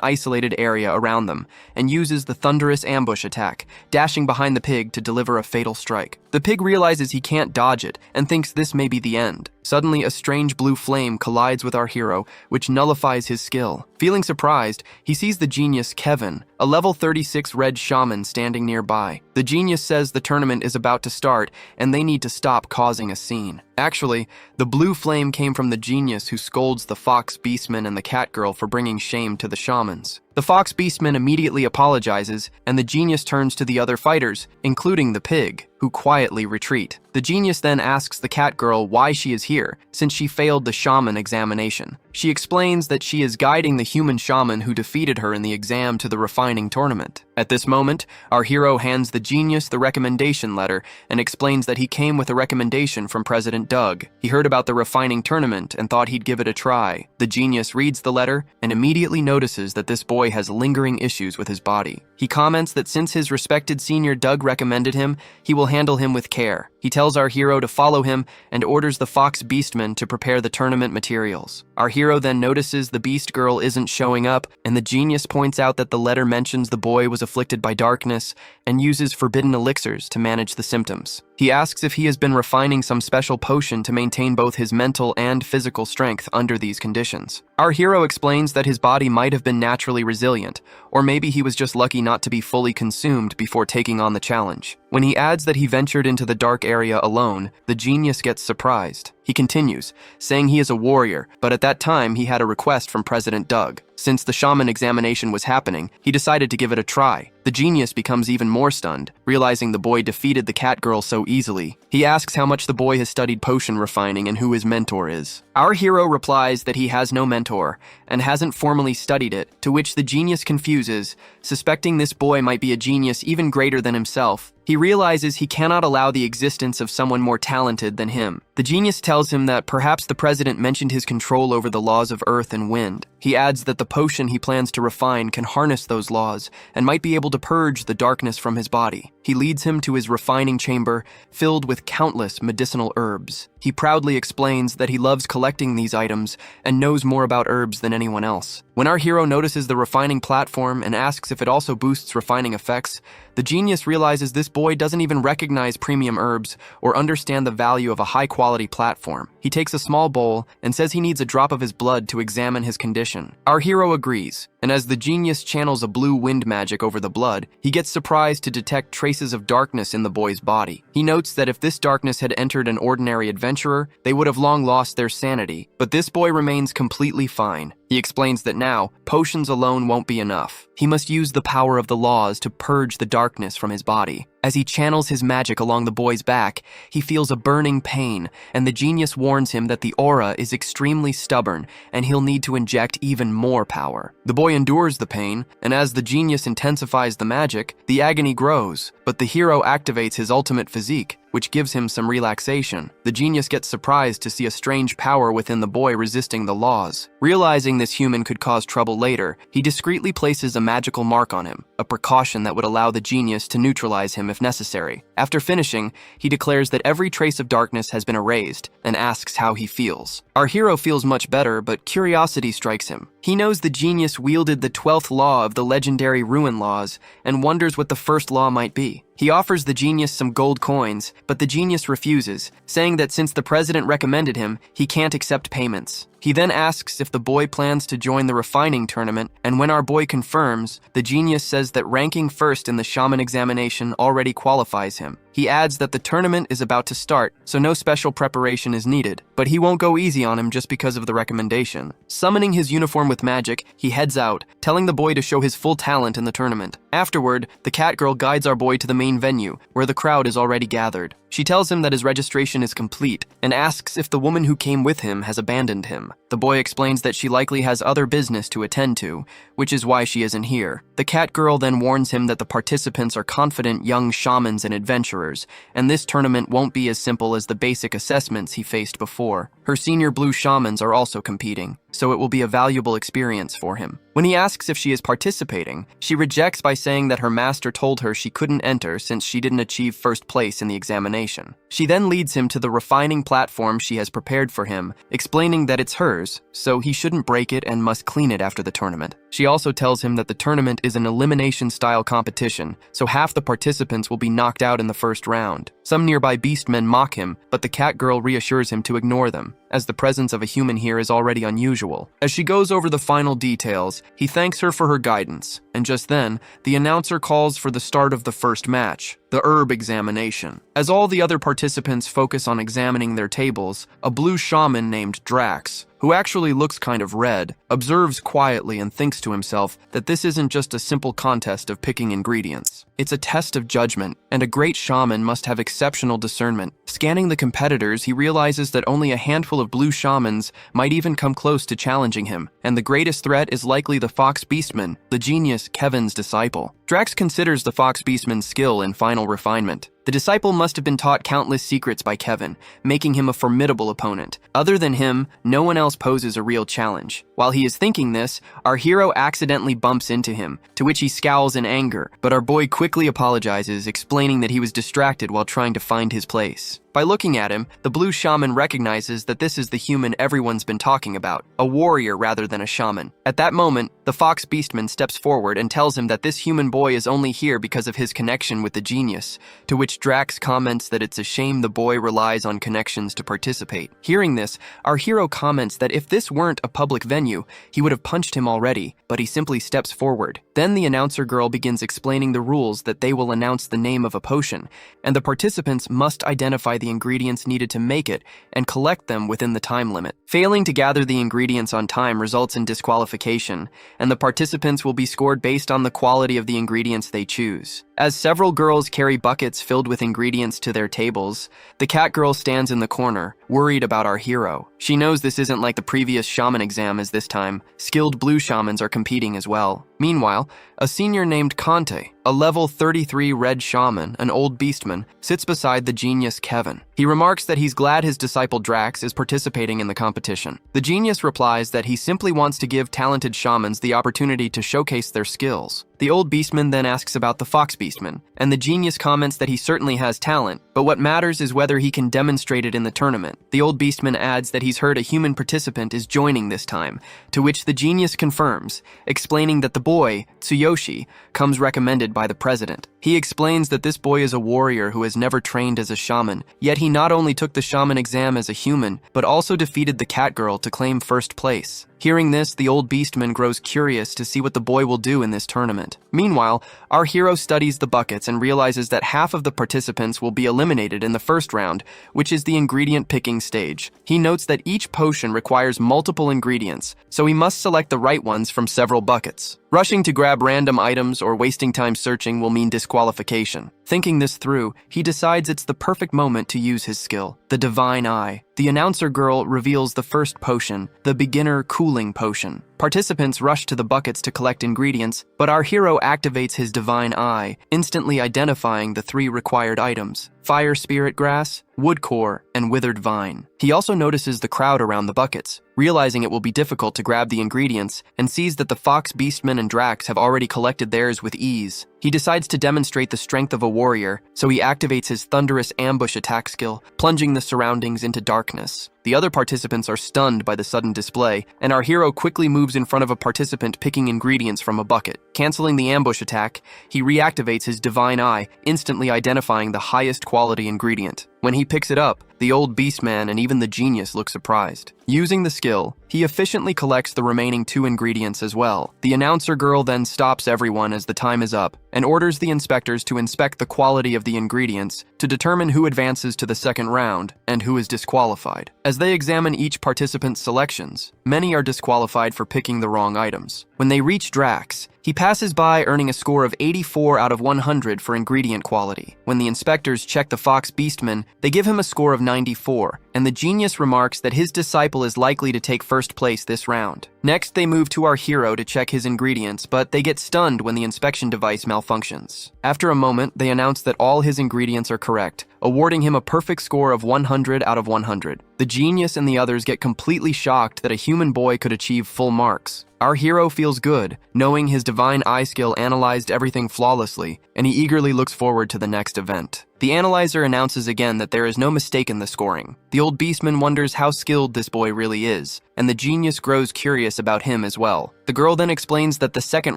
isolated area around them and uses the thunderous ambush attack, dashing behind the pig to deliver a fatal strike. The pig realizes he can't dodge it and thinks this may be the end. Suddenly, a strange blue flame collides with our hero, which nullifies his skill. Feeling surprised, he sees the genius Kevin, a level 36 red shaman standing nearby. The genius says the tournament is about to start and they need to stop causing a scene. Actually, the blue flame came from the genius who scolds the fox beastman and the cat girl for bringing shame to the shamans. The fox beastman immediately apologizes, and the genius turns to the other fighters, including the pig, who quietly retreat. The genius then asks the cat girl why she is here, since she failed the shaman examination. She explains that she is guiding the human shaman who defeated her in the exam to the refining tournament. At this moment, our hero hands the genius the recommendation letter and explains that he came with a recommendation from President Doug. He heard about the refining tournament and thought he'd give it a try. The genius reads the letter and immediately notices that this boy has lingering issues with his body. He comments that since his respected senior Doug recommended him, he will handle him with care. He tells our hero to follow him and orders the fox beastman to prepare the tournament materials. Our hero then notices the beast girl isn't showing up, and the genius points out that the letter mentions the boy was afflicted by darkness and uses forbidden elixirs to manage the symptoms. He asks if he has been refining some special potion to maintain both his mental and physical strength under these conditions. Our hero explains that his body might have been naturally resilient, or maybe he was just lucky not to be fully consumed before taking on the challenge. When he adds that he ventured into the dark area alone, the genius gets surprised. He continues, saying he is a warrior, but at that time he had a request from President Doug. Since the shaman examination was happening, he decided to give it a try. The genius becomes even more stunned, realizing the boy defeated the cat girl so easily. He asks how much the boy has studied potion refining and who his mentor is. Our hero replies that he has no mentor and hasn't formally studied it, to which the genius confuses, suspecting this boy might be a genius even greater than himself. He realizes he cannot allow the existence of someone more talented than him. The genius tells him that perhaps the president mentioned his control over the laws of earth and wind. He adds that the potion he plans to refine can harness those laws and might be able to purge the darkness from his body. He leads him to his refining chamber, filled with countless medicinal herbs. He proudly explains that he loves collecting these items and knows more about herbs than anyone else. When our hero notices the refining platform and asks if it also boosts refining effects, the genius realizes this boy doesn't even recognize premium herbs or understand the value of a high-quality platform. He takes a small bowl and says he needs a drop of his blood to examine his condition. Our hero agrees, and as the genius channels a blue wind magic over the blood, he gets surprised to detect traces of darkness in the boy's body. He notes that if this darkness had entered an ordinary adventurer, they would have long lost their sanity, but this boy remains completely fine. He explains that now, potions alone won't be enough. He must use the power of the laws to purge the darkness from his body. As he channels his magic along the boy's back, he feels a burning pain, and the genius warns him that the aura is extremely stubborn and he'll need to inject even more power. The boy endures the pain, and as the genius intensifies the magic, the agony grows, but the hero activates his ultimate physique, which gives him some relaxation. The genius gets surprised to see a strange power within the boy resisting the laws. Realizing this human could cause trouble later, he discreetly places a magical mark on him, a precaution that would allow the genius to neutralize him if necessary. After finishing, he declares that every trace of darkness has been erased and asks how he feels. Our hero feels much better, but curiosity strikes him. He knows the genius wielded the 12th law of the legendary Ruin Laws and wonders what the first law might be. He offers the genius some gold coins, but the genius refuses, saying that since the president recommended him, he can't accept payments. He then asks if the boy plans to join the refining tournament, and when our boy confirms, the genius says that ranking first in the shaman examination already qualifies him. He adds that the tournament is about to start, so no special preparation is needed, but he won't go easy on him just because of the recommendation. Summoning his uniform with magic, he heads out, telling the boy to show his full talent in the tournament. Afterward, the cat girl guides our boy to the main venue, where the crowd is already gathered. She tells him that his registration is complete and asks if the woman who came with him has abandoned him. The boy explains that she likely has other business to attend to, which is why she isn't here. The cat girl then warns him that the participants are confident young shamans and adventurers, and this tournament won't be as simple as the basic assessments he faced before. Her senior blue shamans are also competing, so it will be a valuable experience for him. When he asks if she is participating, she rejects by saying that her master told her she couldn't enter since she didn't achieve first place in the examination. She then leads him to the refining platform she has prepared for him, explaining that it's hers, so he shouldn't break it and must clean it after the tournament. She also tells him that the tournament is an elimination-style competition, so half the participants will be knocked out in the first round. Some nearby beastmen mock him, but the cat girl reassures him to ignore them, as the presence of a human here is already unusual. As she goes over the final details, he thanks her for her guidance, and just then, the announcer calls for the start of the first match, the herb examination. As all the other participants focus on examining their tables, a blue shaman named Drax, who actually looks kind of red, observes quietly and thinks to himself that this isn't just a simple contest of picking ingredients. It's a test of judgment, and a great shaman must have exceptional discernment. Scanning the competitors, he realizes that only a handful of blue shamans might even come close to challenging him, and the greatest threat is likely the Fox Beastman, the genius Kevin's disciple. Drax considers the Fox Beastman's skill in final refinement. The disciple must have been taught countless secrets by Kevin, making him a formidable opponent. Other than him, no one else poses a real challenge. While he is thinking this, our hero accidentally bumps into him, to which he scowls in anger, but our boy quickly apologizes, explaining that he was distracted while trying to find his place. By looking at him, the blue shaman recognizes that this is the human everyone's been talking about, a warrior rather than a shaman. At that moment, the Fox Beastman steps forward and tells him that this human boy is only here because of his connection with the genius, to which which Drax comments that it's a shame the boy relies on connections to participate. Hearing this, our hero comments that if this weren't a public venue, he would have punched him already, but he simply steps forward. Then the announcer girl begins explaining the rules that they will announce the name of a potion, and the participants must identify the ingredients needed to make it and collect them within the time limit. Failing to gather the ingredients on time results in disqualification, and the participants will be scored based on the quality of the ingredients they choose. As several girls carry buckets filled with ingredients to their tables, the cat girl stands in the corner, worried about our hero. She knows this isn't like the previous shaman exam, as this time, skilled blue shamans are competing as well. Meanwhile, a senior named Conte, a level 33 red shaman, an old beastman, sits beside the genius Kevin. He remarks that he's glad his disciple Drax is participating in the competition. The genius replies that he simply wants to give talented shamans the opportunity to showcase their skills. The old beastman then asks about the fox beastman, and the genius comments that he certainly has talent, but what matters is whether he can demonstrate it in the tournament. The old beastman adds that he's heard a human participant is joining this time, to which the genius confirms, explaining that the boy, Tsuyoshi, comes recommended by the president. He explains that this boy is a warrior who has never trained as a shaman, yet he not only took the shaman exam as a human, but also defeated the cat girl to claim first place. Hearing this, the old beastman grows curious to see what the boy will do in this tournament. Meanwhile, our hero studies the buckets and realizes that half of the participants will be eliminated in the first round, which is the ingredient picking stage. He notes that each potion requires multiple ingredients, so he must select the right ones from several buckets. Rushing to grab random items or wasting time searching will mean disqualification. Thinking this through, he decides it's the perfect moment to use his skill, the Divine Eye. The announcer girl reveals the first potion, the Beginner Cooling Potion. Participants rush to the buckets to collect ingredients, but our hero activates his Divine Eye, instantly identifying the 3 required items: Fire Spirit Grass, Wood Core, and Withered Vine. He also notices the crowd around the buckets, realizing it will be difficult to grab the ingredients, and sees that the Fox, Beastman, and Drax have already collected theirs with ease. He decides to demonstrate the strength of a warrior, so he activates his Thunderous Ambush attack skill, plunging the surroundings into darkness. The other participants are stunned by the sudden display, and our hero quickly moves in front of a participant picking ingredients from a bucket. Canceling the ambush attack, he reactivates his Divine Eye, instantly identifying the highest quality ingredient. When he picks it up, the old beastman and even the genius look surprised. Using the skill, he efficiently collects the remaining 2 ingredients as well. The announcer girl then stops everyone as the time is up and orders the inspectors to inspect the quality of the ingredients to determine who advances to the second round and who is disqualified. As they examine each participant's selections, many are disqualified for picking the wrong items. When they reach Drax, he passes by, earning a score of 84 out of 100 for ingredient quality. When the inspectors check the Fox Beastman, they give him a score of 94, and the genius remarks that his disciple is likely to take first place this round. Next, they move to our hero to check his ingredients, but they get stunned when the inspection device malfunctions. After a moment, they announce that all his ingredients are correct, awarding him a perfect score of 100 out of 100. The genius and the others get completely shocked that a human boy could achieve full marks. Our hero feels good, knowing his Divine Eye skill analyzed everything flawlessly, and he eagerly looks forward to the next event. The analyzer announces again that there is no mistake in the scoring. The old beastman wonders how skilled this boy really is, and the genius grows curious about him as well. The girl then explains that the second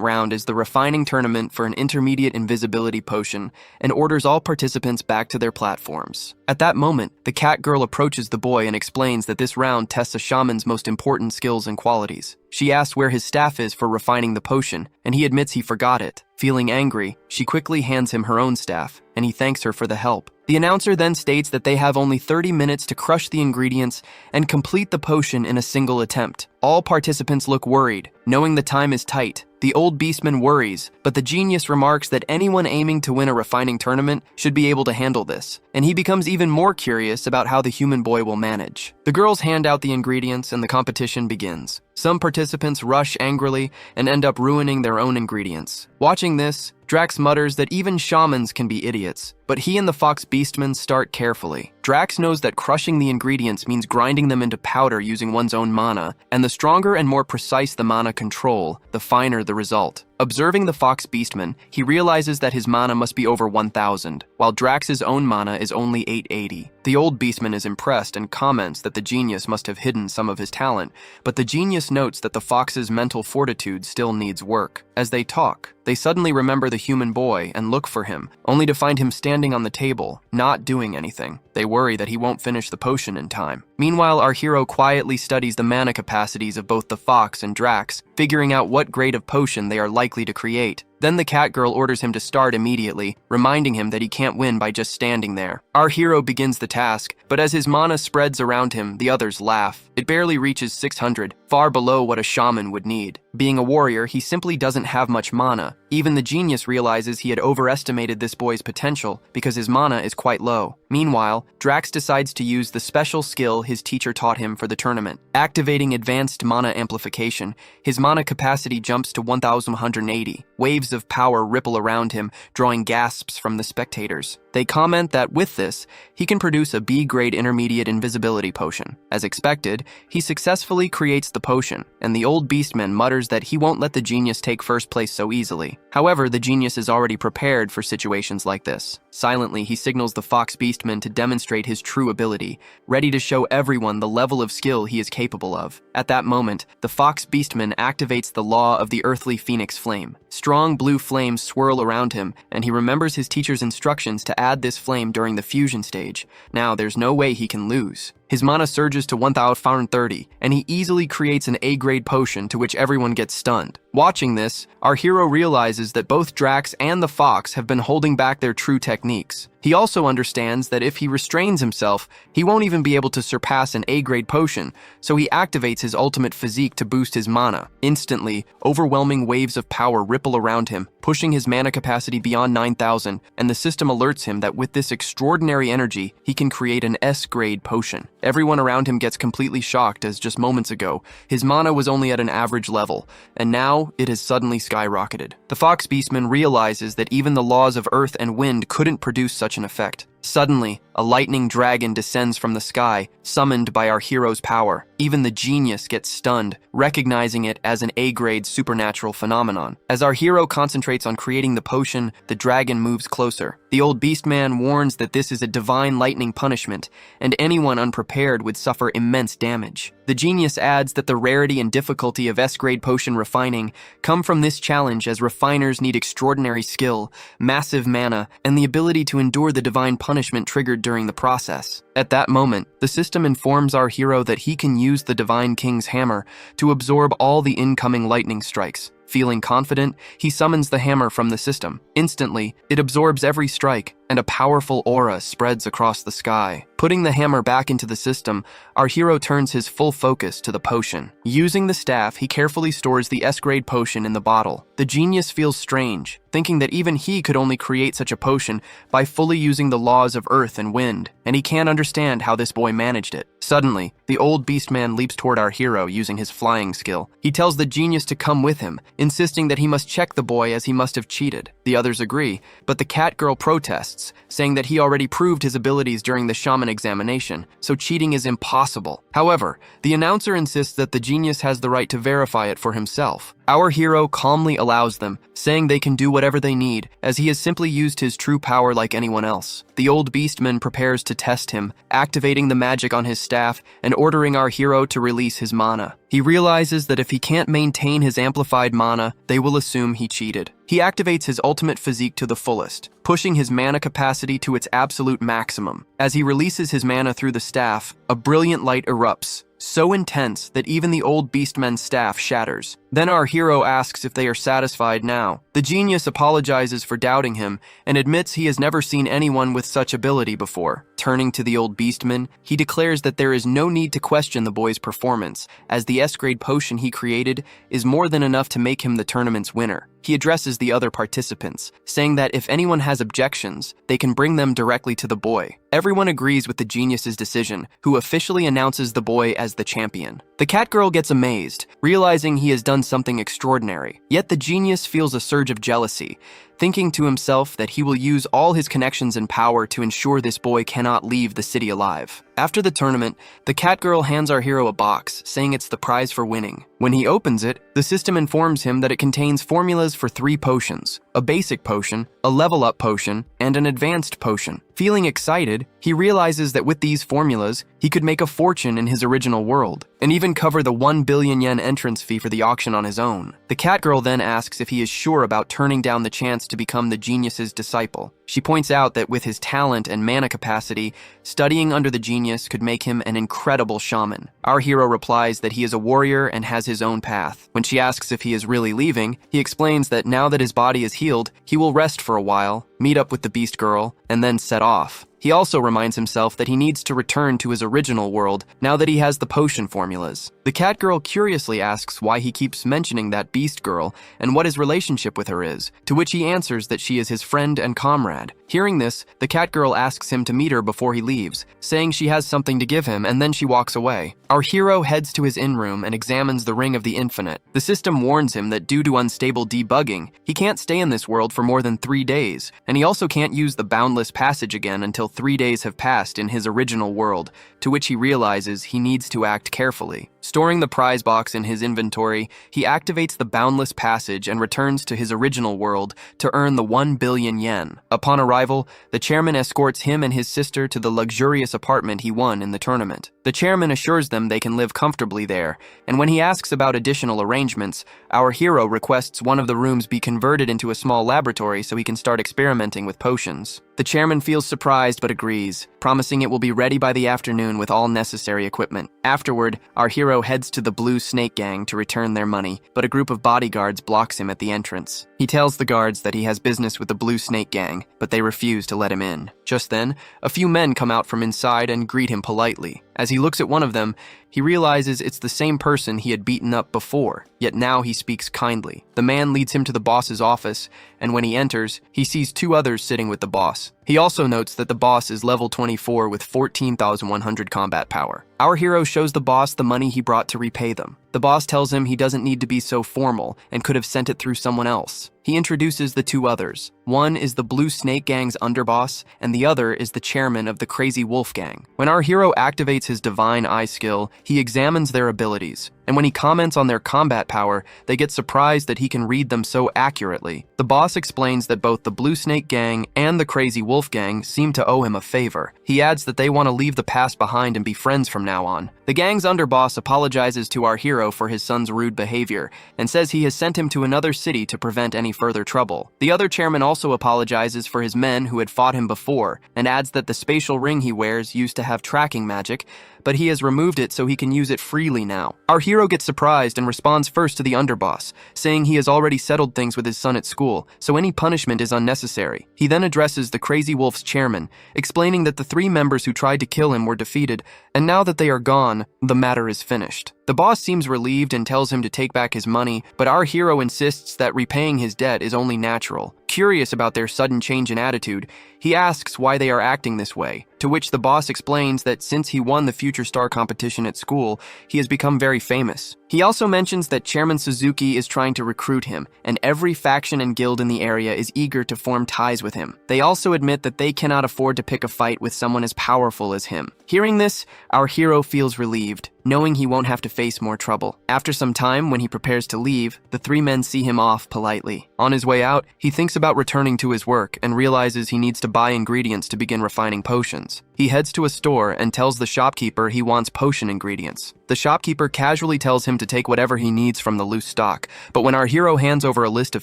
round is the refining tournament for an intermediate invisibility potion and orders all participants back to their platforms. At that moment, the cat girl approaches the boy and explains that this round tests a shaman's most important skills and qualities. She asks where his staff is for refining the potion, and he admits he forgot it. Feeling angry, she quickly hands him her own staff, and he thanks her for the help. The announcer then states that they have only 30 minutes to crush the ingredients and complete the potion in a single attempt. All participants look worried, knowing the time is tight. The old beastman worries, but the genius remarks that anyone aiming to win a refining tournament should be able to handle this, and he becomes even more curious about how the human boy will manage. The girls hand out the ingredients and the competition begins. Some participants rush angrily and end up ruining their own ingredients. Watching this, Drax mutters that even shamans can be idiots, but he and the Fox Beastman start carefully. Drax knows that crushing the ingredients means grinding them into powder using one's own mana, and the stronger and more precise the mana control, the finer the result. Observing the Fox Beastman, he realizes that his mana must be over 1,000, while Drax's own mana is only 880. The old Beastman is impressed and comments that the genius must have hidden some of his talent, but the genius notes that the Fox's mental fortitude still needs work. As they talk, they suddenly remember the human boy and look for him, only to find him standing on the table, not doing anything. They worry that he won't finish the potion in time. Meanwhile, our hero quietly studies the mana capacities of both the Fox and Drax, figuring out what grade of potion they are likely to create. Then the cat girl orders him to start immediately, reminding him that he can't win by just standing there. Our hero begins the task, but as his mana spreads around him, the others laugh. It barely reaches 600, far below what a shaman would need. Being a warrior, he simply doesn't have much mana. Even the genius realizes he had overestimated this boy's potential because his mana is quite low. Meanwhile, Drax decides to use the special skill his teacher taught him for the tournament. Activating advanced mana amplification, his mana capacity jumps to 1,180. Waves of power ripple around him, drawing gasps from the spectators. They comment that with this, he can produce a B-grade intermediate invisibility potion. As expected, he successfully creates the potion, and the old Beastman mutters that he won't let the genius take first place so easily. However, the genius is already prepared for situations like this. Silently, he signals the Fox Beastman to demonstrate his true ability, ready to show everyone the level of skill he is capable of. At that moment, the Fox Beastman activates the law of the earthly phoenix flame. Strong blue flames swirl around him, and he remembers his teacher's instructions to add this flame during the fusion stage. Now, there's no way he can lose. His mana surges to 1,430, and he easily creates an A-grade potion to which everyone gets stunned. Watching this, our hero realizes that both Drax and the Fox have been holding back their true techniques. He also understands that if he restrains himself, he won't even be able to surpass an A-grade potion, so he activates his ultimate physique to boost his mana. Instantly, overwhelming waves of power ripple around him, pushing his mana capacity beyond 9,000, and the system alerts him that with this extraordinary energy, he can create an S-grade potion. Everyone around him gets completely shocked as just moments ago, his mana was only at an average level, and now it has suddenly skyrocketed. The Fox Beastman realizes that even the laws of earth and wind couldn't produce such an effect. Suddenly, a lightning dragon descends from the sky, summoned by our hero's power. Even the genius gets stunned, recognizing it as an A-grade supernatural phenomenon. As our hero concentrates on creating the potion, the dragon moves closer. The old Beastman warns that this is a divine lightning punishment, and anyone unprepared would suffer immense damage. The genius adds that the rarity and difficulty of S-grade potion refining come from this challenge, as refiners need extraordinary skill, massive mana, and the ability to endure the divine punishment triggered during the process. At that moment, the system informs our hero that he can use the Divine King's hammer to absorb all the incoming lightning strikes. Feeling confident, he summons the hammer from the system. Instantly, it absorbs every strike, and a powerful aura spreads across the sky. Putting the hammer back into the system, our hero turns his full focus to the potion. Using the staff, he carefully stores the S-grade potion in the bottle. The genius feels strange, thinking that even he could only create such a potion by fully using the laws of earth and wind, and he can't understand how this boy managed it. Suddenly, the old Beastman leaps toward our hero using his flying skill. He tells the genius to come with him, insisting that he must check the boy as he must have cheated. The others agree, but the cat girl protests, saying that he already proved his abilities during the shaman examination, so cheating is impossible. However, the announcer insists that the genius has the right to verify it for himself. Our hero calmly allows them, saying they can do whatever they need, as he has simply used his true power like anyone else. The old Beastman prepares to test him, activating the magic on his staff and ordering our hero to release his mana. He realizes that if he can't maintain his amplified mana, they will assume he cheated. He activates his ultimate physique to the fullest, pushing his mana capacity to its absolute maximum. As he releases his mana through the staff, a brilliant light erupts, so intense that even the old Beastman's staff shatters. Then our hero asks if they are satisfied now. The genius apologizes for doubting him and admits he has never seen anyone with such ability before. Turning to the old Beastman, he declares that there is no need to question the boy's performance, as the S-grade potion he created is more than enough to make him the tournament's winner. He addresses the other participants, saying that if anyone has objections, they can bring them directly to the boy. Everyone agrees with the genius's decision, who officially announces the boy as the champion. The cat girl gets amazed, realizing he has done something extraordinary. Yet the genius feels a surge of jealousy, thinking to himself that he will use all his connections and power to ensure this boy cannot leave the city alive. After the tournament, the cat girl hands our hero a box, saying it's the prize for winning. When he opens it, the system informs him that it contains formulas for 3 potions: a basic potion, a level-up potion, and an advanced potion. Feeling excited, he realizes that with these formulas, he could make a fortune in his original world, and even cover the 1 billion yen entrance fee for the auction on his own. The cat girl then asks if he is sure about turning down the chance to become the genius's disciple. She points out that with his talent and mana capacity, studying under the genius could make him an incredible shaman. Our hero replies that he is a warrior and has his own path. When she asks if he is really leaving, he explains that now that his body is healed, he will rest for a while, meet up with the beast girl, and then set off. He also reminds himself that he needs to return to his original world now that he has the potion formulas. The cat girl curiously asks why he keeps mentioning that beast girl and what his relationship with her is, to which he answers that she is his friend and comrade. Hearing this, the cat girl asks him to meet her before he leaves, saying she has something to give him, and then she walks away. Our hero heads to his in-room and examines the Ring of the Infinite. The system warns him that due to unstable debugging, he can't stay in this world for more than 3 days, and he also can't use the boundless passage again until 3 days have passed in his original world, to which he realizes he needs to act carefully. Storing the prize box in his inventory, he activates the boundless passage and returns to his original world to earn the 1 billion yen. Upon arrival, the chairman escorts him and his sister to the luxurious apartment he won in the tournament. The chairman assures them they can live comfortably there, and when he asks about additional arrangements, our hero requests one of the rooms be converted into a small laboratory so he can start experimenting with potions. The chairman feels surprised but agrees, promising it will be ready by the afternoon with all necessary equipment. Afterward, our hero heads to the Blue Snake Gang to return their money, but a group of bodyguards blocks him at the entrance. He tells the guards that he has business with the Blue Snake Gang, but they refuse to let him in. Just then, a few men come out from inside and greet him politely. As he looks at one of them, he realizes it's the same person he had beaten up before, yet now he speaks kindly. The man leads him to the boss's office, and when he enters, he sees 2 others sitting with the boss. He also notes that the boss is level 24 with 14,100 combat power. Our hero shows the boss the money he brought to repay them. The boss tells him he doesn't need to be so formal and could have sent it through someone else. He introduces the 2 others. One is the Blue Snake Gang's underboss, and the other is the chairman of the Crazy Wolf Gang. When our hero activates his Divine Eye skill, he examines their abilities, and when he comments on their combat power, they get surprised that he can read them so accurately. The boss explains that both the Blue Snake Gang and the Crazy Wolf Gang seem to owe him a favor. He adds that they want to leave the past behind and be friends from now on. The gang's underboss apologizes to our hero for his son's rude behavior and says he has sent him to another city to prevent any further trouble. The other chairman also apologizes for his men who had fought him before and adds that the spatial ring he wears used to have tracking magic, but he has removed it so he can use it freely now. Our hero gets surprised and responds first to the underboss, saying he has already settled things with his son at school, so any punishment is unnecessary. He then addresses the Crazy Wolf's chairman, explaining that the 3 members who tried to kill him were defeated, and now that they are gone, the matter is finished. The boss seems relieved and tells him to take back his money, but our hero insists that repaying his debt is only natural. Curious about their sudden change in attitude, he asks why they are acting this way, to which the boss explains that since he won the Future Star competition at school, he has become very famous. He also mentions that Chairman Suzuki is trying to recruit him, and every faction and guild in the area is eager to form ties with him. They also admit that they cannot afford to pick a fight with someone as powerful as him. Hearing this, our hero feels relieved, knowing he won't have to face more trouble. After some time, when he prepares to leave, the 3 men see him off politely. On his way out, he thinks about returning to his work and realizes he needs to buy ingredients to begin refining potions. He heads to a store and tells the shopkeeper he wants potion ingredients. The shopkeeper casually tells him to take whatever he needs from the loose stock, but when our hero hands over a list of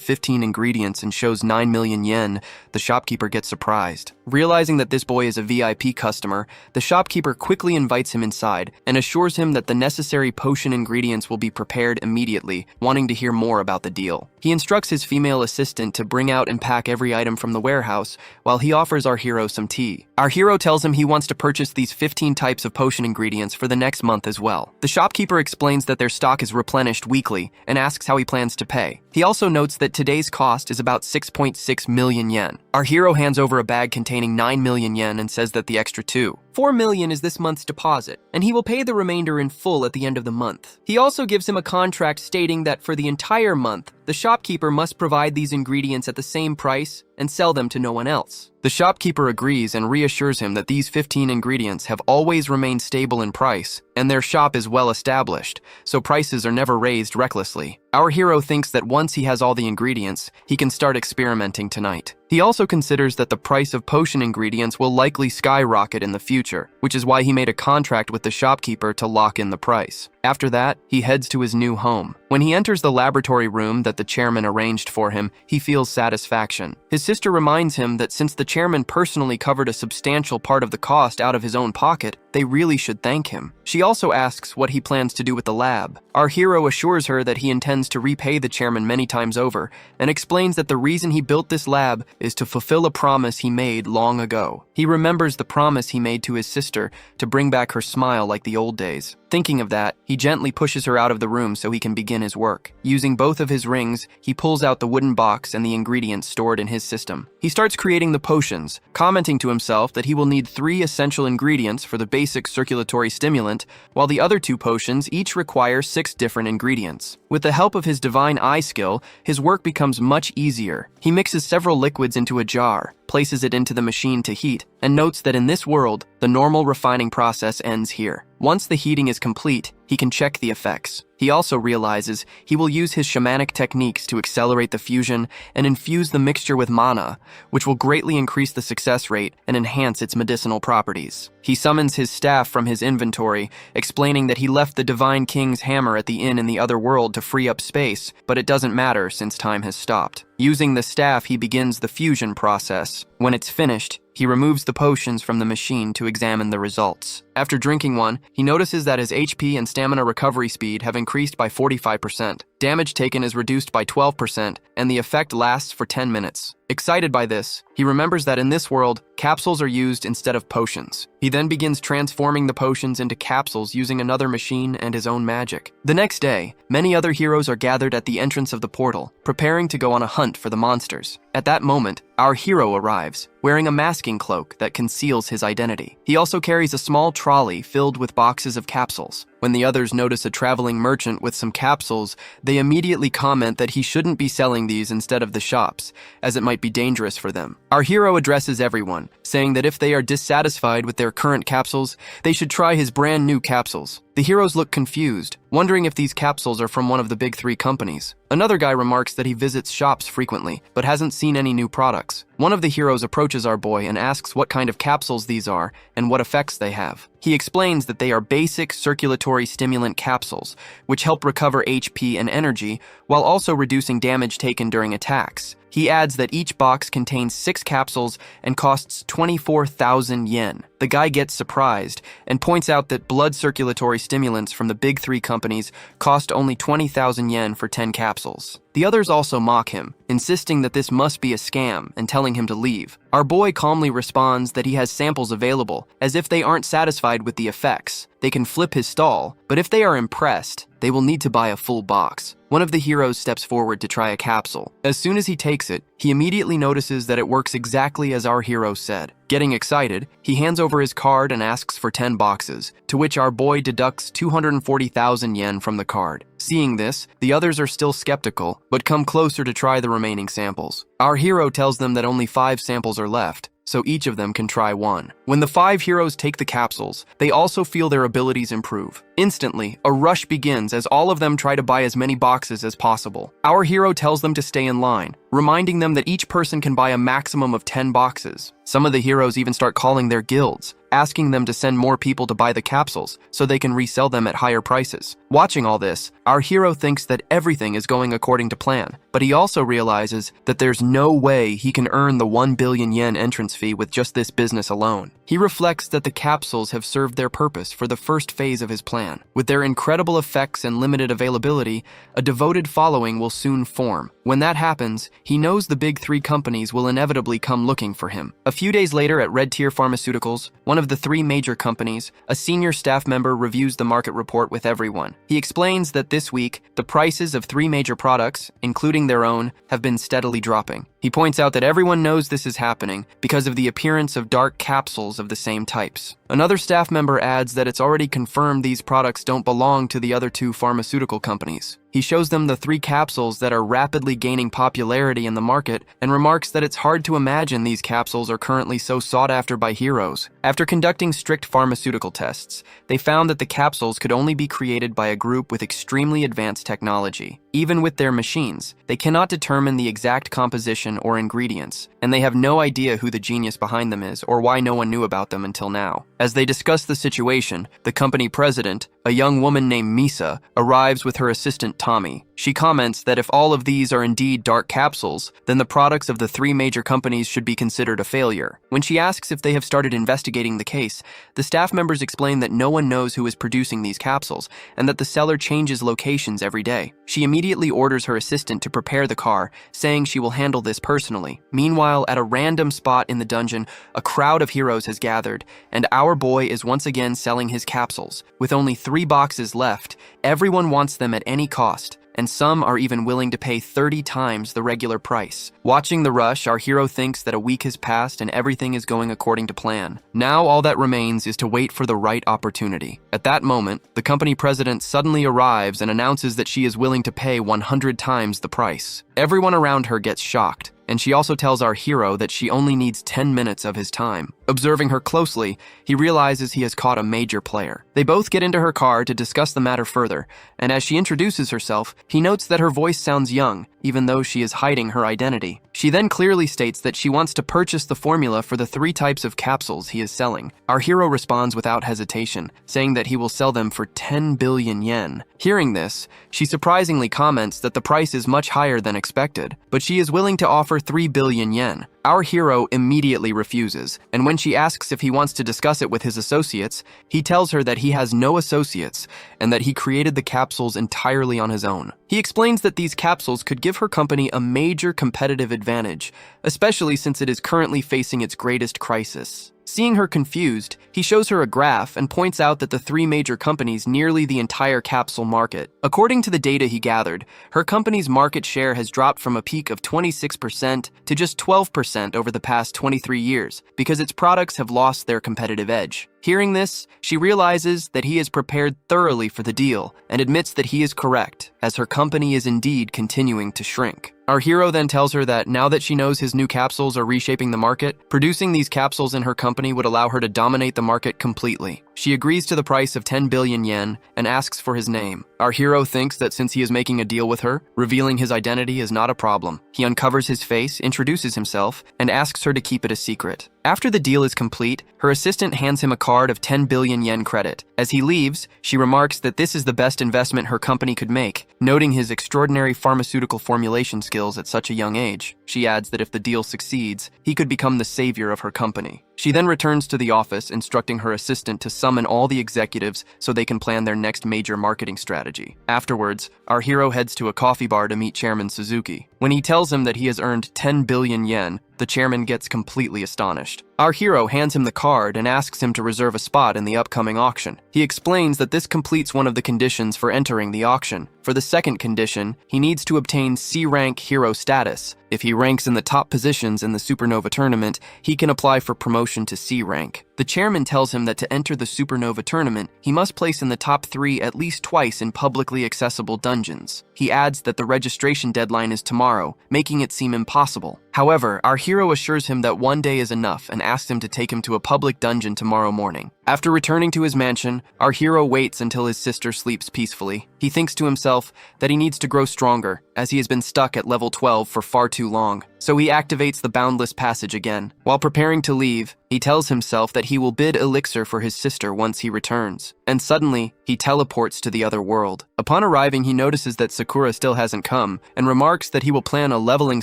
15 ingredients and shows 9 million yen, the shopkeeper gets surprised. Realizing that this boy is a VIP customer, the shopkeeper quickly invites him inside and assures him that the necessary potion ingredients will be prepared immediately, wanting to hear more about the deal. He instructs his female assistant to bring out and pack every item from the warehouse, while he offers our hero some tea. Our hero tells him he wants to purchase these 15 types of potion ingredients for the next month as well. The shopkeeper explains that their stock is replenished weekly and asks how he plans to pay. He He also notes that today's cost is about 6.6 million yen. Our hero hands over a bag containing 9 million yen and says that the extra 4 million is this month's deposit, and he will pay the remainder in full at the end of the month. He also gives him a contract stating that for the entire month, the shopkeeper must provide these ingredients at the same price and sell them to no one else. The shopkeeper agrees and reassures him that these 15 ingredients have always remained stable in price, and their shop is well established, so prices are never raised recklessly. Our hero thinks that once he has all the ingredients, he can start experimenting tonight. He also considers that the price of potion ingredients will likely skyrocket in the future, which is why he made a contract with the shopkeeper to lock in the price. After that, he heads to his new home. When he enters the laboratory room that the chairman arranged for him, he feels satisfaction. His sister reminds him that since the chairman personally covered a substantial part of the cost out of his own pocket, they really should thank him. She also asks what he plans to do with the lab. Our hero assures her that he intends to repay the chairman many times over, and explains that the reason he built this lab is to fulfill a promise he made long ago. He remembers the promise he made to his sister to bring back her smile like the old days. Thinking of that, he gently pushes her out of the room so he can begin his work. Using both of his rings, he pulls out the wooden box and the ingredients stored in his system. He starts creating the potions, commenting to himself that he will need 3 essential ingredients for the basic circulatory stimulant, while the other 2 potions each require 6 different ingredients. With the help of his divine eye skill, his work becomes much easier. He mixes several liquids into a jar, places it into the machine to heat, and notes that in this world, the normal refining process ends here. Once the heating is complete, he can check the effects. He also realizes he will use his shamanic techniques to accelerate the fusion and infuse the mixture with mana, which will greatly increase the success rate and enhance its medicinal properties. He summons his staff from his inventory, explaining that he left the Divine King's hammer at the inn in the other world to free up space, but it doesn't matter since time has stopped. Using the staff, he begins the fusion process. When it's finished, he removes the potions from the machine to examine the results. After drinking one, he notices that his HP and stamina recovery speed have increased by 45%. Damage taken is reduced by 12%, and the effect lasts for 10 minutes. Excited by this, he remembers that in this world, capsules are used instead of potions. He then begins transforming the potions into capsules using another machine and his own magic. The next day, many other heroes are gathered at the entrance of the portal, preparing to go on a hunt for the monsters. At that moment, our hero arrives, wearing a masking cloak that conceals his identity. He also carries a small trolley filled with boxes of capsules. When the others notice a traveling merchant with some capsules, they immediately comment that he shouldn't be selling these instead of the shops, as it might be dangerous for them. Our hero addresses everyone, saying that if they are dissatisfied with their current capsules, they should try his brand new capsules. The heroes look confused, wondering if these capsules are from one of the big 3 companies. Another guy remarks that he visits shops frequently, but hasn't seen any new products. One of the heroes approaches our boy and asks what kind of capsules these are and what effects they have. He explains that they are basic circulatory stimulant capsules, which help recover HP and energy while also reducing damage taken during attacks. He adds that each box contains 6 capsules and costs 24,000 yen. The guy gets surprised and points out that blood circulatory stimulants from the big 3 companies cost only 20,000 yen for 10 capsules. The others also mock him, insisting that this must be a scam and telling him to leave. Our boy calmly responds that he has samples available, as if they aren't satisfied with the effects. They can flip his stall, but if they are impressed, they will need to buy a full box. One of the heroes steps forward to try a capsule. As soon as he takes it, he immediately notices that it works exactly as our hero said. Getting excited, he hands over his card and asks for 10 boxes, to which our boy deducts 240,000 yen from the card. Seeing this, the others are still skeptical, but come closer to try the remaining samples. Our hero tells them that only 5 samples are left, so each of them can try one. When the 5 heroes take the capsules, they also feel their abilities improve. Instantly, a rush begins as all of them try to buy as many boxes as possible. Our hero tells them to stay in line, reminding them that each person can buy a maximum of 10 boxes. Some of the heroes even start calling their guilds, asking them to send more people to buy the capsules so they can resell them at higher prices. Watching all this, our hero thinks that everything is going according to plan, but he also realizes that there's no way he can earn the 1 billion yen entrance fee with just this business alone. He reflects that the capsules have served their purpose for the first phase of his plan. With their incredible effects and limited availability, a devoted following will soon form. When that happens, he knows the big three companies will inevitably come looking for him. A few days later at Red Tier Pharmaceuticals, one of the three major companies, a senior staff member reviews the market report with everyone. He explains that this week, the prices of three major products, including their own, have been steadily dropping. He points out that everyone knows this is happening because of the appearance of dark capsules of the same types. Another staff member adds that it's already confirmed these products don't belong to the other two pharmaceutical companies. He shows them the three capsules that are rapidly gaining popularity in the market and remarks that it's hard to imagine these capsules are currently so sought after by heroes. After conducting strict pharmaceutical tests, they found that the capsules could only be created by a group with extremely advanced technology. Even with their machines, they cannot determine the exact composition or ingredients, and they have no idea who the genius behind them is or why no one knew about them until now. As they discuss the situation, the company president, a young woman named Misa, arrives with her assistant Tommy. She comments that if all of these are indeed dark capsules, then the products of the three major companies should be considered a failure. When she asks if they have started investigating the case, the staff members explain that no one knows who is producing these capsules and that the seller changes locations every day. She immediately orders her assistant to prepare the car, saying she will handle this personally. Meanwhile, at a random spot in the dungeon, a crowd of heroes has gathered, and our boy is once again selling his capsules. With only 3 boxes left, everyone wants them at any cost, and some are even willing to pay 30 times the regular price. Watching the rush, our hero thinks that a week has passed and everything is going according to plan. Now all that remains is to wait for the right opportunity. At that moment, the company president suddenly arrives and announces that she is willing to pay 100 times the price. Everyone around her gets shocked, and she also tells our hero that she only needs 10 minutes of his time. Observing her closely, he realizes he has caught a major player. They both get into her car to discuss the matter further, and as she introduces herself, he notes that her voice sounds young, even though she is hiding her identity. She then clearly states that she wants to purchase the formula for the 3 types of capsules he is selling. Our hero responds without hesitation, saying that he will sell them for 10 billion yen. Hearing this, she surprisingly comments that the price is much higher than expected, but she is willing to offer 3 billion yen. Our hero immediately refuses, and when she asks if he wants to discuss it with his associates, he tells her that he has no associates and that he created the capsules entirely on his own. He explains that these capsules could give her company a major competitive advantage, especially since it is currently facing its greatest crisis. Seeing her confused, he shows her a graph and points out that the 3 major companies nearly the entire capsule market. According to the data he gathered, her company's market share has dropped from a peak of 26% to just 12% over the past 23 years because its products have lost their competitive edge. Hearing this, she realizes that he has prepared thoroughly for the deal and admits that he is correct, as her company is indeed continuing to shrink. Our hero then tells her that now that she knows his new capsules are reshaping the market, producing these capsules in her company would allow her to dominate the market completely. She agrees to the price of 10 billion yen and asks for his name. Our hero thinks that since he is making a deal with her, revealing his identity is not a problem. He uncovers his face, introduces himself, and asks her to keep it a secret. After the deal is complete, her assistant hands him a card of 10 billion yen credit. As he leaves, she remarks that this is the best investment her company could make, noting his extraordinary pharmaceutical formulation skills at such a young age. She adds that if the deal succeeds, he could become the savior of her company. She then returns to the office, instructing her assistant to summon all the executives so they can plan their next major marketing strategy. Afterwards, our hero heads to a coffee bar to meet Chairman Suzuki. When he tells him that he has earned 10 billion yen, the chairman gets completely astonished. Our hero hands him the card and asks him to reserve a spot in the upcoming auction. He explains that this completes one of the conditions for entering the auction. For the second condition, he needs to obtain C-rank hero status. If he ranks in the top positions in the Supernova tournament, he can apply for promotion to C rank. The chairman tells him that to enter the Supernova tournament, he must place in the top 3 at least twice in publicly accessible dungeons. He adds that the registration deadline is tomorrow, making it seem impossible. However, our hero assures him that one day is enough and asks him to take him to a public dungeon tomorrow morning. After returning to his mansion, our hero waits until his sister sleeps peacefully. He thinks to himself that he needs to grow stronger as he has been stuck at level 12 for far too long. So he activates the boundless passage again. While preparing to leave, he tells himself that he will bid elixir for his sister once he returns. And suddenly, he teleports to the other world. Upon arriving, he notices that Sakura still hasn't come, and remarks that he will plan a leveling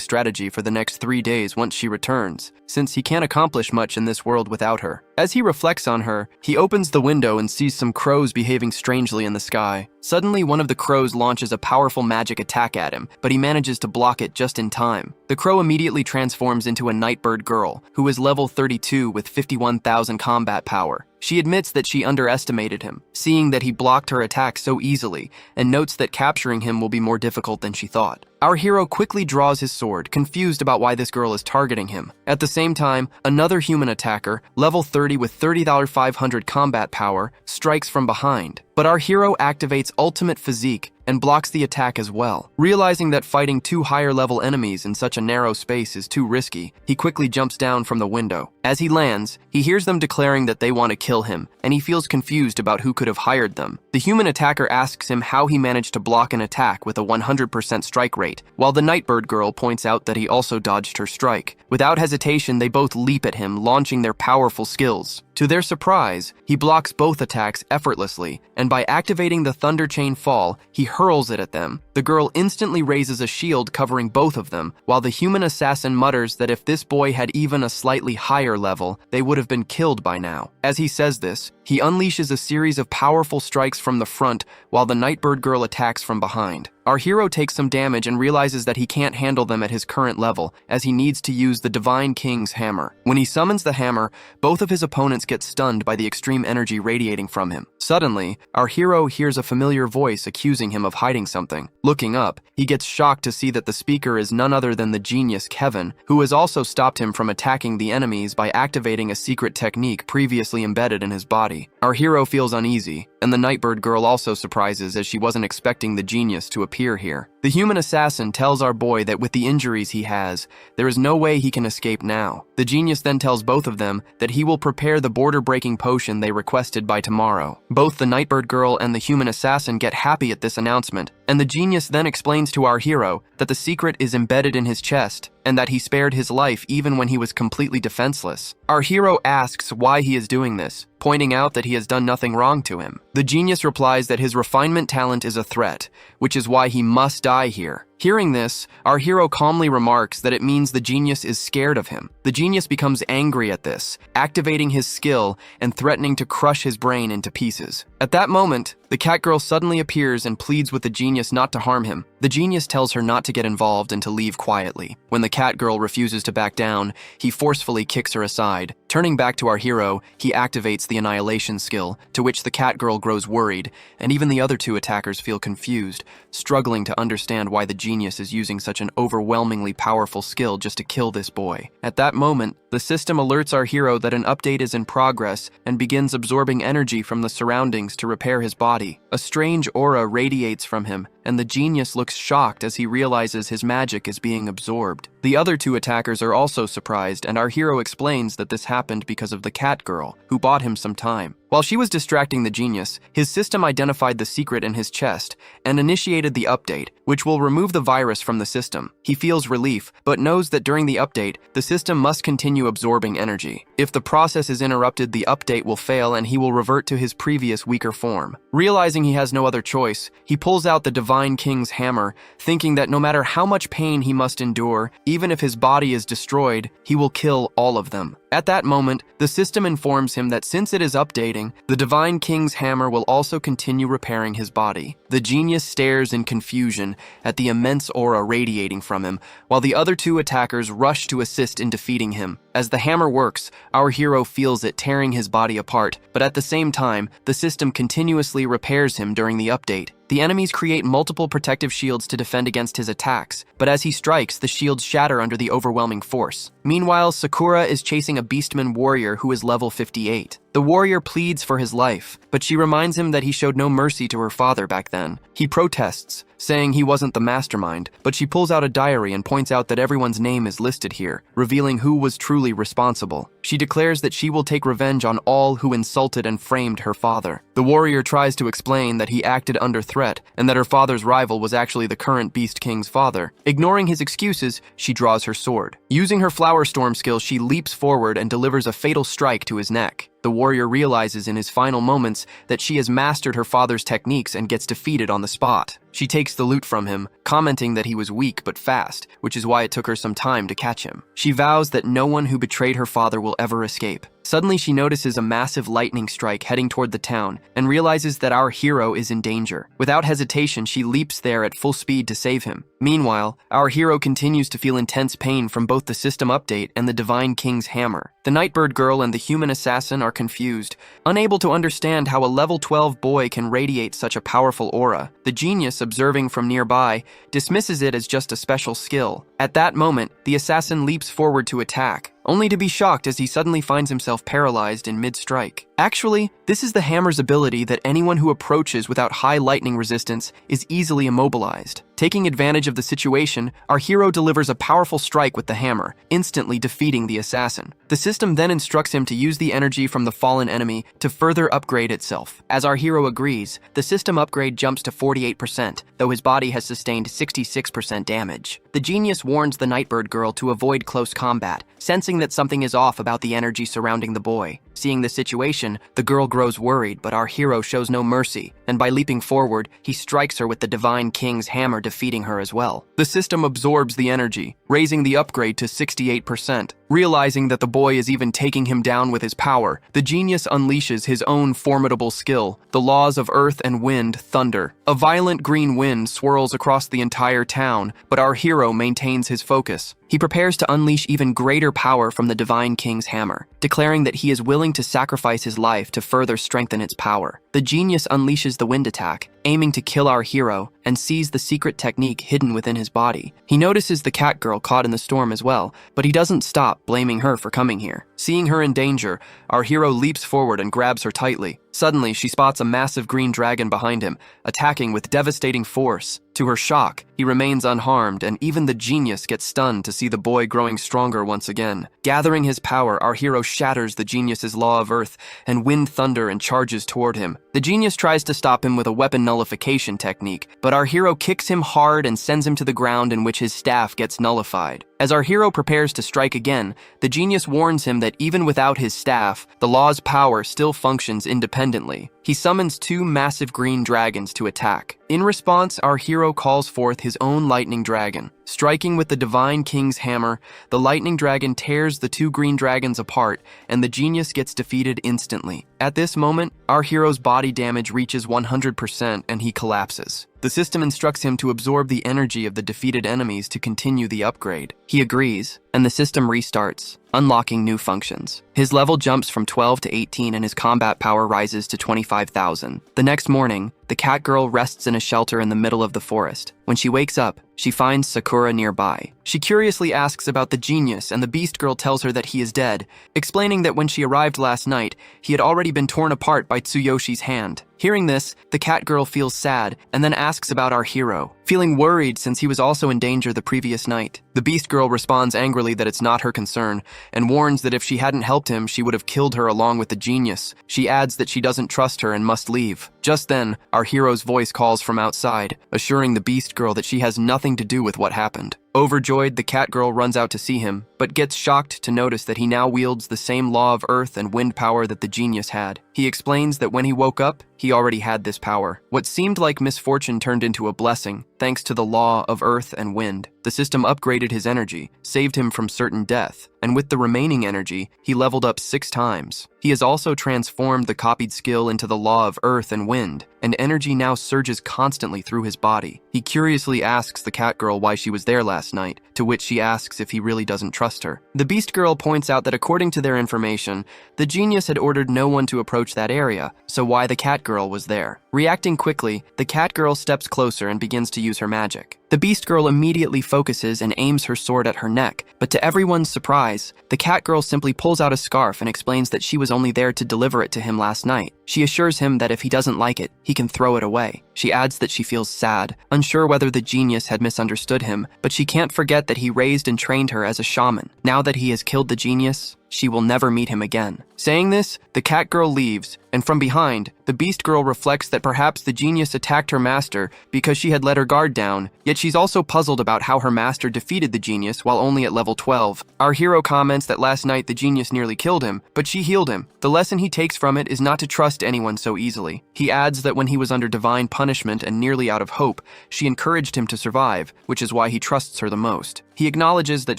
strategy for the next 3 days once she returns, since he can't accomplish much in this world without her. As he reflects on her, he opens the window and sees some crows behaving strangely in the sky. Suddenly, one of the crows launches a powerful magic attack at him, but he manages to block it just in time. The crow immediately transforms into a nightbird girl, who is level 32 with 51,000 combat power. She admits that she underestimated him, seeing that he blocked her attack so easily, and notes that capturing him will be more difficult than she thought. Our hero quickly draws his sword, confused about why this girl is targeting him. At the same time, another human attacker, level 30 with 30,500 combat power, strikes from behind. But our hero activates ultimate physique and blocks the attack as well. Realizing that fighting 2 higher-level enemies in such a narrow space is too risky, he quickly jumps down from the window. As he lands, he hears them declaring that they want to kill him, and he feels confused about who could have hired them. The human attacker asks him how he managed to block an attack with a 100% strike rate, while the nightbird girl points out that he also dodged her strike. Without hesitation, they both leap at him, launching their powerful skills. To their surprise, he blocks both attacks effortlessly, and by activating the Thunder Chain Fall, he hurls it at them. The girl instantly raises a shield covering both of them, while the human assassin mutters that if this boy had even a slightly higher level, they would have been killed by now. As he says this, he unleashes a series of powerful strikes from the front, while the nightbird girl attacks from behind. Our hero takes some damage and realizes that he can't handle them at his current level, as he needs to use the Divine King's hammer. When he summons the hammer, both of his opponents get stunned by the extreme energy radiating from him. Suddenly, our hero hears a familiar voice accusing him of hiding something. Looking up, he gets shocked to see that the speaker is none other than the genius Kevin, who has also stopped him from attacking the enemies by activating a secret technique previously embedded in his body. Our hero feels uneasy, and the nightbird girl also surprises as she wasn't expecting the genius to appear here. The human assassin tells our boy that with the injuries he has, there is no way he can escape now. The genius then tells both of them that he will prepare the border-breaking potion they requested by tomorrow. Both the nightbird girl and the human assassin get happy at this announcement, and the genius then explains to our hero that the secret is embedded in his chest, and that he spared his life even when he was completely defenseless. Our hero asks why he is doing this, pointing out that he has done nothing wrong to him. The genius replies that his refinement talent is a threat, which is why he must die here. Hearing this, our hero calmly remarks that it means the genius is scared of him. The genius becomes angry at this, activating his skill and threatening to crush his brain into pieces. At that moment, the cat girl suddenly appears and pleads with the genius not to harm him. The genius tells her not to get involved and to leave quietly. When the cat girl refuses to back down, he forcefully kicks her aside. Turning back to our hero, he activates the annihilation skill, to which the cat girl grows worried, and even the other 2 attackers feel confused, struggling to understand why the genius is using such an overwhelmingly powerful skill just to kill this boy. At that moment, the system alerts our hero that an update is in progress and begins absorbing energy from the surroundings to repair his body. A strange aura radiates from him, and the genius looks shocked as he realizes his magic is being absorbed. The other 2 attackers are also surprised, and our hero explains that this happened because of the cat girl, who bought him some time. While she was distracting the genius, his system identified the secret in his chest and initiated the update, which will remove the virus from the system. He feels relief, but knows that during the update, the system must continue absorbing energy. If the process is interrupted, the update will fail and he will revert to his previous weaker form. Realizing he has no other choice, he pulls out the Divine King's hammer, thinking that no matter how much pain he must endure, even if his body is destroyed, he will kill all of them. At that moment, the system informs him that since it is updating, the Divine King's hammer will also continue repairing his body. The genius stares in confusion at the immense aura radiating from him, while the other 2 attackers rush to assist in defeating him. As the hammer works, our hero feels it tearing his body apart, but at the same time, the system continuously repairs him during the update. The enemies create multiple protective shields to defend against his attacks, but as he strikes, the shields shatter under the overwhelming force. Meanwhile, Sakura is chasing a beastman warrior who is level 58. The warrior pleads for his life, but she reminds him that he showed no mercy to her father back then. He protests, saying he wasn't the mastermind, but she pulls out a diary and points out that everyone's name is listed here, revealing who was truly responsible. She declares that she will take revenge on all who insulted and framed her father. The warrior tries to explain that he acted under threat and that her father's rival was actually the current Beast King's father. Ignoring his excuses, she draws her sword. Using her flower storm skill, she leaps forward and delivers a fatal strike to his neck. The warrior realizes in his final moments that she has mastered her father's techniques and gets defeated on the spot. She takes the loot from him, commenting that he was weak but fast, which is why it took her some time to catch him. She vows that no one who betrayed her father will ever escape. Suddenly, she notices a massive lightning strike heading toward the town and realizes that our hero is in danger. Without hesitation, she leaps there at full speed to save him. Meanwhile, our hero continues to feel intense pain from both the system update and the Divine King's hammer. The Nightbird girl and the human assassin are confused, unable to understand how a level 12 boy can radiate such a powerful aura. The genius, observing from nearby, dismisses it as just a special skill. At that moment, the assassin leaps forward to attack, only to be shocked as he suddenly finds himself paralyzed in mid-strike. Actually, this is the hammer's ability that anyone who approaches without high lightning resistance is easily immobilized. Taking advantage of the situation, our hero delivers a powerful strike with the hammer, instantly defeating the assassin. The system then instructs him to use the energy from the fallen enemy to further upgrade itself. As our hero agrees, the system upgrade jumps to 48%, though his body has sustained 66% damage. The genius warns the Nightbird girl to avoid close combat, sensing that something is off about the energy surrounding the boy. Seeing the situation, the girl grows worried, but our hero shows no mercy, and by leaping forward, he strikes her with the Divine King's hammer, defeating her as well. The system absorbs the energy, raising the upgrade to 68%. Realizing that the boy is even taking him down with his power, the genius unleashes his own formidable skill, the laws of earth and wind, thunder. A violent green wind swirls across the entire town, but our hero maintains his focus. He prepares to unleash even greater power from the Divine King's hammer, declaring that he is willing to sacrifice his life to further strengthen its power. The genius unleashes the wind attack, aiming to kill our hero, and sees the secret technique hidden within his body. He notices the cat girl caught in the storm as well, but he doesn't stop blaming her for coming here. Seeing her in danger, our hero leaps forward and grabs her tightly. Suddenly, she spots a massive green dragon behind him, attacking with devastating force. To her shock, he remains unharmed, and even the genius gets stunned to see the boy growing stronger once again. Gathering his power, our hero shatters the genius's law of earth and wind thunder and charges toward him. The genius tries to stop him with a weapon nullification technique, but our hero kicks him hard and sends him to the ground, in which his staff gets nullified. As our hero prepares to strike again, the genius warns him that even without his staff, the law's power still functions independently. He summons two massive green dragons to attack. In response, our hero calls forth his own lightning dragon. Striking with the Divine King's hammer, the lightning dragon tears the two green dragons apart, and the genius gets defeated instantly. At this moment, our hero's body damage reaches 100% and he collapses. The system instructs him to absorb the energy of the defeated enemies to continue the upgrade. He agrees, and the system restarts, unlocking new functions. His level jumps from 12 to 18 and his combat power rises to 25,000. The next morning, the cat girl rests in a shelter in the middle of the forest. When she wakes up, she finds Sakura nearby. She curiously asks about the genius, and the beast girl tells her that he is dead, explaining that when she arrived last night, he had already been torn apart by Tsuyoshi's hand. Hearing this, the cat girl feels sad and then asks about our hero, feeling worried since he was also in danger the previous night. The beast girl responds angrily that it's not her concern and warns that if she hadn't helped him, she would have killed her along with the genius. She adds that she doesn't trust her and must leave. Just then, our hero's voice calls from outside, assuring the beast girl that she has nothing to do with what happened. Overjoyed, the cat girl runs out to see him, but gets shocked to notice that he now wields the same law of earth and wind power that the genius had. He explains that when he woke up, he already had this power. What seemed like misfortune turned into a blessing, thanks to the law of earth and wind. The system upgraded his energy, saved him from certain death, and with the remaining energy, he leveled up 6 times. He has also transformed the copied skill into the law of earth and wind, and energy now surges constantly through his body. He curiously asks the cat girl why she was there last night, to which she asks if he really doesn't trust her. The beast girl points out that according to their information, the genius had ordered no one to approach approach that area, so why the cat girl was there. Reacting quickly, the cat girl steps closer and begins to use her magic. The beast girl immediately focuses and aims her sword at her neck, but to everyone's surprise, the cat girl simply pulls out a scarf and explains that she was only there to deliver it to him last night. She assures him that if he doesn't like it, he can throw it away. She adds that she feels sad, unsure whether the genius had misunderstood him, but she can't forget that he raised and trained her as a shaman. Now that he has killed the genius, she will never meet him again. Saying this, the cat girl leaves, and from behind, the beast girl reflects that perhaps the genius attacked her master because she had let her guard down, yet she's also puzzled about how her master defeated the genius while only at level 12. Our hero comments that last night the genius nearly killed him, but she healed him. The lesson he takes from it is not to trust anyone so easily. He adds that when he was under divine punishment and nearly out of hope, she encouraged him to survive, which is why he trusts her the most. He acknowledges that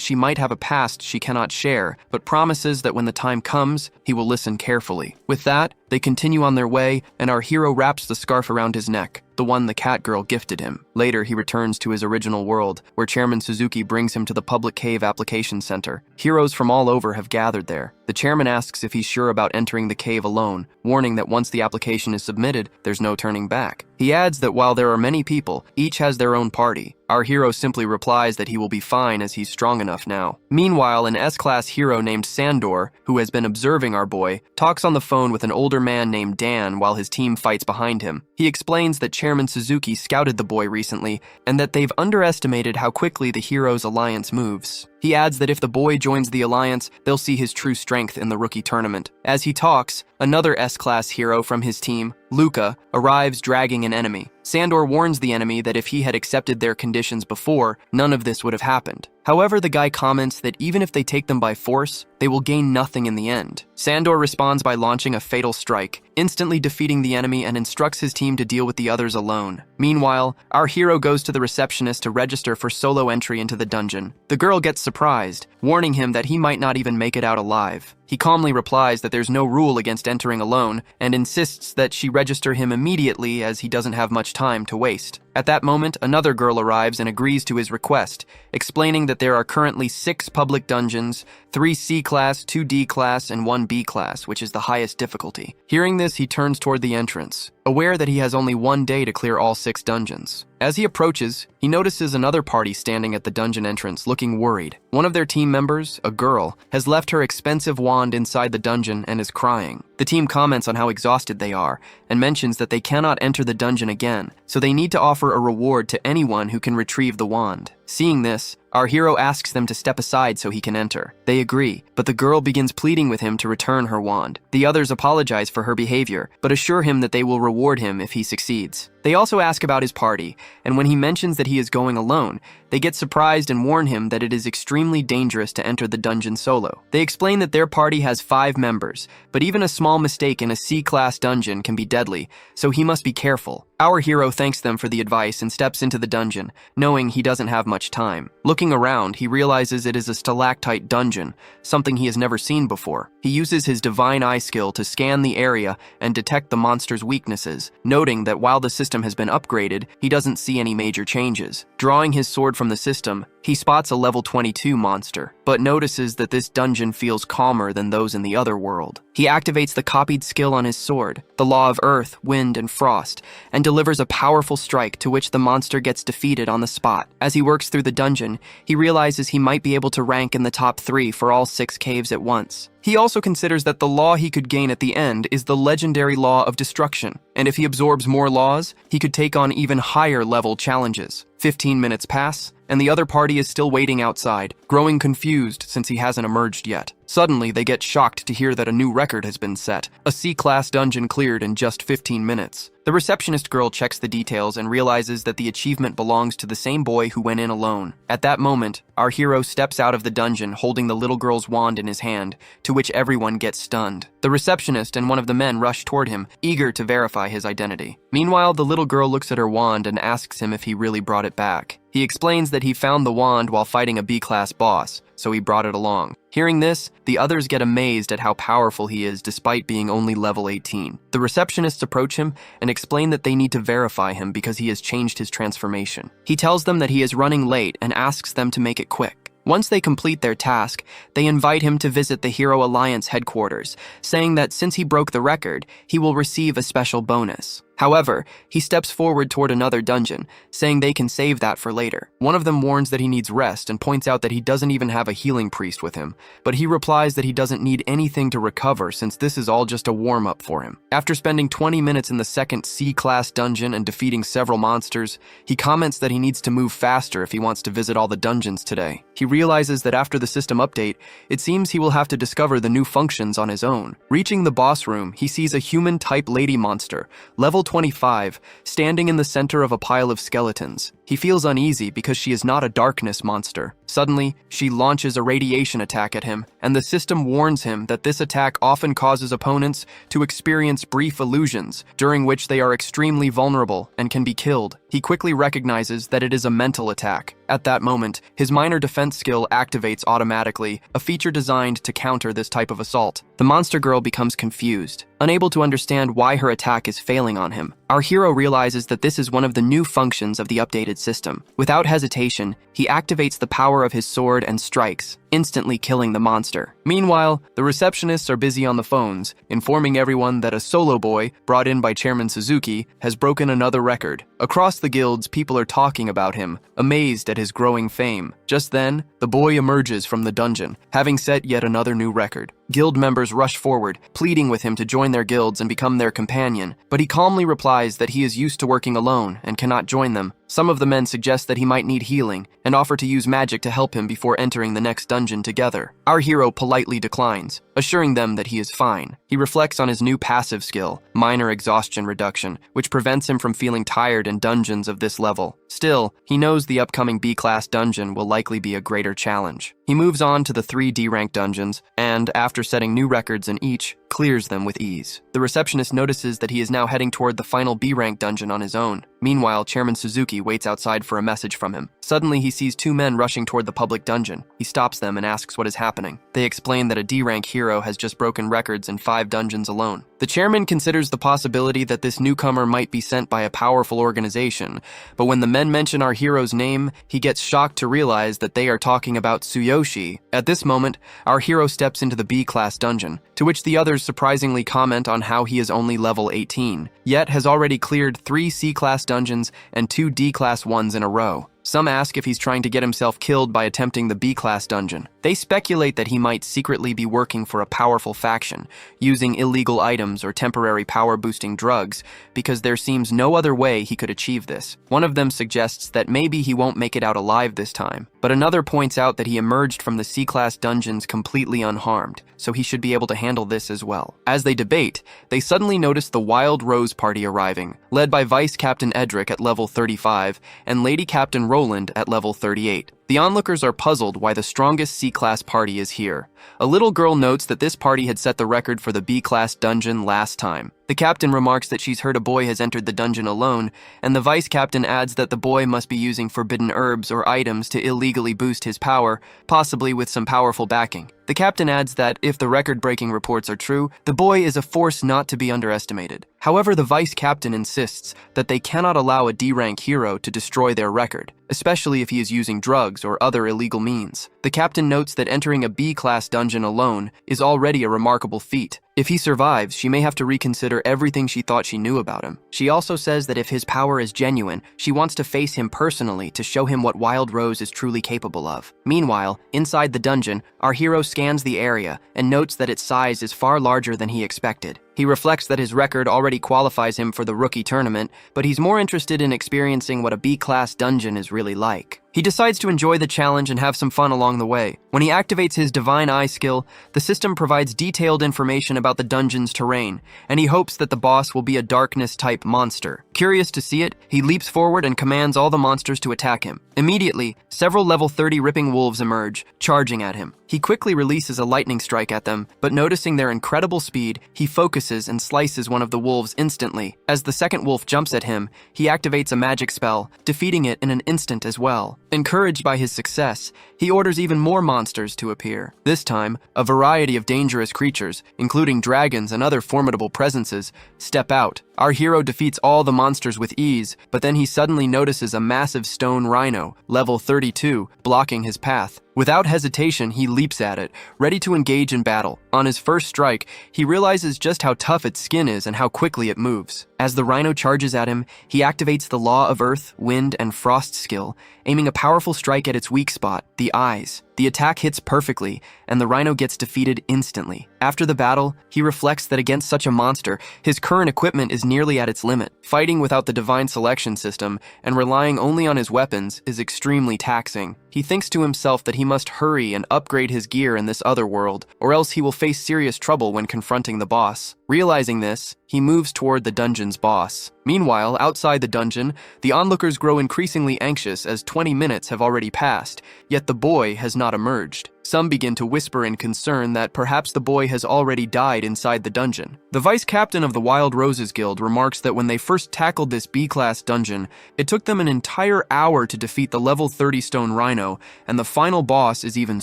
she might have a past she cannot share, but promises that when the time comes, he will listen carefully. With that, they continue on their way, and our hero wraps the scarf around his neck, the one the cat girl gifted him. Later, he returns to his original world, where Chairman Suzuki brings him to the public cave application center. Heroes from all over have gathered there. The chairman asks if he's sure about entering the cave alone, warning that once the application is submitted, there's no turning back. He adds that while there are many people, each has their own party. Our hero simply replies that he will be fine as he's strong enough now. Meanwhile, an S-class hero named Sandor, who has been observing our boy, talks on the phone with an older man named Dan while his team fights behind him. He explains that Chairman Suzuki scouted the boy recently and that they've underestimated how quickly the hero's alliance moves. He adds that if the boy joins the alliance, they'll see his true strength in the rookie tournament. As he talks, another S-class hero from his team, Luca, arrives dragging an enemy. Sandor warns the enemy that if he had accepted their conditions before, none of this would have happened. However, the guy comments that even if they take them by force, they will gain nothing in the end. Sandor responds by launching a fatal strike, instantly defeating the enemy and instructs his team to deal with the others alone. Meanwhile, our hero goes to the receptionist to register for solo entry into the dungeon. The girl gets surprised, warning him that he might not even make it out alive. He calmly replies that there's no rule against entering alone and insists that she register him immediately as he doesn't have much time to waste. At that moment, another girl arrives and agrees to his request, explaining that there are currently 6 public dungeons, 3 C-class, 2 D-class, and 1 B-class, which is the highest difficulty. Hearing this, he turns toward the entrance, aware that he has only 1 day to clear all 6 dungeons. As he approaches, he notices another party standing at the dungeon entrance, looking worried. One of their team members, a girl, has left her expensive wand inside the dungeon and is crying. The team comments on how exhausted they are and mentions that they cannot enter the dungeon again, so they need to offer a reward to anyone who can retrieve the wand. Seeing this, our hero asks them to step aside so he can enter. They agree, but the girl begins pleading with him to return her wand. The others apologize for her behavior, but assure him that they will reward him if he succeeds. They also ask about his party, and when he mentions that he is going alone, they get surprised and warn him that it is extremely dangerous to enter the dungeon solo. They explain that their party has 5 members, but even a small mistake in a C-class dungeon can be deadly, so he must be careful. Our hero thanks them for the advice and steps into the dungeon, knowing he doesn't have much time. Looking around, he realizes it is a stalactite dungeon, something he has never seen before. He uses his divine eye skill to scan the area and detect the monster's weaknesses, noting that while the system has been upgraded, he doesn't see any major changes. Drawing his sword from the system, he spots a level 22 monster, but notices that this dungeon feels calmer than those in the other world. He activates the copied skill on his sword, the law of earth, wind, and frost, and delivers a powerful strike to which the monster gets defeated on the spot. As he works through the dungeon, he realizes he might be able to rank in the top 3 for all 6 caves at once. He also considers that the law he could gain at the end is the legendary law of destruction, and if he absorbs more laws, he could take on even higher level challenges. 15 minutes pass, and the other party is still waiting outside, growing confused since he hasn't emerged yet. Suddenly, they get shocked to hear that a new record has been set, a C-class dungeon cleared in just 15 minutes. The receptionist girl checks the details and realizes that the achievement belongs to the same boy who went in alone. At that moment, our hero steps out of the dungeon holding the little girl's wand in his hand, to which everyone gets stunned. The receptionist and one of the men rush toward him, eager to verify his identity. Meanwhile, the little girl looks at her wand and asks him if he really brought it back. He explains that he found the wand while fighting a B-class boss, so he brought it along. Hearing this, the others get amazed at how powerful he is despite being only level 18. The receptionists approach him and explain that they need to verify him because he has changed his transformation. He tells them that he is running late and asks them to make it quick. Once they complete their task, they invite him to visit the Hero Alliance headquarters, saying that since he broke the record, he will receive a special bonus. However, he steps forward toward another dungeon, saying they can save that for later. One of them warns that he needs rest and points out that he doesn't even have a healing priest with him, but he replies that he doesn't need anything to recover since this is all just a warm-up for him. After spending 20 minutes in the second C-class dungeon and defeating several monsters, he comments that he needs to move faster if he wants to visit all the dungeons today. He realizes that after the system update, it seems he will have to discover the new functions on his own. Reaching the boss room, he sees a human-type lady monster, level 25, standing in the center of a pile of skeletons. He feels uneasy because she is not a darkness monster. Suddenly, she launches a radiation attack at him, and the system warns him that this attack often causes opponents to experience brief illusions, during which they are extremely vulnerable and can be killed. He quickly recognizes that it is a mental attack. At that moment, his minor defense skill activates automatically, a feature designed to counter this type of assault. The monster girl becomes confused, unable to understand why her attack is failing on him. Our hero realizes that this is one of the new functions of the updated system. Without hesitation, he activates the power of his sword and strikes, instantly killing the monster. Meanwhile, the receptionists are busy on the phones, informing everyone that a solo boy, brought in by Chairman Suzuki, has broken another record. Across the guilds, people are talking about him, amazed at his growing fame. Just then, the boy emerges from the dungeon, having set yet another new record. Guild members rush forward, pleading with him to join their guilds and become their companion, but he calmly replies that he is used to working alone and cannot join them. Some of the men suggest that he might need healing and offer to use magic to help him before entering the next dungeon together. Our hero politely declines, assuring them that he is fine. He reflects on his new passive skill, minor exhaustion reduction, which prevents him from feeling tired in dungeons of this level. Still, he knows the upcoming B-class dungeon will likely be a greater challenge. He moves on to the 3 D-rank dungeons, and after setting new records in each, clears them with ease. The receptionist notices that he is now heading toward the final B-rank dungeon on his own. Meanwhile, Chairman Suzuki waits outside for a message from him. Suddenly, he sees 2 men rushing toward the public dungeon. He stops them and asks what is happening. They explain that a D-rank hero has just broken records in 5 dungeons alone. The chairman considers the possibility that this newcomer might be sent by a powerful organization, but when the men mention our hero's name, he gets shocked to realize that they are talking about Tsuyoshi. At this moment, our hero steps into the B-class dungeon, to which the others surprisingly comment on how he is only level 18, yet has already cleared 3 C-class dungeons and 2 D-class ones in a row. Some ask if he's trying to get himself killed by attempting the B-class dungeon. They speculate that he might secretly be working for a powerful faction, using illegal items or temporary power-boosting drugs, because there seems no other way he could achieve this. One of them suggests that maybe he won't make it out alive this time, but another points out that he emerged from the C-class dungeons completely unharmed, so he should be able to handle this as well. As they debate, they suddenly notice the Wild Rose Party arriving, led by Vice Captain Edric at level 35 and Lady Captain Roland at level 38. The onlookers are puzzled why the strongest C-class party is here. A little girl notes that this party had set the record for the B-class dungeon last time. The captain remarks that she's heard a boy has entered the dungeon alone, and the vice captain adds that the boy must be using forbidden herbs or items to illegally boost his power, possibly with some powerful backing. The captain adds that if the record-breaking reports are true, the boy is a force not to be underestimated. However, the vice captain insists that they cannot allow a D-rank hero to destroy their record, especially if he is using drugs or other illegal means. The captain notes that entering a B-class dungeon alone is already a remarkable feat. If he survives, she may have to reconsider everything she thought she knew about him. She also says that if his power is genuine, she wants to face him personally to show him what Wild Rose is truly capable of. Meanwhile, inside the dungeon, our hero scans the area and notes that its size is far larger than he expected. He reflects that his record already qualifies him for the rookie tournament, but he's more interested in experiencing what a B-class dungeon is really like. He decides to enjoy the challenge and have some fun along the way. When he activates his Divine Eye skill, the system provides detailed information about the dungeon's terrain, and he hopes that the boss will be a darkness-type monster. Curious to see it, he leaps forward and commands all the monsters to attack him. Immediately, several level 30 ripping wolves emerge, charging at him. He quickly releases a lightning strike at them, but noticing their incredible speed, he focuses and slices one of the wolves instantly. As the second wolf jumps at him, he activates a magic spell, defeating it in an instant as well. Encouraged by his success, he orders even more monsters to appear. This time, a variety of dangerous creatures, including dragons and other formidable presences, step out. Our hero defeats all the monsters monsters with ease, but then he suddenly notices a massive stone rhino, level 32, blocking his path. Without hesitation, he leaps at it, ready to engage in battle. On his first strike, he realizes just how tough its skin is and how quickly it moves. As the rhino charges at him, he activates the Law of Earth, Wind, and Frost skill, aiming a powerful strike at its weak spot, the eyes. The attack hits perfectly, and the rhino gets defeated instantly. After the battle, he reflects that against such a monster, his current equipment is nearly at its limit. Fighting without the divine selection system and relying only on his weapons is extremely taxing. He thinks to himself that he must hurry and upgrade his gear in this other world, or else he will face serious trouble when confronting the boss. Realizing this, he moves toward the dungeon's boss. Meanwhile, outside the dungeon, the onlookers grow increasingly anxious as 20 minutes have already passed, yet the boy has not emerged. Some begin to whisper in concern that perhaps the boy has already died inside the dungeon. The vice captain of the Wild Roses Guild remarks that when they first tackled this B-class dungeon, it took them an entire hour to defeat the level 30 stone rhino, and the final boss is even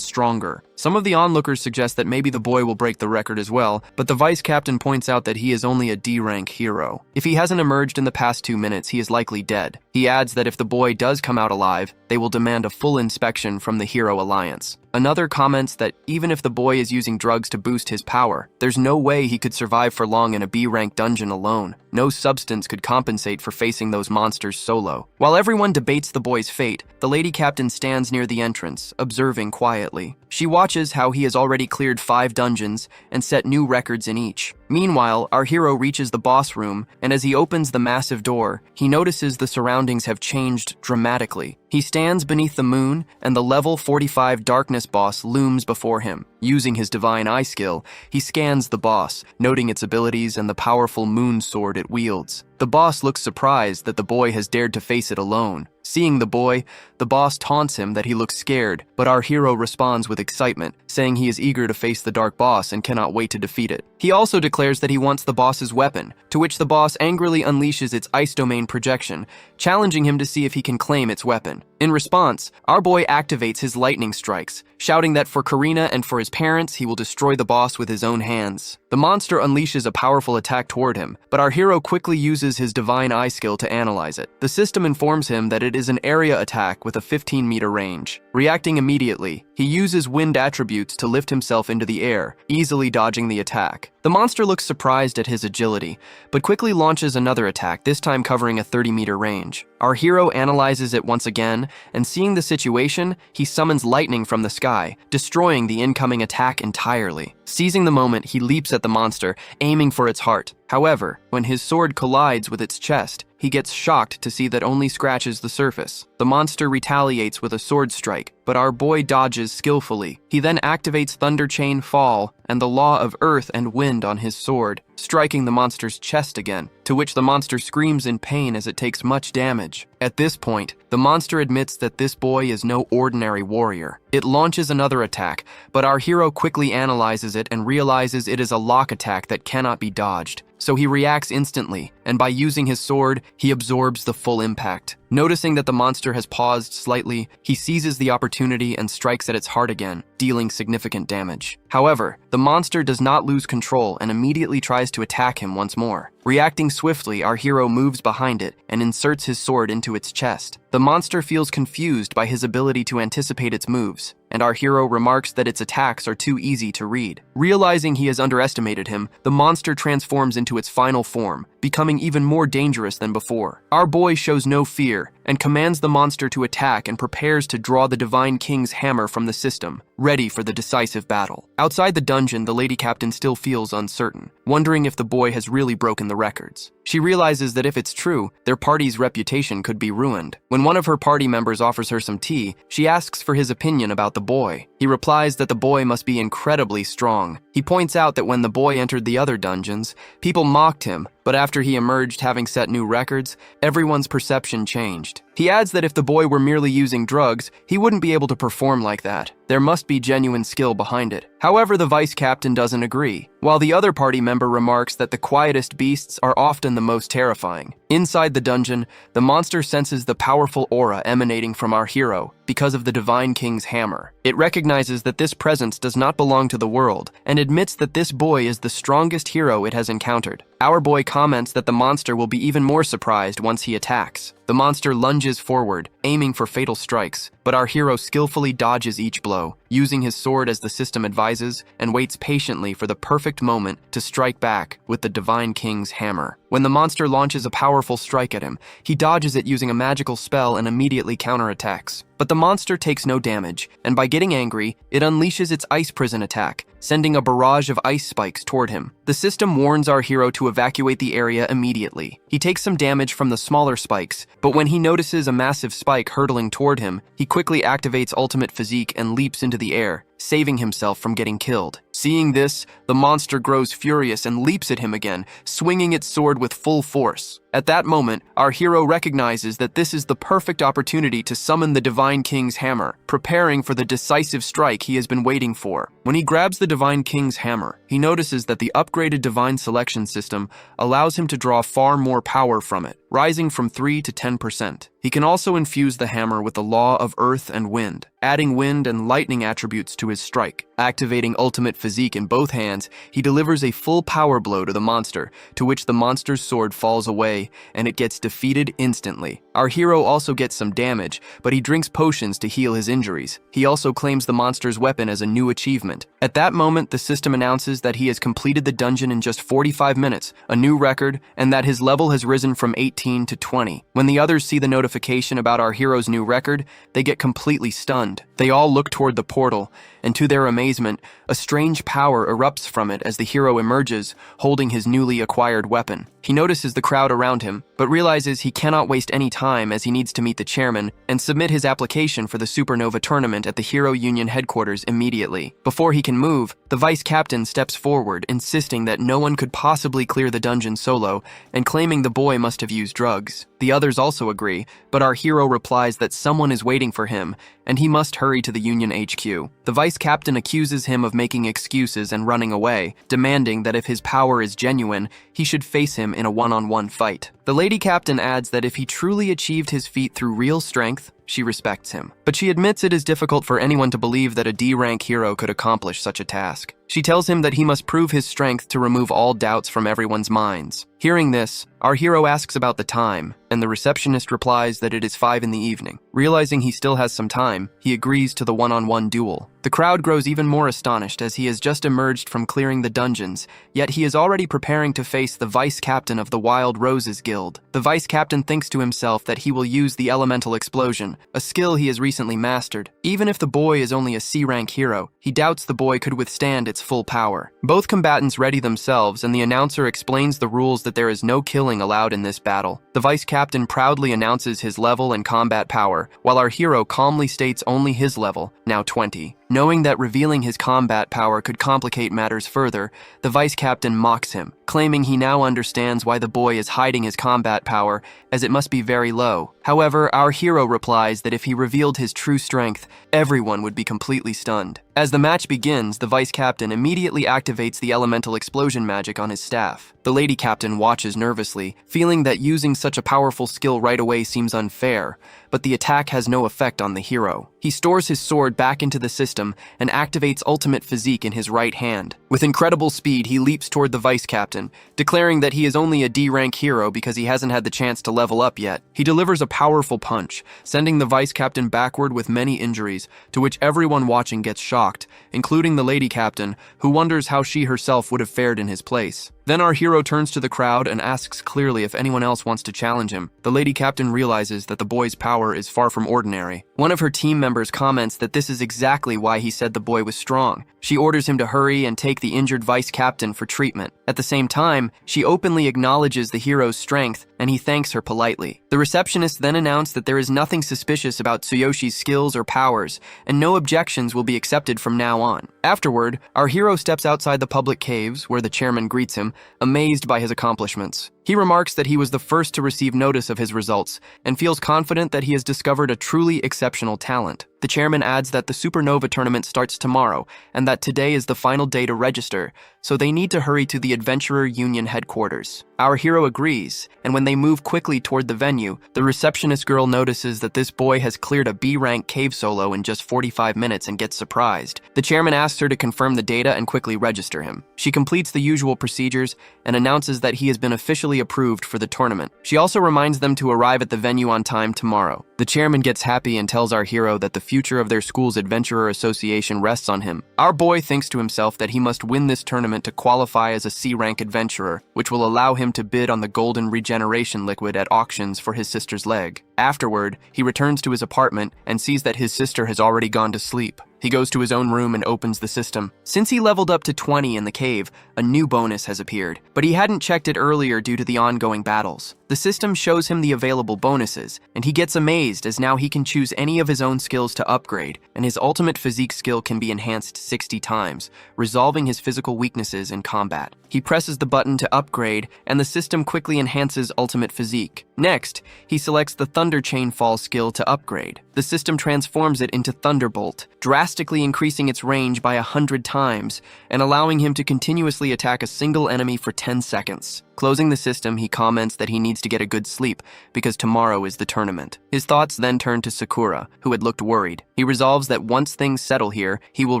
stronger. Some of the onlookers suggest that maybe the boy will break the record as well, but the vice captain points out that he is only a D-rank hero. If he hasn't emerged in the past 2 minutes, he is likely dead. He adds that if the boy does come out alive, they will demand a full inspection from the Hero Alliance. Another comments that even if the boy is using drugs to boost his power, there's no way he could survive for long in a B-rank dungeon alone. No substance could compensate for facing those monsters solo. While everyone debates the boy's fate, the lady captain stands near the entrance, observing quietly. She watches how he has already cleared 5 dungeons and set new records in each. Meanwhile, our hero reaches the boss room, and as he opens the massive door, he notices the surroundings have changed dramatically. He stands beneath the moon, and the level 45 darkness boss looms before him. Using his divine eye skill, he scans the boss, noting its abilities and the powerful moon sword it wields. The boss looks surprised that the boy has dared to face it alone. Seeing the boy, the boss taunts him that he looks scared, but our hero responds with excitement, saying he is eager to face the dark boss and cannot wait to defeat it. He also declares that he wants the boss's weapon, to which the boss angrily unleashes its ice domain projection, challenging him to see if he can claim its weapon. In response, our boy activates his lightning strikes, shouting that for Karina and for his parents, he will destroy the boss with his own hands. The monster unleashes a powerful attack toward him, but our hero quickly uses his divine eye skill to analyze it. The system informs him that it is an area attack with a 15-meter range. Reacting immediately, he uses wind attributes to lift himself into the air, easily dodging the attack. The monster looks surprised at his agility, but quickly launches another attack, this time covering a 30-meter range. Our hero analyzes it once again, and seeing the situation, he summons lightning from the sky, destroying the incoming attack entirely. Seizing the moment, he leaps at the monster, aiming for its heart. However, when his sword collides with its chest, he gets shocked to see that only scratches the surface. The monster retaliates with a sword strike, but our boy dodges skillfully. He then activates Thunder Chain Fall and the Law of Earth and Wind on his sword, striking the monster's chest again, to which the monster screams in pain as it takes much damage. At this point, the monster admits that this boy is no ordinary warrior. It launches another attack, but our hero quickly analyzes it and realizes it is a lock attack that cannot be dodged. So he reacts instantly, and by using his sword, he absorbs the full impact. Noticing that the monster has paused slightly, he seizes the opportunity and strikes at its heart again, dealing significant damage. However, the monster does not lose control and immediately tries to attack him once more. Reacting swiftly, our hero moves behind it and inserts his sword into its chest. The monster feels confused by his ability to anticipate its moves, and our hero remarks that its attacks are too easy to read. Realizing he has underestimated him, the monster transforms into its final form, becoming even more dangerous than before. Our boy shows no fear and commands the monster to attack and prepares to draw the Divine King's hammer from the system, ready for the decisive battle. Outside the dungeon, the lady captain still feels uncertain, wondering if the boy has really broken the records. She realizes that if it's true, their party's reputation could be ruined. When one of her party members offers her some tea, she asks for his opinion about the boy. He replies that the boy must be incredibly strong. He points out that when the boy entered the other dungeons, people mocked him, but after he emerged having set new records, everyone's perception changed. He adds that if the boy were merely using drugs, he wouldn't be able to perform like that. There must be genuine skill behind it. However, the vice captain doesn't agree, while the other party member remarks that the quietest beasts are often the most terrifying. Inside the dungeon, the monster senses the powerful aura emanating from our hero because of the Divine King's hammer. It recognizes that this presence does not belong to the world and admits that this boy is the strongest hero it has encountered. Our boy comments that the monster will be even more surprised once he attacks. The monster lunges forward, aiming for fatal strikes, but our hero skillfully dodges each blow, using his sword as the system advises, and waits patiently for the perfect moment to strike back with the Divine King's hammer. When the monster launches a powerful strike at him, he dodges it using a magical spell and immediately counterattacks. But the monster takes no damage, and by getting angry, it unleashes its ice prison attack, sending a barrage of ice spikes toward him. The system warns our hero to evacuate the area immediately. He takes some damage from the smaller spikes, but when he notices a massive spike hurtling toward him, he quickly activates Ultimate Physique and leaps into the air, saving himself from getting killed. Seeing this, the monster grows furious and leaps at him again, swinging its sword with full force. At that moment, our hero recognizes that this is the perfect opportunity to summon the Divine King's hammer, preparing for the decisive strike he has been waiting for. When he grabs the Divine King's hammer, he notices that the upgraded Divine Selection system allows him to draw far more power from it, rising from 3 to 10%. He can also infuse the hammer with the law of earth and wind, adding wind and lightning attributes to his strike. Activating Ultimate Physique in both hands, he delivers a full power blow to the monster, to which the monster's sword falls away, and it gets defeated instantly. Our hero also gets some damage, but he drinks potions to heal his injuries. He also claims the monster's weapon as a new achievement. At that moment, the system announces that he has completed the dungeon in just 45 minutes, a new record, and that his level has risen from 18 to 20. When the others see the notification about our hero's new record, they get completely stunned. They all look toward the portal, and to their amazement, a strange power erupts from it as the hero emerges, holding his newly acquired weapon. He notices the crowd around him, but realizes he cannot waste any time as he needs to meet the chairman and submit his application for the Supernova tournament at the Hero Union headquarters immediately. Before he can move, the vice captain steps forward, insisting that no one could possibly clear the dungeon solo, and claiming the boy must have used drugs. The others also agree, but our hero replies that someone is waiting for him, and he must hurry to the Union HQ. The vice captain accuses him of making excuses and running away, demanding that if his power is genuine, he should face him in a one-on-one fight. The lady captain adds that if he truly achieved his feat through real strength, she respects him. But she admits it is difficult for anyone to believe that a D-rank hero could accomplish such a task. She tells him that he must prove his strength to remove all doubts from everyone's minds. Hearing this, our hero asks about the time, and the receptionist replies that it is 5 in the evening. Realizing he still has some time, he agrees to the one-on-one duel. The crowd grows even more astonished as he has just emerged from clearing the dungeons, yet he is already preparing to face the vice captain of the Wild Roses Guild. The vice captain thinks to himself that he will use the elemental explosion, a skill he has recently mastered. Even if the boy is only a C-rank hero, he doubts the boy could withstand its full power. Both combatants ready themselves, and the announcer explains the rules that there is no killing allowed in this battle. The vice captain proudly announces his level and combat power, while our hero calmly states only his level, now 20. Knowing that revealing his combat power could complicate matters further, the vice captain mocks him, claiming he now understands why the boy is hiding his combat power, as it must be very low. However, our hero replies that if he revealed his true strength, everyone would be completely stunned. As the match begins, the vice captain immediately activates the elemental explosion magic on his staff. The lady captain watches nervously, feeling that using such a powerful skill right away seems unfair, but the attack has no effect on the hero. He stores his sword back into the system and activates Ultimate Physique in his right hand. With incredible speed, he leaps toward the vice captain, declaring that he is only a D-rank hero because he hasn't had the chance to level up yet. He delivers a powerful punch, sending the vice captain backward with many injuries, to which everyone watching gets shocked, including the lady captain, who wonders how she herself would have fared in his place. Then our hero turns to the crowd and asks clearly if anyone else wants to challenge him. The lady captain realizes that the boy's power is far from ordinary. One of her team members comments that this is exactly why he said the boy was strong. She orders him to hurry and take the injured vice captain for treatment. At the same time, she openly acknowledges the hero's strength, and he thanks her politely. The receptionist then announced that there is nothing suspicious about Tsuyoshi's skills or powers, and no objections will be accepted from now on. Afterward, our hero steps outside the public caves, where the chairman greets him, amazed by his accomplishments. He remarks that he was the first to receive notice of his results and feels confident that he has discovered a truly exceptional talent. The chairman adds that the Supernova tournament starts tomorrow and that today is the final day to register, so they need to hurry to the Adventurer Union headquarters. Our hero agrees, and when they move quickly toward the venue, the receptionist girl notices that this boy has cleared a B-rank cave solo in just 45 minutes and gets surprised. The chairman asks her to confirm the data and quickly register him. She completes the usual procedures and announces that he has been officially approved for the tournament. She also reminds them to arrive at the venue on time tomorrow. The chairman gets happy and tells our hero that the future of their school's Adventurer Association rests on him. Our boy thinks to himself that he must win this tournament to qualify as a C-rank adventurer, which will allow him to bid on the golden regeneration liquid at auctions for his sister's leg. Afterward, he returns to his apartment and sees that his sister has already gone to sleep. He goes to his own room and opens the system. Since he leveled up to 20 in the cave, a new bonus has appeared, but he hadn't checked it earlier due to the ongoing battles. The system shows him the available bonuses, and he gets amazed as now he can choose any of his own skills to upgrade, and his ultimate physique skill can be enhanced 60 times, resolving his physical weaknesses in combat. He presses the button to upgrade, and the system quickly enhances ultimate physique. Next, he selects the Thunder Chain Fall skill to upgrade. The system transforms it into Thunderbolt, drastically increasing its range by 100 times and allowing him to continuously attack a single enemy for 10 seconds. Closing the system, he comments that he needs to get a good sleep because tomorrow is the tournament. His thoughts then turn to Sakura, who had looked worried. He resolves that once things settle here, he will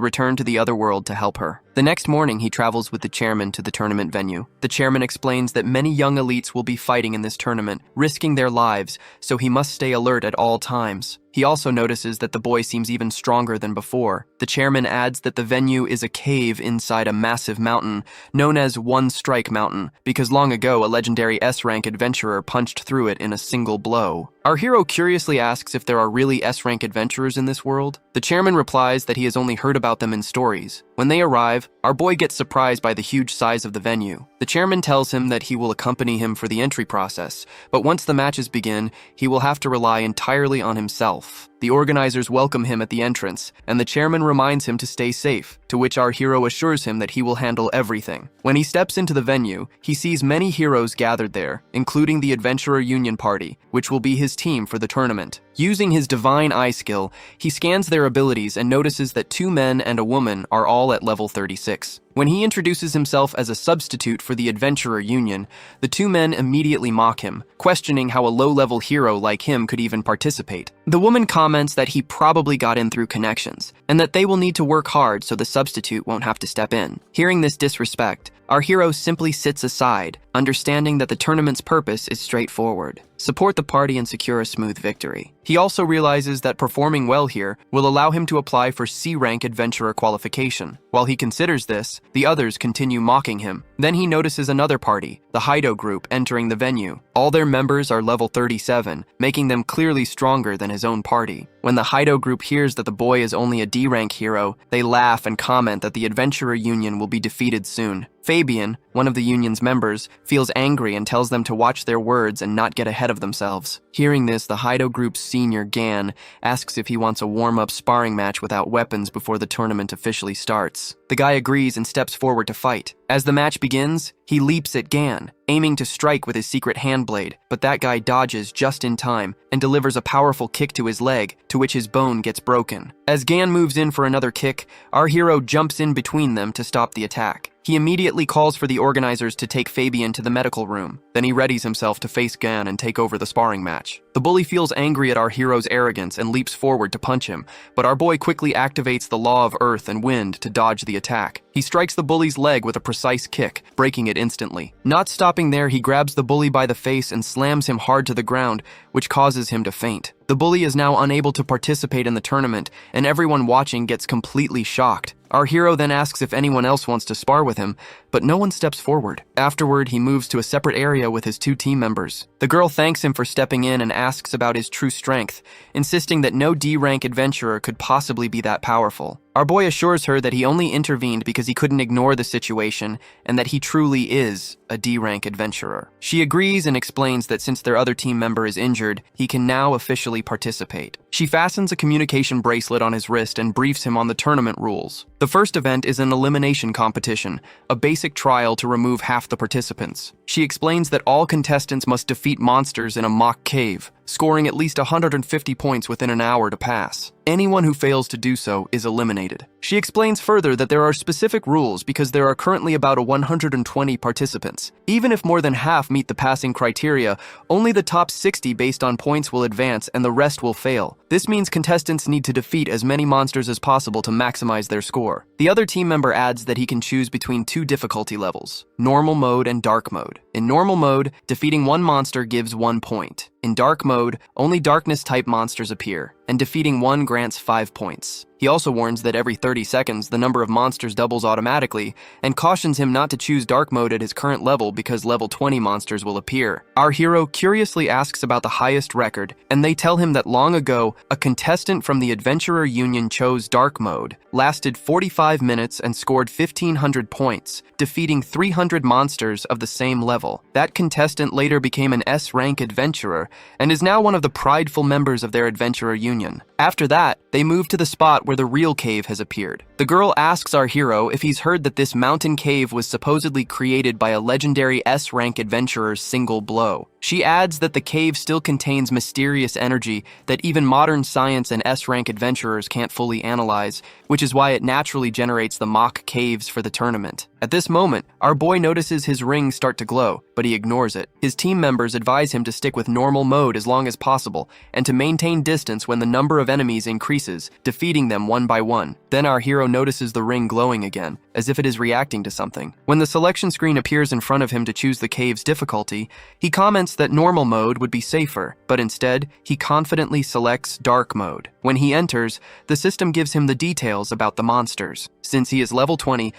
return to the other world to help her. The next morning, he travels with the chairman to the tournament venue. The chairman explains that many young elites will be fighting in this tournament, risking their lives, so he must stay alert at all times. He also notices that the boy seems even stronger than before. The chairman adds that the venue is a cave inside a massive mountain, known as One Strike Mountain, because long ago a legendary S-rank adventurer punched through it in a single blow. Our hero curiously asks if there are really S-rank adventurers in this world. The chairman replies that he has only heard about them in stories. When they arrive, our boy gets surprised by the huge size of the venue. The chairman tells him that he will accompany him for the entry process, but once the matches begin, he will have to rely entirely on himself. The organizers welcome him at the entrance, and the chairman reminds him to stay safe, to which our hero assures him that he will handle everything. When he steps into the venue, he sees many heroes gathered there, including the Adventurer Union Party, which will be his team for the tournament. Using his Divine Eye skill, he scans their abilities and notices that 2 men and a woman are all at level 36. When he introduces himself as a substitute for the Adventurer Union, the 2 men immediately mock him, questioning how a low-level hero like him could even participate. The woman comments that he probably got in through connections, and that they will need to work hard so the substitute won't have to step in. Hearing this disrespect, our hero simply sits aside, understanding that the tournament's purpose is straightforward: support the party and secure a smooth victory. He also realizes that performing well here will allow him to apply for C-rank adventurer qualification. While he considers this, the others continue mocking him. Then he notices another party, the Haido group, entering the venue. All their members are level 37, making them clearly stronger than his own party. When the Haido group hears that the boy is only a D-rank hero, they laugh and comment that the Adventurer Union will be defeated soon. Fabian, one of the union's members, feels angry and tells them to watch their words and not get ahead of themselves. Hearing this, the Haido group's senior, Gan, asks if he wants a warm-up sparring match without weapons before the tournament officially starts. The guy agrees and steps forward to fight. As the match begins, he leaps at Gan, aiming to strike with his secret hand blade, but that guy dodges just in time and delivers a powerful kick to his leg, to which his bone gets broken. As Gan moves in for another kick, our hero jumps in between them to stop the attack. He immediately calls for the organizers to take Fabian to the medical room. Then he readies himself to face Gan and take over the sparring match. The bully feels angry at our hero's arrogance and leaps forward to punch him, but our boy quickly activates the law of earth and wind to dodge the attack. He strikes the bully's leg with a precise kick, breaking it instantly. Not stopping there, he grabs the bully by the face and slams him hard to the ground, which causes him to faint. The bully is now unable to participate in the tournament, and everyone watching gets completely shocked. Our hero then asks if anyone else wants to spar with him, but no one steps forward. Afterward, he moves to a separate area with his 2 team members. The girl thanks him for stepping in and asks about his true strength, insisting that no D-rank adventurer could possibly be that powerful. Our boy assures her that he only intervened because he couldn't ignore the situation and that he truly is a D-rank adventurer. She agrees and explains that since their other team member is injured, he can now officially participate. She fastens a communication bracelet on his wrist and briefs him on the tournament rules. The first event is an elimination competition, a basic trial to remove half the participants. She explains that all contestants must defeat monsters in a mock cave, scoring at least 150 points within an hour to pass. Anyone who fails to do so is eliminated. She explains further that there are specific rules because there are currently about 120 participants. Even if more than half meet the passing criteria, only the top 60 based on points will advance and the rest will fail. This means contestants need to defeat as many monsters as possible to maximize their score. The other team member adds that he can choose between 2 difficulty levels, normal mode and dark mode. In normal mode, defeating one monster gives 1 point. In dark mode, only darkness-type monsters appear, and defeating one grants 5 points. He also warns that every 30 seconds, the number of monsters doubles automatically, and cautions him not to choose dark mode at his current level because level 20 monsters will appear. Our hero curiously asks about the highest record, and they tell him that long ago, a contestant from the Adventurer Union chose dark mode, lasted 45 minutes and scored 1,500 points, defeating 300 monsters of the same level. That contestant later became an S-rank adventurer, and is now one of the prideful members of their Adventurer Union. After that, they move to the spot where the real cave has appeared. The girl asks our hero if he's heard that this mountain cave was supposedly created by a legendary S-rank adventurer's single blow. She adds that the cave still contains mysterious energy that even modern science and S-rank adventurers can't fully analyze, which is why it naturally generates the mock caves for the tournament. At this moment, our boy notices his ring start to glow, but he ignores it. His team members advise him to stick with normal mode as long as possible, and to maintain distance when the number of enemies increases, defeating them one by one. Then our hero notices the ring glowing again, as if it is reacting to something. When the selection screen appears in front of him to choose the cave's difficulty, he comments that normal mode would be safer, but instead, he confidently selects dark mode. When he enters, the system gives him the details about the monsters. Since he is level 20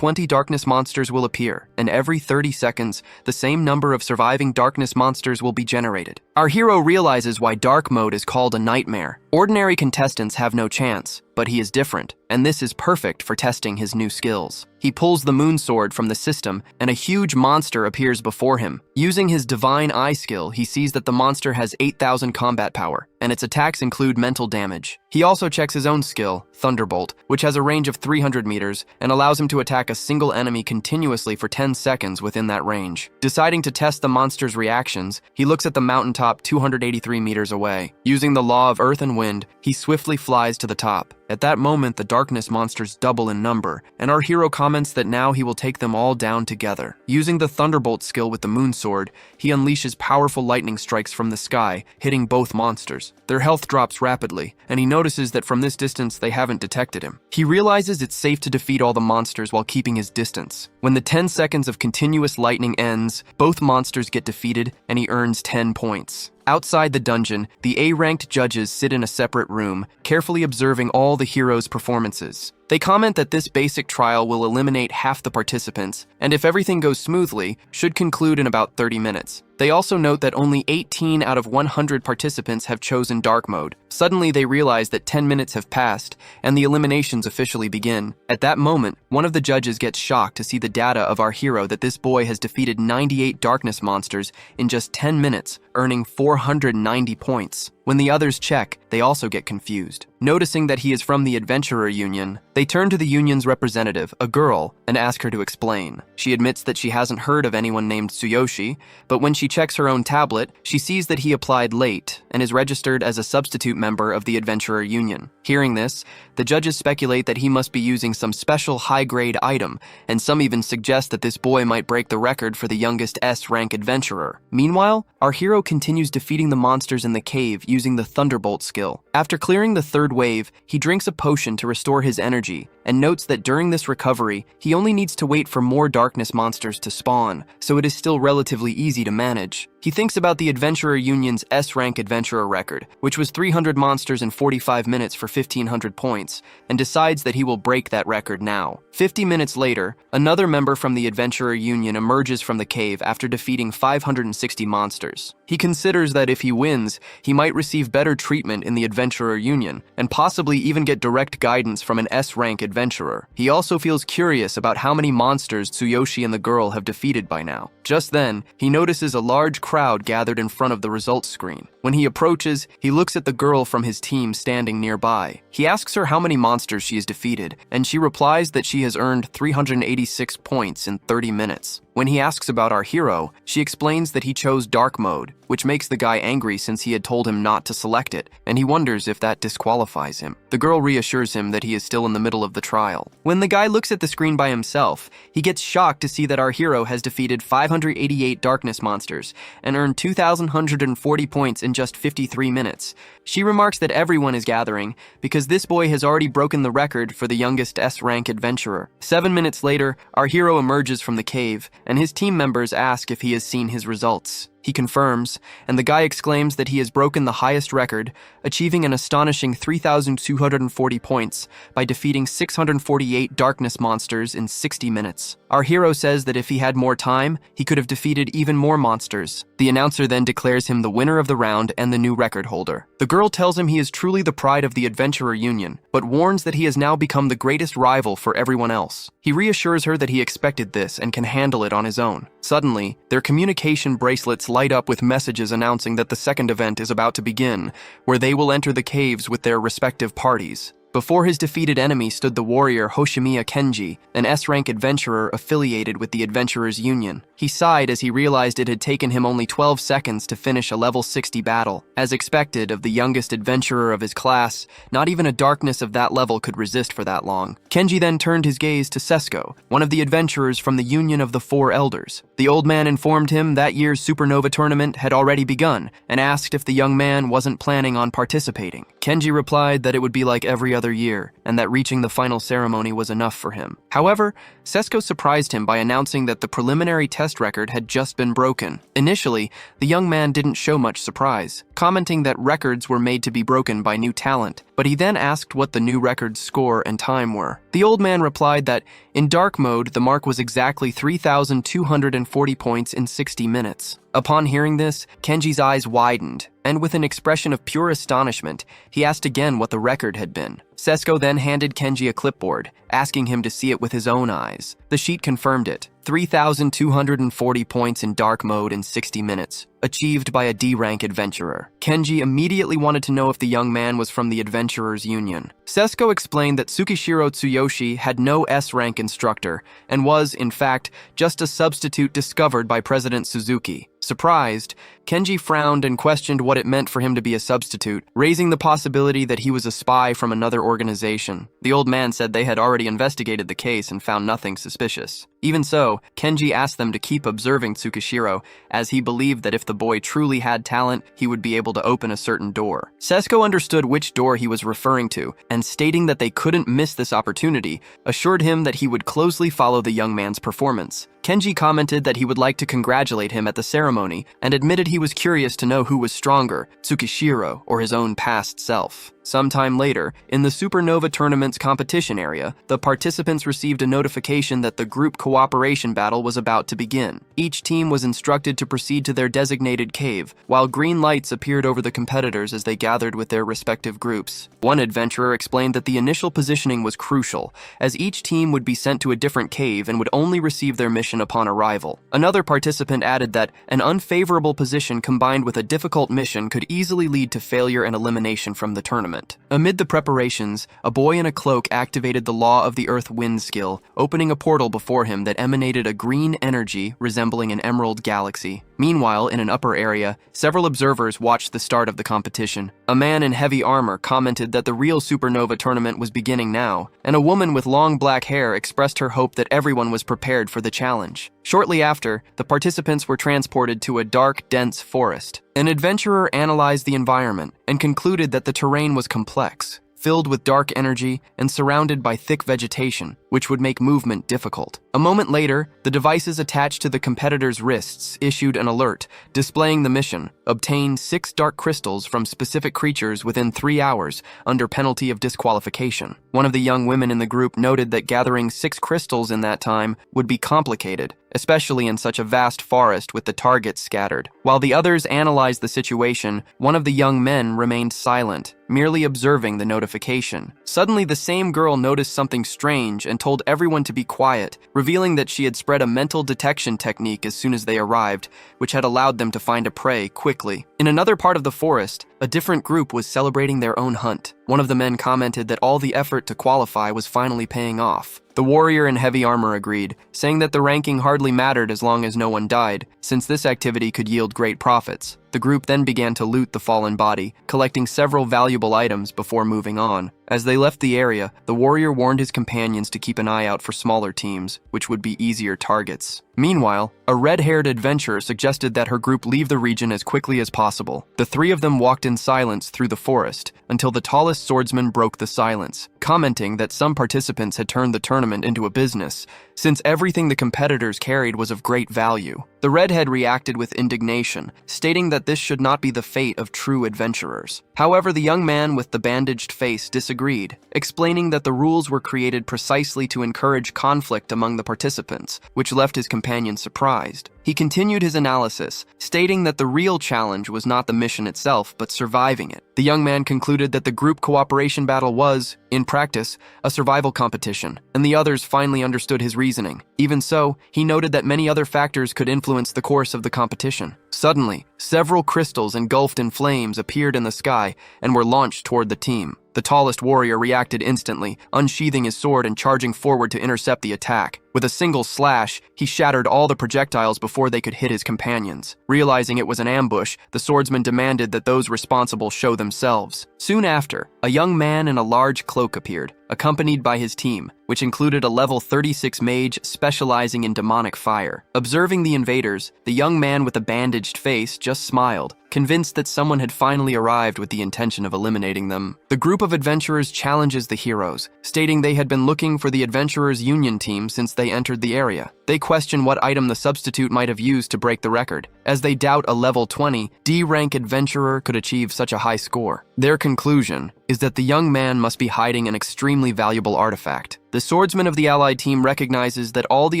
darkness monsters will appear, and every 30 seconds, the same number of surviving darkness monsters will be generated. Our hero realizes why dark mode is called a nightmare. Ordinary contestants have no chance, but he is different, and this is perfect for testing his new skills. He pulls the moon sword from the system, and a huge monster appears before him. Using his divine eye skill, he sees that the monster has 8,000 combat power, and its attacks include mental damage. He also checks his own skill, Thunderbolt, which has a range of 300 meters and allows him to attack a single enemy continuously for 10 seconds within that range. Deciding to test the monster's reactions, he looks at the mountaintop 283 meters away. Using the law of earth and wind, he swiftly flies to the top. At that moment, the darkness monsters double in number, and our hero comments that now he will take them all down together. Using the Thunderbolt skill with the moon sword, he unleashes powerful lightning strikes from the sky, hitting both monsters. Their health drops rapidly, and he notices that from this distance they haven't detected him. He realizes it's safe to defeat all the monsters while keeping his distance. When the 10 seconds of continuous lightning ends, both monsters get defeated, and he earns 10 points. Outside the dungeon, the A-ranked judges sit in a separate room, carefully observing all the heroes' performances. They comment that this basic trial will eliminate half the participants, and if everything goes smoothly, should conclude in about 30 minutes. They also note that only 18 out of 100 participants have chosen dark mode. Suddenly, they realize that 10 minutes have passed, and the eliminations officially begin. At that moment, one of the judges gets shocked to see the data of our hero that this boy has defeated 98 darkness monsters in just 10 minutes, earning 490 points. When the others check, they also get confused. Noticing that he is from the Adventurer Union, they turn to the union's representative, a girl, and ask her to explain. She admits that she hasn't heard of anyone named Tsuyoshi, but when she checks her own tablet, she sees that he applied late and is registered as a substitute member of the Adventurer Union. Hearing this, the judges speculate that he must be using some special high-grade item, and some even suggest that this boy might break the record for the youngest S-rank adventurer. Meanwhile, our hero continues defeating the monsters in the cave using the Thunderbolt skill. After clearing the third wave, he drinks a potion to restore his energy, and notes that during this recovery, he only needs to wait for more darkness monsters to spawn, so it is still relatively easy to manage. He thinks about the Adventurer Union's S-rank adventurer record, which was 300 monsters in 45 minutes for 1,500 points, and decides that he will break that record now. 50 minutes later, another member from the Adventurer Union emerges from the cave after defeating 560 monsters. He considers that if he wins, he might receive better treatment in the Adventurer Union, and possibly even get direct guidance from an S-rank adventurer. He also feels curious about how many monsters Tsuyoshi and the girl have defeated by now. Just then, he notices a large crowd gathered in front of the results screen. When he approaches, he looks at the girl from his team standing nearby. He asks her how many monsters she has defeated, and she replies that she has earned 386 points in 30 minutes. When he asks about our hero, she explains that he chose dark mode, which makes the guy angry since he had told him not to select it, and he wonders if that disqualifies him. The girl reassures him that he is still in the middle of the trial. When the guy looks at the screen by himself, he gets shocked to see that our hero has defeated 588 darkness monsters and earned 2,140 points in just 53 minutes. She remarks that everyone is gathering because this boy has already broken the record for the youngest S-rank adventurer. 7 minutes later, our hero emerges from the cave, and his team members ask if he has seen his results. He confirms, and the guy exclaims that he has broken the highest record, achieving an astonishing 3,240 points by defeating 648 darkness monsters in 60 minutes. Our hero says that if he had more time, he could have defeated even more monsters. The announcer then declares him the winner of the round and the new record holder. The girl tells him he is truly the pride of the Adventurer Union, but warns that he has now become the greatest rival for everyone else. He reassures her that he expected this and can handle it on his own. Suddenly, their communication bracelets light up with messages announcing that the second event is about to begin, where they will enter the caves with their respective parties. Before his defeated enemy stood the warrior Hoshimiya Kenji, an S-rank adventurer affiliated with the Adventurers Union. He sighed as he realized it had taken him only 12 seconds to finish a level 60 battle. As expected of the youngest adventurer of his class, not even a darkness of that level could resist for that long. Kenji then turned his gaze to Sesko, one of the adventurers from the Union of the Four Elders. The old man informed him that year's supernova tournament had already begun and asked if the young man wasn't planning on participating. Kenji replied that it would be like every other year, and that reaching the final ceremony was enough for him. However, Sesko surprised him by announcing that the preliminary test record had just been broken. Initially, the young man didn't show much surprise, commenting that records were made to be broken by new talent, but he then asked what the new record's score and time were. The old man replied that, in dark mode, the mark was exactly 3,240 points in 60 minutes. Upon hearing this, Kenji's eyes widened, and with an expression of pure astonishment, he asked again what the record had been. Sesko then handed Kenji a clipboard, asking him to see it with his own eyes. The sheet confirmed it. 3,240 points in dark mode in 60 minutes, achieved by a D-rank adventurer. Kenji immediately wanted to know if the young man was from the Adventurers Union. Sesko explained that Tsukishiro Tsuyoshi had no S-rank instructor and was, in fact, just a substitute discovered by President Suzuki. Surprised, Kenji frowned and questioned what it meant for him to be a substitute, raising the possibility that he was a spy from another organization. The old man said they had already investigated the case and found nothing suspicious. Even so, Kenji asked them to keep observing Tsukishiro, as he believed that if the boy truly had talent, he would be able to open a certain door. Sesko understood which door he was referring to, and stating that they couldn't miss this opportunity, assured him that he would closely follow the young man's performance. Kenji commented that he would like to congratulate him at the ceremony, and admitted he was curious to know who was stronger, Tsukishiro or his own past self. Sometime later, in the Supernova Tournament's competition area, the participants received a notification that the group cooperation battle was about to begin. Each team was instructed to proceed to their designated cave, while green lights appeared over the competitors as they gathered with their respective groups. One adventurer explained that the initial positioning was crucial, as each team would be sent to a different cave and would only receive their mission upon arrival. Another participant added that an unfavorable position combined with a difficult mission could easily lead to failure and elimination from the tournament. Amid the preparations, a boy in a cloak activated the Law of the Earth-Wind skill, opening a portal before him that emanated a green energy resembling an emerald galaxy. Meanwhile, in an upper area, several observers watched the start of the competition. A man in heavy armor commented that the real supernova tournament was beginning now, and a woman with long black hair expressed her hope that everyone was prepared for the challenge. Shortly after, the participants were transported to a dark, dense forest. An adventurer analyzed the environment and concluded that the terrain was complex, filled with dark energy and surrounded by thick vegetation, which would make movement difficult. A moment later, the devices attached to the competitors' wrists issued an alert, displaying the mission: obtain 6 dark crystals from specific creatures within 3 hours, under penalty of disqualification. One of the young women in the group noted that gathering 6 crystals in that time would be complicated, especially in such a vast forest with the targets scattered. While the others analyzed the situation, one of the young men remained silent, merely observing the notification. Suddenly, the same girl noticed something strange and told everyone to be quiet, revealing that she had spread a mental detection technique as soon as they arrived, which had allowed them to find a prey quickly. In another part of the forest, a different group was celebrating their own hunt. One of the men commented that all the effort to qualify was finally paying off. The warrior in heavy armor agreed, saying that the ranking hardly mattered as long as no one died, since this activity could yield great profits. The group then began to loot the fallen body, collecting several valuable items before moving on. As they left the area, the warrior warned his companions to keep an eye out for smaller teams, which would be easier targets. Meanwhile, a red-haired adventurer suggested that her group leave the region as quickly as possible. The three of them walked in silence through the forest until the tallest swordsman broke the silence, commenting that some participants had turned the tournament into a business, since everything the competitors carried was of great value. The redhead reacted with indignation, stating that this should not be the fate of true adventurers. However, the young man with the bandaged face disagreed, explaining that the rules were created precisely to encourage conflict among the participants, which left his companions surprised. He continued his analysis, stating that the real challenge was not the mission itself, but surviving it. The young man concluded that the group cooperation battle was, in practice, a survival competition, and the others finally understood his reasoning. Even so, he noted that many other factors could influence the course of the competition. Suddenly, several crystals engulfed in flames appeared in the sky and were launched toward the team. The tallest warrior reacted instantly, unsheathing his sword and charging forward to intercept the attack. With a single slash, he shattered all the projectiles before they could hit his companions. Realizing it was an ambush, the swordsman demanded that those responsible show themselves. Soon after, a young man in a large cloak appeared, accompanied by his team, which included a level 36 mage specializing in demonic fire. Observing the invaders, the young man with a bandaged face just smiled, convinced that someone had finally arrived with the intention of eliminating them. The group of adventurers challenges the heroes, stating they had been looking for the adventurers' union team since they entered the area. They question what item the substitute might have used to break the record, as they doubt a level 20 D-rank adventurer could achieve such a high score. Their conclusion is that the young man must be hiding an extremely valuable artifact. The swordsman of the allied team recognizes that all the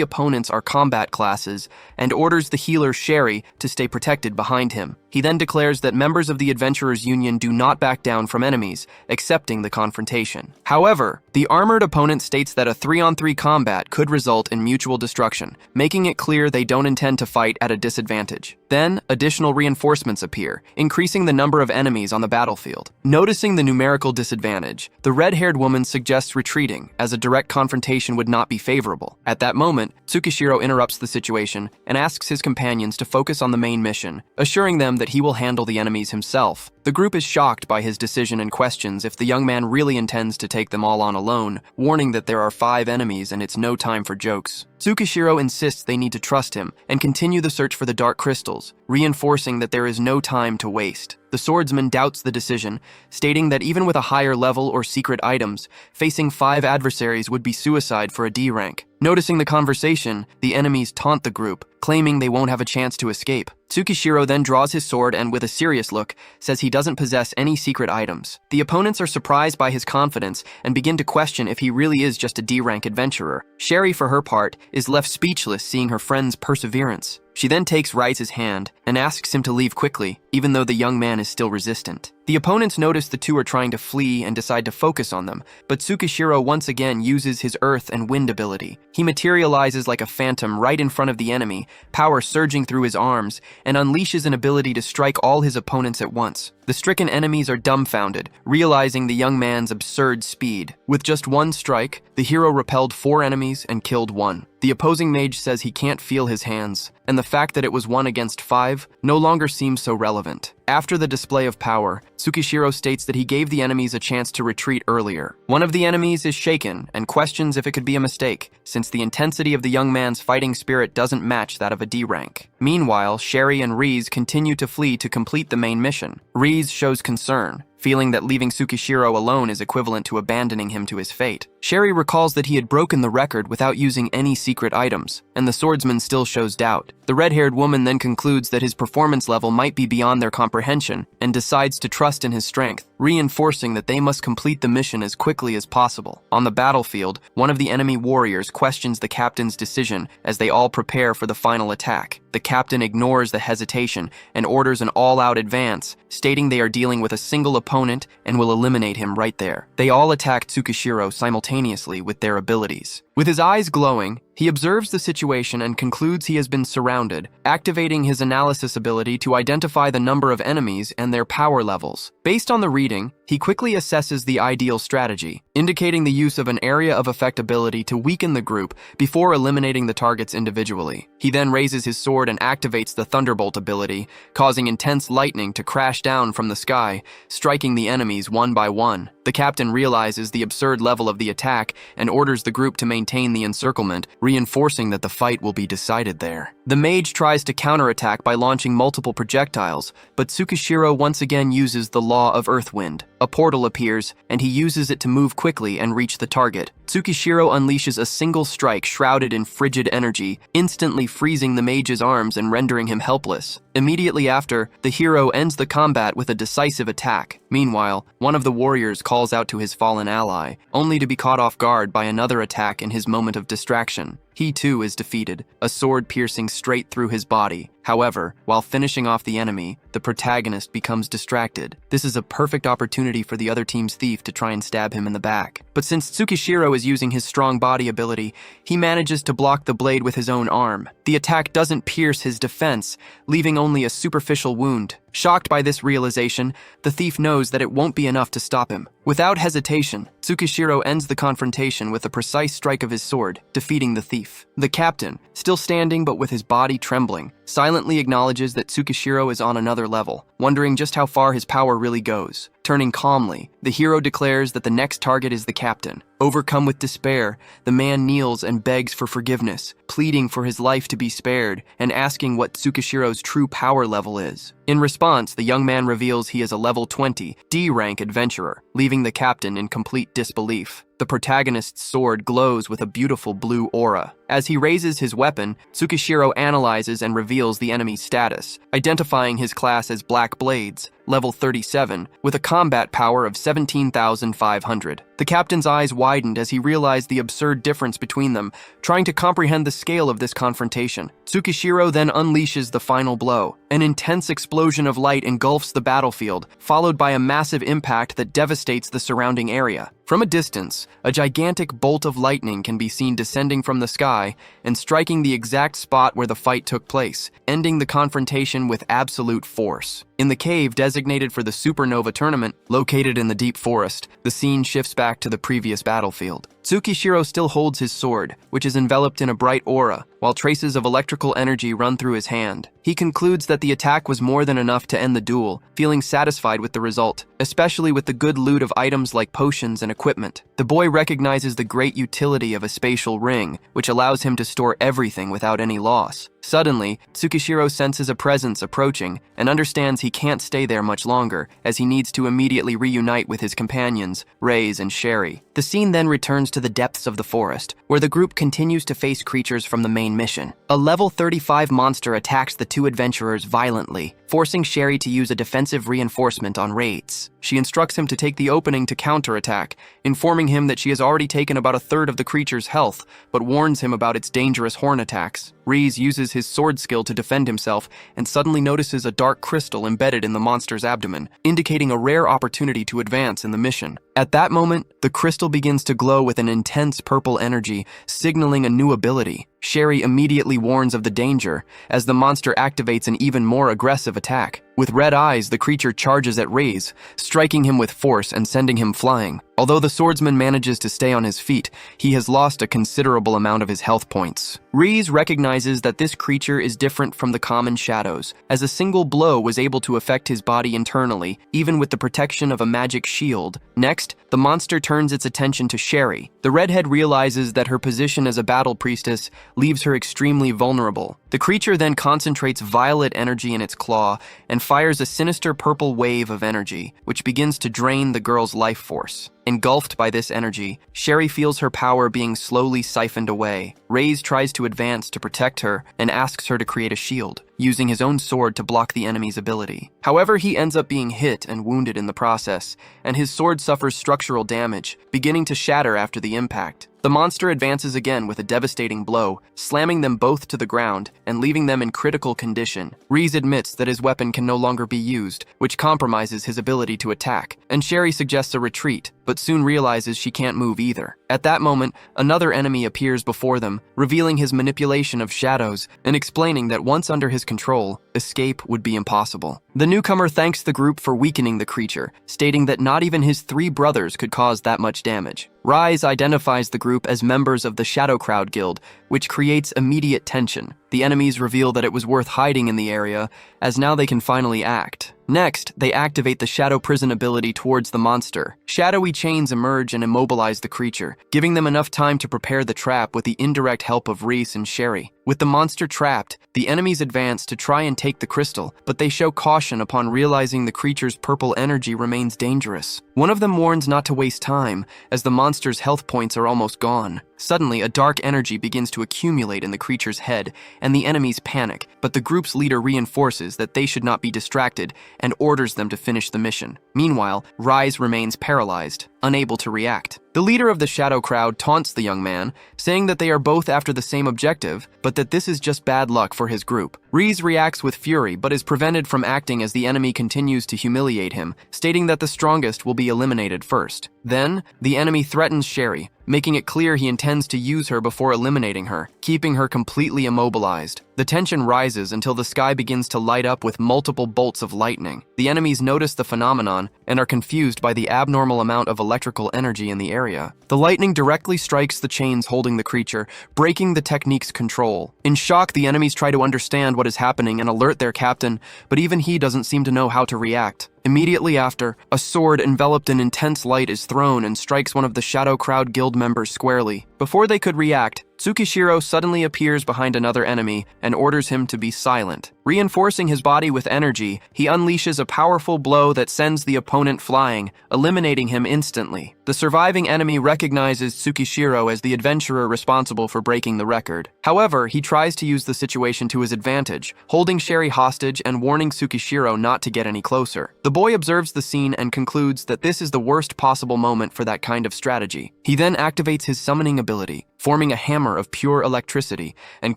opponents are combat classes and orders the healer Sherry to stay protected behind him. He then declares that members of the Adventurers Union do not back down from enemies, accepting the confrontation. However, the armored opponent states that a 3-on-3 combat could result in mutual destruction, making it clear they don't intend to fight at a disadvantage. Then, additional reinforcements appear, increasing the number of enemies on the battlefield. Noticing the numerical disadvantage, the red-haired woman suggests retreating, as a direct confrontation would not be favorable. At that moment, Tsukishiro interrupts the situation and asks his companions to focus on the main mission, assuring them that he will handle the enemies himself. The group is shocked by his decision and questions if the young man really intends to take them all on alone, warning that there are 5 enemies and it's no time for jokes. Tsukishiro insists they need to trust him and continue the search for the dark crystals, reinforcing that there is no time to waste. The swordsman doubts the decision, stating that even with a higher level or secret items, facing 5 adversaries would be suicide for a D rank. Noticing the conversation, the enemies taunt the group, claiming they won't have a chance to escape. Tsukishiro then draws his sword and, with a serious look, says he doesn't possess any secret items. The opponents are surprised by his confidence and begin to question if he really is just a D-rank adventurer. Sherry, for her part, is left speechless seeing her friend's perseverance. She then takes Rise's hand and asks him to leave quickly, even though the young man is still resistant. The opponents notice the two are trying to flee and decide to focus on them, but Tsukishiro once again uses his earth and wind ability. He materializes like a phantom right in front of the enemy, power surging through his arms, and unleashes an ability to strike all his opponents at once. The stricken enemies are dumbfounded, realizing the young man's absurd speed. With just one strike, the hero repelled 4 enemies and killed 1. The opposing mage says he can't feel his hands, and the fact that it was 1 against 5 no longer seems so relevant. After the display of power, Tsukishiro states that he gave the enemies a chance to retreat earlier. One of the enemies is shaken and questions if it could be a mistake, since the intensity of the young man's fighting spirit doesn't match that of a D rank. Meanwhile, Sherry and Rise continue to flee to complete the main mission. Rise shows concern, feeling that leaving Tsukishiro alone is equivalent to abandoning him to his fate. Sherry recalls that he had broken the record without using any secret items, and the swordsman still shows doubt. The red-haired woman then concludes that his performance level might be beyond their comprehension and decides to trust in his strength, reinforcing that they must complete the mission as quickly as possible. On the battlefield, one of the enemy warriors questions the captain's decision as they all prepare for the final attack. The captain ignores the hesitation and orders an all-out advance, stating they are dealing with a single opponent and will eliminate him right there. They all attack Tsukishiro simultaneously with their abilities. With his eyes glowing, He observes the situation and concludes he has been surrounded, activating his analysis ability to identify the number of enemies and their power levels. Based on the reading, he quickly assesses the ideal strategy, indicating the use of an area of effect ability to weaken the group before eliminating the targets individually. He then raises his sword and activates the Thunderbolt ability, causing intense lightning to crash down from the sky, striking the enemies one by one. The captain realizes the absurd level of the attack and orders the group to maintain the encirclement, reinforcing that the fight will be decided there. The mage tries to counterattack by launching multiple projectiles, but Tsukishiro once again uses the law of Earthwind. A portal appears, and he uses it to move quickly and reach the target. Tsukishiro unleashes a single strike shrouded in frigid energy, instantly freezing the mage's arms and rendering him helpless. Immediately after, the hero ends the combat with a decisive attack. Meanwhile, one of the warriors calls out to his fallen ally, only to be caught off guard by another attack in his moment of distraction. He too is defeated, a sword piercing straight through his body. However, while finishing off the enemy, the protagonist becomes distracted. This is a perfect opportunity for the other team's thief to try and stab him in the back. But since Tsukishiro is using his strong body ability, he manages to block the blade with his own arm. The attack doesn't pierce his defense, leaving only a superficial wound. Shocked by this realization, the thief knows that it won't be enough to stop him. Without hesitation, Tsukishiro ends the confrontation with a precise strike of his sword, defeating the thief. The captain, still standing but with his body trembling, silently acknowledges that Tsukishiro is on another level, wondering just how far his power really goes. Turning calmly, the hero declares that the next target is the captain. Overcome with despair, the man kneels and begs for forgiveness, pleading for his life to be spared and asking what Tsukishiro's true power level is. In response, the young man reveals he is a level 20, D-rank adventurer, leaving the captain in complete disbelief. The protagonist's sword glows with a beautiful blue aura. As he raises his weapon, Tsukishiro analyzes and reveals the enemy's status, identifying his class as Black Blades, level 37, with a combat power of 17,500. The captain's eyes widened as he realized the absurd difference between them, trying to comprehend the scale of this confrontation. Tsukishiro then unleashes the final blow. An intense explosion of light engulfs the battlefield, followed by a massive impact that devastates the surrounding area. From a distance, a gigantic bolt of lightning can be seen descending from the sky and striking the exact spot where the fight took place, ending the confrontation with absolute force. In the cave designated for the supernova tournament, located in the deep forest, the scene shifts back to the previous battlefield. Tsukishiro still holds his sword, which is enveloped in a bright aura, while traces of electrical energy run through his hand. He concludes that the attack was more than enough to end the duel, feeling satisfied with the result, especially with the good loot of items like potions and equipment. The boy recognizes the great utility of a spatial ring, which allows him to store everything without any loss. Suddenly, Tsukishiro senses a presence approaching and understands he can't stay there much longer, as he needs to immediately reunite with his companions, Reis and Sherry. The scene then returns to the depths of the forest, where the group continues to face creatures from the main mission. A level 35 monster attacks the two adventurers violently, forcing Sherry to use a defensive reinforcement on Reis. She instructs him to take the opening to counterattack, informing him that she has already taken about a third of the creature's health, but warns him about its dangerous horn attacks. Reis uses his sword skill to defend himself and suddenly notices a dark crystal embedded in the monster's abdomen, indicating a rare opportunity to advance in the mission. At that moment, the crystal begins to glow with an intense purple energy, signaling a new ability. Sherry immediately warns of the danger, as the monster activates an even more aggressive attack. With red eyes, the creature charges at Reis, striking him with force and sending him flying. Although the swordsman manages to stay on his feet, he has lost a considerable amount of his health points. Reis recognizes that this creature is different from the common shadows, as a single blow was able to affect his body internally, even with the protection of a magic shield. Next, the monster turns its attention to Sherry. The redhead realizes that her position as a battle priestess leaves her extremely vulnerable. The creature then concentrates violet energy in its claw and fires a sinister purple wave of energy, which begins to drain the girl's life force. Engulfed by this energy, Sherry feels her power being slowly siphoned away. Reis tries to advance to protect her and asks her to create a shield, using his own sword to block the enemy's ability. However, he ends up being hit and wounded in the process, and his sword suffers structural damage, beginning to shatter after the impact. The monster advances again with a devastating blow, slamming them both to the ground and leaving them in critical condition. Reis admits that his weapon can no longer be used, which compromises his ability to attack, and Sherry suggests a retreat, but soon realizes she can't move either. At that moment, another enemy appears before them, revealing his manipulation of shadows and explaining that once under his control, escape would be impossible. The newcomer thanks the group for weakening the creature, stating that not even his 3 brothers could cause that much damage. Rise identifies the group as members of the Shadow Crowd Guild, which creates immediate tension. The enemies reveal that it was worth hiding in the area, as now they can finally act. Next, they activate the Shadow Prison ability towards the monster. Shadowy chains emerge and immobilize the creature, giving them enough time to prepare the trap with the indirect help of Reese and Sherry. With the monster trapped, the enemies advance to try and take the crystal, but they show caution upon realizing the creature's purple energy remains dangerous. One of them warns not to waste time, as the monster's health points are almost gone. Suddenly, a dark energy begins to accumulate in the creature's head, and the enemies panic, but the group's leader reinforces that they should not be distracted and orders them to finish the mission. Meanwhile, Rise remains paralyzed, unable to react. The leader of the Shadow Crowd taunts the young man, saying that they are both after the same objective, but that this is just bad luck for his group. Reese reacts with fury, but is prevented from acting as the enemy continues to humiliate him, stating that the strongest will be eliminated first. Then, the enemy threatens Sherry, making it clear he intends to use her before eliminating her, keeping her completely immobilized. The tension rises until the sky begins to light up with multiple bolts of lightning. The enemies notice the phenomenon and are confused by the abnormal amount of electrical energy in the area. The lightning directly strikes the chains holding the creature, breaking the technique's control. In shock, the enemies try to understand what is happening and alert their captain, but even he doesn't seem to know how to react. Immediately after, a sword enveloped in intense light is thrown and strikes one of the Shadow Crowd Guild members squarely. Before they could react, Tsukishiro suddenly appears behind another enemy and orders him to be silent. Reinforcing his body with energy, he unleashes a powerful blow that sends the opponent flying, eliminating him instantly. The surviving enemy recognizes Tsukishiro as the adventurer responsible for breaking the record. However, he tries to use the situation to his advantage, holding Sherry hostage and warning Tsukishiro not to get any closer. The boy observes the scene and concludes that this is the worst possible moment for that kind of strategy. He then activates his summoning ability, forming a hammer of pure electricity, and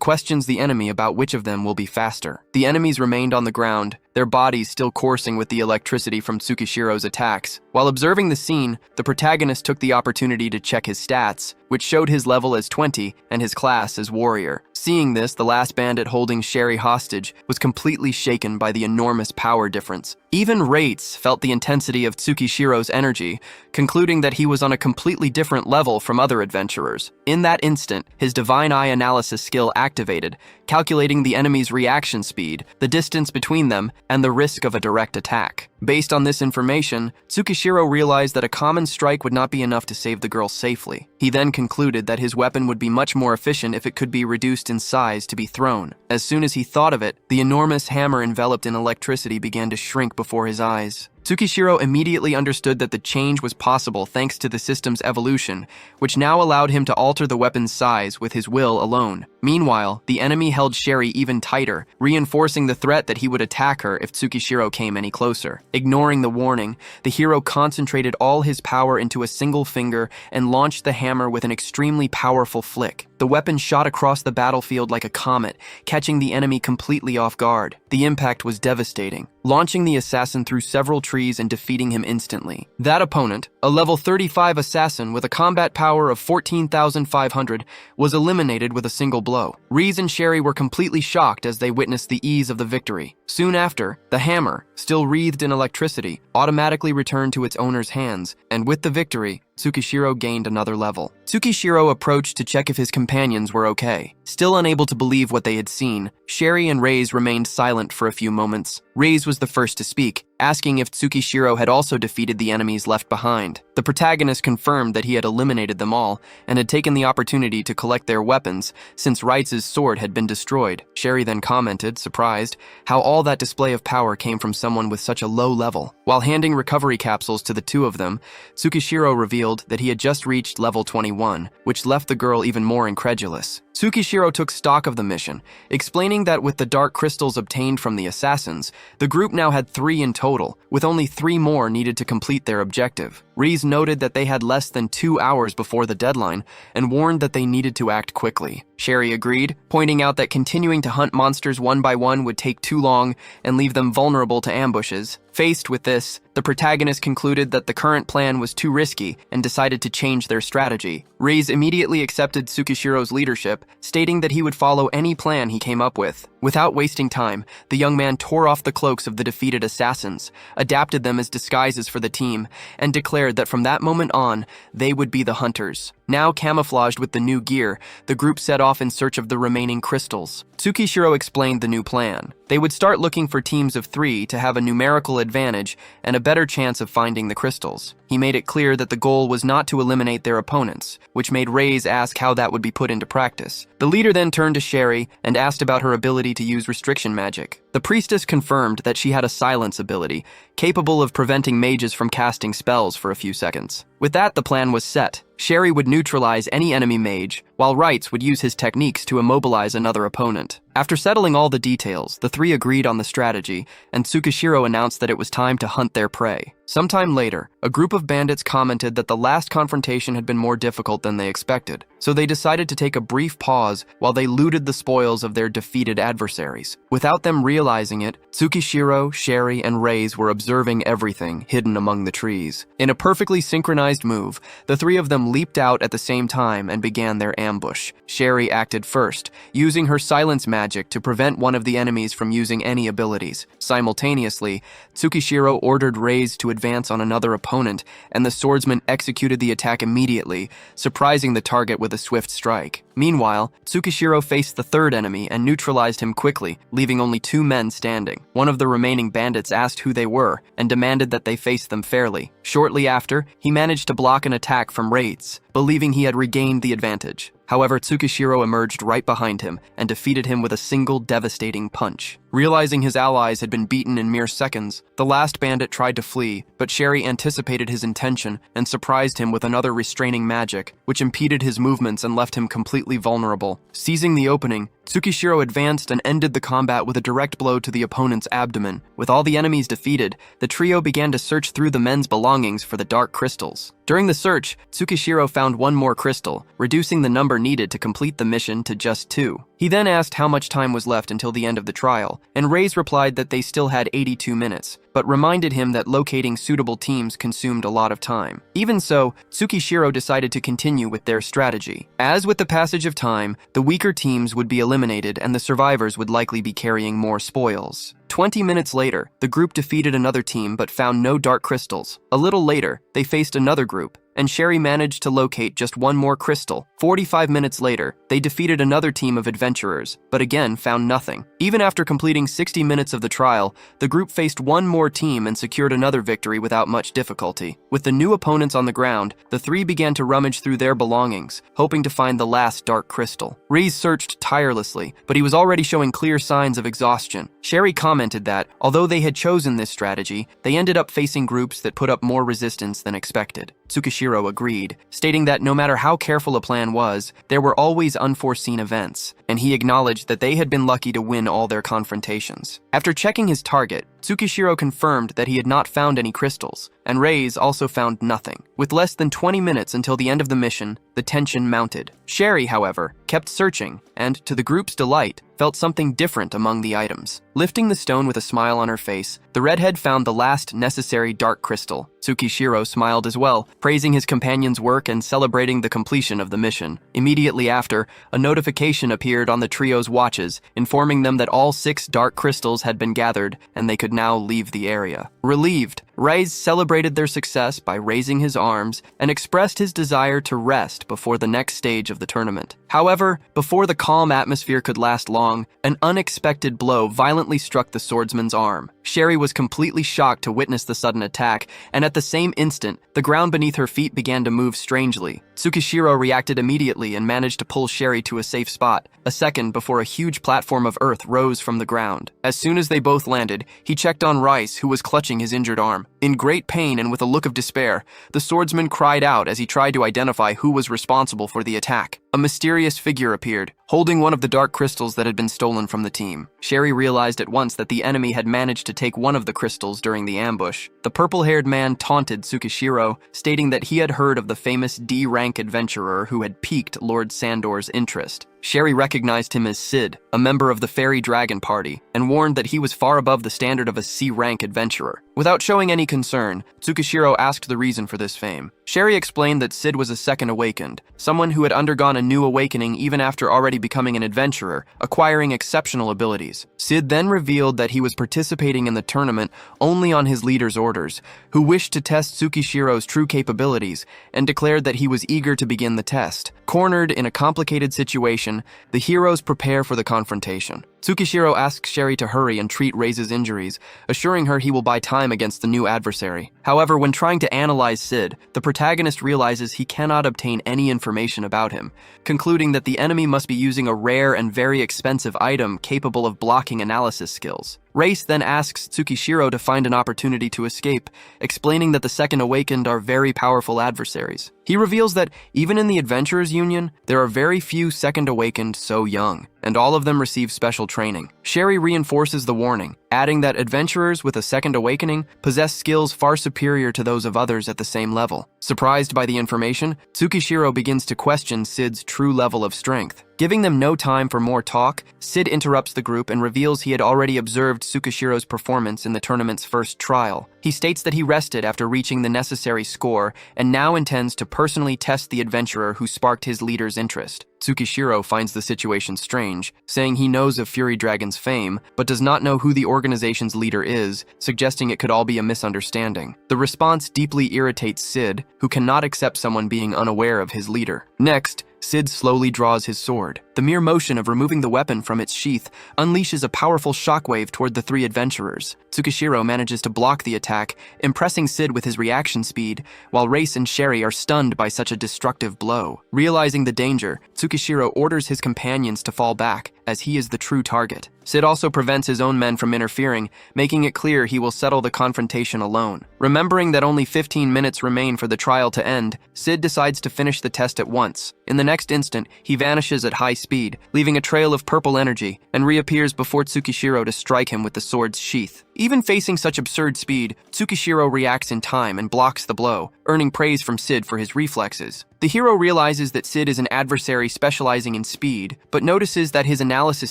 questions the enemy about which of them will be faster. The enemies remained on the ground, their bodies still coursing with the electricity from Tsukishiro's attacks. While observing the scene, the protagonist took the opportunity to check his stats, which showed his level as 20 and his class as warrior. Seeing this, the last bandit holding Sherry hostage was completely shaken by the enormous power difference. Even Rates felt the intensity of Tsukishiro's energy, concluding that he was on a completely different level from other adventurers. In that instant, his Divine Eye analysis skill activated, calculating the enemy's reaction speed, the distance between them, and the risk of a direct attack. Based on this information, Tsukishiro realized that a common strike would not be enough to save the girl safely. He then concluded that his weapon would be much more efficient if it could be reduced in size to be thrown. As soon as he thought of it, the enormous hammer enveloped in electricity began to shrink before his eyes. Tsukishiro immediately understood that the change was possible thanks to the system's evolution, which now allowed him to alter the weapon's size with his will alone. Meanwhile, the enemy held Sherry even tighter, reinforcing the threat that he would attack her if Tsukishiro came any closer. Ignoring the warning, the hero concentrated all his power into a single finger and launched the hammer with an extremely powerful flick. The weapon shot across the battlefield like a comet, catching the enemy completely off guard. The impact was devastating, launching the assassin through several trees and defeating him instantly. That opponent, a level 35 assassin with a combat power of 14,500, was eliminated with a single blow. Reese and Sherry were completely shocked as they witnessed the ease of the victory. Soon after, the hammer, still wreathed in electricity, automatically returned to its owner's hands, and with the victory, Tsukishiro gained another level. Tsukishiro approached to check if his companions were okay. Still unable to believe what they had seen, Sherry and Reis remained silent for a few moments. Reis was the first to speak, asking if Tsukishiro had also defeated the enemies left behind. The protagonist confirmed that he had eliminated them all and had taken the opportunity to collect their weapons since Reitz's sword had been destroyed. Sherry then commented, surprised, how all that display of power came from someone with such a low level. While handing recovery capsules to the two of them, Tsukishiro revealed that he had just reached level 21, which left the girl even more incredulous. Tsukishiro took stock of the mission, explaining that with the dark crystals obtained from the assassins, the group now had 3 in total, with only 3 more needed to complete their objective. Reese noted that they had less than 2 hours before the deadline and warned that they needed to act quickly. Sherry agreed, pointing out that continuing to hunt monsters one by one would take too long and leave them vulnerable to ambushes. Faced with this, the protagonist concluded that the current plan was too risky and decided to change their strategy. Reis immediately accepted Tsukishiro's leadership, stating that he would follow any plan he came up with. Without wasting time, the young man tore off the cloaks of the defeated assassins, adapted them as disguises for the team, and declared that from that moment on, they would be the hunters. Now camouflaged with the new gear, the group set off in search of the remaining crystals. Tsukishiro explained the new plan. They would start looking for teams of 3 to have a numerical advantage and a better chance of finding the crystals. He made it clear that the goal was not to eliminate their opponents, which made Reis ask how that would be put into practice. The leader then turned to Sherry and asked about her ability to use restriction magic. The priestess confirmed that she had a silence ability, capable of preventing mages from casting spells for a few seconds. With that, the plan was set. Sherry would neutralize any enemy mage, while Wrights would use his techniques to immobilize another opponent. After settling all the details, the 3 agreed on the strategy, and Tsukishiro announced that it was time to hunt their prey. Sometime later, a group of bandits commented that the last confrontation had been more difficult than they expected, so they decided to take a brief pause while they looted the spoils of their defeated adversaries. Without them realizing it, Tsukishiro, Sherry, and Reis were observing everything hidden among the trees. In a perfectly synchronized move, the 3 of them leaped out at the same time and began their ambush. Sherry acted first, using her silence magic to prevent one of the enemies from using any abilities. Simultaneously, Tsukishiro ordered Reis to advance on another opponent, and the swordsman executed the attack immediately, surprising the target with a swift strike. Meanwhile, Tsukishiro faced the third enemy and neutralized him quickly, leaving only 2 men standing. One of the remaining bandits asked who they were and demanded that they face them fairly. Shortly after, he managed to block an attack from Reis, believing he had regained the advantage. However, Tsukishiro emerged right behind him and defeated him with a single devastating punch. Realizing his allies had been beaten in mere seconds, the last bandit tried to flee, but Sherry anticipated his intention and surprised him with another restraining magic, which impeded his movements and left him completely vulnerable. Seizing the opening, Tsukishiro advanced and ended the combat with a direct blow to the opponent's abdomen. With all the enemies defeated, the trio began to search through the men's belongings for the dark crystals. During the search, Tsukishiro found 1 more crystal, reducing the number needed to complete the mission to just 2. He then asked how much time was left until the end of the trial, and Reis replied that they still had 82 minutes, but reminded him that locating suitable teams consumed a lot of time. Even so, Tsukishiro decided to continue with their strategy. As with the passage of time, the weaker teams would be eliminated and the survivors would likely be carrying more spoils. 20 minutes later, the group defeated another team but found no dark crystals. A little later, they faced another group, and Sherry managed to locate just 1 more crystal. 45 minutes later, they defeated another team of adventurers, but again found nothing. Even after completing 60 minutes of the trial, the group faced 1 more team and secured another victory without much difficulty. With the new opponents on the ground, the 3 began to rummage through their belongings, hoping to find the last dark crystal. Reis searched tirelessly, but he was already showing clear signs of exhaustion. Sherry commented that, although they had chosen this strategy, they ended up facing groups that put up more resistance than expected. Tsukishiro agreed, stating that no matter how careful a plan was, there were always unforeseen events, and he acknowledged that they had been lucky to win all their confrontations. After checking his target, Tsukishiro confirmed that he had not found any crystals, and Reis also found nothing. With less than 20 minutes until the end of the mission, the tension mounted. Sherry, however, kept searching, and, to the group's delight, felt something different among the items. Lifting the stone with a smile on her face, the redhead found the last necessary dark crystal. Tsukishiro smiled as well, praising his companion's work and celebrating the completion of the mission. Immediately after, a notification appeared on the trio's watches, informing them that all 6 dark crystals had been gathered, and they could now leave the area. Relieved, Reis celebrated their success by raising his arms and expressed his desire to rest before the next stage of the tournament. However, before the calm atmosphere could last long, an unexpected blow violently struck the swordsman's arm. Sherry was completely shocked to witness the sudden attack, and at the same instant, the ground beneath her feet began to move strangely. Tsukishiro reacted immediately and managed to pull Sherry to a safe spot, a second before a huge platform of earth rose from the ground. As soon as they both landed, he checked on Reis, who was clutching his injured arm. In great pain and with a look of despair, the swordsman cried out as he tried to identify who was responsible for the attack. A mysterious figure appeared, holding one of the dark crystals that had been stolen from the team. Sherry realized at once that the enemy had managed to take one of the crystals during the ambush. The purple-haired man taunted Tsukishiro, stating that he had heard of the famous D-rank adventurer who had piqued Lord Sandor's interest. Sherry recognized him as Sid, a member of the Fairy Dragon Party, and warned that he was far above the standard of a C-rank adventurer. Without showing any concern, Tsukishiro asked the reason for this fame. Sherry explained that Sid was a second awakened, someone who had undergone a new awakening even after already becoming an adventurer, acquiring exceptional abilities. Sid then revealed that he was participating in the tournament only on his leader's orders, who wished to test Tsukishiro's true capabilities, and declared that he was eager to begin the test. Cornered in a complicated situation, the heroes prepare for the confrontation. Tsukishiro asks Sherry to hurry and treat Rei's injuries, assuring her he will buy time against the new adversary. However, when trying to analyze Sid, the protagonist realizes he cannot obtain any information about him, concluding that the enemy must be using a rare and very expensive item capable of blocking analysis skills. Reis then asks Tsukishiro to find an opportunity to escape, explaining that the Second Awakened are very powerful adversaries. He reveals that even in the Adventurers Union, there are very few Second Awakened so young, and all of them receive special training. Sherry reinforces the warning, adding that adventurers with a Second Awakening possess skills far superior to those of others at the same level. Surprised by the information, Tsukishiro begins to question Sid's true level of strength. Giving them no time for more talk, Sid interrupts the group and reveals he had already observed Tsukishiro's performance in the tournament's first trial. He states that he rested after reaching the necessary score and now intends to personally test the adventurer who sparked his leader's interest. Tsukishiro finds the situation strange, saying he knows of Fury Dragon's fame, but does not know who the organization's leader is, suggesting it could all be a misunderstanding. The response deeply irritates Sid, who cannot accept someone being unaware of his leader. Next, Sid slowly draws his sword. The mere motion of removing the weapon from its sheath unleashes a powerful shockwave toward the three adventurers. Tsukishiro manages to block the attack, impressing Sid with his reaction speed, while Reis and Sherry are stunned by such a destructive blow. Realizing the danger, Tsukishiro orders his companions to fall back, as he is the true target. Sid also prevents his own men from interfering, making it clear he will settle the confrontation alone. Remembering that only 15 minutes remain for the trial to end, Sid decides to finish the test at once. In the next instant, he vanishes at high speed, leaving a trail of purple energy, and reappears before Tsukishiro to strike him with the sword's sheath. Even facing such absurd speed, Tsukishiro reacts in time and blocks the blow, earning praise from Sid for his reflexes. The hero realizes that Sid is an adversary specializing in speed, but notices that his analysis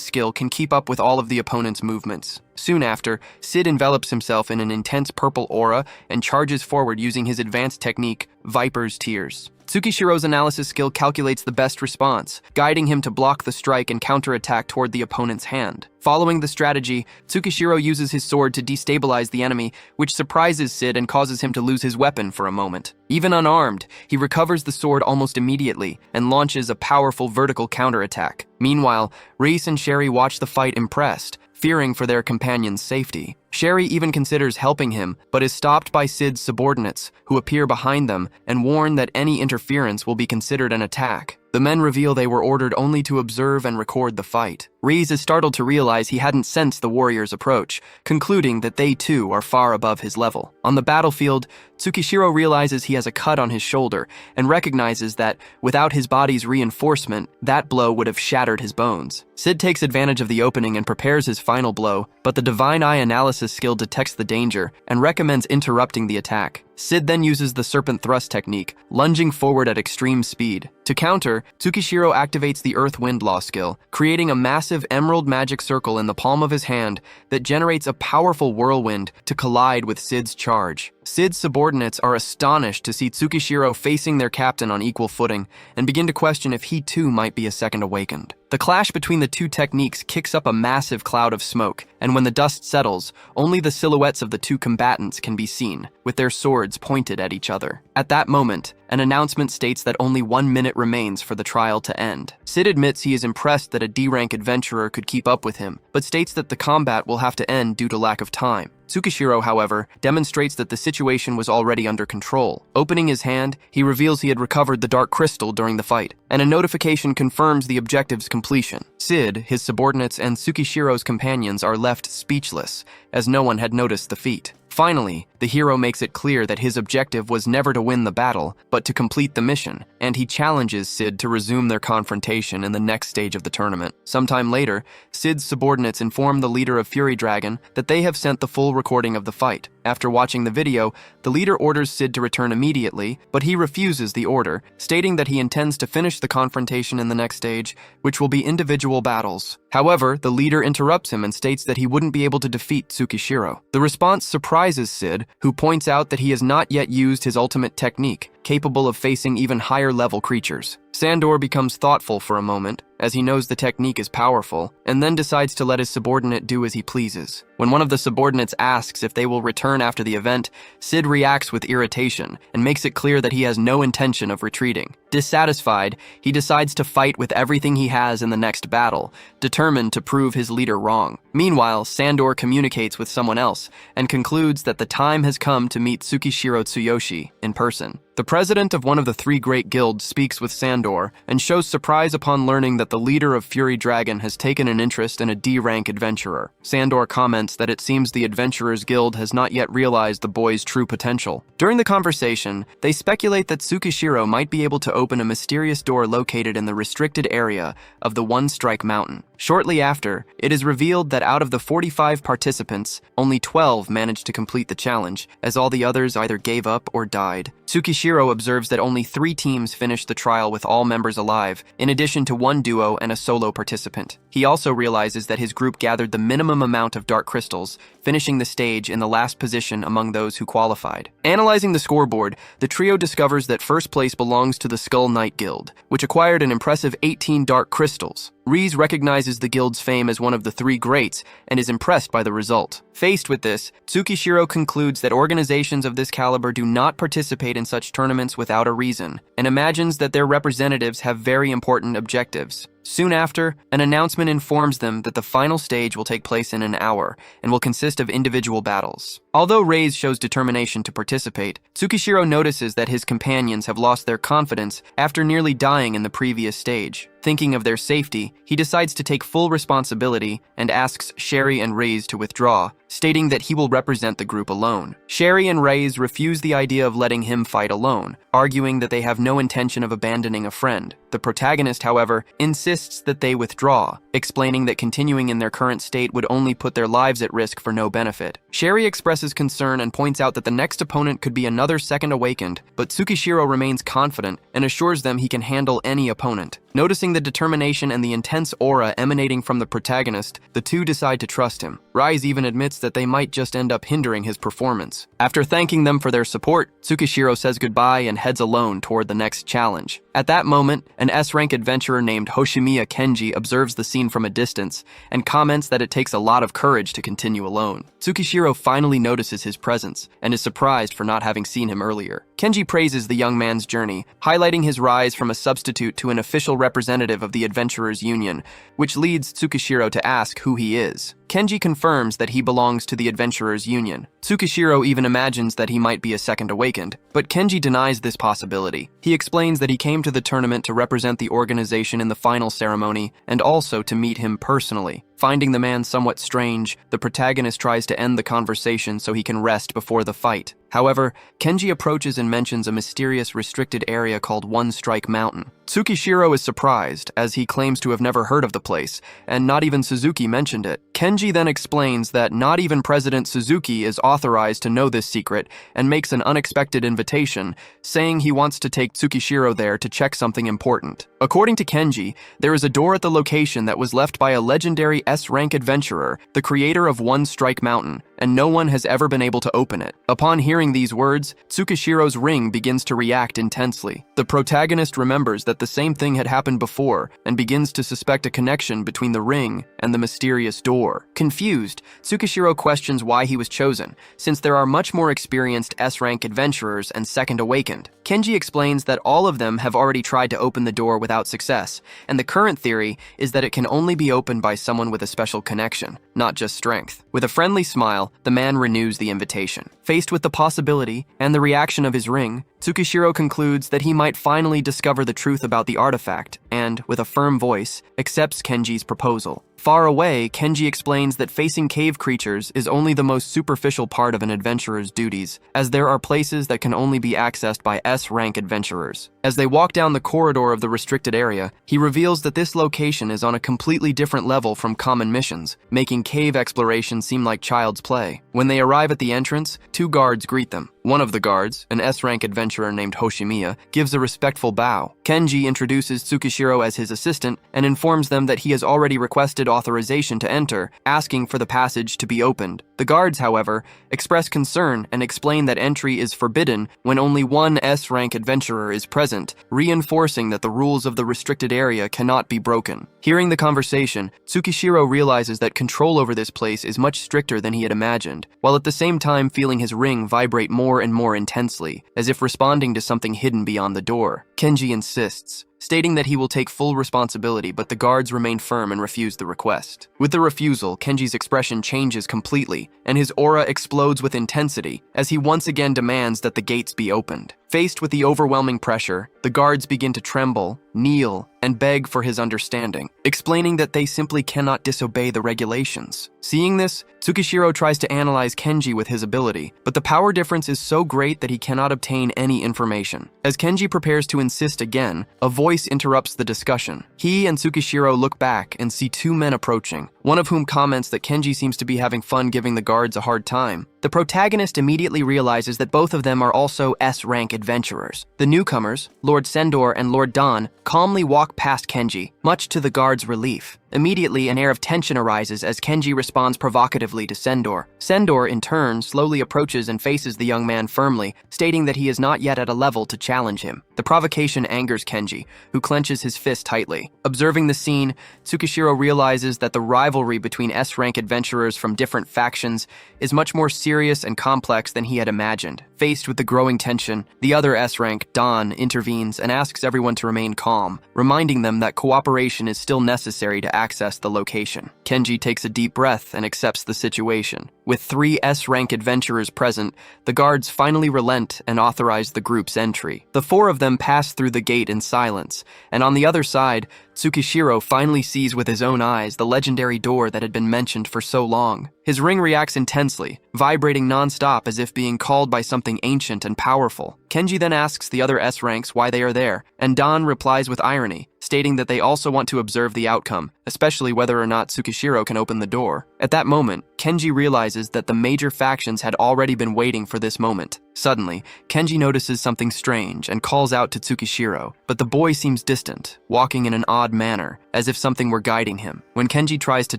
skill can keep up with all of the opponent's movements. Soon after, Sid envelops himself in an intense purple aura and charges forward using his advanced technique, Viper's Tears. Tsukishiro's analysis skill calculates the best response, guiding him to block the strike and counterattack toward the opponent's hand. Following the strategy, Tsukishiro uses his sword to destabilize the enemy, which surprises Sid and causes him to lose his weapon for a moment. Even unarmed, he recovers the sword almost immediately and launches a powerful vertical counterattack. Meanwhile, Reis and Sherry watch the fight impressed, fearing for their companion's safety. Sherry even considers helping him, but is stopped by Sid's subordinates, who appear behind them and warn that any interference will be considered an attack. The men reveal they were ordered only to observe and record the fight. Reis is startled to realize he hadn't sensed the warrior's approach, concluding that they too are far above his level. On the battlefield, Tsukishiro realizes he has a cut on his shoulder and recognizes that, without his body's reinforcement, that blow would have shattered his bones. Sid takes advantage of the opening and prepares his final blow, but the Divine Eye analysis skill detects the danger and recommends interrupting the attack. Sid then uses the Serpent Thrust technique, lunging forward at extreme speed. To counter, Tsukishiro activates the Earth Wind Law skill, creating a massive emerald magic circle in the palm of his hand that generates a powerful whirlwind to collide with Sid's charge. Sid's subordinates are astonished to see Tsukishiro facing their captain on equal footing and begin to question if he too might be a Second Awakened. The clash between the two techniques kicks up a massive cloud of smoke, and when the dust settles, only the silhouettes of the two combatants can be seen, with their swords pointed at each other. At that moment, an announcement states that only 1 minute remains for the trial to end. Sid admits he is impressed that a D-rank adventurer could keep up with him, but states that the combat will have to end due to lack of time. Tsukishiro, however, demonstrates that the situation was already under control. Opening his hand, he reveals he had recovered the dark crystal during the fight, and a notification confirms the objective's completion. Sid, his subordinates, and Tsukishiro's companions are left speechless, as no one had noticed the feat. Finally, the hero makes it clear that his objective was never to win the battle, but to complete the mission, and he challenges Sid to resume their confrontation in the next stage of the tournament. Sometime later, Sid's subordinates inform the leader of Fury Dragon that they have sent the full recording of the fight. After watching the video, the leader orders Sid to return immediately, but he refuses the order, stating that he intends to finish the confrontation in the next stage, which will be individual battles. However, the leader interrupts him and states that he wouldn't be able to defeat Tsukishiro. The response surprises Sid, who points out that he has not yet used his ultimate technique, capable of facing even higher-level creatures. Sandor becomes thoughtful for a moment, as he knows the technique is powerful, and then decides to let his subordinate do as he pleases. When one of the subordinates asks if they will return after the event, Sid reacts with irritation and makes it clear that he has no intention of retreating. Dissatisfied, he decides to fight with everything he has in the next battle, determined to prove his leader wrong. Meanwhile, Sandor communicates with someone else and concludes that the time has come to meet Tsukishiro Tsuyoshi in person. The president of one of the three great guilds speaks with Sandor and shows surprise upon learning that the leader of Fury Dragon has taken an interest in a D-rank adventurer. Sandor comments that it seems the Adventurers Guild has not yet realized the boy's true potential. During the conversation, they speculate that Tsukishiro might be able to open a mysterious door located in the restricted area of the One Strike Mountain. Shortly after, it is revealed that out of the 45 participants, only 12 managed to complete the challenge, as all the others either gave up or died. Tsukishiro observes that only 3 teams finished the trial with all members alive, in addition to 1 duo and a solo participant. He also realizes that his group gathered the minimum amount of dark crystals, finishing the stage in the last position among those who qualified. Analyzing the scoreboard, the trio discovers that first place belongs to the Skull Knight Guild, which acquired an impressive 18 dark crystals. Reese recognizes the guild's fame as one of the 3 greats and is impressed by the result. Faced with this, Tsukishiro concludes that organizations of this caliber do not participate in such tournaments without a reason, and imagines that their representatives have very important objectives. Soon after, an announcement informs them that the final stage will take place in an hour and will consist of individual battles. Although Reis shows determination to participate, Tsukishiro notices that his companions have lost their confidence after nearly dying in the previous stage. Thinking of their safety, he decides to take full responsibility and asks Sherry and Reis to withdraw, stating that he will represent the group alone. Sherry and Reis refuse the idea of letting him fight alone, arguing that they have no intention of abandoning a friend. The protagonist, however, insists that they withdraw, explaining that continuing in their current state would only put their lives at risk for no benefit. Sherry expresses concern and points out that the next opponent could be another Second Awakened, but Tsukishiro remains confident and assures them he can handle any opponent. Noticing the determination and the intense aura emanating from the protagonist, the two decide to trust him. Rise even admits that they might just end up hindering his performance. After thanking them for their support, Tsukishiro says goodbye and heads alone toward the next challenge. At that moment, an S-rank adventurer named Hoshimiya Kenji observes the scene from a distance and comments that it takes a lot of courage to continue alone. Tsukishiro finally notices his presence and is surprised for not having seen him earlier. Kenji praises the young man's journey, highlighting his rise from a substitute to an official representative of the Adventurers Union, which leads Tsukishiro to ask who he is. Kenji confirms that he belongs to the Adventurers Union. Tsukishiro even imagines that he might be a Second Awakened, but Kenji denies this possibility. He explains that he came to the tournament to represent the organization in the final ceremony and also to meet him personally. Finding the man somewhat strange, the protagonist tries to end the conversation so he can rest before the fight. However, Kenji approaches and mentions a mysterious restricted area called One Strike Mountain. Tsukishiro is surprised, as he claims to have never heard of the place, and not even Suzuki mentioned it. Kenji then explains that not even President Suzuki is authorized to know this secret and makes an unexpected invitation, saying he wants to take Tsukishiro there to check something important. According to Kenji, there is a door at the location that was left by a legendary S-rank adventurer, the creator of One Strike Mountain, and no one has ever been able to open it. Upon hearing these words, Tsukishiro's ring begins to react intensely. The protagonist remembers that the same thing had happened before and begins to suspect a connection between the ring and the mysterious door. Confused, Tsukishiro questions why he was chosen, since there are much more experienced S-rank adventurers and Second Awakened. Kenji explains that all of them have already tried to open the door without success, and the current theory is that it can only be opened by someone with a special connection, not just strength. With a friendly smile, the man renews the invitation. Faced with the possibility and the reaction of his ring, Tsukishiro concludes that he might finally discover the truth about the artifact and, with a firm voice, accepts Kenji's proposal. Far away, Kenji explains that facing cave creatures is only the most superficial part of an adventurer's duties, as there are places that can only be accessed by S-rank adventurers. As they walk down the corridor of the restricted area, he reveals that this location is on a completely different level from common missions, making cave exploration seem like child's play. When they arrive at the entrance, 2 guards greet them. One of the guards, an S-rank adventurer named Hoshimiya, gives a respectful bow. Kenji introduces Tsukishiro as his assistant and informs them that he has already requested authorization to enter, asking for the passage to be opened. The guards, however, express concern and explain that entry is forbidden when only one S-rank adventurer is present, reinforcing that the rules of the restricted area cannot be broken. Hearing the conversation, Tsukishiro realizes that control over this place is much stricter than he had imagined, while at the same time feeling his ring vibrate more and more intensely, as if responding to something hidden beyond the door. Kenji insists, stating that he will take full responsibility, but the guards remain firm and refuse the request. With the refusal, Kenji's expression changes completely, and his aura explodes with intensity, as he once again demands that the gates be opened. Faced with the overwhelming pressure, the guards begin to tremble, kneel, and beg for his understanding, explaining that they simply cannot disobey the regulations. Seeing this, Tsukishiro tries to analyze Kenji with his ability, but the power difference is so great that he cannot obtain any information. As Kenji prepares to insist again, a voice interrupts the discussion. He and Tsukishiro look back and see 2 men approaching, one of whom comments that Kenji seems to be having fun giving the guards a hard time. The protagonist immediately realizes that both of them are also S-rank adventurers. The newcomers, Lord Sendor and Lord Dan, calmly walk past Kenji, much to the guards' relief. Immediately, an air of tension arises as Kenji responds provocatively to Sendor. Sendor, in turn, slowly approaches and faces the young man firmly, stating that he is not yet at a level to challenge him. The provocation angers Kenji, who clenches his fist tightly. Observing the scene, Tsukishiro realizes that the rivalry between S-rank adventurers from different factions is much more serious and complex than he had imagined. Faced with the growing tension, the other S-rank, Dan, intervenes and asks everyone to remain calm, reminding them that cooperation is still necessary to access the location. Kenji takes a deep breath and accepts the situation. With 3 S-rank adventurers present, the guards finally relent and authorize the group's entry. The 4 of them pass through the gate in silence, and on the other side, Tsukishiro finally sees with his own eyes the legendary door that had been mentioned for so long. His ring reacts intensely, vibrating non-stop as if being called by something ancient and powerful. Kenji then asks the other S-ranks why they are there, and Dan replies with irony, stating that they also want to observe the outcome, especially whether or not Tsukishiro can open the door. At that moment, Kenji realizes that the major factions had already been waiting for this moment. Suddenly, Kenji notices something strange and calls out to Tsukishiro, but the boy seems distant, walking in an odd manner, as if something were guiding him. When Kenji tries to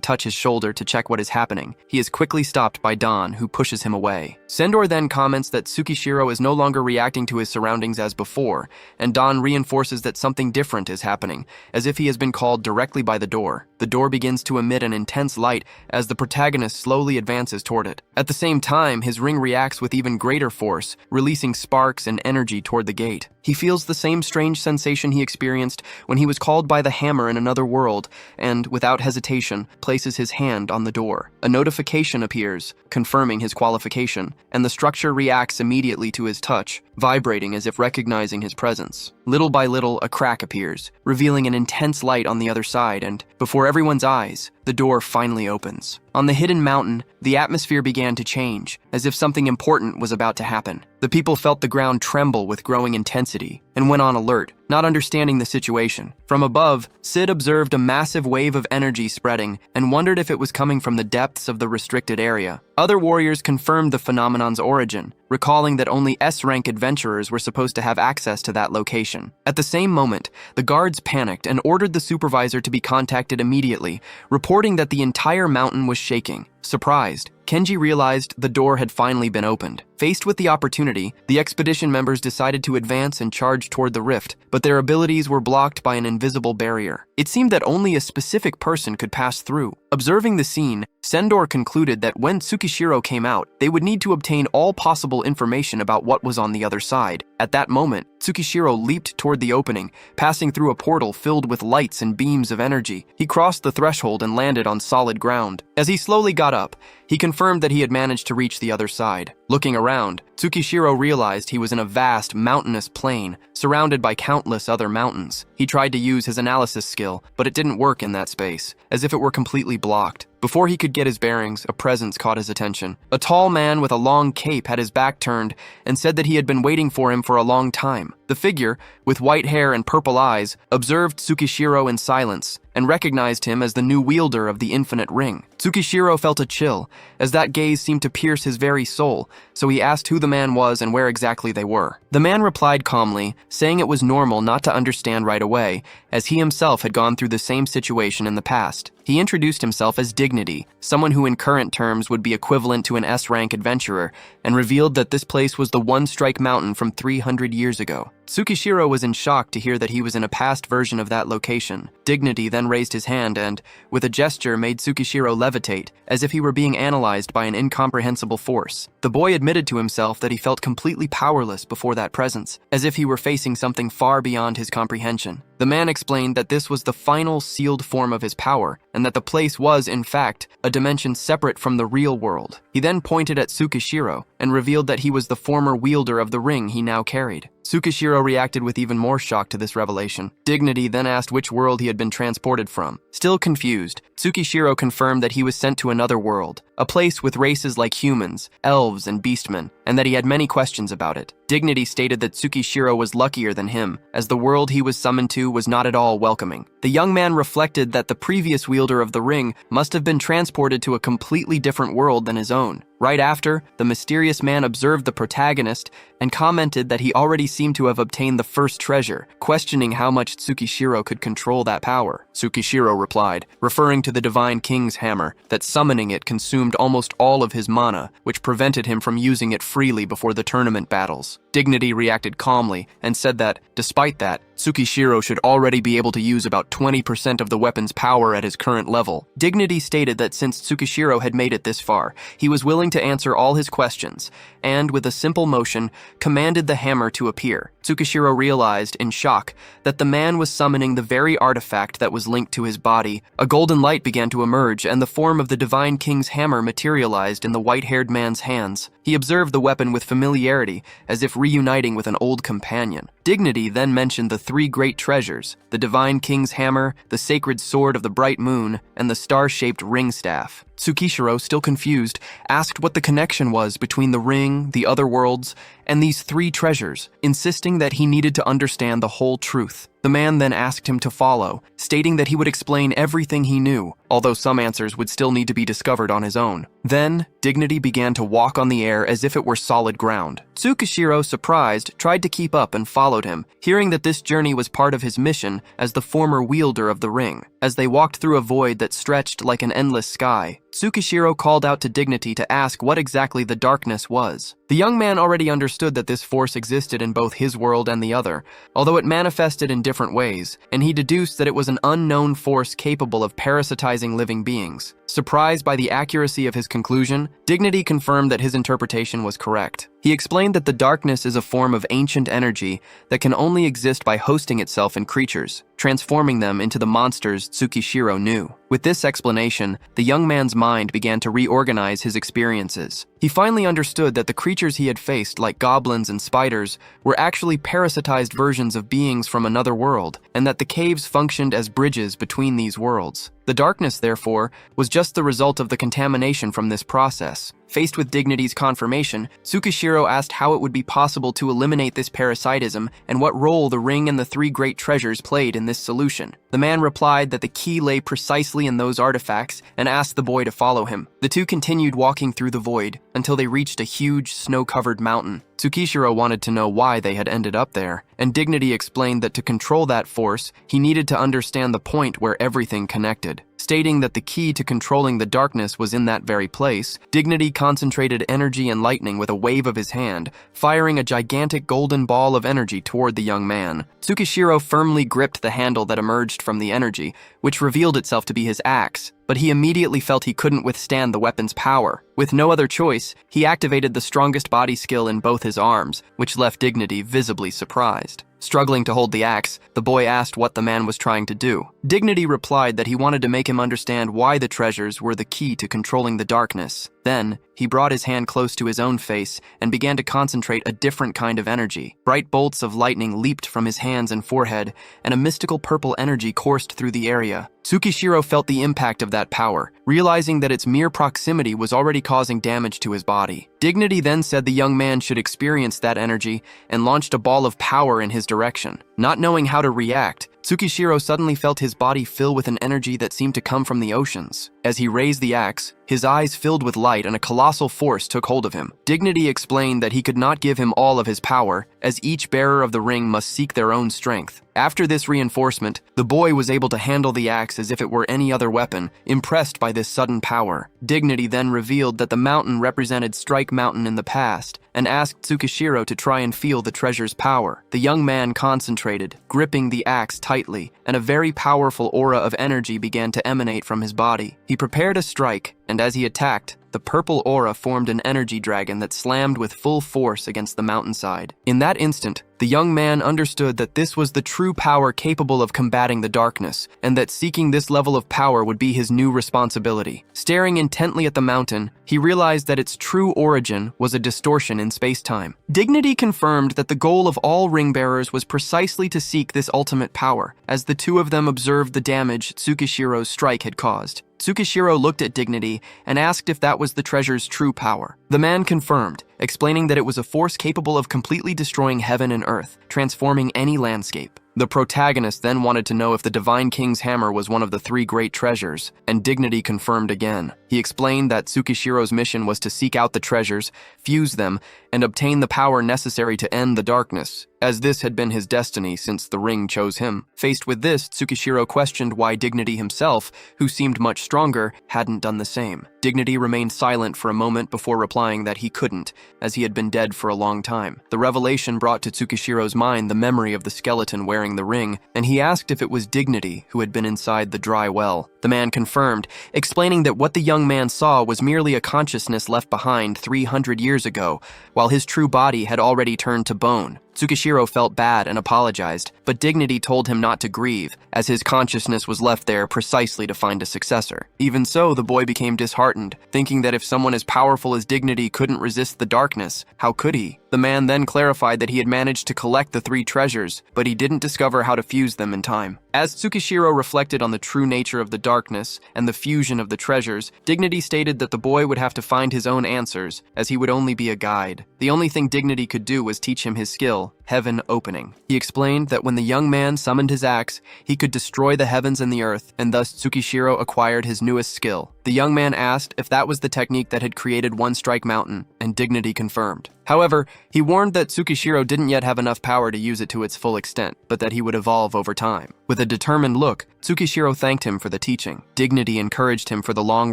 touch his shoulder to check what is happening, he is quickly stopped by Dan, who pushes him away. Sendor then comments that Tsukishiro is no longer reacting to his surroundings as before, and Dan reinforces that something different is happening, as if he has been called directly by the door. The door begins to emit an intense light as the protagonist slowly advances toward it. At the same time, his ring reacts with even greater force, releasing sparks and energy toward the gate. He feels the same strange sensation he experienced when he was called by the hammer in another world, and, without hesitation, places his hand on the door. A notification appears, confirming his qualification, and the structure reacts immediately to his touch, vibrating as if recognizing his presence. Little by little, a crack appears, revealing an intense light on the other side, and, before everyone's eyes, the door finally opens. On the hidden mountain, the atmosphere began to change, as if something important was about to happen. The people felt the ground tremble with growing intensity, and went on alert, not understanding the situation. From above, Sid observed a massive wave of energy spreading, and wondered if it was coming from the depths of the restricted area. Other warriors confirmed the phenomenon's origin, recalling that only S-rank adventurers were supposed to have access to that location. At the same moment, the guards panicked and ordered the supervisor to be contacted immediately, reporting that the entire mountain was shaking. Surprised, Kenji realized the door had finally been opened. Faced with the opportunity, the expedition members decided to advance and charge toward the rift, but their abilities were blocked by an invisible barrier. It seemed that only a specific person could pass through. Observing the scene, Sendor concluded that when Tsukishiro came out, they would need to obtain all possible information about what was on the other side. At that moment, Tsukishiro leaped toward the opening, passing through a portal filled with lights and beams of energy. He crossed the threshold and landed on solid ground. As he slowly got up, he confirmed that he had managed to reach the other side. Looking around, Tsukishiro realized he was in a vast, mountainous plain, surrounded by countless other mountains. He tried to use his analysis skill, but it didn't work in that space, as if it were completely blocked. Before he could get his bearings, a presence caught his attention. A tall man with a long cape had his back turned and said that he had been waiting for him for a long time. The figure, with white hair and purple eyes, observed Tsukishiro in silence and recognized him as the new wielder of the infinite ring. Tsukishiro felt a chill, as that gaze seemed to pierce his very soul, so he asked who the man was and where exactly they were. The man replied calmly, saying it was normal not to understand right away, as he himself had gone through the same situation in the past. He introduced himself as Dignity, someone who in current terms would be equivalent to an S-rank adventurer, and revealed that this place was the One Strike Mountain from 300 years ago. Tsukishiro was in shock to hear that he was in a past version of that location. Dignity then raised his hand and, with a gesture, made Tsukishiro levitate, as if he were being analyzed by an incomprehensible force. The boy admitted to himself that he felt completely powerless before that presence, as if he were facing something far beyond his comprehension. The man explained that this was the final sealed form of his power, and that the place was, in fact, a dimension separate from the real world. He then pointed at Tsukishiro and revealed that he was the former wielder of the ring he now carried. Tsukishiro reacted with even more shock to this revelation. Dignity then asked which world he had been transported from. Still confused, Tsukishiro confirmed that he was sent to another world, a place with races like humans, elves, and beastmen, and that he had many questions about it. Dignity stated that Tsukishiro was luckier than him, as the world he was summoned to was not at all welcoming. The young man reflected that the previous wielder of the ring must have been transported to a completely different world than his own. Right after, the mysterious man observed the protagonist and commented that he already seemed to have obtained the first treasure, questioning how much Tsukishiro could control that power. Tsukishiro replied, referring to the Divine King's hammer, that summoning it consumed almost all of his mana, which prevented him from using it freely before the tournament battles. Dignity reacted calmly and said that, despite that, Tsukishiro should already be able to use about 20% of the weapon's power at his current level. Dignity stated that since Tsukishiro had made it this far, he was willing to answer all his questions, and with a simple motion, commanded the hammer to appear. Tsukishiro realized, in shock, that the man was summoning the very artifact that was linked to his body. A golden light began to emerge, and the form of the Divine King's hammer materialized in the white-haired man's hands. He observed the weapon with familiarity, as if reuniting with an old companion. Dignity then mentioned the three great treasures: the Divine King's hammer, the sacred sword of the bright moon, and the star-shaped ring staff. Tsukishiro, still confused, asked what the connection was between the ring, the other worlds, and these three treasures, insisting that he needed to understand the whole truth. The man then asked him to follow, stating that he would explain everything he knew, although some answers would still need to be discovered on his own. Then, Dignity began to walk on the air as if it were solid ground. Tsukishiro, surprised, tried to keep up and followed him, hearing that this journey was part of his mission as the former wielder of the ring. As they walked through a void that stretched like an endless sky, Tsukishiro called out to Dignity to ask what exactly the darkness was. The young man already understood that this force existed in both his world and the other, although it manifested in different ways, and he deduced that it was an unknown force capable of parasitizing living beings. Surprised by the accuracy of his conclusion, Dignity confirmed that his interpretation was correct. He explained that the darkness is a form of ancient energy that can only exist by hosting itself in creatures, transforming them into the monsters Tsukishiro knew. With this explanation, the young man's mind began to reorganize his experiences. He finally understood that the creatures he had faced, like goblins and spiders, were actually parasitized versions of beings from another world, and that the caves functioned as bridges between these worlds. The darkness, therefore, was just the result of the contamination from this process. Faced with Dignity's confirmation, Tsukishiro asked how it would be possible to eliminate this parasitism and what role the ring and the three great treasures played in this solution. The man replied that the key lay precisely in those artifacts and asked the boy to follow him. The two continued walking through the void until they reached a huge, snow-covered mountain. Tsukishiro wanted to know why they had ended up there, and Dignity explained that to control that force, he needed to understand the point where everything connected. Stating that the key to controlling the darkness was in that very place, Dignity concentrated energy and lightning with a wave of his hand, firing a gigantic golden ball of energy toward the young man. Tsukishiro firmly gripped the handle that emerged from the energy, which revealed itself to be his axe. but he immediately felt he couldn't withstand the weapon's power. With no other choice, he activated the strongest body skill in both his arms, which left Dignity visibly surprised. Struggling to hold the axe, the boy asked what the man was trying to do. Dignity replied that he wanted to make him understand why the treasures were the key to controlling the darkness. Then, he brought his hand close to his own face and began to concentrate a different kind of energy. Bright bolts of lightning leaped from his hands and forehead, and a mystical purple energy coursed through the area. Tsukishiro felt the impact of that power, realizing that its mere proximity was already causing damage to his body. Dignity then said the young man should experience that energy and launched a ball of power in his direction. Not knowing how to react, Tsukishiro suddenly felt his body fill with an energy that seemed to come from the oceans. As he raised the axe, his eyes filled with light and a colossal force took hold of him. Dignity explained that he could not give him all of his power, as each bearer of the ring must seek their own strength. After this reinforcement, the boy was able to handle the axe as if it were any other weapon, impressed by this sudden power. Dignity then revealed that the mountain represented Strike Mountain in the past, and asked Tsukishiro to try and feel the treasure's power. The young man concentrated, gripping the axe tightly, and a very powerful aura of energy began to emanate from his body. He prepared a strike, and as he attacked, the purple aura formed an energy dragon that slammed with full force against the mountainside. In that instant, the young man understood that this was the true power capable of combating the darkness, and that seeking this level of power would be his new responsibility. Staring intently at the mountain, he realized that its true origin was a distortion in space-time. Dignity confirmed that the goal of all ring-bearers was precisely to seek this ultimate power, as the two of them observed the damage Tsukishiro's strike had caused. Tsukishiro looked at Dignity and asked if that was the treasure's true power. The man confirmed, explaining that it was a force capable of completely destroying heaven and earth, transforming any landscape. The protagonist then wanted to know if the Divine King's hammer was one of the three great treasures, and Dignity confirmed again. He explained that Tsukishiro's mission was to seek out the treasures, fuse them, and obtain the power necessary to end the darkness, as this had been his destiny since the ring chose him. Faced with this, Tsukishiro questioned why Dignity himself, who seemed much stronger, hadn't done the same. Dignity remained silent for a moment before replying that he couldn't, as he had been dead for a long time. The revelation brought to Tsukishiro's mind the memory of the skeleton wearing the ring, and he asked if it was Dignity who had been inside the dry well. The man confirmed, explaining that what the young man saw was merely a consciousness left behind 300 years ago, while his true body had already turned to bone. Tsukishiro felt bad and apologized, but Dignity told him not to grieve, as his consciousness was left there precisely to find a successor. Even so, the boy became disheartened, thinking that if someone as powerful as Dignity couldn't resist the darkness, how could he? The man then clarified that he had managed to collect the three treasures, but he didn't discover how to fuse them in time. As Tsukishiro reflected on the true nature of the darkness and the fusion of the treasures, Dignity stated that the boy would have to find his own answers, as he would only be a guide. The only thing Dignity could do was teach him his skill, Heaven Opening. He explained that when the young man summoned his axe, he could destroy the heavens and the earth, and thus Tsukishiro acquired his newest skill. The young man asked if that was the technique that had created One Strike Mountain, and Dignity confirmed. However, he warned that Tsukishiro didn't yet have enough power to use it to its full extent, but that he would evolve over time. With a determined look, Tsukishiro thanked him for the teaching. Dignity encouraged him for the long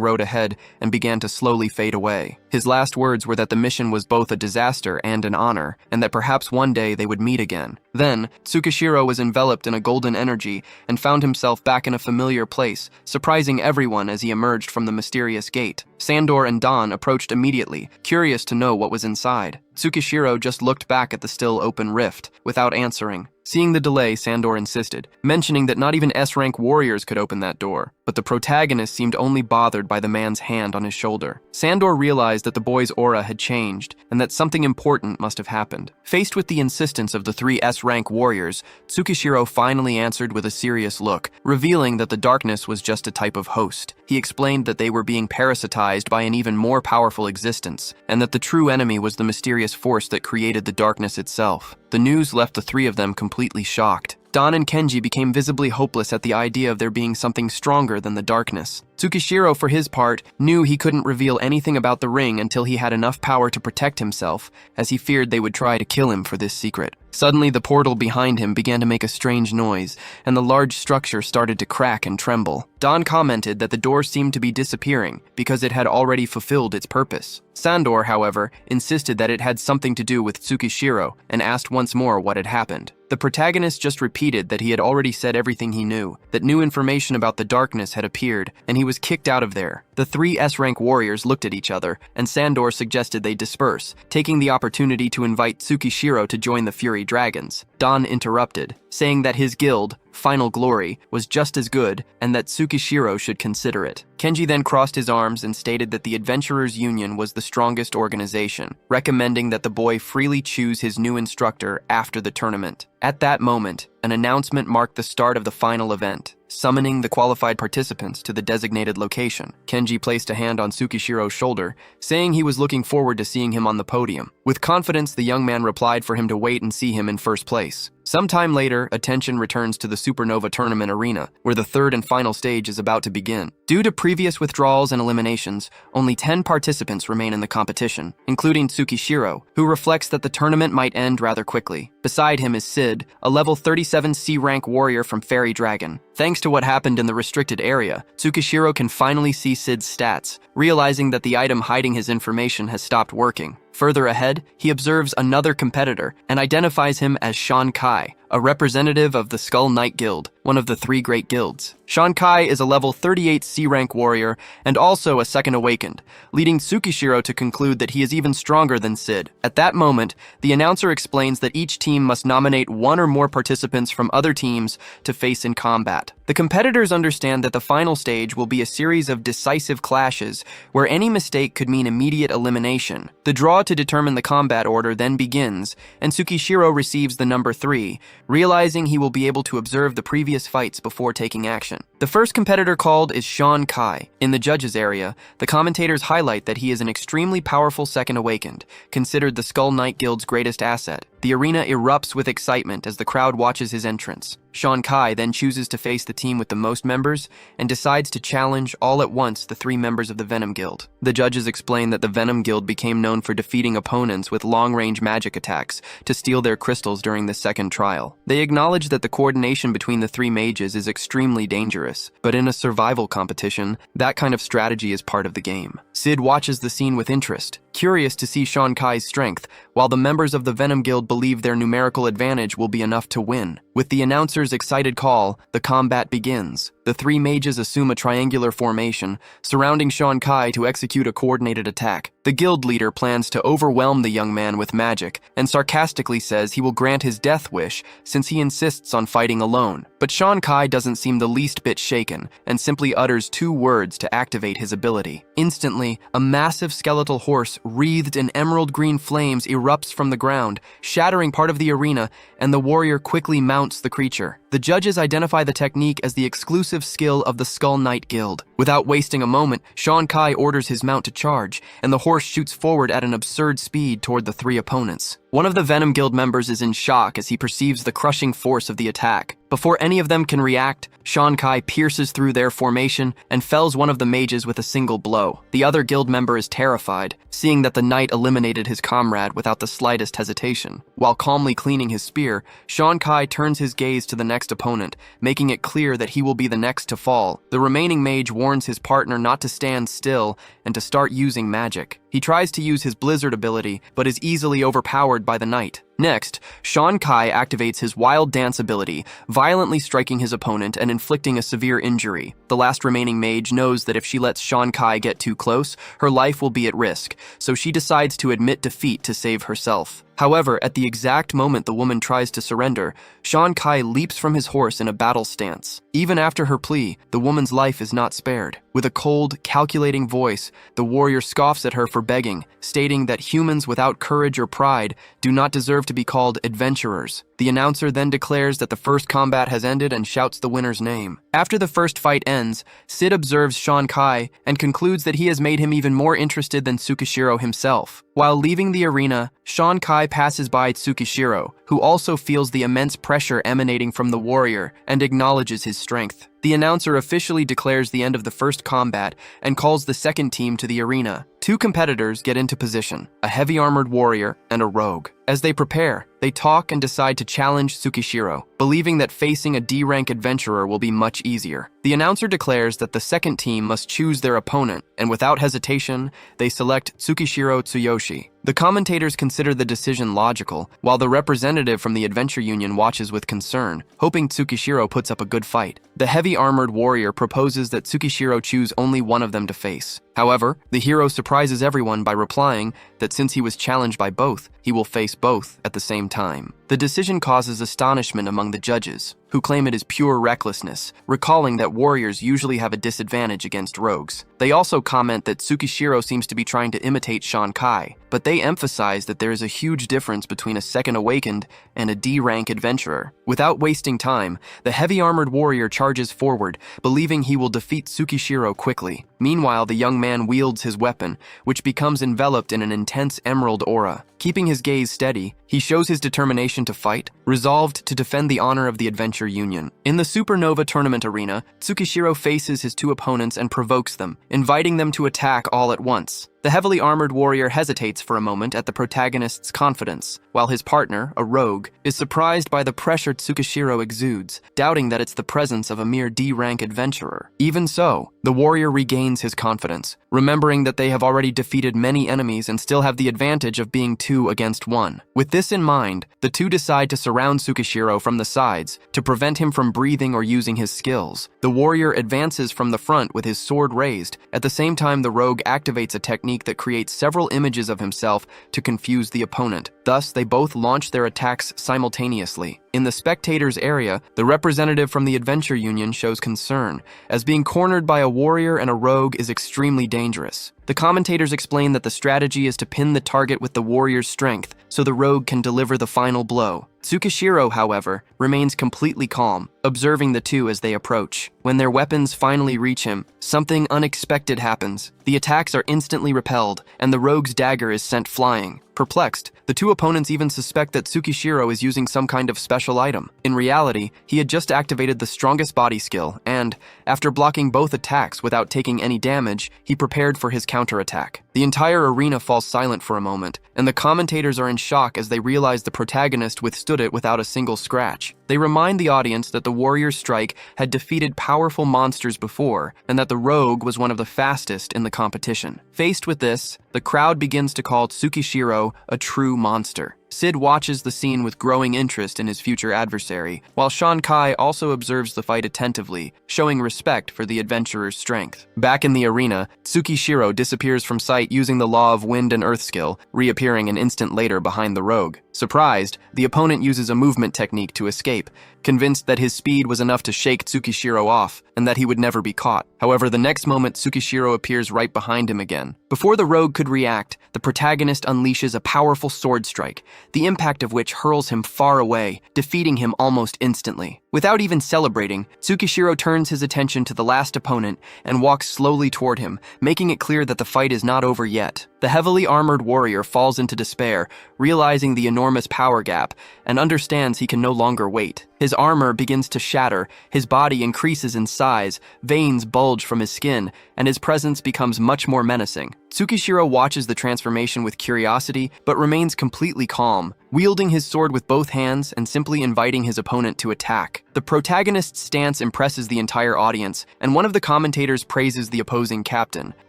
road ahead and began to slowly fade away. His last words were that the mission was both a disaster and an honor, and that perhaps one day they would meet again. Then, Tsukishiro was enveloped in a golden energy and found himself back in a familiar place, surprising everyone as he emerged from the mysterious gate. Sandor and Don approached immediately, curious to know what was inside. Tsukishiro just looked back at the still open rift, without answering. Seeing the delay, Sandor insisted, mentioning that not even S-rank warriors could open that door, but the protagonist seemed only bothered by the man's hand on his shoulder. Sandor realized that the boy's aura had changed, and that something important must have happened. Faced with the insistence of the three S-rank warriors, Tsukishiro finally answered with a serious look, revealing that the darkness was just a type of host. He explained that they were being parasitized by an even more powerful existence, and that the true enemy was the mysterious force that created the darkness itself. The news left the three of them completely shocked. Don and Kenji became visibly hopeless at the idea of there being something stronger than the darkness. Tsukishiro, for his part, knew he couldn't reveal anything about the ring until he had enough power to protect himself, as he feared they would try to kill him for this secret. Suddenly, the portal behind him began to make a strange noise, and the large structure started to crack and tremble. Don commented that the door seemed to be disappearing because it had already fulfilled its purpose. Sandor, however, insisted that it had something to do with Tsukishiro and asked once more what had happened. The protagonist just repeated that he had already said everything he knew, that new information about the darkness had appeared, and he was kicked out of there. The three S-rank warriors looked at each other, and Sandor suggested they disperse, taking the opportunity to invite Tsukishiro to join the Fury Dragons. Don interrupted, saying that his guild, Final Glory, was just as good and that Tsukishiro should consider it. Kenji then crossed his arms and stated that the Adventurers Union was the strongest organization, recommending that the boy freely choose his new instructor after the tournament. At that moment, an announcement marked the start of the final event, summoning the qualified participants to the designated location. Kenji placed a hand on Tsukishiro's shoulder, saying he was looking forward to seeing him on the podium. With confidence, the young man replied for him to wait and see him in first place. Sometime later, attention returns to the Supernova Tournament arena, where the third and final stage is about to begin. Due to previous withdrawals and eliminations, only 10 participants remain in the competition, including Tsukishiro, who reflects that the tournament might end rather quickly. Beside him is Sid, a level 37 C-rank warrior from Fairy Dragon. Thanks to what happened in the restricted area, Tsukishiro can finally see Sid's stats, realizing that the item hiding his information has stopped working. Further ahead, he observes another competitor and identifies him as Sean Kai, a representative of the Skull Knight Guild, one of the three great guilds. Sean Kai is a level 38 C-rank warrior and also a second awakened, leading Tsukishiro to conclude that he is even stronger than Sid. At that moment, the announcer explains that each team must nominate one or more participants from other teams to face in combat. The competitors understand that the final stage will be a series of decisive clashes where any mistake could mean immediate elimination. The draw to determine the combat order then begins, and Tsukishiro receives the number 3, realizing he will be able to observe the previous fights before taking action. The first competitor called is Sean Kai. In the judges area, the commentators highlight that he is an extremely powerful second awakened, considered the Skull Knight Guild's greatest asset. The arena erupts with excitement as the crowd watches his entrance. Sean Kai then chooses to face the team with the most members and decides to challenge all at once the 3 members of the Venom Guild. The judges explain that the Venom Guild became known for defeating opponents with long-range magic attacks to steal their crystals during the second trial. They acknowledge that the coordination between the 3 mages is extremely dangerous, but in a survival competition, that kind of strategy is part of the game. Sid watches the scene with interest, curious to see Sean Kai's strength, while the members of the Venom Guild believe their numerical advantage will be enough to win. With the announcer's excited call, the combat begins. The 3 mages assume a triangular formation, surrounding Sean Kai to execute a coordinated attack. The guild leader plans to overwhelm the young man with magic, and sarcastically says he will grant his death wish since he insists on fighting alone. But Sean Kai doesn't seem the least bit shaken, and simply utters 2 words to activate his ability. Instantly, a massive skeletal horse wreathed in emerald green flames erupts from the ground, shattering part of the arena, and the warrior quickly mounts the creature. The judges identify the technique as the exclusive skill of the Skull Knight Guild. Without wasting a moment, Sean Kai orders his mount to charge, and the horse shoots forward at an absurd speed toward the 3 opponents. One of the Venom Guild members is in shock as he perceives the crushing force of the attack. Before any of them can react, Sean Kai pierces through their formation and fells one of the mages with a single blow. The other guild member is terrified, seeing that the knight eliminated his comrade without the slightest hesitation. While calmly cleaning his spear, Sean Kai turns his gaze to the next opponent, making it clear that he will be the next to fall. The remaining mage warns his partner not to stand still and to start using magic. He tries to use his blizzard ability, but is easily overpowered by the knight. Next, Sean Kai activates his wild dance ability, violently striking his opponent and inflicting a severe injury. The last remaining mage knows that if she lets Sean Kai get too close, her life will be at risk, so she decides to admit defeat to save herself. However, at the exact moment the woman tries to surrender, Sean Kai leaps from his horse in a battle stance. Even after her plea, the woman's life is not spared. With a cold, calculating voice, the warrior scoffs at her for begging, stating that humans without courage or pride do not deserve to be called adventurers. The announcer then declares that the first combat has ended and shouts the winner's name. After the first fight ends, Sid observes Sean Kai and concludes that he has made him even more interested than Tsukishiro himself. While leaving the arena, Sean Kai passes by Tsukishiro, who also feels the immense pressure emanating from the warrior and acknowledges his strength. The announcer officially declares the end of the first combat and calls the second team to the arena. Two competitors get into position, a heavy-armored warrior and a rogue. As they prepare, they talk and decide to challenge Tsukishiro, believing that facing a D-rank adventurer will be much easier. The announcer declares that the second team must choose their opponent, and without hesitation, they select Tsukishiro Tsuyoshi. The commentators consider the decision logical, while the representative from the Adventure Union watches with concern, hoping Tsukishiro puts up a good fight. The heavy-armored warrior proposes that Tsukishiro choose only one of them to face. However, the hero surprises everyone by replying that since he was challenged by both, he will face both at the same time. The decision causes astonishment among the judges, who claim it is pure recklessness, recalling that warriors usually have a disadvantage against rogues. They also comment that Tsukishiro seems to be trying to imitate Shounen, but they emphasize that there is a huge difference between a second awakened and a D-rank adventurer. Without wasting time, the heavy-armored warrior charges forward, believing he will defeat Tsukishiro quickly. Meanwhile, the young man wields his weapon, which becomes enveloped in an intense emerald aura. Keeping his gaze steady, he shows his determination to fight, resolved to defend the honor of the Adventure Union. In the Supernova Tournament arena, Tsukishiro faces his two opponents and provokes them, inviting them to attack all at once. The heavily armored warrior hesitates for a moment at the protagonist's confidence, while his partner, a rogue, is surprised by the pressure Tsukishiro exudes, doubting that it's the presence of a mere D-rank adventurer. Even so, the warrior regains his confidence, remembering that they have already defeated many enemies and still have the advantage of being 2 against 1. With this in mind, the two decide to surround Tsukishiro from the sides to prevent him from breathing or using his skills. The warrior advances from the front with his sword raised. At the same time, the rogue activates a technique that creates several images of himself to confuse the opponent. Thus, they both launch their attacks simultaneously. In the spectators' area, the representative from the Adventure Union shows concern, as being cornered by a warrior and a rogue is extremely dangerous. The commentators explain that the strategy is to pin the target with the warrior's strength, so the rogue can deliver the final blow. Tsukishiro, however, remains completely calm, observing the two as they approach. When their weapons finally reach him, something unexpected happens. The attacks are instantly repelled, and the rogue's dagger is sent flying. Perplexed, the two opponents even suspect that Tsukishiro is using some kind of special item. In reality, he had just activated the strongest body skill, and, after blocking both attacks without taking any damage, he prepared for his counterattack. The entire arena falls silent for a moment, and the commentators are in shock as they realize the protagonist withstood it without a single scratch. They remind the audience that the warrior's strike had defeated powerful monsters before, and that the rogue was one of the fastest in the competition. Faced with this, the crowd begins to call Tsukishiro a true monster. Sid watches the scene with growing interest in his future adversary, while Shounen also observes the fight attentively, showing respect for the adventurer's strength. Back in the arena, Tsukishiro disappears from sight using the Law of Wind and Earth skill, reappearing an instant later behind the rogue. Surprised, the opponent uses a movement technique to escape, convinced that his speed was enough to shake Tsukishiro off, and that he would never be caught. However, the next moment Tsukishiro appears right behind him again. Before the rogue could react, the protagonist unleashes a powerful sword strike, the impact of which hurls him far away, defeating him almost instantly. Without even celebrating, Tsukishiro turns his attention to the last opponent and walks slowly toward him, making it clear that the fight is not over yet. The heavily armored warrior falls into despair, realizing the enormous power gap, and understands he can no longer wait. His armor begins to shatter, his body increases in size, veins bulge from his skin, and his presence becomes much more menacing. Tsukishiro watches the transformation with curiosity, but remains completely calm, wielding his sword with both hands and simply inviting his opponent to attack. The protagonist's stance impresses the entire audience, and one of the commentators praises the opposing captain,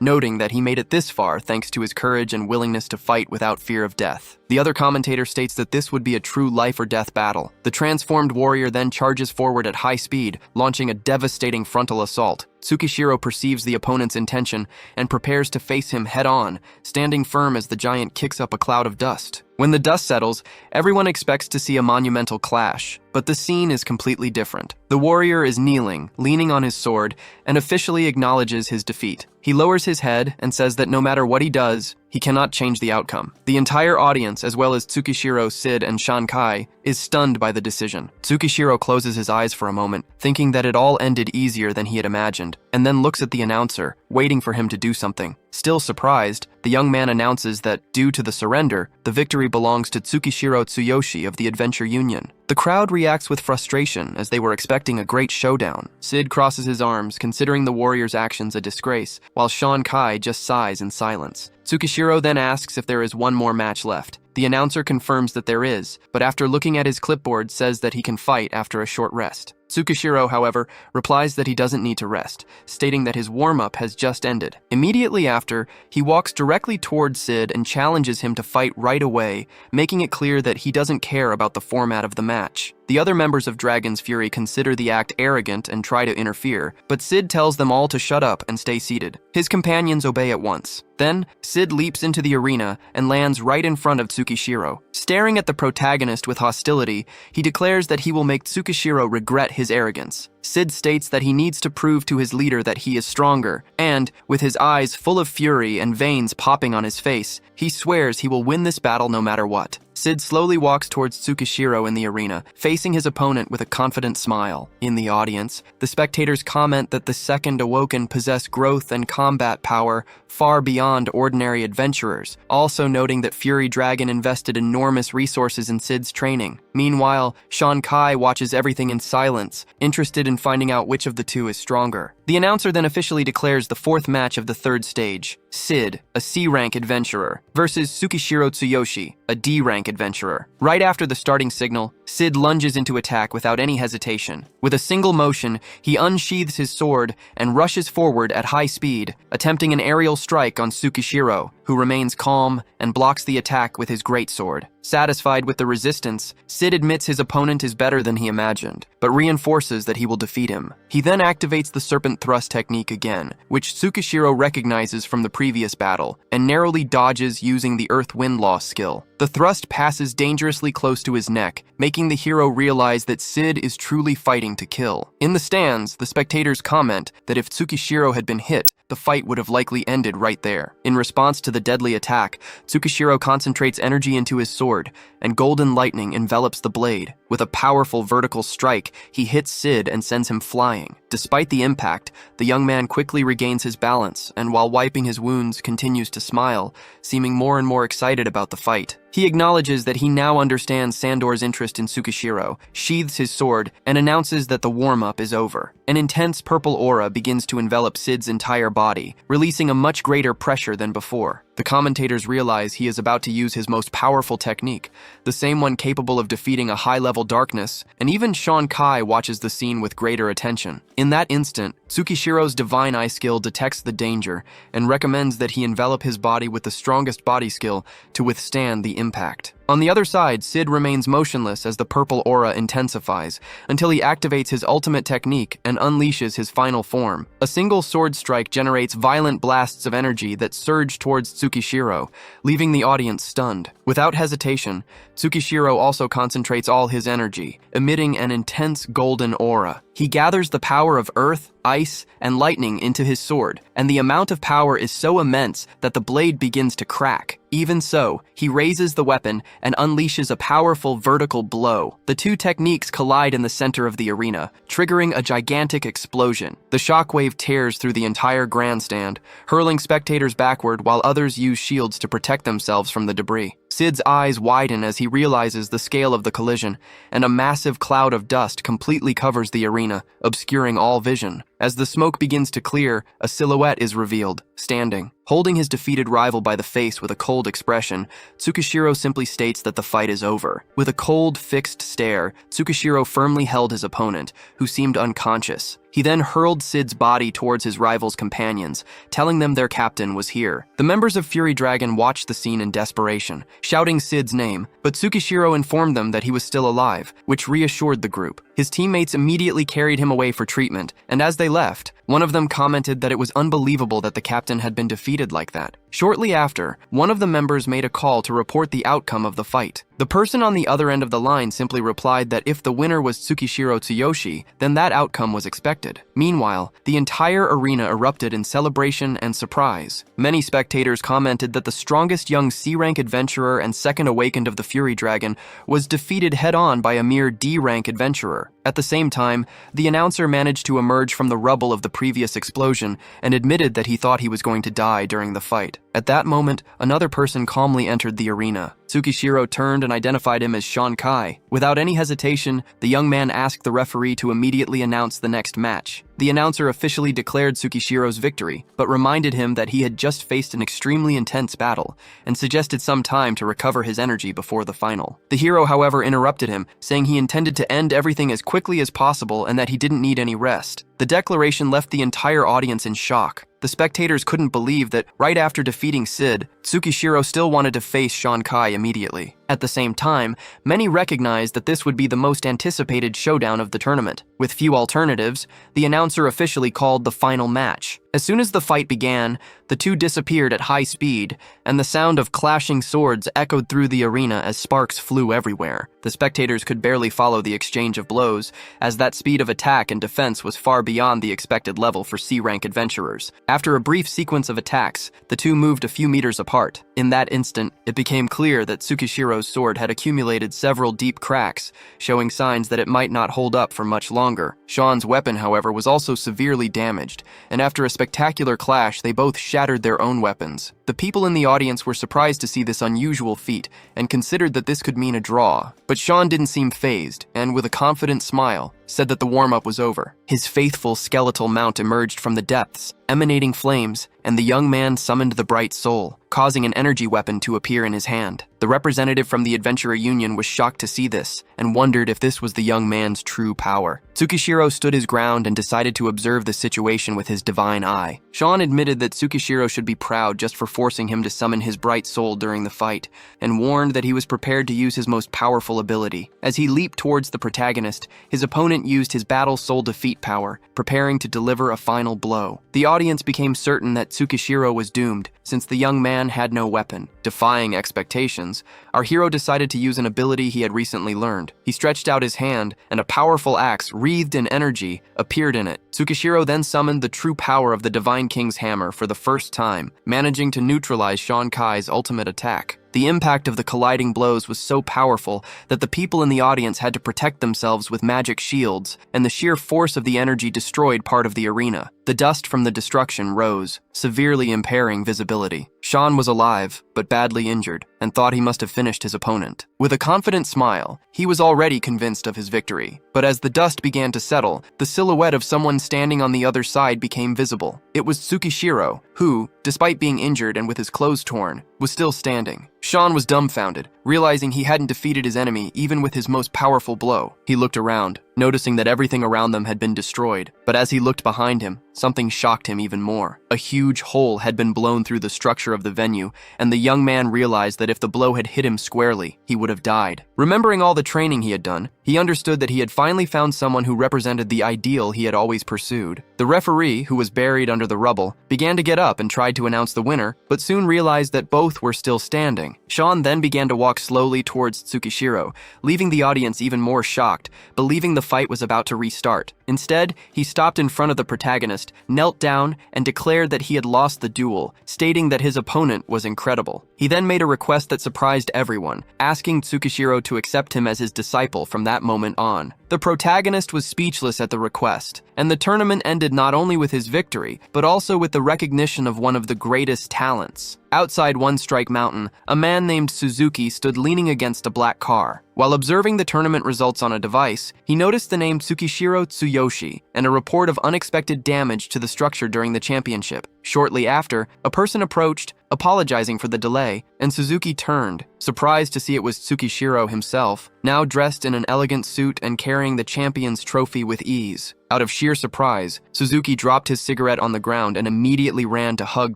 noting that he made it this far thanks to his courage and willingness to fight without fear of death. The other commentator states that this would be a true life-or-death battle. The transformed warrior then charges forward at high speed, launching a devastating frontal assault. Tsukishiro perceives the opponent's intention and prepares to face him head-on, standing firm as the giant kicks up a cloud of dust. When the dust settles, everyone expects to see a monumental clash, but the scene is completely different. The warrior is kneeling, leaning on his sword, and officially acknowledges his defeat. He lowers his head and says that no matter what he does, he cannot change the outcome. The entire audience, as well as Tsukishiro, Sid, and Shounen, is stunned by the decision. Tsukishiro closes his eyes for a moment, thinking that it all ended easier than he had imagined, and then looks at the announcer, waiting for him to do something. Still surprised, the young man announces that, due to the surrender, the victory belongs to Tsukishiro Tsuyoshi of the Adventure Union. The crowd reacts with frustration as they were expecting a great showdown. Sid crosses his arms, considering the warrior's actions a disgrace, while Shounen just sighs in silence. Tsukishiro then asks if there is one more match left. The announcer confirms that there is, but after looking at his clipboard says that he can fight after a short rest. Tsukishiro, however, replies that he doesn't need to rest, stating that his warm-up has just ended. Immediately after, he walks directly towards Sid and challenges him to fight right away, making it clear that he doesn't care about the format of the match. The other members of Dragon's Fury consider the act arrogant and try to interfere, but Sid tells them all to shut up and stay seated. His companions obey at once. Then, Sid leaps into the arena and lands right in front of Tsukishiro. Staring at the protagonist with hostility, he declares that he will make Tsukishiro regret his arrogance. Sid states that he needs to prove to his leader that he is stronger, and, with his eyes full of fury and veins popping on his face, he swears he will win this battle no matter what. Sid slowly walks towards Tsukishiro in the arena, facing his opponent with a confident smile. In the audience, the spectators comment that the Second Awoken possess growth and combat power far beyond ordinary adventurers, also noting that Fury Dragon invested enormous resources in Sid's training. Meanwhile, Sean Kai watches everything in silence, interested in finding out which of the two is stronger. The announcer then officially declares the fourth match of the third stage: Sid, a C-rank adventurer, versus Tsukishiro Tsuyoshi, a D-rank adventurer. Right after the starting signal, Sid lunges into attack without any hesitation. With a single motion, he unsheathes his sword and rushes forward at high speed, attempting an aerial strike on Tsukishiro, who remains calm and blocks the attack with his greatsword. Satisfied with the resistance, Sid admits his opponent is better than he imagined, but reinforces that he will defeat him. He then activates the Serpent Thrust technique again, which Tsukishiro recognizes from the previous battle, and narrowly dodges using the Earth-Wind Law skill. The thrust passes dangerously close to his neck, making the hero realize that Sid is truly fighting to kill. In the stands, the spectators comment that if Tsukishiro had been hit, the fight would have likely ended right there. In response to the deadly attack, Tsukishiro concentrates energy into his sword, and golden lightning envelops the blade. With a powerful vertical strike, he hits Sid and sends him flying. Despite the impact, the young man quickly regains his balance, and while wiping his wounds, continues to smile, seeming more and more excited about the fight. He acknowledges that he now understands Sandor's interest in Tsukishiro, sheathes his sword, and announces that the warm-up is over. An intense purple aura begins to envelop Sid's entire body, releasing a much greater pressure than before. The commentators realize he is about to use his most powerful technique, the same one capable of defeating a high-level darkness, and even Sean Kai watches the scene with greater attention. In that instant, Tsukishiro's Divine Eye skill detects the danger and recommends that he envelop his body with the strongest body skill to withstand the impact. On the other side, Sid remains motionless as the purple aura intensifies, until he activates his ultimate technique and unleashes his final form. A single sword strike generates violent blasts of energy that surge towards Tsukishiro, leaving the audience stunned. Without hesitation, Tsukishiro also concentrates all his energy, emitting an intense golden aura. He gathers the power of earth, ice, and lightning into his sword, and the amount of power is so immense that the blade begins to crack. Even so, he raises the weapon and unleashes a powerful vertical blow. The two techniques collide in the center of the arena, triggering a gigantic explosion. The shockwave tears through the entire grandstand, hurling spectators backward while others use shields to protect themselves from the debris. Sid's eyes widen as he realizes the scale of the collision, and a massive cloud of dust completely covers the arena, obscuring all vision. As the smoke begins to clear, a silhouette is revealed, standing. Holding his defeated rival by the face with a cold expression, Tsukishiro simply states that the fight is over. With a cold, fixed stare, Tsukishiro firmly held his opponent, who seemed unconscious. He then hurled Sid's body towards his rival's companions, telling them their captain was here. The members of Fury Dragon watched the scene in desperation, shouting Sid's name, but Tsukishiro informed them that he was still alive, which reassured the group. His teammates immediately carried him away for treatment, and as they left, one of them commented that it was unbelievable that the captain had been defeated like that. Shortly after, one of the members made a call to report the outcome of the fight. The person on the other end of the line simply replied that if the winner was Tsukishiro Tsuyoshi, then that outcome was expected. Meanwhile, the entire arena erupted in celebration and surprise. Many spectators commented that the strongest young C-rank adventurer and second awakened of the Fury Dragon was defeated head-on by a mere D-rank adventurer. At the same time, the announcer managed to emerge from the rubble of the previous explosion and admitted that he thought he was going to die during the fight. At that moment, another person calmly entered the arena. Tsukishiro turned and identified him as Sean Kai. Without any hesitation, the young man asked the referee to immediately announce the next match. The announcer officially declared Tsukishiro's victory, but reminded him that he had just faced an extremely intense battle, and suggested some time to recover his energy before the final. The hero, however, interrupted him, saying he intended to end everything as quickly as possible and that he didn't need any rest. The declaration left the entire audience in shock. The spectators couldn't believe that right after defeating Sid, Tsukishiro still wanted to face Sean Kai immediately. At the same time, many recognized that this would be the most anticipated showdown of the tournament. With few alternatives, the announcer officially called the final match. As soon as the fight began, the two disappeared at high speed, and the sound of clashing swords echoed through the arena as sparks flew everywhere. The spectators could barely follow the exchange of blows, as that speed of attack and defense was far beyond the expected level for C-rank adventurers. After a brief sequence of attacks, the two moved a few meters apart. In that instant, it became clear that Tsukishiro's sword had accumulated several deep cracks, showing signs that it might not hold up for much longer. Sean's weapon, however, was also severely damaged, and after a spectacular clash, they both shattered their own weapons. The people in the audience were surprised to see this unusual feat, and considered that this could mean a draw. But Sean didn't seem fazed, and with a confident smile, said that the warm-up was over. His faithful skeletal mount emerged from the depths, emanating flames, and the young man summoned the bright soul, causing an energy weapon to appear in his hand. The representative from the Adventurer Union was shocked to see this, and wondered if this was the young man's true power. Tsukishiro stood his ground and decided to observe the situation with his divine eye. Sean admitted that Tsukishiro should be proud just for forcing him to summon his bright soul during the fight, and warned that he was prepared to use his most powerful ability. As he leaped towards the protagonist, his opponent used his battle soul defeat power, preparing to deliver a final blow. The audience became certain that Tsukishiro was doomed, since the young man had no weapon. Defying expectations, our hero decided to use an ability he had recently learned. He stretched out his hand, and a powerful axe, wreathed in energy, appeared in it. Tsukishiro then summoned the true power of the Divine King's hammer for the first time, managing to neutralize Sean Kai's ultimate attack. The impact of the colliding blows was so powerful that the people in the audience had to protect themselves with magic shields, and the sheer force of the energy destroyed part of the arena. The dust from the destruction rose, severely impairing visibility. Sean was alive, but badly injured, and thought he must have finished his opponent. With a confident smile, he was already convinced of his victory. But as the dust began to settle, the silhouette of someone standing on the other side became visible. It was Tsukishiro, who, despite being injured and with his clothes torn, was still standing. Sean was dumbfounded, realizing he hadn't defeated his enemy even with his most powerful blow. He looked around, noticing that everything around them had been destroyed. But as he looked behind him, something shocked him even more. A huge hole had been blown through the structure of the venue, and the young man realized that if the blow had hit him squarely, he would have died. Remembering all the training he had done, he understood that he had finally found someone who represented the ideal he had always pursued. The referee, who was buried under the rubble, began to get up and tried to announce the winner, but soon realized that both were still standing. Sean then began to walk slowly towards Tsukishiro, leaving the audience even more shocked, believing the fight was about to restart. Instead, he stopped in front of the protagonist, knelt down, and declared that he had lost the duel, stating that his opponent was incredible. He then made a request that surprised everyone, asking Tsukishiro to accept him as his disciple from that moment on. The protagonist was speechless at the request, and the tournament ended not only with his victory, but also with the recognition of one of the greatest talents. Outside One Strike Mountain, a man named Suzuki stood leaning against a black car. While observing the tournament results on a device, he noticed the name Tsukishiro Tsuyoshi and a report of unexpected damage to the structure during the championship. Shortly after, a person approached, apologizing for the delay, and Suzuki turned, surprised to see it was Tsukishiro himself, now dressed in an elegant suit and carrying the champion's trophy with ease. Out of sheer surprise, Suzuki dropped his cigarette on the ground and immediately ran to hug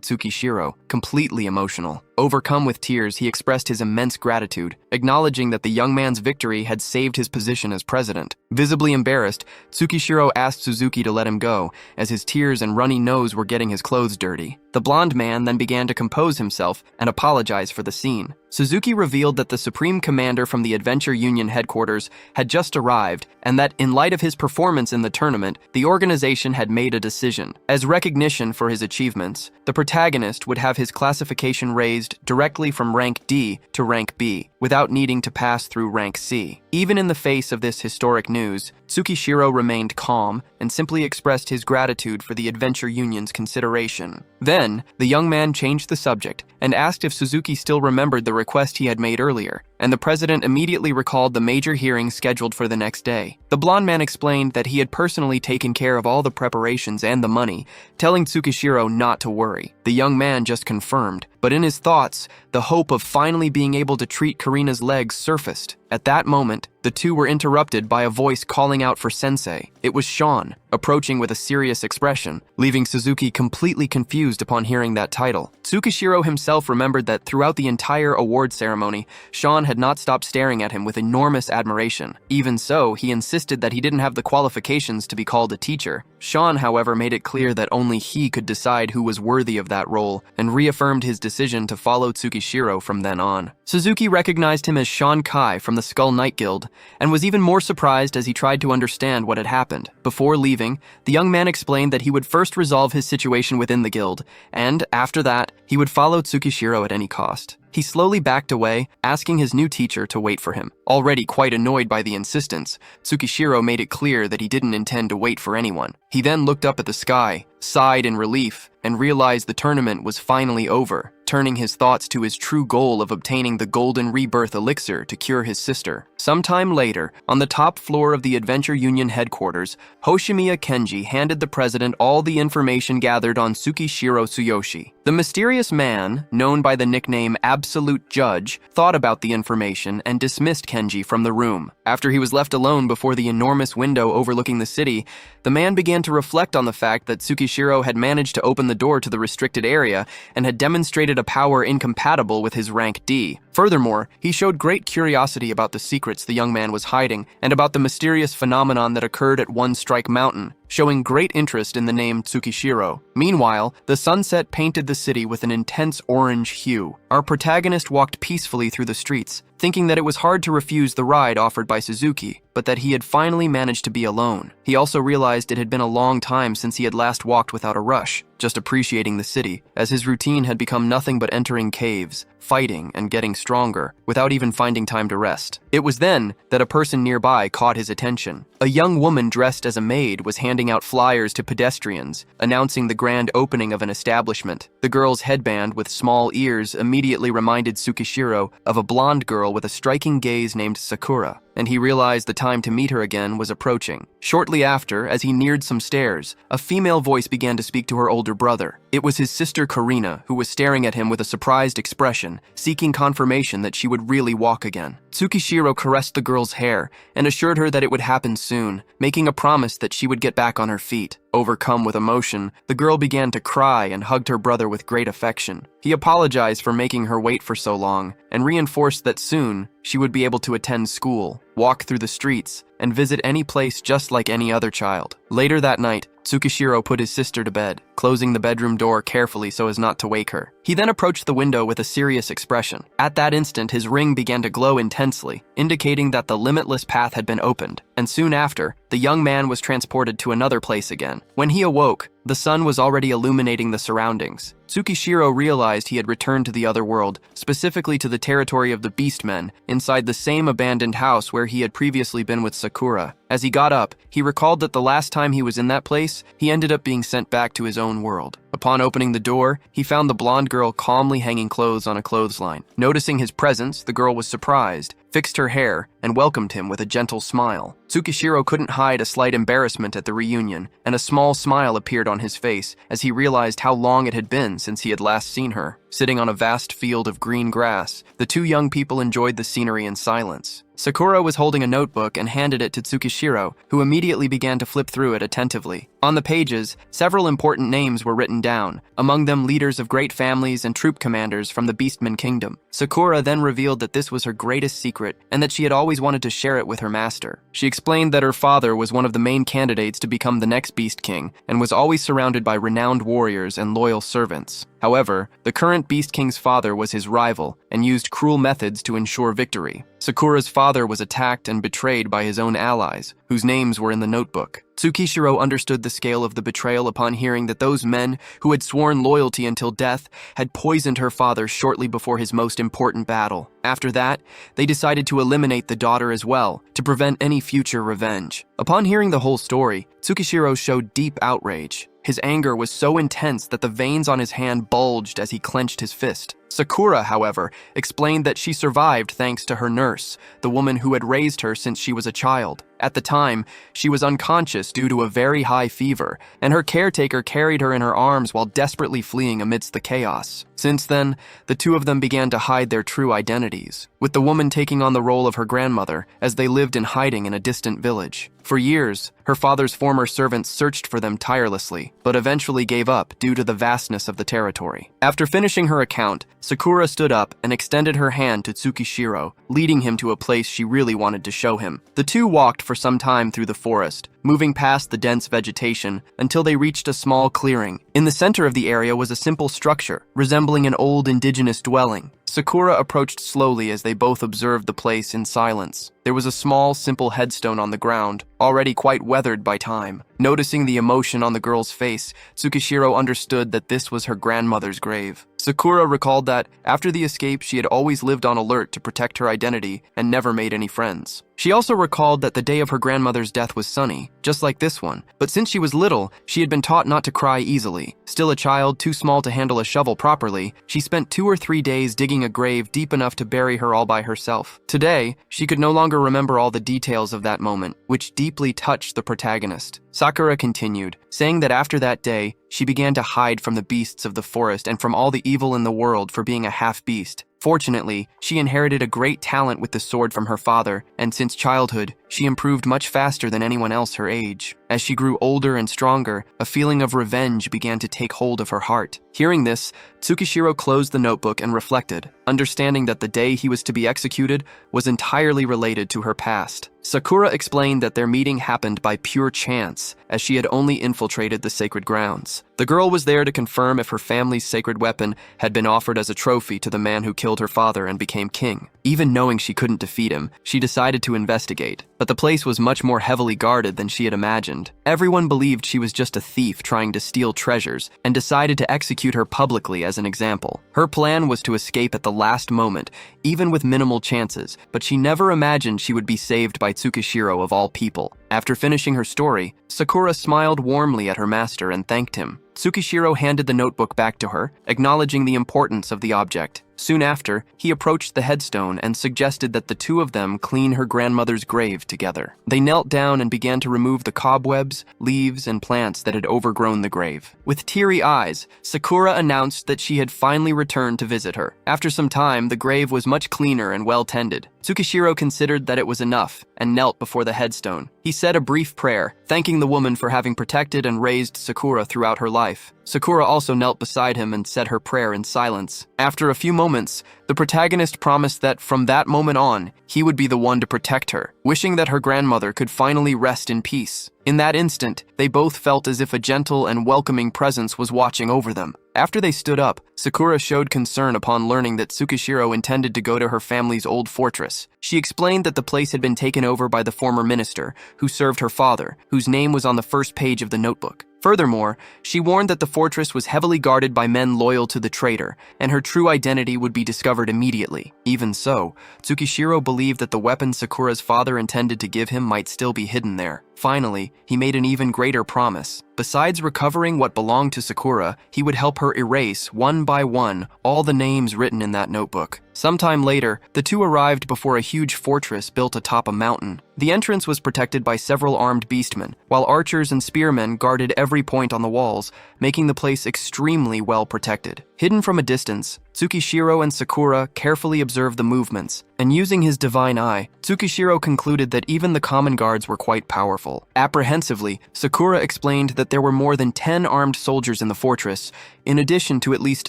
Tsukishiro, completely emotional. Overcome with tears, he expressed his immense gratitude, acknowledging that the young man's victory had saved his position as president. Visibly embarrassed, Tsukishiro asked Suzuki to let him go, as his tears and runny nose were getting his clothes dirty. The blonde man then began to compose himself and apologize for the scene. Suzuki revealed that the Supreme Commander from the Adventure Union headquarters had just arrived, and that in light of his performance in the tournament, the organization had made a decision. As recognition for his achievements, the protagonist would have his classification raised directly from rank D to rank B, without needing to pass through rank C. Even in the face of this historic news, Tsukishiro remained calm and simply expressed his gratitude for the Adventure Union's consideration. Then, the young man changed the subject and asked if Suzuki still remembered the request he had made earlier, and the president immediately recalled the major hearing scheduled for the next day. The blonde man explained that he had personally taken care of all the preparations and the money, telling Tsukishiro not to worry. The young man just confirmed, but in his thoughts, the hope of finally being able to treat Karina's legs surfaced. At that moment, the two were interrupted by a voice calling out for Sensei. It was Sean, approaching with a serious expression, leaving Suzuki completely confused upon hearing that title. Tsukishiro himself remembered that throughout the entire award ceremony, Sean had not stopped staring at him with enormous admiration. Even so, he insisted that he didn't have the qualifications to be called a teacher. Sean, however, made it clear that only he could decide who was worthy of that role, and reaffirmed his decision to follow Tsukishiro from then on. Suzuki recognized him as Sean Kai from the Skull Knight Guild, and was even more surprised as he tried to understand what had happened. Before leaving, the young man explained that he would first resolve his situation within the guild, and after that, he would follow Tsukishiro at any cost. He slowly backed away, asking his new teacher to wait for him. Already quite annoyed by the insistence, Tsukishiro made it clear that he didn't intend to wait for anyone. He then looked up at the sky, sighed in relief, and realized the tournament was finally over, turning his thoughts to his true goal of obtaining the Golden Rebirth Elixir to cure his sister. Sometime later, on the top floor of the Adventure Union headquarters, Hoshimiya Kenji handed the president all the information gathered on Tsukishiro Tsuyoshi. The mysterious man, known by the nickname Absolute Judge, thought about the information and dismissed Kenji from the room. After he was left alone before the enormous window overlooking the city, the man began to reflect on the fact that Tsukishiro had managed to open the door to the restricted area and had demonstrated a power incompatible with his rank D. Furthermore, he showed great curiosity about the secrets the young man was hiding and about the mysterious phenomenon that occurred at One Strike Mountain, showing great interest in the name Tsukishiro. Meanwhile, the sunset painted the city with an intense orange hue. Our protagonist walked peacefully through the streets, thinking that it was hard to refuse the ride offered by Suzuki, but that he had finally managed to be alone. He also realized it had been a long time since he had last walked without a rush, just appreciating the city, as his routine had become nothing but entering caves, fighting, and getting stronger, without even finding time to rest. It was then that a person nearby caught his attention. A young woman dressed as a maid was handing out flyers to pedestrians, announcing the grand opening of an establishment. The girl's headband with small ears immediately reminded Tsukishiro of a blonde girl with a striking gaze named Sakura, and he realized the time to meet her again was approaching. Shortly after, as he neared some stairs, a female voice began to speak to her older brother. It was his sister Karina, who was staring at him with a surprised expression, seeking confirmation that she would really walk again. Tsukishiro caressed the girl's hair and assured her that it would happen soon, making a promise that she would get back on her feet. Overcome with emotion, the girl began to cry and hugged her brother with great affection. He apologized for making her wait for so long and reinforced that soon she would be able to attend school, walk through the streets, and visit any place just like any other child. Later that night, Tsukishiro put his sister to bed, closing the bedroom door carefully so as not to wake her. He then approached the window with a serious expression. At that instant, his ring began to glow intensely, indicating that the limitless path had been opened, and soon after, the young man was transported to another place again. When he awoke, the sun was already illuminating the surroundings. Tsukishiro realized he had returned to the other world, specifically to the territory of the Beastmen, inside the same abandoned house where he had previously been with Sakura. As he got up, he recalled that the last time he was in that place, he ended up being sent back to his own world. Upon opening the door, he found the blonde girl calmly hanging clothes on a clothesline. Noticing his presence, the girl was surprised, fixed her hair, and welcomed him with a gentle smile. Tsukishiro couldn't hide a slight embarrassment at the reunion, and a small smile appeared on his face as he realized how long it had been since he had last seen her. Sitting on a vast field of green grass, the two young people enjoyed the scenery in silence. Sakura was holding a notebook and handed it to Tsukishiro, who immediately began to flip through it attentively. On the pages, several important names were written down, among them leaders of great families and troop commanders from the Beastman Kingdom. Sakura then revealed that this was her greatest secret and that she had always wanted to share it with her master. She explained that her father was one of the main candidates to become the next Beast King and was always surrounded by renowned warriors and loyal servants. However, the current Beast King's father was his rival and used cruel methods to ensure victory. Sakura's father was attacked and betrayed by his own allies, whose names were in the notebook. Tsukishiro understood the scale of the betrayal upon hearing that those men who had sworn loyalty until death had poisoned her father shortly before his most important battle. After that, they decided to eliminate the daughter as well, to prevent any future revenge. Upon hearing the whole story, Tsukishiro showed deep outrage. His anger was so intense that the veins on his hand bulged as he clenched his fist. Sakura, however, explained that she survived thanks to her nurse, the woman who had raised her since she was a child. At the time, she was unconscious due to a very high fever, and her caretaker carried her in her arms while desperately fleeing amidst the chaos. Since then, the two of them began to hide their true identities, with the woman taking on the role of her grandmother as they lived in hiding in a distant village. For years, her father's former servants searched for them tirelessly, but eventually gave up due to the vastness of the territory. After finishing her account, Sakura stood up and extended her hand to Tsukishiro, leading him to a place she really wanted to show him. The two walked for some time through the forest, moving past the dense vegetation until they reached a small clearing. In the center of the area was a simple structure, resembling an old indigenous dwelling. Sakura approached slowly as they both observed the place in silence. There was a small, simple headstone on the ground, already quite weathered by time. Noticing the emotion on the girl's face, Tsukishiro understood that this was her grandmother's grave. Sakura recalled that, after the escape, she had always lived on alert to protect her identity and never made any friends. She also recalled that the day of her grandmother's death was sunny, just like this one, but since she was little, she had been taught not to cry easily. Still a child too small to handle a shovel properly, she spent 2 or 3 days digging a grave deep enough to bury her all by herself. Today, she could no longer remember all the details of that moment, which deeply touched the protagonist. Sakura continued, saying that after that day, she began to hide from the beasts of the forest and from all the evil in the world for being a half-beast. Fortunately, she inherited a great talent with the sword from her father, and since childhood, she improved much faster than anyone else her age. As she grew older and stronger, a feeling of revenge began to take hold of her heart. Hearing this, Tsukishiro closed the notebook and reflected, understanding that the day he was to be executed was entirely related to her past. Sakura explained that their meeting happened by pure chance, as she had only infiltrated the sacred grounds. The girl was there to confirm if her family's sacred weapon had been offered as a trophy to the man who killed her father and became king. Even knowing she couldn't defeat him, she decided to investigate. But the place was much more heavily guarded than she had imagined. Everyone believed she was just a thief trying to steal treasures, and decided to execute her publicly as an example. Her plan was to escape at the last moment, even with minimal chances, but she never imagined she would be saved by Tsukishiro of all people. After finishing her story, Sakura smiled warmly at her master and thanked him. Tsukishiro handed the notebook back to her, acknowledging the importance of the object. Soon after, he approached the headstone and suggested that the two of them clean her grandmother's grave together. They knelt down and began to remove the cobwebs, leaves, and plants that had overgrown the grave. With teary eyes, Sakura announced that she had finally returned to visit her. After some time, the grave was much cleaner and well tended. Tsukishiro considered that it was enough and knelt before the headstone. He said a brief prayer, thanking the woman for having protected and raised Sakura throughout her life. Sakura also knelt beside him and said her prayer in silence. After a few moments, the protagonist promised that from that moment on, he would be the one to protect her, wishing that her grandmother could finally rest in peace. In that instant, they both felt as if a gentle and welcoming presence was watching over them. After they stood up, Sakura showed concern upon learning that Tsukishiro intended to go to her family's old fortress. She explained that the place had been taken over by the former minister, who served her father, whose name was on the first page of the notebook. Furthermore, she warned that the fortress was heavily guarded by men loyal to the traitor, and her true identity would be discovered immediately. Even so, Tsukishiro believed that the weapon Sakura's father intended to give him might still be hidden there. Finally, he made an even greater promise. Besides recovering what belonged to Sakura, he would help her erase, one by one, all the names written in that notebook. Sometime later, the two arrived before a huge fortress built atop a mountain. The entrance was protected by several armed beastmen, while archers and spearmen guarded every point on the walls, making the place extremely well protected. Hidden from a distance, Tsukishiro and Sakura carefully observed the movements, and using his divine eye, Tsukishiro concluded that even the common guards were quite powerful. Apprehensively, Sakura explained that there were more than 10 armed soldiers in the fortress, in addition to at least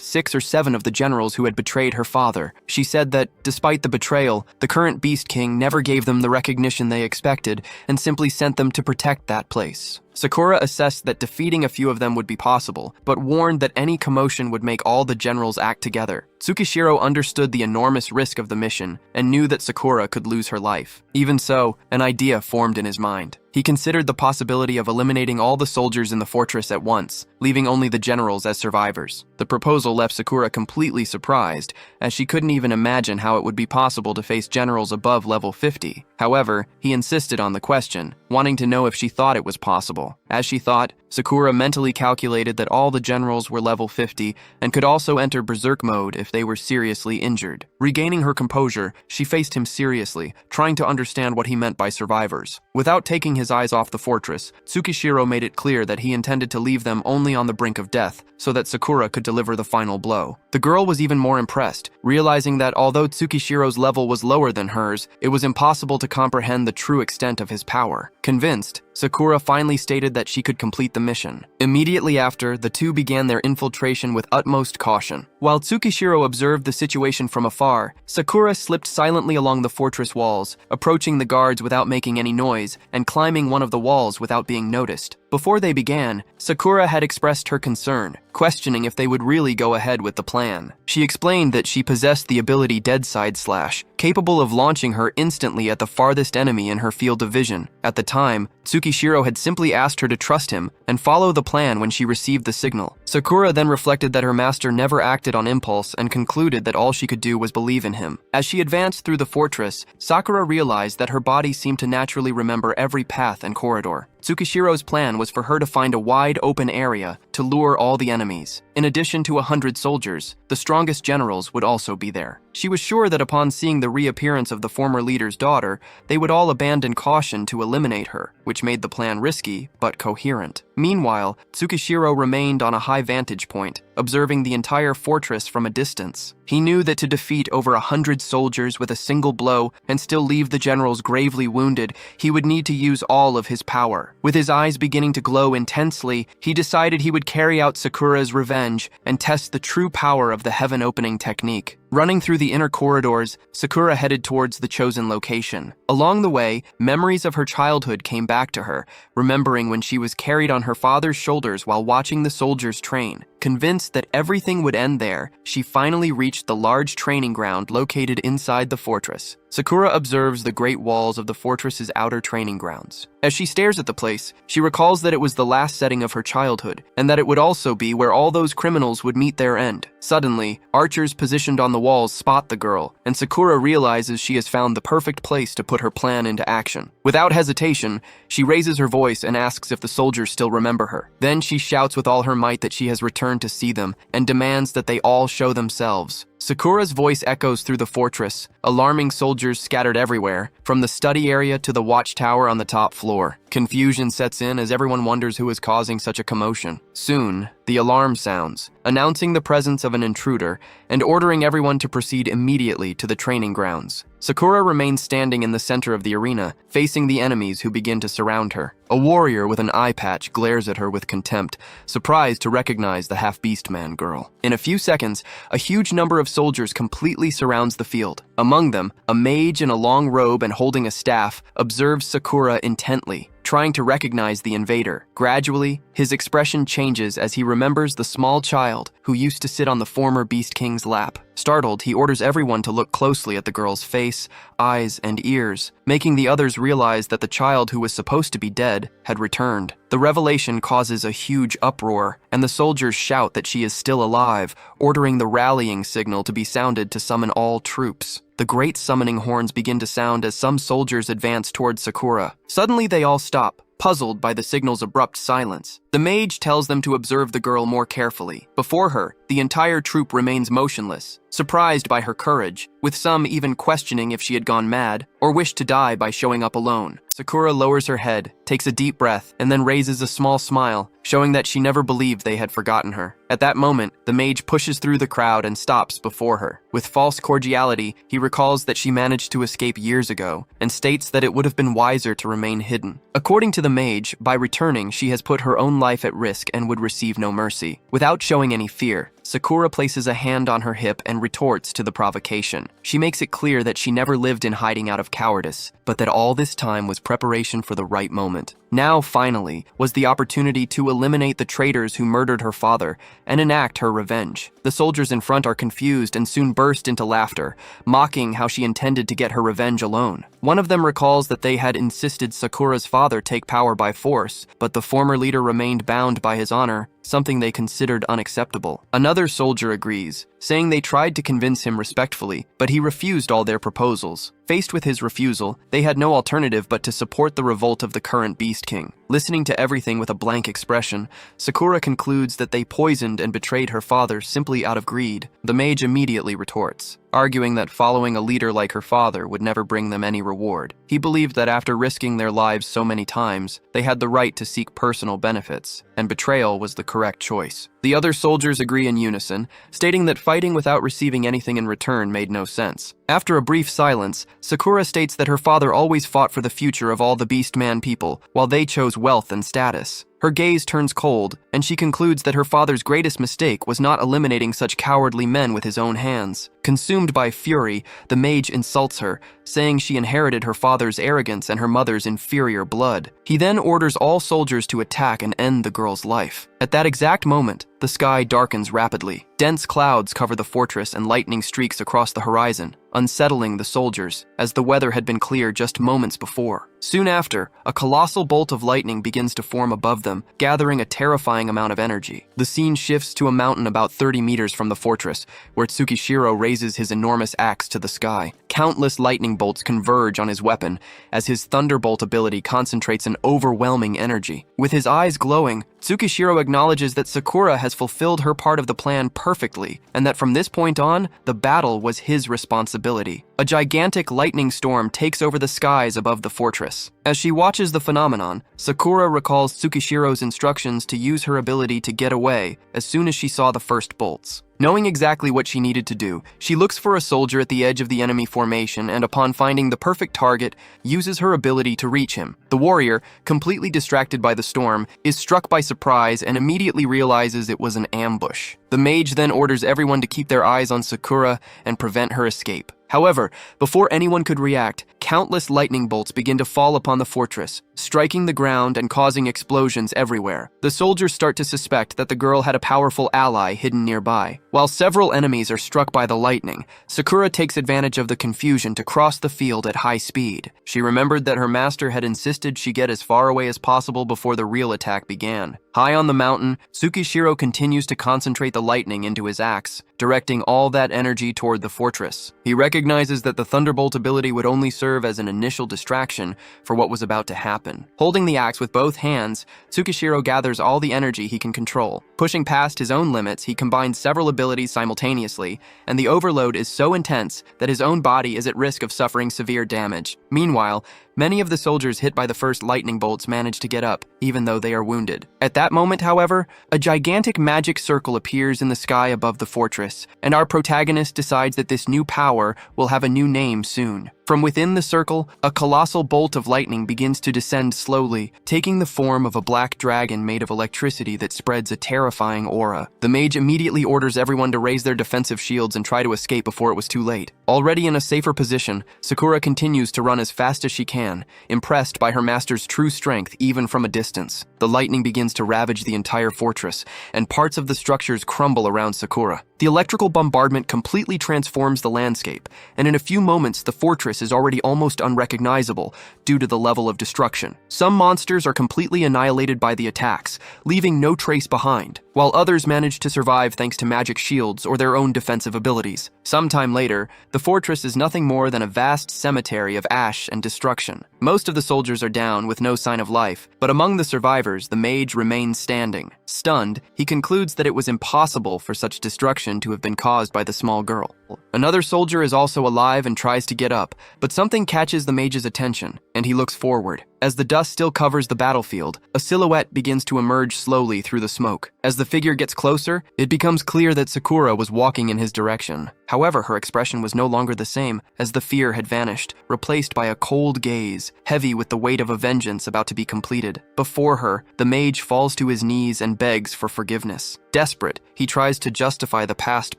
6 or 7 of the generals who had betrayed her father. She said that, despite the betrayal, the current Beast King never gave them the recognition they expected and simply sent them to protect that place. Sakura assessed that defeating a few of them would be possible, but warned that any commotion would make all the generals act together. Tsukishiro understood the enormous risk of the mission and knew that Sakura could lose her life. Even so, an idea formed in his mind. He considered the possibility of eliminating all the soldiers in the fortress at once, leaving only the generals as survivors. The proposal left Sakura completely surprised, as she couldn't even imagine how it would be possible to face generals above level 50. However, he insisted on the question, wanting to know if she thought it was possible. As she thought, Sakura mentally calculated that all the generals were level 50 and could also enter berserk mode if they were seriously injured. Regaining her composure, she faced him seriously, trying to understand what he meant by survivors. Without taking his eyes off the fortress, Tsukishiro made it clear that he intended to leave them only on the brink of death, so that Sakura could deliver the final blow. The girl was even more impressed, realizing that although Tsukishiro's level was lower than hers, it was impossible to comprehend the true extent of his power. Convinced, Sakura finally stated that she could complete the mission. Immediately after, the two began their infiltration with utmost caution. While Tsukishiro observed the situation from afar, Sakura slipped silently along the fortress walls, approaching the guards without making any noise and climbing one of the walls without being noticed. Before they began, Sakura had expressed her concern, questioning if they would really go ahead with the plan. She explained that she possessed the ability Deadside Slash, capable of launching her instantly at the farthest enemy in her field of vision. At the time, Tsukishiro had simply asked her to trust him and follow the plan when she received the signal. Sakura then reflected that her master never acted on impulse and concluded that all she could do was believe in him. As she advanced through the fortress, Sakura realized that her body seemed to naturally remember every path and corridor. Tsukishiro's plan was for her to find a wide open area to lure all the enemies. In addition to 100 soldiers, the strongest generals would also be there. She was sure that upon seeing the reappearance of the former leader's daughter, they would all abandon caution to eliminate her, which made the plan risky but coherent. Meanwhile, Tsukishiro remained on a high vantage point, observing the entire fortress from a distance. He knew that to defeat over 100 soldiers with a single blow and still leave the generals gravely wounded, he would need to use all of his power. With his eyes beginning to glow intensely, he decided he would carry out Sakura's revenge and test the true power of the heaven-opening technique. Running through the inner corridors, Sakura headed towards the chosen location. Along the way, memories of her childhood came back to her, remembering when she was carried on her father's shoulders while watching the soldiers train. Convinced that everything would end there, she finally reached the large training ground located inside the fortress. Sakura observes the great walls of the fortress's outer training grounds. As she stares at the place, she recalls that it was the last setting of her childhood, and that it would also be where all those criminals would meet their end. Suddenly, archers positioned on the walls spot the girl, and Sakura realizes she has found the perfect place to put her plan into action. Without hesitation, she raises her voice and asks if the soldiers still remember her. Then she shouts with all her might that she has returned to see them, and demands that they all show themselves. Sakura's voice echoes through the fortress, alarming soldiers scattered everywhere, from the study area to the watchtower on the top floor. Confusion sets in as everyone wonders who is causing such a commotion. Soon, the alarm sounds, announcing the presence of an intruder and ordering everyone to proceed immediately to the training grounds. Sakura remains standing in the center of the arena, facing the enemies who begin to surround her. A warrior with an eye patch glares at her with contempt, surprised to recognize the half-beast man girl. In a few seconds, a huge number of soldiers completely surrounds the field. Among them, a mage in a long robe and holding a staff observes Sakura intently, trying to recognize the invader. Gradually, his expression changes as he remembers the small child who used to sit on the former Beast King's lap. Startled, he orders everyone to look closely at the girl's face, eyes, and ears, making the others realize that the child who was supposed to be dead had returned. The revelation causes a huge uproar, and the soldiers shout that she is still alive, ordering the rallying signal to be sounded to summon all troops. The great summoning horns begin to sound as some soldiers advance towards Sakura. Suddenly they all stop, puzzled by the signal's abrupt silence. The mage tells them to observe the girl more carefully. Before her, the entire troop remains motionless, surprised by her courage, with some even questioning if she had gone mad or wished to die by showing up alone. Sakura lowers her head, takes a deep breath, and then raises a small smile, showing that she never believed they had forgotten her. At that moment, the mage pushes through the crowd and stops before her. With false cordiality, he recalls that she managed to escape years ago and states that it would have been wiser to remain hidden. According to the mage, by returning, she has put her own life at risk and would receive no mercy. Without showing any fear, Sakura places a hand on her hip and retorts to the provocation. She makes it clear that she never lived in hiding out of cowardice, but that all this time was preparation for the right moment. Now, finally, was the opportunity to eliminate the traitors who murdered her father and enact her revenge. The soldiers in front are confused and soon burst into laughter, mocking how she intended to get her revenge alone. One of them recalls that they had insisted Sakura's father take power by force, but the former leader remained bound by his honor, something they considered unacceptable. Another soldier agrees, saying they tried to convince him respectfully, but he refused all their proposals. Faced with his refusal, they had no alternative but to support the revolt of the current Beast King. Listening to everything with a blank expression, Sakura concludes that they poisoned and betrayed her father simply out of greed. The mage immediately retorts, arguing that following a leader like her father would never bring them any reward. He believed that after risking their lives so many times, they had the right to seek personal benefits, and betrayal was the correct choice. The other soldiers agree in unison, stating that fighting without receiving anything in return made no sense. After a brief silence, Sakura states that her father always fought for the future of all the Beastman people, while they chose wealth and status. Her gaze turns cold, and she concludes that her father's greatest mistake was not eliminating such cowardly men with his own hands. Consumed by fury, the mage insults her, saying she inherited her father's arrogance and her mother's inferior blood. He then orders all soldiers to attack and end the girl's life. At that exact moment, the sky darkens rapidly. Dense clouds cover the fortress and lightning streaks across the horizon, unsettling the soldiers, as the weather had been clear just moments before. Soon after, a colossal bolt of lightning begins to form above them, gathering a terrifying amount of energy. The scene shifts to a mountain about 30 meters from the fortress, where Tsukishiro raises his enormous axe to the sky. Countless lightning bolts converge on his weapon, as his thunderbolt ability concentrates an overwhelming energy. With his eyes glowing, Tsukishiro acknowledges that Sakura has fulfilled her part of the plan perfectly, and that from this point on, the battle was his responsibility. A gigantic lightning storm takes over the skies above the fortress. As she watches the phenomenon, Sakura recalls Tsukishiro's instructions to use her ability to get away as soon as she saw the first bolts. Knowing exactly what she needed to do, she looks for a soldier at the edge of the enemy formation and, upon finding the perfect target, uses her ability to reach him. The warrior, completely distracted by the storm, is struck by surprise and immediately realizes it was an ambush. The mage then orders everyone to keep their eyes on Sakura and prevent her escape. However, before anyone could react, countless lightning bolts begin to fall upon the fortress, striking the ground and causing explosions everywhere. The soldiers start to suspect that the girl had a powerful ally hidden nearby. While several enemies are struck by the lightning, Sakura takes advantage of the confusion to cross the field at high speed. She remembered that her master had insisted she get as far away as possible before the real attack began. High on the mountain, Tsukishiro continues to concentrate the lightning into his axe, directing all that energy toward the fortress. He recognizes that the Thunderbolt ability would only serve as an initial distraction for what was about to happen. Holding the axe with both hands, Tsukishiro gathers all the energy he can control. Pushing past his own limits, he combines several abilities simultaneously, and the overload is so intense that his own body is at risk of suffering severe damage. Meanwhile, many of the soldiers hit by the first lightning bolts manage to get up, even though they are wounded. At that moment, however, a gigantic magic circle appears in the sky above the fortress, and our protagonist decides that this new power will have a new name soon. From within the circle, a colossal bolt of lightning begins to descend slowly, taking the form of a black dragon made of electricity that spreads a terrifying aura. The mage immediately orders everyone to raise their defensive shields and try to escape before it was too late. Already in a safer position, Sakura continues to run as fast as she can, impressed by her master's true strength even from a distance. The lightning begins to ravage the entire fortress, and parts of the structures crumble around Sakura. The electrical bombardment completely transforms the landscape, and in a few moments the fortress is already almost unrecognizable due to the level of destruction. Some monsters are completely annihilated by the attacks, leaving no trace behind, while others manage to survive thanks to magic shields or their own defensive abilities. Sometime later, the fortress is nothing more than a vast cemetery of ash and destruction. Most of the soldiers are down with no sign of life, but among the survivors, the mage remains standing. Stunned, he concludes that it was impossible for such destruction to have been caused by the small girl. Another soldier is also alive and tries to get up, but something catches the mage's attention, and he looks forward. As the dust still covers the battlefield, a silhouette begins to emerge slowly through the smoke. As the figure gets closer, it becomes clear that Sakura was walking in his direction. However, her expression was no longer the same, as the fear had vanished, replaced by a cold gaze, heavy with the weight of a vengeance about to be completed. Before her, the mage falls to his knees and begs for forgiveness. Desperate, he tries to justify the past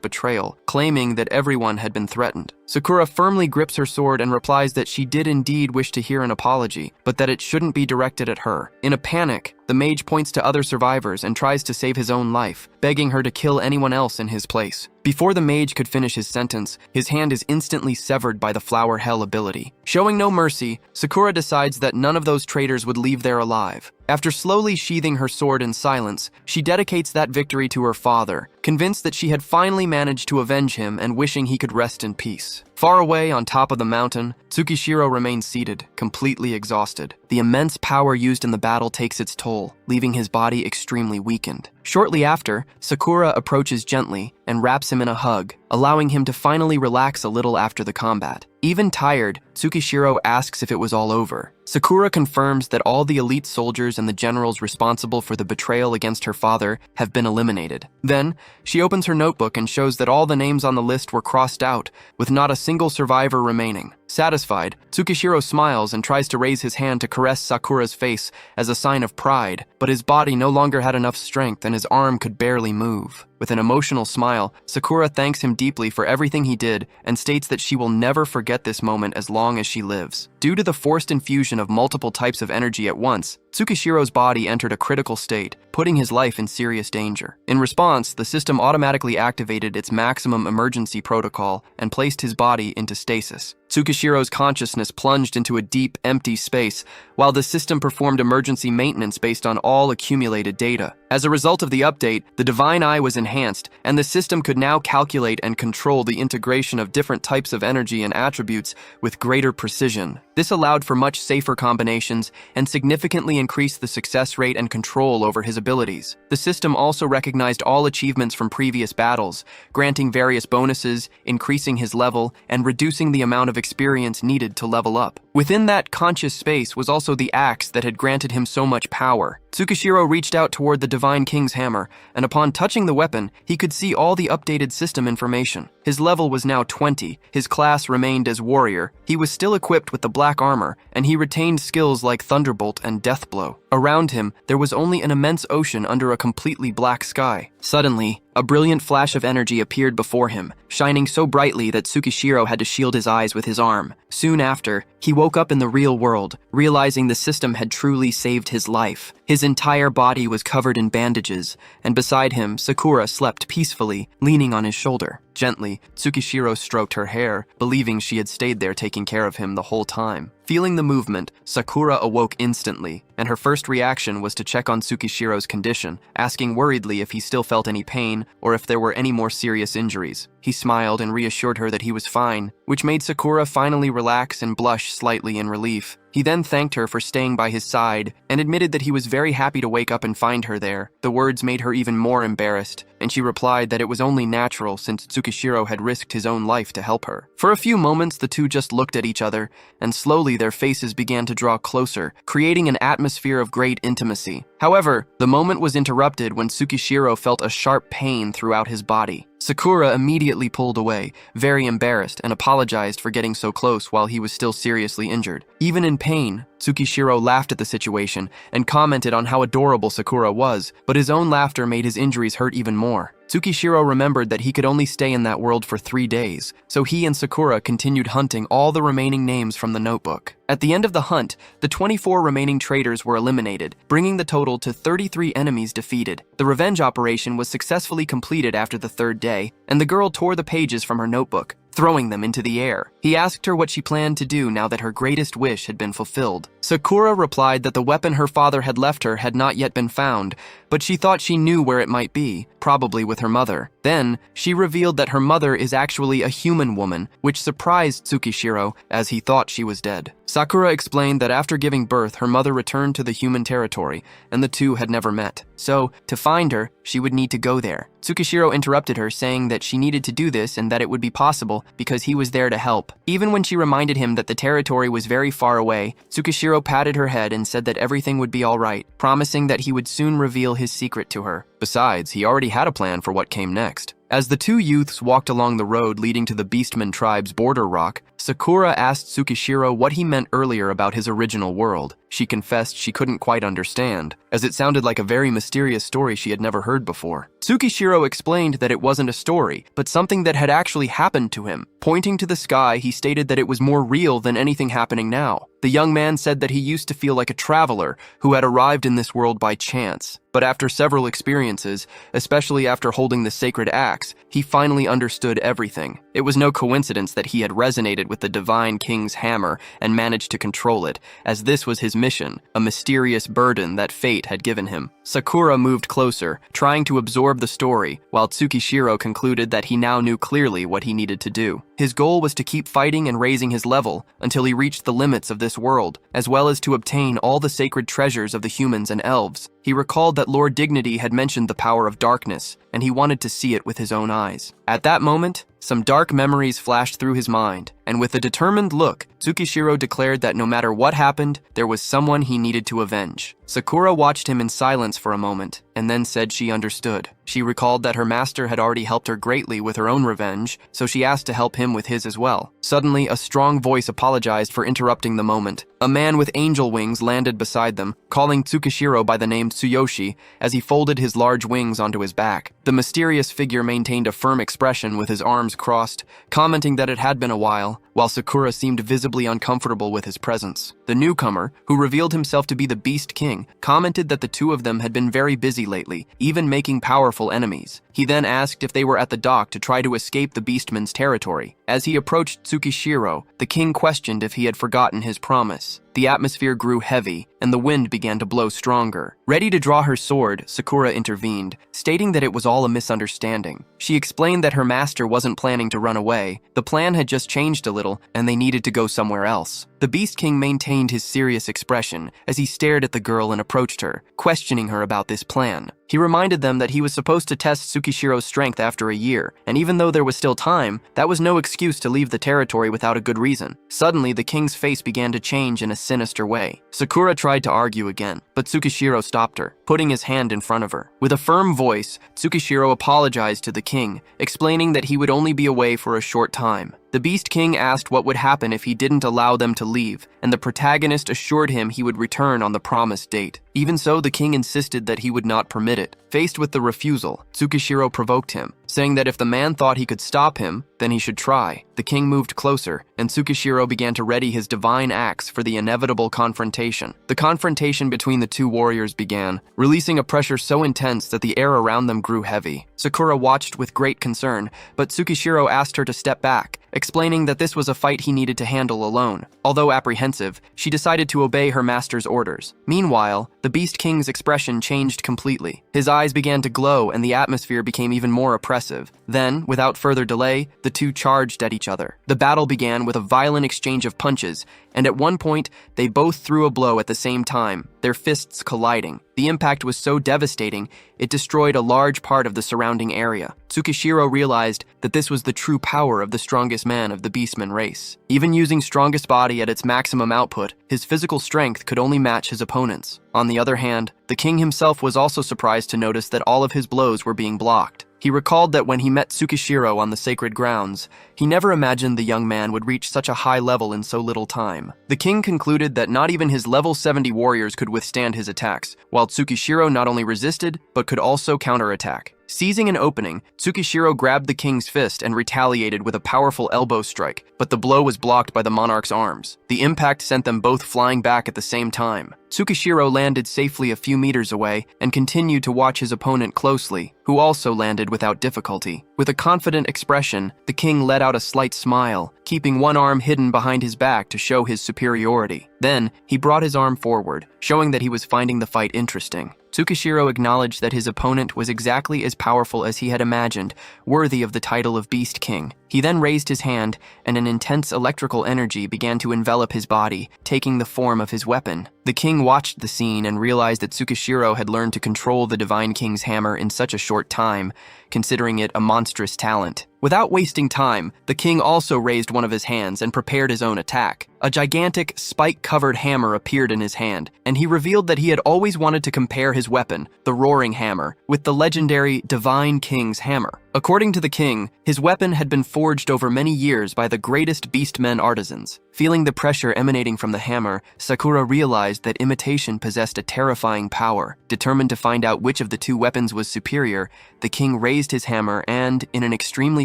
betrayal, claiming that everyone had been threatened. Sakura firmly grips her sword and replies that she did indeed wish to hear an apology, but that it shouldn't be directed at her. In a panic, The mage points to other survivors and tries to save his own life, begging her to kill anyone else in his place. Before the mage could finish his sentence, his hand is instantly severed by the Flower Hell ability. Showing no mercy, Sakura decides that none of those traitors would leave there alive. After slowly sheathing her sword in silence, she dedicates that victory to her father, convinced that she had finally managed to avenge him and wishing he could rest in peace. Far away on top of the mountain, Tsukishiro remains seated, completely exhausted. The immense power used in the battle takes its toll, leaving his body extremely weakened. Shortly after, Sakura approaches gently and wraps him in a hug, allowing him to finally relax a little after the combat. Even tired, Tsukishiro asks if it was all over. Sakura confirms that all the elite soldiers and the generals responsible for the betrayal against her father have been eliminated. Then, she opens her notebook and shows that all the names on the list were crossed out, with not a single survivor remaining. Satisfied, Tsukishiro smiles and tries to raise his hand to caress Sakura's face as a sign of pride, but his body no longer had enough strength and his arm could barely move. With an emotional smile, Sakura thanks him deeply for everything he did and states that she will never forget this moment as long as she lives. Due to the forced infusion of multiple types of energy at once, Tsukishiro's body entered a critical state, putting his life in serious danger. In response, the system automatically activated its maximum emergency protocol and placed his body into stasis. Tsukishiro's consciousness plunged into a deep, empty space, while the system performed emergency maintenance based on all accumulated data. As a result of the update, the Divine Eye was enhanced, and the system could now calculate and control the integration of different types of energy and attributes with greater precision. This allowed for much safer combinations and significantly increased the success rate and control over his abilities. The system also recognized all achievements from previous battles, granting various bonuses, increasing his level, and reducing the amount of experience needed to level up. Within that conscious space was also the axe that had granted him so much power. Tsukishiro reached out toward the Divine King's hammer, and upon touching the weapon, he could see all the updated system information. His level was now 20, his class remained as warrior, he was still equipped with the black armor, and he retained skills like Thunderbolt and Deathblow. Around him, there was only an immense ocean under a completely black sky. Suddenly, a brilliant flash of energy appeared before him, shining so brightly that Tsukishiro had to shield his eyes with his arm. Soon after, he woke up in the real world, realizing the system had truly saved his life. His entire body was covered in bandages, and beside him, Sakura slept peacefully, leaning on his shoulder. Gently, Tsukishiro stroked her hair, believing she had stayed there taking care of him the whole time. Feeling the movement, Sakura awoke instantly, and her first reaction was to check on Tsukishiro's condition, asking worriedly if he still felt any pain or if there were any more serious injuries. He smiled and reassured her that he was fine, which made Sakura finally relax and blush slightly in relief. He then thanked her for staying by his side and admitted that he was very happy to wake up and find her there. The words made her even more embarrassed, and she replied that it was only natural since Tsukishiro had risked his own life to help her. For a few moments, the two just looked at each other, and slowly their faces began to draw closer, creating an atmosphere of great intimacy. However, the moment was interrupted when Tsukishiro felt a sharp pain throughout his body. Sakura immediately pulled away, very embarrassed, and apologized for getting so close while he was still seriously injured. Even in pain, Tsukishiro laughed at the situation and commented on how adorable Sakura was, but his own laughter made his injuries hurt even more. Tsukishiro remembered that he could only stay in that world for 3 days, so he and Sakura continued hunting all the remaining names from the notebook. At the end of the hunt, the 24 remaining traitors were eliminated, bringing the total to 33 enemies defeated. The revenge operation was successfully completed after the 3rd day, and the girl tore the pages from her notebook, throwing them into the air. He asked her what she planned to do now that her greatest wish had been fulfilled. Sakura replied that the weapon her father had left her had not yet been found, but she thought she knew where it might be, probably with her mother. Then, she revealed that her mother is actually a human woman, which surprised Tsukishiro as he thought she was dead. Sakura explained that after giving birth, her mother returned to the human territory, and the two had never met. So, to find her, she would need to go there. Tsukishiro interrupted her, saying that she needed to do this and that it would be possible because he was there to help. Even when she reminded him that the territory was very far away, Tsukishiro patted her head and said that everything would be all right, promising that he would soon reveal his secret to her. Besides, he already had a plan for what came next. As the two youths walked along the road leading to the Beastman tribe's border rock, Sakura asked Tsukishiro what he meant earlier about his original world. She confessed she couldn't quite understand, as it sounded like a very mysterious story she had never heard before. Tsukishiro explained that it wasn't a story, but something that had actually happened to him. Pointing to the sky, he stated that it was more real than anything happening now. The young man said that he used to feel like a traveler who had arrived in this world by chance. But after several experiences, especially after holding the sacred axe, he finally understood everything. It was no coincidence that he had resonated with the Divine King's hammer and managed to control it, as this was his mission, a mysterious burden that fate had given him. Sakura moved closer, trying to absorb the story, while Tsukishiro concluded that he now knew clearly what he needed to do. His goal was to keep fighting and raising his level until he reached the limits of this world, as well as to obtain all the sacred treasures of the humans and elves. He recalled that Lord Dignity had mentioned the power of darkness, and he wanted to see it with his own eyes. At that moment, some dark memories flashed through his mind, and with a determined look, Tsukishiro declared that no matter what happened, there was someone he needed to avenge. Sakura watched him in silence for a moment, and then said she understood. She recalled that her master had already helped her greatly with her own revenge, so she asked to help him with his as well. Suddenly, a strong voice apologized for interrupting the moment. A man with angel wings landed beside them, calling Tsukishiro by the name Tsuyoshi as he folded his large wings onto his back. The mysterious figure maintained a firm expression with his arms crossed, commenting that it had been a while Sakura seemed visibly uncomfortable with his presence. The newcomer, who revealed himself to be the Beast King, commented that the two of them had been very busy lately, even making powerful enemies. He then asked if they were at the dock to try to escape the Beastman's territory. As he approached Tsukishiro, the king questioned if he had forgotten his promise. The atmosphere grew heavy, and the wind began to blow stronger. Ready to draw her sword, Sakura intervened, stating that it was all a misunderstanding. She explained that her master wasn't planning to run away. The plan had just changed a little, and they needed to go somewhere else. The Beast King maintained his serious expression as he stared at the girl and approached her, questioning her about this plan. He reminded them that he was supposed to test Tsukishiro's strength after a year, and even though there was still time, that was no excuse to leave the territory without a good reason. Suddenly, the king's face began to change in a sinister way. Sakura tried to argue again, but Tsukishiro stopped her, putting his hand in front of her. With a firm voice, Tsukishiro apologized to the king, explaining that he would only be away for a short time. The Beast King asked what would happen if he didn't allow them to leave, and the protagonist assured him he would return on the promised date. Even so, the king insisted that he would not permit it. Faced with the refusal, Tsukishiro provoked him, saying that if the man thought he could stop him, then he should try. The king moved closer, and Tsukishiro began to ready his divine axe for the inevitable confrontation. The confrontation between the two warriors began, releasing a pressure so intense that the air around them grew heavy. Sakura watched with great concern, but Tsukishiro asked her to step back, explaining that this was a fight he needed to handle alone. Although apprehensive, she decided to obey her master's orders. Meanwhile, the Beast King's expression changed completely. His eyes began to glow and the atmosphere became even more oppressive. Then, without further delay, the two charged at each other. The battle began with a violent exchange of punches, and at one point, they both threw a blow at the same time, their fists colliding. The impact was so devastating, it destroyed a large part of the surrounding area. Tsukishiro realized that this was the true power of the strongest man of the Beastman race. Even using strongest body at its maximum output, his physical strength could only match his opponent's. On the other hand, the king himself was also surprised to notice that all of his blows were being blocked. He recalled that when he met Tsukishiro on the sacred grounds, he never imagined the young man would reach such a high level in so little time. The king concluded that not even his level 70 warriors could withstand his attacks, while Tsukishiro not only resisted, but could also counterattack. Seizing an opening, Tsukishiro grabbed the king's fist and retaliated with a powerful elbow strike, but the blow was blocked by the monarch's arms. The impact sent them both flying back at the same time. Tsukishiro landed safely a few meters away and continued to watch his opponent closely, who also landed without difficulty. With a confident expression, the king let out a slight smile, keeping one arm hidden behind his back to show his superiority. Then, he brought his arm forward, showing that he was finding the fight interesting. Tsukishiro acknowledged that his opponent was exactly as powerful as he had imagined, worthy of the title of Beast King. He then raised his hand, and an intense electrical energy began to envelop his body, taking the form of his weapon. The king watched the scene and realized that Tsukishiro had learned to control the Divine King's hammer in such a short time, considering it a monstrous talent. Without wasting time, the king also raised one of his hands and prepared his own attack. A gigantic, spike-covered hammer appeared in his hand, and he revealed that he had always wanted to compare his weapon, the Roaring Hammer, with the legendary Divine King's hammer. According to the king, his weapon had been forged over many years by the greatest beastmen artisans. Feeling the pressure emanating from the hammer, Sakura realized that imitation possessed a terrifying power. Determined to find out which of the two weapons was superior, the king raised his hammer and, in an extremely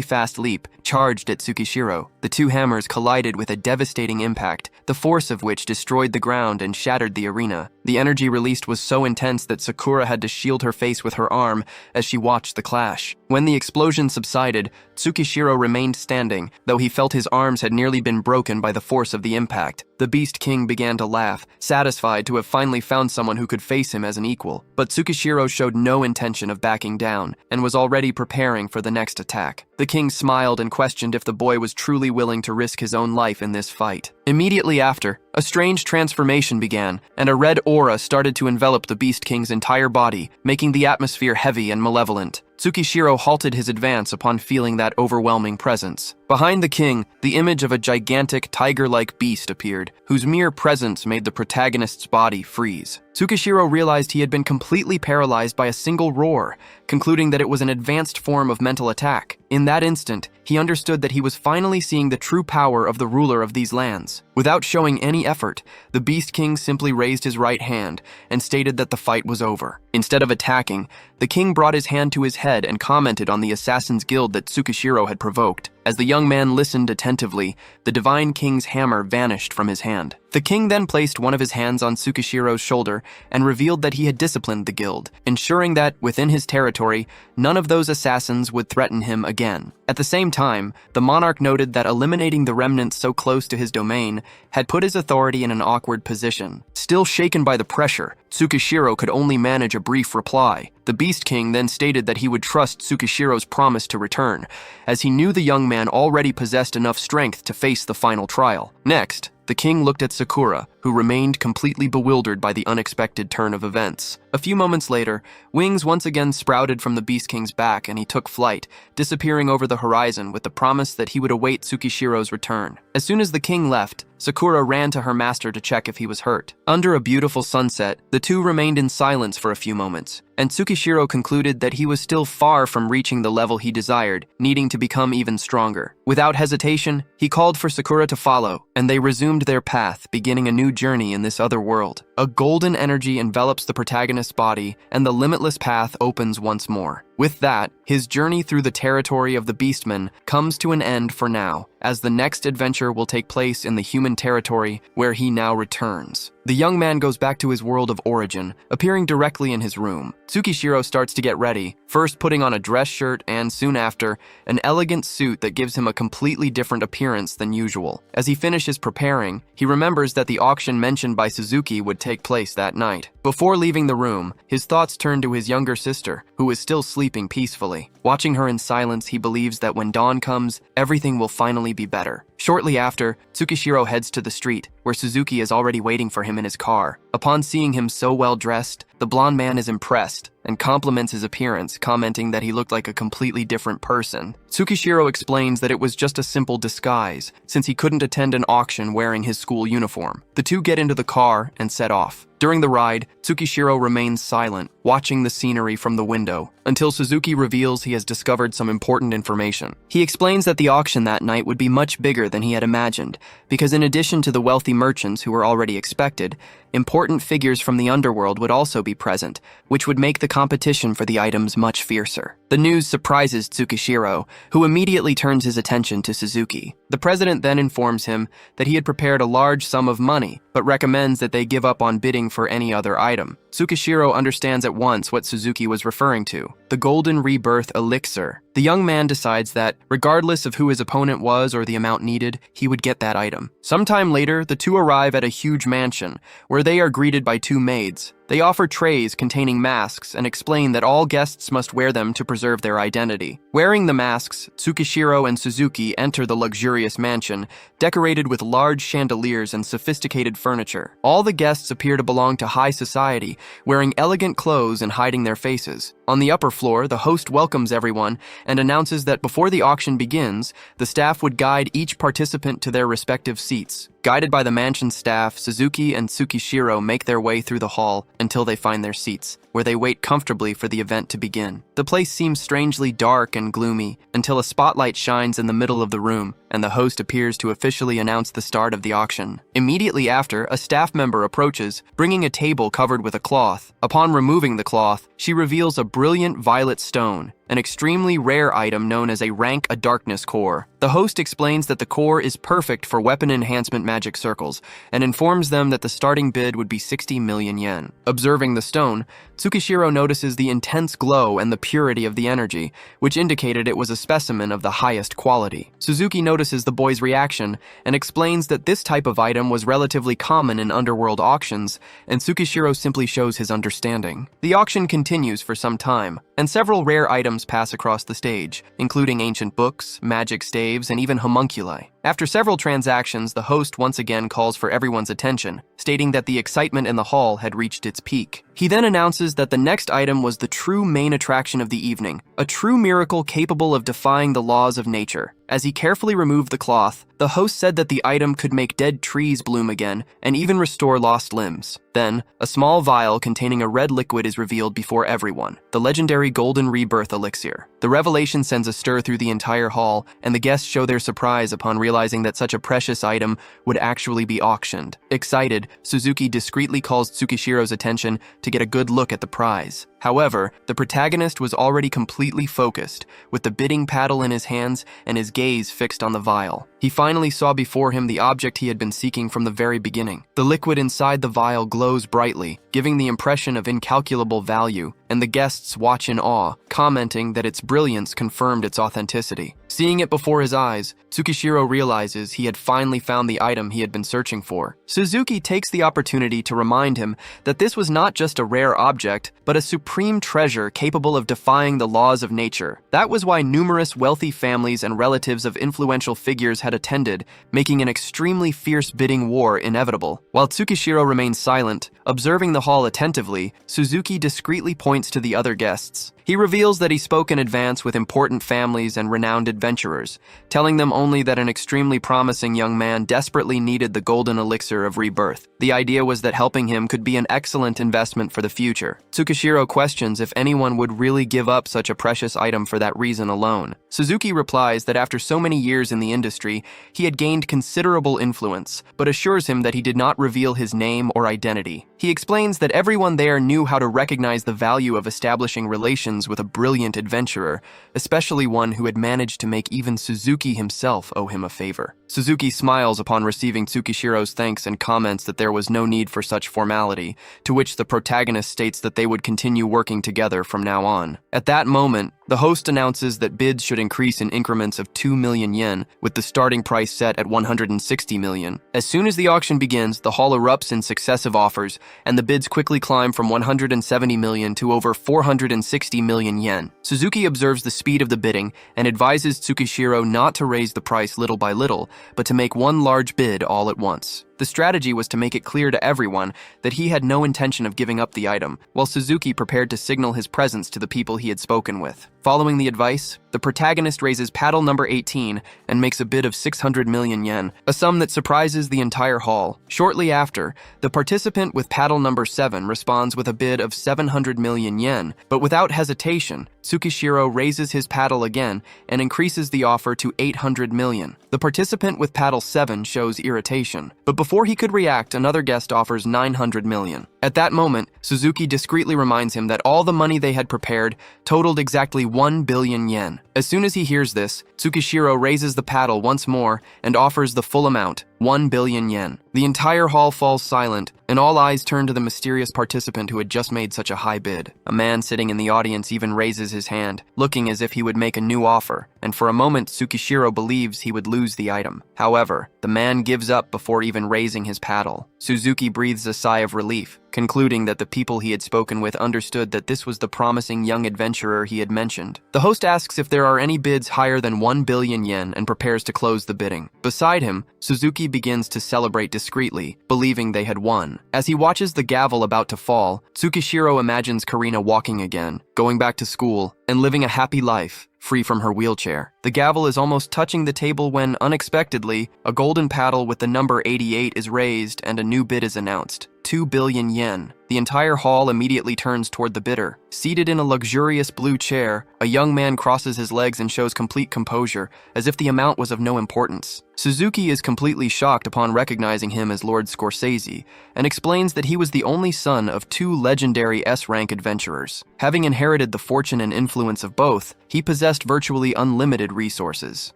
fast leap, charged at Tsukishiro. The two hammers collided with a devastating impact, the force of which destroyed the ground and shattered the arena. The energy released was so intense that Sakura had to shield her face with her arm as she watched the clash. When the explosion subsided, Tsukishiro remained standing, though he felt his arms had nearly been broken by the force of the impact. The Beast King began to laugh, satisfied to have finally found someone who could face him as an equal. But Tsukishiro showed no intention of backing down, and was already preparing for the next attack. The king smiled and questioned if the boy was truly willing to risk his own life in this fight. Immediately after, a strange transformation began, and a red aura started to envelop the Beast King's entire body, making the atmosphere heavy and malevolent. Tsukishiro halted his advance upon feeling that overwhelming presence. Behind the king, the image of a gigantic tiger-like beast appeared, whose mere presence made the protagonist's body freeze. Tsukishiro realized he had been completely paralyzed by a single roar, concluding that it was an advanced form of mental attack. In that instant, he understood that he was finally seeing the true power of the ruler of these lands. Without showing any effort, the Beast King simply raised his right hand and stated that the fight was over. Instead of attacking, the king brought his hand to his head and commented on the Assassin's Guild that Tsukishiro had provoked. As the young man listened attentively, the Divine King's hammer vanished from his hand. The king then placed one of his hands on Tsukishiro's shoulder and revealed that he had disciplined the guild, ensuring that, within his territory, none of those assassins would threaten him again. At the same time, the monarch noted that eliminating the remnants so close to his domain had put his authority in an awkward position. Still shaken by the pressure, Tsukishiro could only manage a brief reply. The Beast King then stated that he would trust Tsukishiro's promise to return, as he knew the young man already possessed enough strength to face the final trial. Next, the king looked at Sakura, who remained completely bewildered by the unexpected turn of events. A few moments later, wings once again sprouted from the Beast King's back and he took flight, disappearing over the horizon with the promise that he would await Tsukishiro's return. As soon as the king left, Sakura ran to her master to check if he was hurt. Under a beautiful sunset, the two remained in silence for a few moments, and Tsukishiro concluded that he was still far from reaching the level he desired, needing to become even stronger. Without hesitation, he called for Sakura to follow, and they resumed their path, beginning a new journey in this other world. A golden energy envelops the protagonist's body, and the limitless path opens once more. With that, his journey through the territory of the Beastmen comes to an end for now, as the next adventure will take place in the human territory where he now returns. The young man goes back to his world of origin, appearing directly in his room. Tsukishiro starts to get ready, first putting on a dress shirt and, soon after, an elegant suit that gives him a completely different appearance than usual. As he finishes preparing, he remembers that the auction mentioned by Suzuki would take place that night. Before leaving the room, his thoughts turn to his younger sister, who is still sleeping peacefully. Watching her in silence, he believes that when dawn comes, everything will finally be better. Shortly after, Tsukishiro heads to the street, where Suzuki is already waiting for him in his car. Upon seeing him so well dressed, the blonde man is impressed and compliments his appearance, commenting that he looked like a completely different person. Tsukishiro explains that it was just a simple disguise, since he couldn't attend an auction wearing his school uniform. The two get into the car and set off. During the ride, Tsukishiro remains silent, watching the scenery from the window, until Suzuki reveals he has discovered some important information. He explains that the auction that night would be much bigger than he had imagined, because in addition to the wealthy merchants who were already expected, important figures from the underworld would also be present, which would make the competition for the items much fiercer. The news surprises Tsukishiro, who immediately turns his attention to Suzuki. The president then informs him that he had prepared a large sum of money, but recommends that they give up on bidding for any other item. Tsukishiro understands at once what Suzuki was referring to: the Golden Rebirth Elixir. The young man decides that, regardless of who his opponent was or the amount needed, he would get that item. Sometime later, the two arrive at a huge mansion, where they are greeted by two maids. They offer trays containing masks and explain that all guests must wear them to preserve their identity. Wearing the masks, Tsukishiro and Suzuki enter the luxurious mansion, decorated with large chandeliers and sophisticated furniture. All the guests appear to belong to high society, wearing elegant clothes and hiding their faces. On the upper floor, the host welcomes everyone and announces that before the auction begins, the staff would guide each participant to their respective seats. Guided by the mansion staff, Suzuki and Tsukishiro make their way through the hall until they find their seats. where they wait comfortably for the event to begin. The place seems strangely dark and gloomy until a spotlight shines in the middle of the room and the host appears to officially announce the start of the auction. Immediately after, a staff member approaches, bringing a table covered with a cloth. Upon removing the cloth, she reveals a brilliant violet stone, an extremely rare item known as a rank a darkness core. The host explains that the core is perfect for weapon enhancement magic circles and informs them that the starting bid would be 60 million yen. Observing the stone, Tsukishiro notices the intense glow and the purity of the energy, which indicated it was a specimen of the highest quality. Suzuki notices the boy's reaction and explains that this type of item was relatively common in underworld auctions, and Tsukishiro simply shows his understanding. The auction continues for some time, and several rare items pass across the stage, including ancient books, magic staves, and even homunculi. After several transactions, the host once again calls for everyone's attention, stating that the excitement in the hall had reached its peak. He then announces that the next item was the true main attraction of the evening, a true miracle capable of defying the laws of nature. As he carefully removed the cloth, the host said that the item could make dead trees bloom again and even restore lost limbs. Then, a small vial containing a red liquid is revealed before everyone, the legendary Golden Rebirth Elixir. The revelation sends a stir through the entire hall, and the guests show their surprise upon realizing that such a precious item would actually be auctioned. Excited, Suzuki discreetly calls Tsukishiro's attention to get a good look at the prize. However, the protagonist was already completely focused, with the bidding paddle in his hands and his gaze fixed on the vial. He finally saw before him the object he had been seeking from the very beginning. The liquid inside the vial glows brightly, giving the impression of incalculable value, and the guests watch in awe, commenting that its brilliance confirmed its authenticity. Seeing it before his eyes, Tsukishiro realizes he had finally found the item he had been searching for. Suzuki takes the opportunity to remind him that this was not just a rare object, but a supreme treasure capable of defying the laws of nature. That was why numerous wealthy families and relatives of influential figures had attended, making an extremely fierce bidding war inevitable. While Tsukishiro remains silent, observing the hall attentively, Suzuki discreetly points to the other guests. He reveals that he spoke in advance with important families and renowned adventurers, telling them only that an extremely promising young man desperately needed the golden elixir of rebirth. The idea was that helping him could be an excellent investment for the future. Tsukishiro questions if anyone would really give up such a precious item for that reason alone. Suzuki replies that after so many years in the industry, he had gained considerable influence, but assures him that he did not reveal his name or identity. He explains that everyone there knew how to recognize the value of establishing relations with a brilliant adventurer, especially one who had managed to make even Suzuki himself owe him a favor. Suzuki smiles upon receiving Tsukishiro's thanks and comments that there was no need for such formality, to which the protagonist states that they would continue working together from now on. At that moment, the host announces that bids should increase in increments of 2 million yen, with the starting price set at 160 million. As soon as the auction begins, the hall erupts in successive offers, and the bids quickly climb from 170 million to over 460 million yen. Suzuki observes the speed of the bidding and advises Tsukishiro not to raise the price little by little, but to make one large bid all at once. The strategy was to make it clear to everyone that he had no intention of giving up the item, while Suzuki prepared to signal his presence to the people he had spoken with. Following the advice, the protagonist raises paddle number 18 and makes a bid of 600 million yen, a sum that surprises the entire hall. Shortly after, the participant with paddle number 7 responds with a bid of 700 million yen, but without hesitation, Tsukishiro raises his paddle again and increases the offer to 800 million. The participant with paddle 7 shows irritation, but before he could react, another guest offers 900 million. At that moment, Suzuki discreetly reminds him that all the money they had prepared totaled exactly 1 billion yen. As soon as he hears this, Tsukishiro raises the paddle once more and offers the full amount, 1 billion yen. The entire hall falls silent, and all eyes turn to the mysterious participant who had just made such a high bid. A man sitting in the audience even raises his hand, looking as if he would make a new offer, and for a moment Tsukishiro believes he would lose the item. However, the man gives up before even raising his paddle. Suzuki breathes a sigh of relief, concluding that the people he had spoken with understood that this was the promising young adventurer he had mentioned. The host asks if there are any bids higher than 1 billion yen and prepares to close the bidding. Beside him, Suzuki begins to celebrate discreetly, believing they had won. As he watches the gavel about to fall, Tsukishiro imagines Karina walking again, going back to school, and living a happy life, free from her wheelchair. The gavel is almost touching the table when, unexpectedly, a golden paddle with the number 88 is raised and a new bid is announced. 2 billion yen. The entire hall immediately turns toward the bidder. Seated in a luxurious blue chair, a young man crosses his legs and shows complete composure, as if the amount was of no importance. Suzuki is completely shocked upon recognizing him as Lord Scorsese, and explains that he was the only son of two legendary S-rank adventurers. Having inherited the fortune and influence of both, he possessed virtually unlimited resources.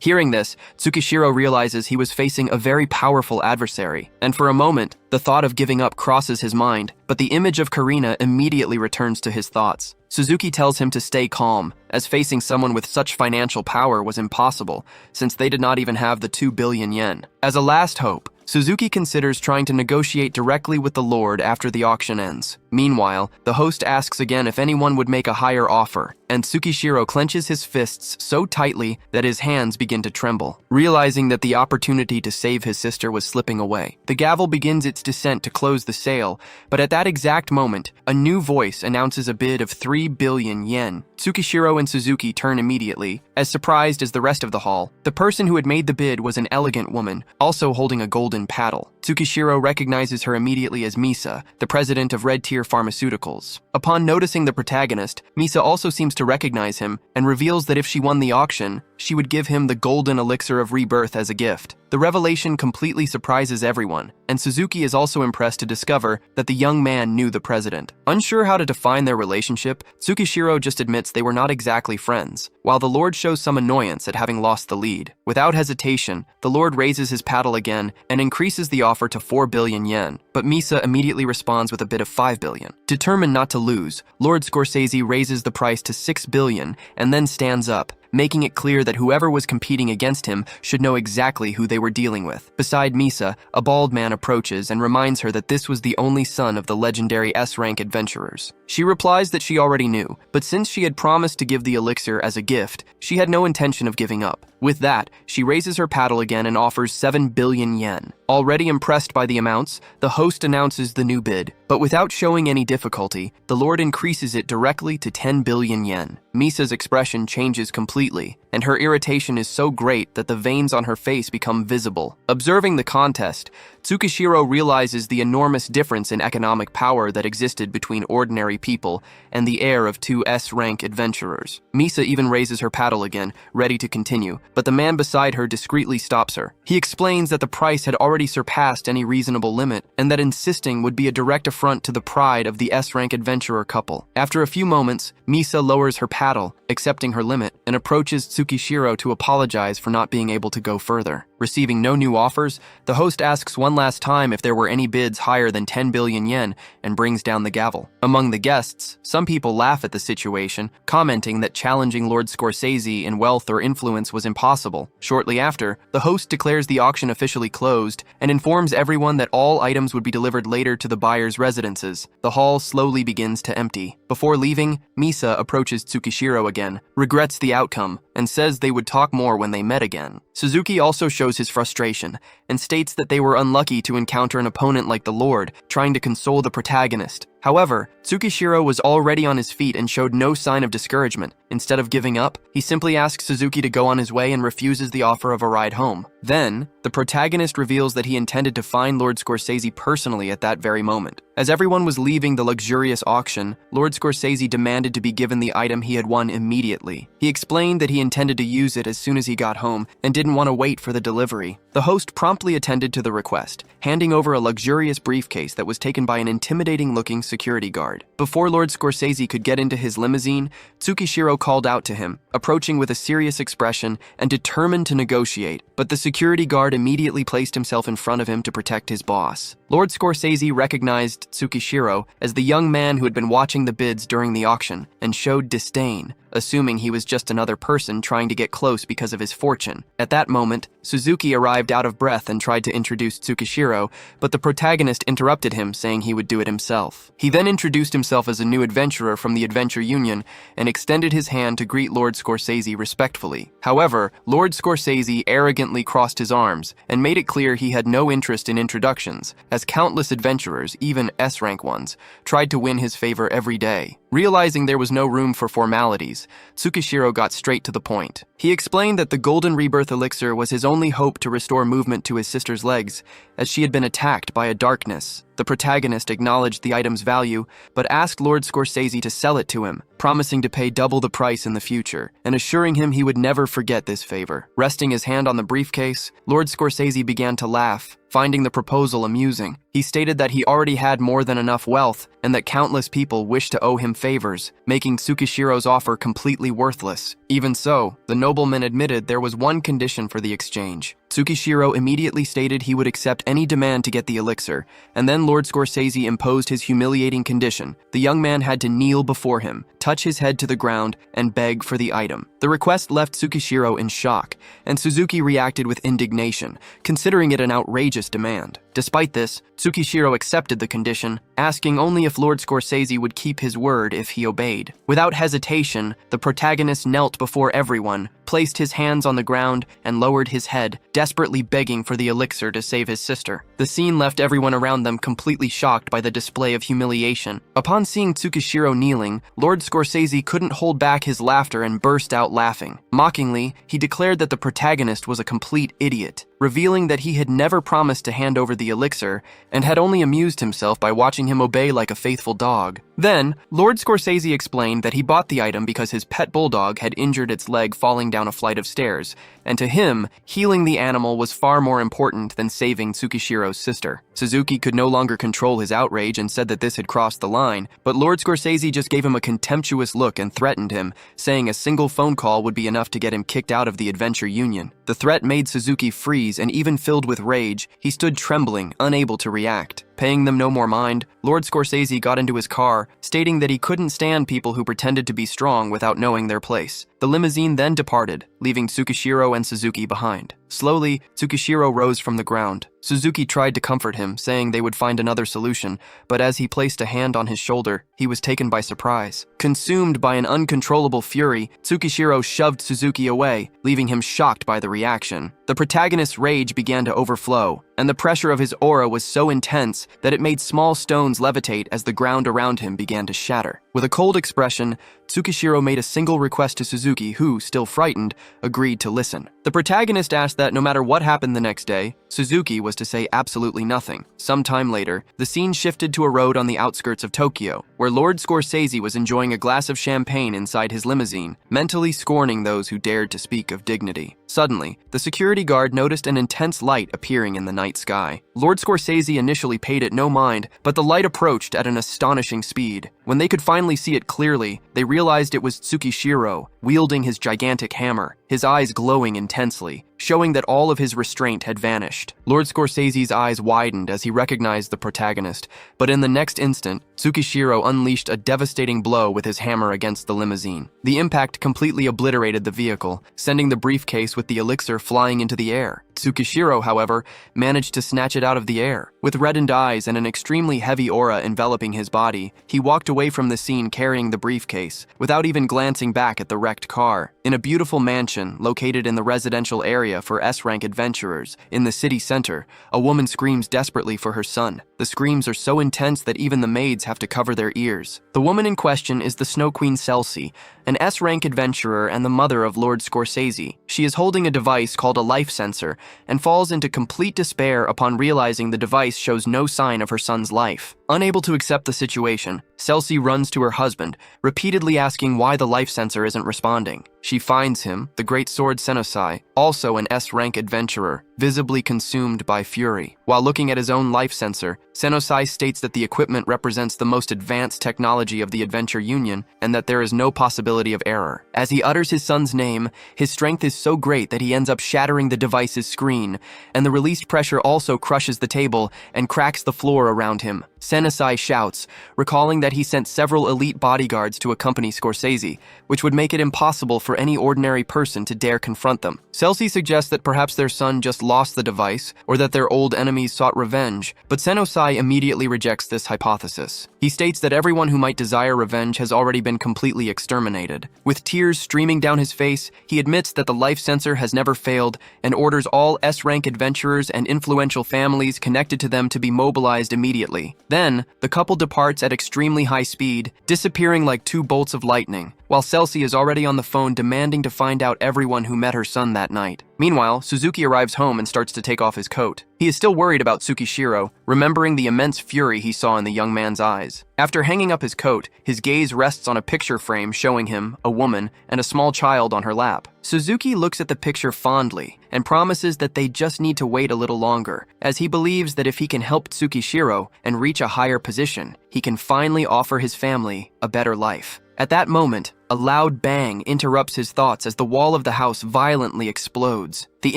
Hearing this, Tsukishiro realizes he was facing a very powerful adversary, and for a moment, the thought of giving up crosses his mind, but the image of Karina immediately returns to his thoughts. Suzuki tells him to stay calm, as facing someone with such financial power was impossible, since they did not even have the 2 billion yen. As a last hope, Suzuki considers trying to negotiate directly with the Lord after the auction ends. Meanwhile, the host asks again if anyone would make a higher offer, and Tsukishiro clenches his fists so tightly that his hands begin to tremble, realizing that the opportunity to save his sister was slipping away. The gavel begins its descent to close the sale, but at that exact moment, a new voice announces a bid of 3 billion yen. Tsukishiro and Suzuki turn immediately, as surprised as the rest of the hall. The person who had made the bid was an elegant woman, also holding a golden paddle. Tsukishiro recognizes her immediately as Misa, the president of Red Tier Pharmaceuticals. Upon noticing the protagonist, Misa also seems to recognize him and reveals that if she won the auction, she would give him the golden elixir of rebirth as a gift. The revelation completely surprises everyone, and Suzuki is also impressed to discover that the young man knew the president. Unsure how to define their relationship, Tsukishiro just admits they were not exactly friends, while the Lord shows some annoyance at having lost the lead. Without hesitation, the Lord raises his paddle again and increases the offer to 4 billion yen, but Misa immediately responds with a bid of 5 billion. Determined not to lose, Lord Scorsese raises the price to 6 billion and then stands up, making it clear that whoever was competing against him should know exactly who they were dealing with. Beside Misa, a bald man approaches and reminds her that this was the only son of the legendary S-rank adventurers. She replies that she already knew, but since she had promised to give the elixir as a gift, she had no intention of giving up. With that, she raises her paddle again and offers 7 billion yen. Already impressed by the amounts, the host announces the new bid, but without showing any difficulty, the Lord increases it directly to 10 billion yen. Misa's expression changes completely, and her irritation is so great that the veins on her face become visible. Observing the contest, Tsukishiro realizes the enormous difference in economic power that existed between ordinary people and the heir of two S-rank adventurers. Misa even raises her paddle again, ready to continue, but the man beside her discreetly stops her. He explains that the price had already surpassed any reasonable limit, and that insisting would be a direct affront to the pride of the S-rank adventurer couple. After a few moments, Misa lowers her paddle, accepting her limit, and approaches Tsukishiro to apologize for not being able to go further. Receiving no new offers, the host asks one last time if there were any bids higher than 10 billion yen and brings down the gavel. Among the guests, some people laugh at the situation, commenting that challenging Lord Scorsese in wealth or influence was impossible. Shortly after, the host declares the auction officially closed and informs everyone that all items would be delivered later to the buyers' residences. The hall slowly begins to empty. Before leaving, Misa approaches Tsukishiro again, regrets the outcome, and says they would talk more when they met again. Suzuki also shows his frustration and states that they were unlucky to encounter an opponent like the Lord, trying to console the protagonist. However, Tsukishiro was already on his feet and showed no sign of discouragement. Instead of giving up, he simply asks Suzuki to go on his way and refuses the offer of a ride home. Then, the protagonist reveals that he intended to find Lord Scorsese personally at that very moment. As everyone was leaving the luxurious auction, Lord Scorsese demanded to be given the item he had won immediately. He explained that he intended to use it as soon as he got home and didn't want to wait for the delivery. The host promptly attended to the request, handing over a luxurious briefcase that was taken by an intimidating-looking security guard. Before Lord Scorsese could get into his limousine, Tsukishiro called out to him, approaching with a serious expression and determined to negotiate, but the security guard immediately placed himself in front of him to protect his boss. Lord Scorsese recognized Tsukishiro as the young man who had been watching the bids during the auction and showed disdain, assuming he was just another person trying to get close because of his fortune. At that moment, Suzuki arrived out of breath and tried to introduce Tsukishiro, but the protagonist interrupted him, saying he would do it himself. He then introduced himself as a new adventurer from the Adventure Union and extended his hand to greet Lord Scorsese respectfully. However, Lord Scorsese arrogantly crossed his arms and made it clear he had no interest in introductions, as countless adventurers, even S-rank ones, tried to win his favor every day. Realizing there was no room for formalities, Tsukishiro got straight to the point. He explained that the golden rebirth elixir was his only hope to restore movement to his sister's legs, as she had been attacked by a darkness. The protagonist acknowledged the item's value, but asked Lord Scorsese to sell it to him, promising to pay double the price in the future, and assuring him he would never forget this favor. Resting his hand on the briefcase, Lord Scorsese began to laugh, finding the proposal amusing. He stated that he already had more than enough wealth and that countless people wished to owe him favors, making Tsukishiro's offer completely worthless. Even so, the nobleman admitted there was one condition for the exchange. Tsukishiro immediately stated he would accept any demand to get the elixir, and then Lord Scorsese imposed his humiliating condition. The young man had to kneel before him, touch his head to the ground, and beg for the item. The request left Tsukishiro in shock, and Suzuki reacted with indignation, considering it an outrageous demand. Despite this, Tsukishiro accepted the condition, asking only if Lord Scorsese would keep his word if he obeyed. Without hesitation, the protagonist knelt before everyone, placed his hands on the ground, and lowered his head, desperately begging for the elixir to save his sister. The scene left everyone around them completely shocked by the display of humiliation. Upon seeing Tsukishiro kneeling, Lord Scorsese couldn't hold back his laughter and burst out laughing. Mockingly, he declared that the protagonist was a complete idiot, revealing that he had never promised to hand over the elixir and had only amused himself by watching him obey like a faithful dog. Then, Lord Scorsese explained that he bought the item because his pet bulldog had injured its leg falling down a flight of stairs, and to him, healing the animal was far more important than saving Tsukishiro's sister. Suzuki could no longer control his outrage and said that this had crossed the line, but Lord Scorsese just gave him a contemptuous look and threatened him, saying a single phone call would be enough to get him kicked out of the Adventure Union. The threat made Suzuki freeze, and even filled with rage, he stood trembling, unable to react. Paying them no more mind, Lord Scorsese got into his car, stating that he couldn't stand people who pretended to be strong without knowing their place. The limousine then departed, leaving Tsukishiro and Suzuki behind. Slowly, Tsukishiro rose from the ground. Suzuki tried to comfort him, saying they would find another solution, but as he placed a hand on his shoulder, he was taken by surprise. Consumed by an uncontrollable fury, Tsukishiro shoved Suzuki away, leaving him shocked by the reaction. The protagonist's rage began to overflow, and the pressure of his aura was so intense that it made small stones levitate as the ground around him began to shatter. With a cold expression, Tsukishiro made a single request to Suzuki, who, still frightened, agreed to listen. The protagonist asked that no matter what happened the next day, Suzuki was to say absolutely nothing. Some time later, the scene shifted to a road on the outskirts of Tokyo, where Lord Scorsese was enjoying a glass of champagne inside his limousine, mentally scorning those who dared to speak of dignity. Suddenly, the security guard noticed an intense light appearing in the night sky. Lord Scorsese initially paid it no mind, but the light approached at an astonishing speed. When they could finally see it clearly, they realized it was Tsukishiro, wielding his gigantic hammer, his eyes glowing intensely, showing that all of his restraint had vanished. Lord Scorsese's eyes widened as he recognized the protagonist, but in the next instant, Tsukishiro unleashed a devastating blow with his hammer against the limousine. The impact completely obliterated the vehicle, sending the briefcase with the elixir flying into the air. Tsukishiro, however, managed to snatch it out of the air. With reddened eyes and an extremely heavy aura enveloping his body, he walked away from the scene carrying the briefcase, without even glancing back at the wrecked car. In a beautiful mansion located in the residential area for S-rank adventurers, in the city center, a woman screams desperately for her son. The screams are so intense that even the maids have to cover their ears. The woman in question is the Snow Queen Celsi, an S-rank adventurer and the mother of Lord Scorsese. She is holding a device called a life sensor and falls into complete despair upon realizing the device shows no sign of her son's life. Unable to accept the situation, Celsi runs to her husband, repeatedly asking why the life sensor isn't responding. She finds him, the great sword Senosai, also an S-rank adventurer, visibly consumed by fury. While looking at his own life sensor, Senosai states that the equipment represents the most advanced technology of the Adventure Union and that there is no possibility of error. As he utters his son's name, his strength is so great that he ends up shattering the device's screen, and the released pressure also crushes the table and cracks the floor around him. Senosai shouts, recalling that he sent several elite bodyguards to accompany Scorsese, which would make it impossible for any ordinary person to dare confront them. Celsi suggests that perhaps their son just lost the device, or that their old enemies sought revenge, but Senosai immediately rejects this hypothesis. He states that everyone who might desire revenge has already been completely exterminated. With tears streaming down his face, he admits that the life sensor has never failed and orders all S-rank adventurers and influential families connected to them to be mobilized immediately. Then, the couple departs at extremely high speed, disappearing like two bolts of lightning. while Celsi is already on the phone demanding to find out everyone who met her son that night. Meanwhile, Suzuki arrives home and starts to take off his coat. He is still worried about Tsukishiro, remembering the immense fury he saw in the young man's eyes. After hanging up his coat, his gaze rests on a picture frame showing him, a woman, and a small child on her lap. Suzuki looks at the picture fondly and promises that they just need to wait a little longer, as he believes that if he can help Tsukishiro and reach a higher position, he can finally offer his family a better life. At that moment, a loud bang interrupts his thoughts as the wall of the house violently explodes. The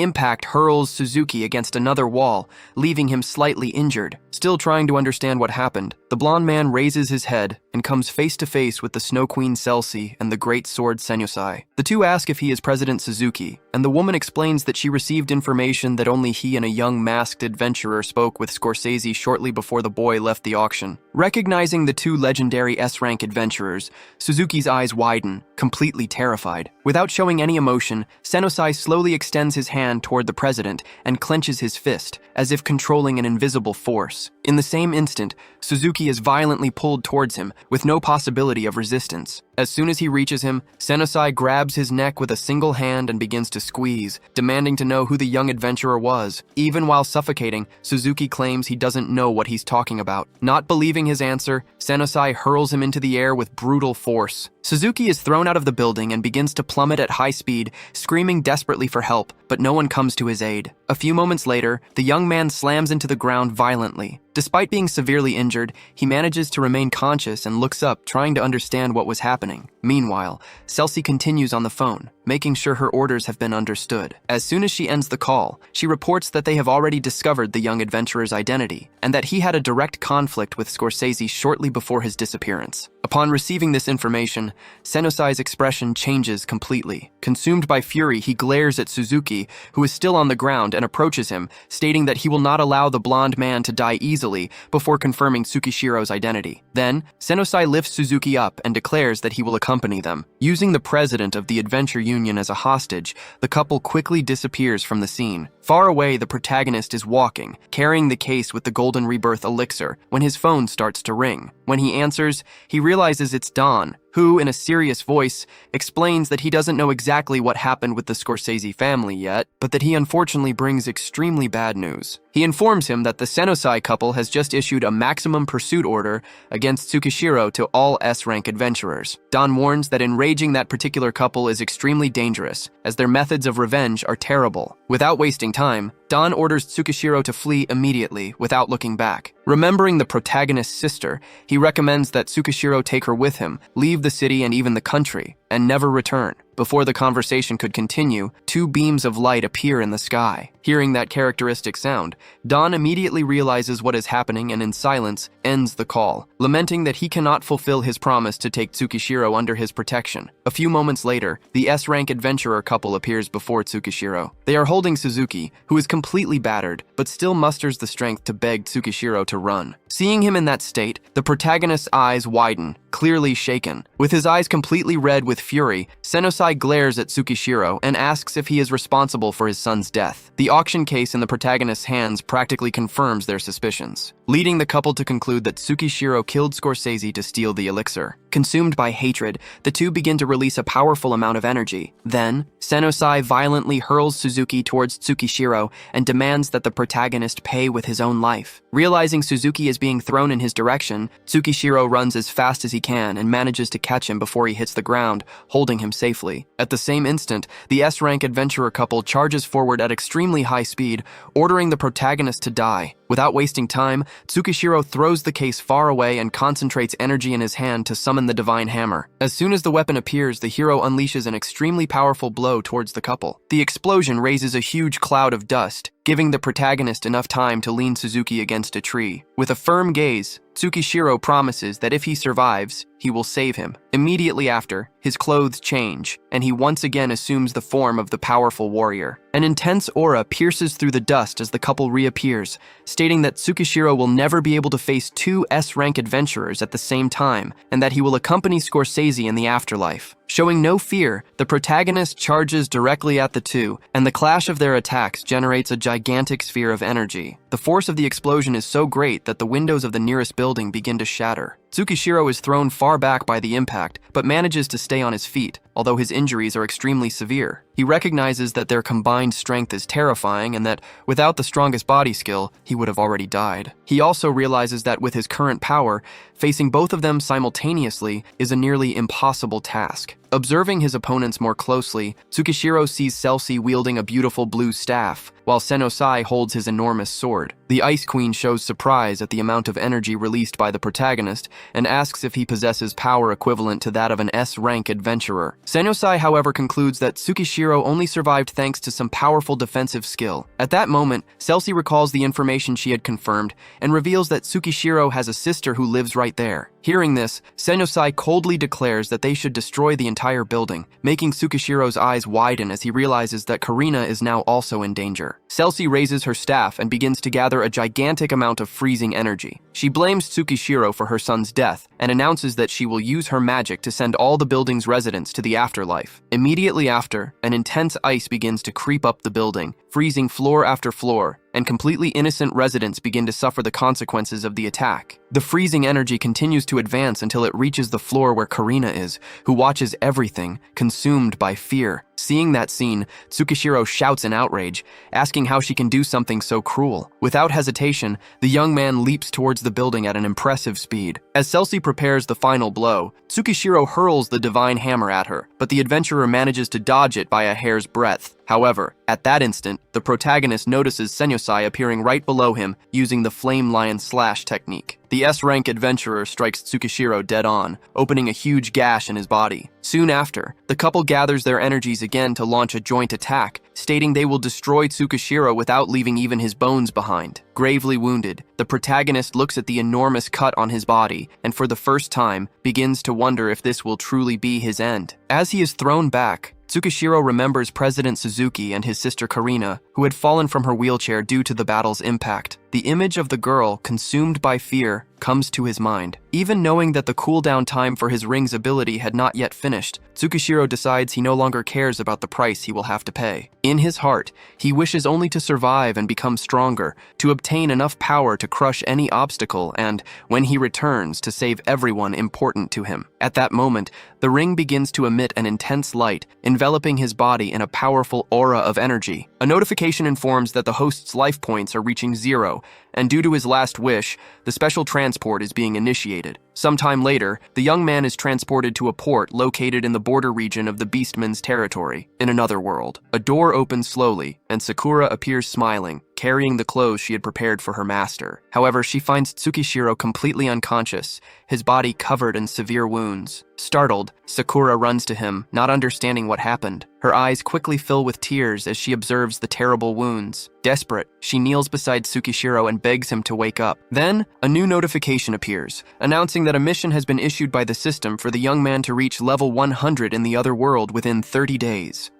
impact hurls Suzuki against another wall, leaving him slightly injured. Still trying to understand what happened, the blonde man raises his head and comes face to face with the Snow Queen Celsi and the great sword Senusai. The two ask if he is President Suzuki, and the woman explains that she received information that only he and a young masked adventurer spoke with Scorsese shortly before the boy left the auction. Recognizing the two legendary S-rank adventurers, Suzuki's eyes widen, completely terrified. Without showing any emotion, Senusai slowly extends his hand toward the president and clenches his fist, as if controlling an invisible force. In the same instant, Suzuki is violently pulled towards him, with no possibility of resistance. As soon as he reaches him, Senusai grabs his neck with a single hand and begins to squeeze, demanding to know who the young adventurer was. Even while suffocating, Suzuki claims he doesn't know what he's talking about. Not believing his answer, Senusai hurls him into the air with brutal force. Suzuki is thrown out of the building and begins to plummet at high speed, screaming desperately for help, but no one comes to his aid. A few moments later, the young man slams into the ground violently. Despite being severely injured, he manages to remain conscious and looks up, trying to understand what was happening. Meanwhile, Celsi continues on the phone, making sure her orders have been understood. As soon as she ends the call, she reports that they have already discovered the young adventurer's identity, and that he had a direct conflict with Scorsese shortly before his disappearance. Upon receiving this information, Senusai's expression changes completely. Consumed by fury, he glares at Suzuki, who is still on the ground, and approaches him, stating that he will not allow the blonde man to die easily before confirming Tsukishiro's identity. Then, Senusai lifts Suzuki up and declares that he will accompany them. Using the president of the Adventure Union as a hostage, the couple quickly disappears from the scene. Far away, the protagonist is walking, carrying the case with the Golden Rebirth elixir, when his phone starts to ring. When he answers, he realizes it's Don, who, in a serious voice, explains that he doesn't know exactly what happened with the Scorsese family yet, but that he unfortunately brings extremely bad news. He informs him that the Senusai couple has just issued a maximum pursuit order against Tsukishiro to all S-rank adventurers. Don warns that enraging that particular couple is extremely dangerous, as their methods of revenge are terrible. Without wasting time, Don orders Tsukishiro to flee immediately, without looking back. Remembering the protagonist's sister, he recommends that Tsukishiro take her with him, leave the city and even the country, and never return. Before the conversation could continue, two beams of light appear in the sky. Hearing that characteristic sound, Don immediately realizes what is happening and in silence ends the call, lamenting that he cannot fulfill his promise to take Tsukishiro under his protection. A few moments later, the S-rank adventurer couple appears before Tsukishiro. They are holding Suzuki, who is completely battered, but still musters the strength to beg Tsukishiro to run. Seeing him in that state, the protagonist's eyes widen, clearly shaken. With his eyes completely red with fury, Senusai glares at Tsukishiro and asks if he is responsible for his son's death. The auction case in the protagonist's hands practically confirms their suspicions, leading the couple to conclude that Tsukishiro killed Scorsese to steal the elixir. Consumed by hatred, the two begin to release a powerful amount of energy. Then, Senusai violently hurls Suzuki towards Tsukishiro and demands that the protagonist pay with his own life. Realizing Suzuki is being thrown in his direction, Tsukishiro runs as fast as he can and manages to catch him before he hits the ground, holding him safely. At the same instant, the S-rank adventurer couple charges forward at extremely high speed, ordering the protagonist to die. Without wasting time, Tsukishiro throws the case far away and concentrates energy in his hand to summon the divine hammer. As soon as the weapon appears, the hero unleashes an extremely powerful blow towards the couple. The explosion raises a huge cloud of dust, giving the protagonist enough time to lean Suzuki against a tree. With a firm gaze, Tsukishiro promises that if he survives, he will save him. Immediately after, his clothes change, and he once again assumes the form of the powerful warrior. An intense aura pierces through the dust as the couple reappears, stating that Tsukishiro will never be able to face two S-rank adventurers at the same time, and that he will accompany Scorsese in the afterlife. Showing no fear, the protagonist charges directly at the two, and the clash of their attacks generates a gigantic sphere of energy. The force of the explosion is so great that the windows of the nearest building begin to shatter. Tsukishiro is thrown far back by the impact, but manages to stay on his feet, although his injuries are extremely severe. He recognizes that their combined strength is terrifying and that, without the strongest body skill, he would have already died. He also realizes that with his current power, facing both of them simultaneously is a nearly impossible task. Observing his opponents more closely, Tsukishiro sees Celsi wielding a beautiful blue staff, while Senosai holds his enormous sword. The Ice Queen shows surprise at the amount of energy released by the protagonist and asks if he possesses power equivalent to that of an S-rank adventurer. Senosai, however, concludes that Tsukishiro only survived thanks to some powerful defensive skill. At that moment, Celsi recalls the information she had confirmed and reveals that Tsukishiro has a sister who lives right there. Hearing this, Senosai coldly declares that they should destroy the entire building, making Tsukishiro's eyes widen as he realizes that Karina is now also in danger. Celsi raises her staff and begins to gather a gigantic amount of freezing energy. She blames Tsukishiro for her son's death and announces that she will use her magic to send all the building's residents to the afterlife. Immediately after, an intense ice begins to creep up the building, freezing floor after floor, and completely innocent residents begin to suffer the consequences of the attack. The freezing energy continues to advance until it reaches the floor where Karina is, who watches everything, consumed by fear. Seeing that scene, Tsukishiro shouts in outrage, asking how she can do something so cruel. Without hesitation, the young man leaps towards the building at an impressive speed. As Celsi prepares the final blow, Tsukishiro hurls the divine hammer at her, but the adventurer manages to dodge it by a hair's breadth. However, at that instant, the protagonist notices Senosai appearing right below him using the Flame Lion Slash technique. The S-rank adventurer strikes Tsukishiro dead on, opening a huge gash in his body. Soon after, the couple gathers their energies again to launch a joint attack, stating they will destroy Tsukishiro without leaving even his bones behind. Gravely wounded, the protagonist looks at the enormous cut on his body and for the first time begins to wonder if this will truly be his end. As he is thrown back, Tsukishiro remembers President Suzuki and his sister Karina, who had fallen from her wheelchair due to the battle's impact. The image of the girl, consumed by fear, comes to his mind. Even knowing that the cooldown time for his ring's ability had not yet finished, Tsukishiro decides he no longer cares about the price he will have to pay. In his heart, he wishes only to survive and become stronger, to obtain enough power to crush any obstacle and, when he returns, to save everyone important to him. At that moment, the ring begins to emit an intense light, enveloping his body in a powerful aura of energy. A notification informs that the host's life points are reaching 0, and due to his last wish, the special transport is being initiated. Sometime later, the young man is transported to a port located in the border region of the Beastman's territory. In another world, a door opens slowly, and Sakura appears smiling, carrying the clothes she had prepared for her master. However, she finds Tsukishiro completely unconscious, his body covered in severe wounds. Startled, Sakura runs to him, not understanding what happened. Her eyes quickly fill with tears as she observes the terrible wounds. Desperate, she kneels beside Tsukishiro and begs him to wake up. Then, a new notification appears, announcing that a mission has been issued by the system for the young man to reach level 100 in the other world within 30 days.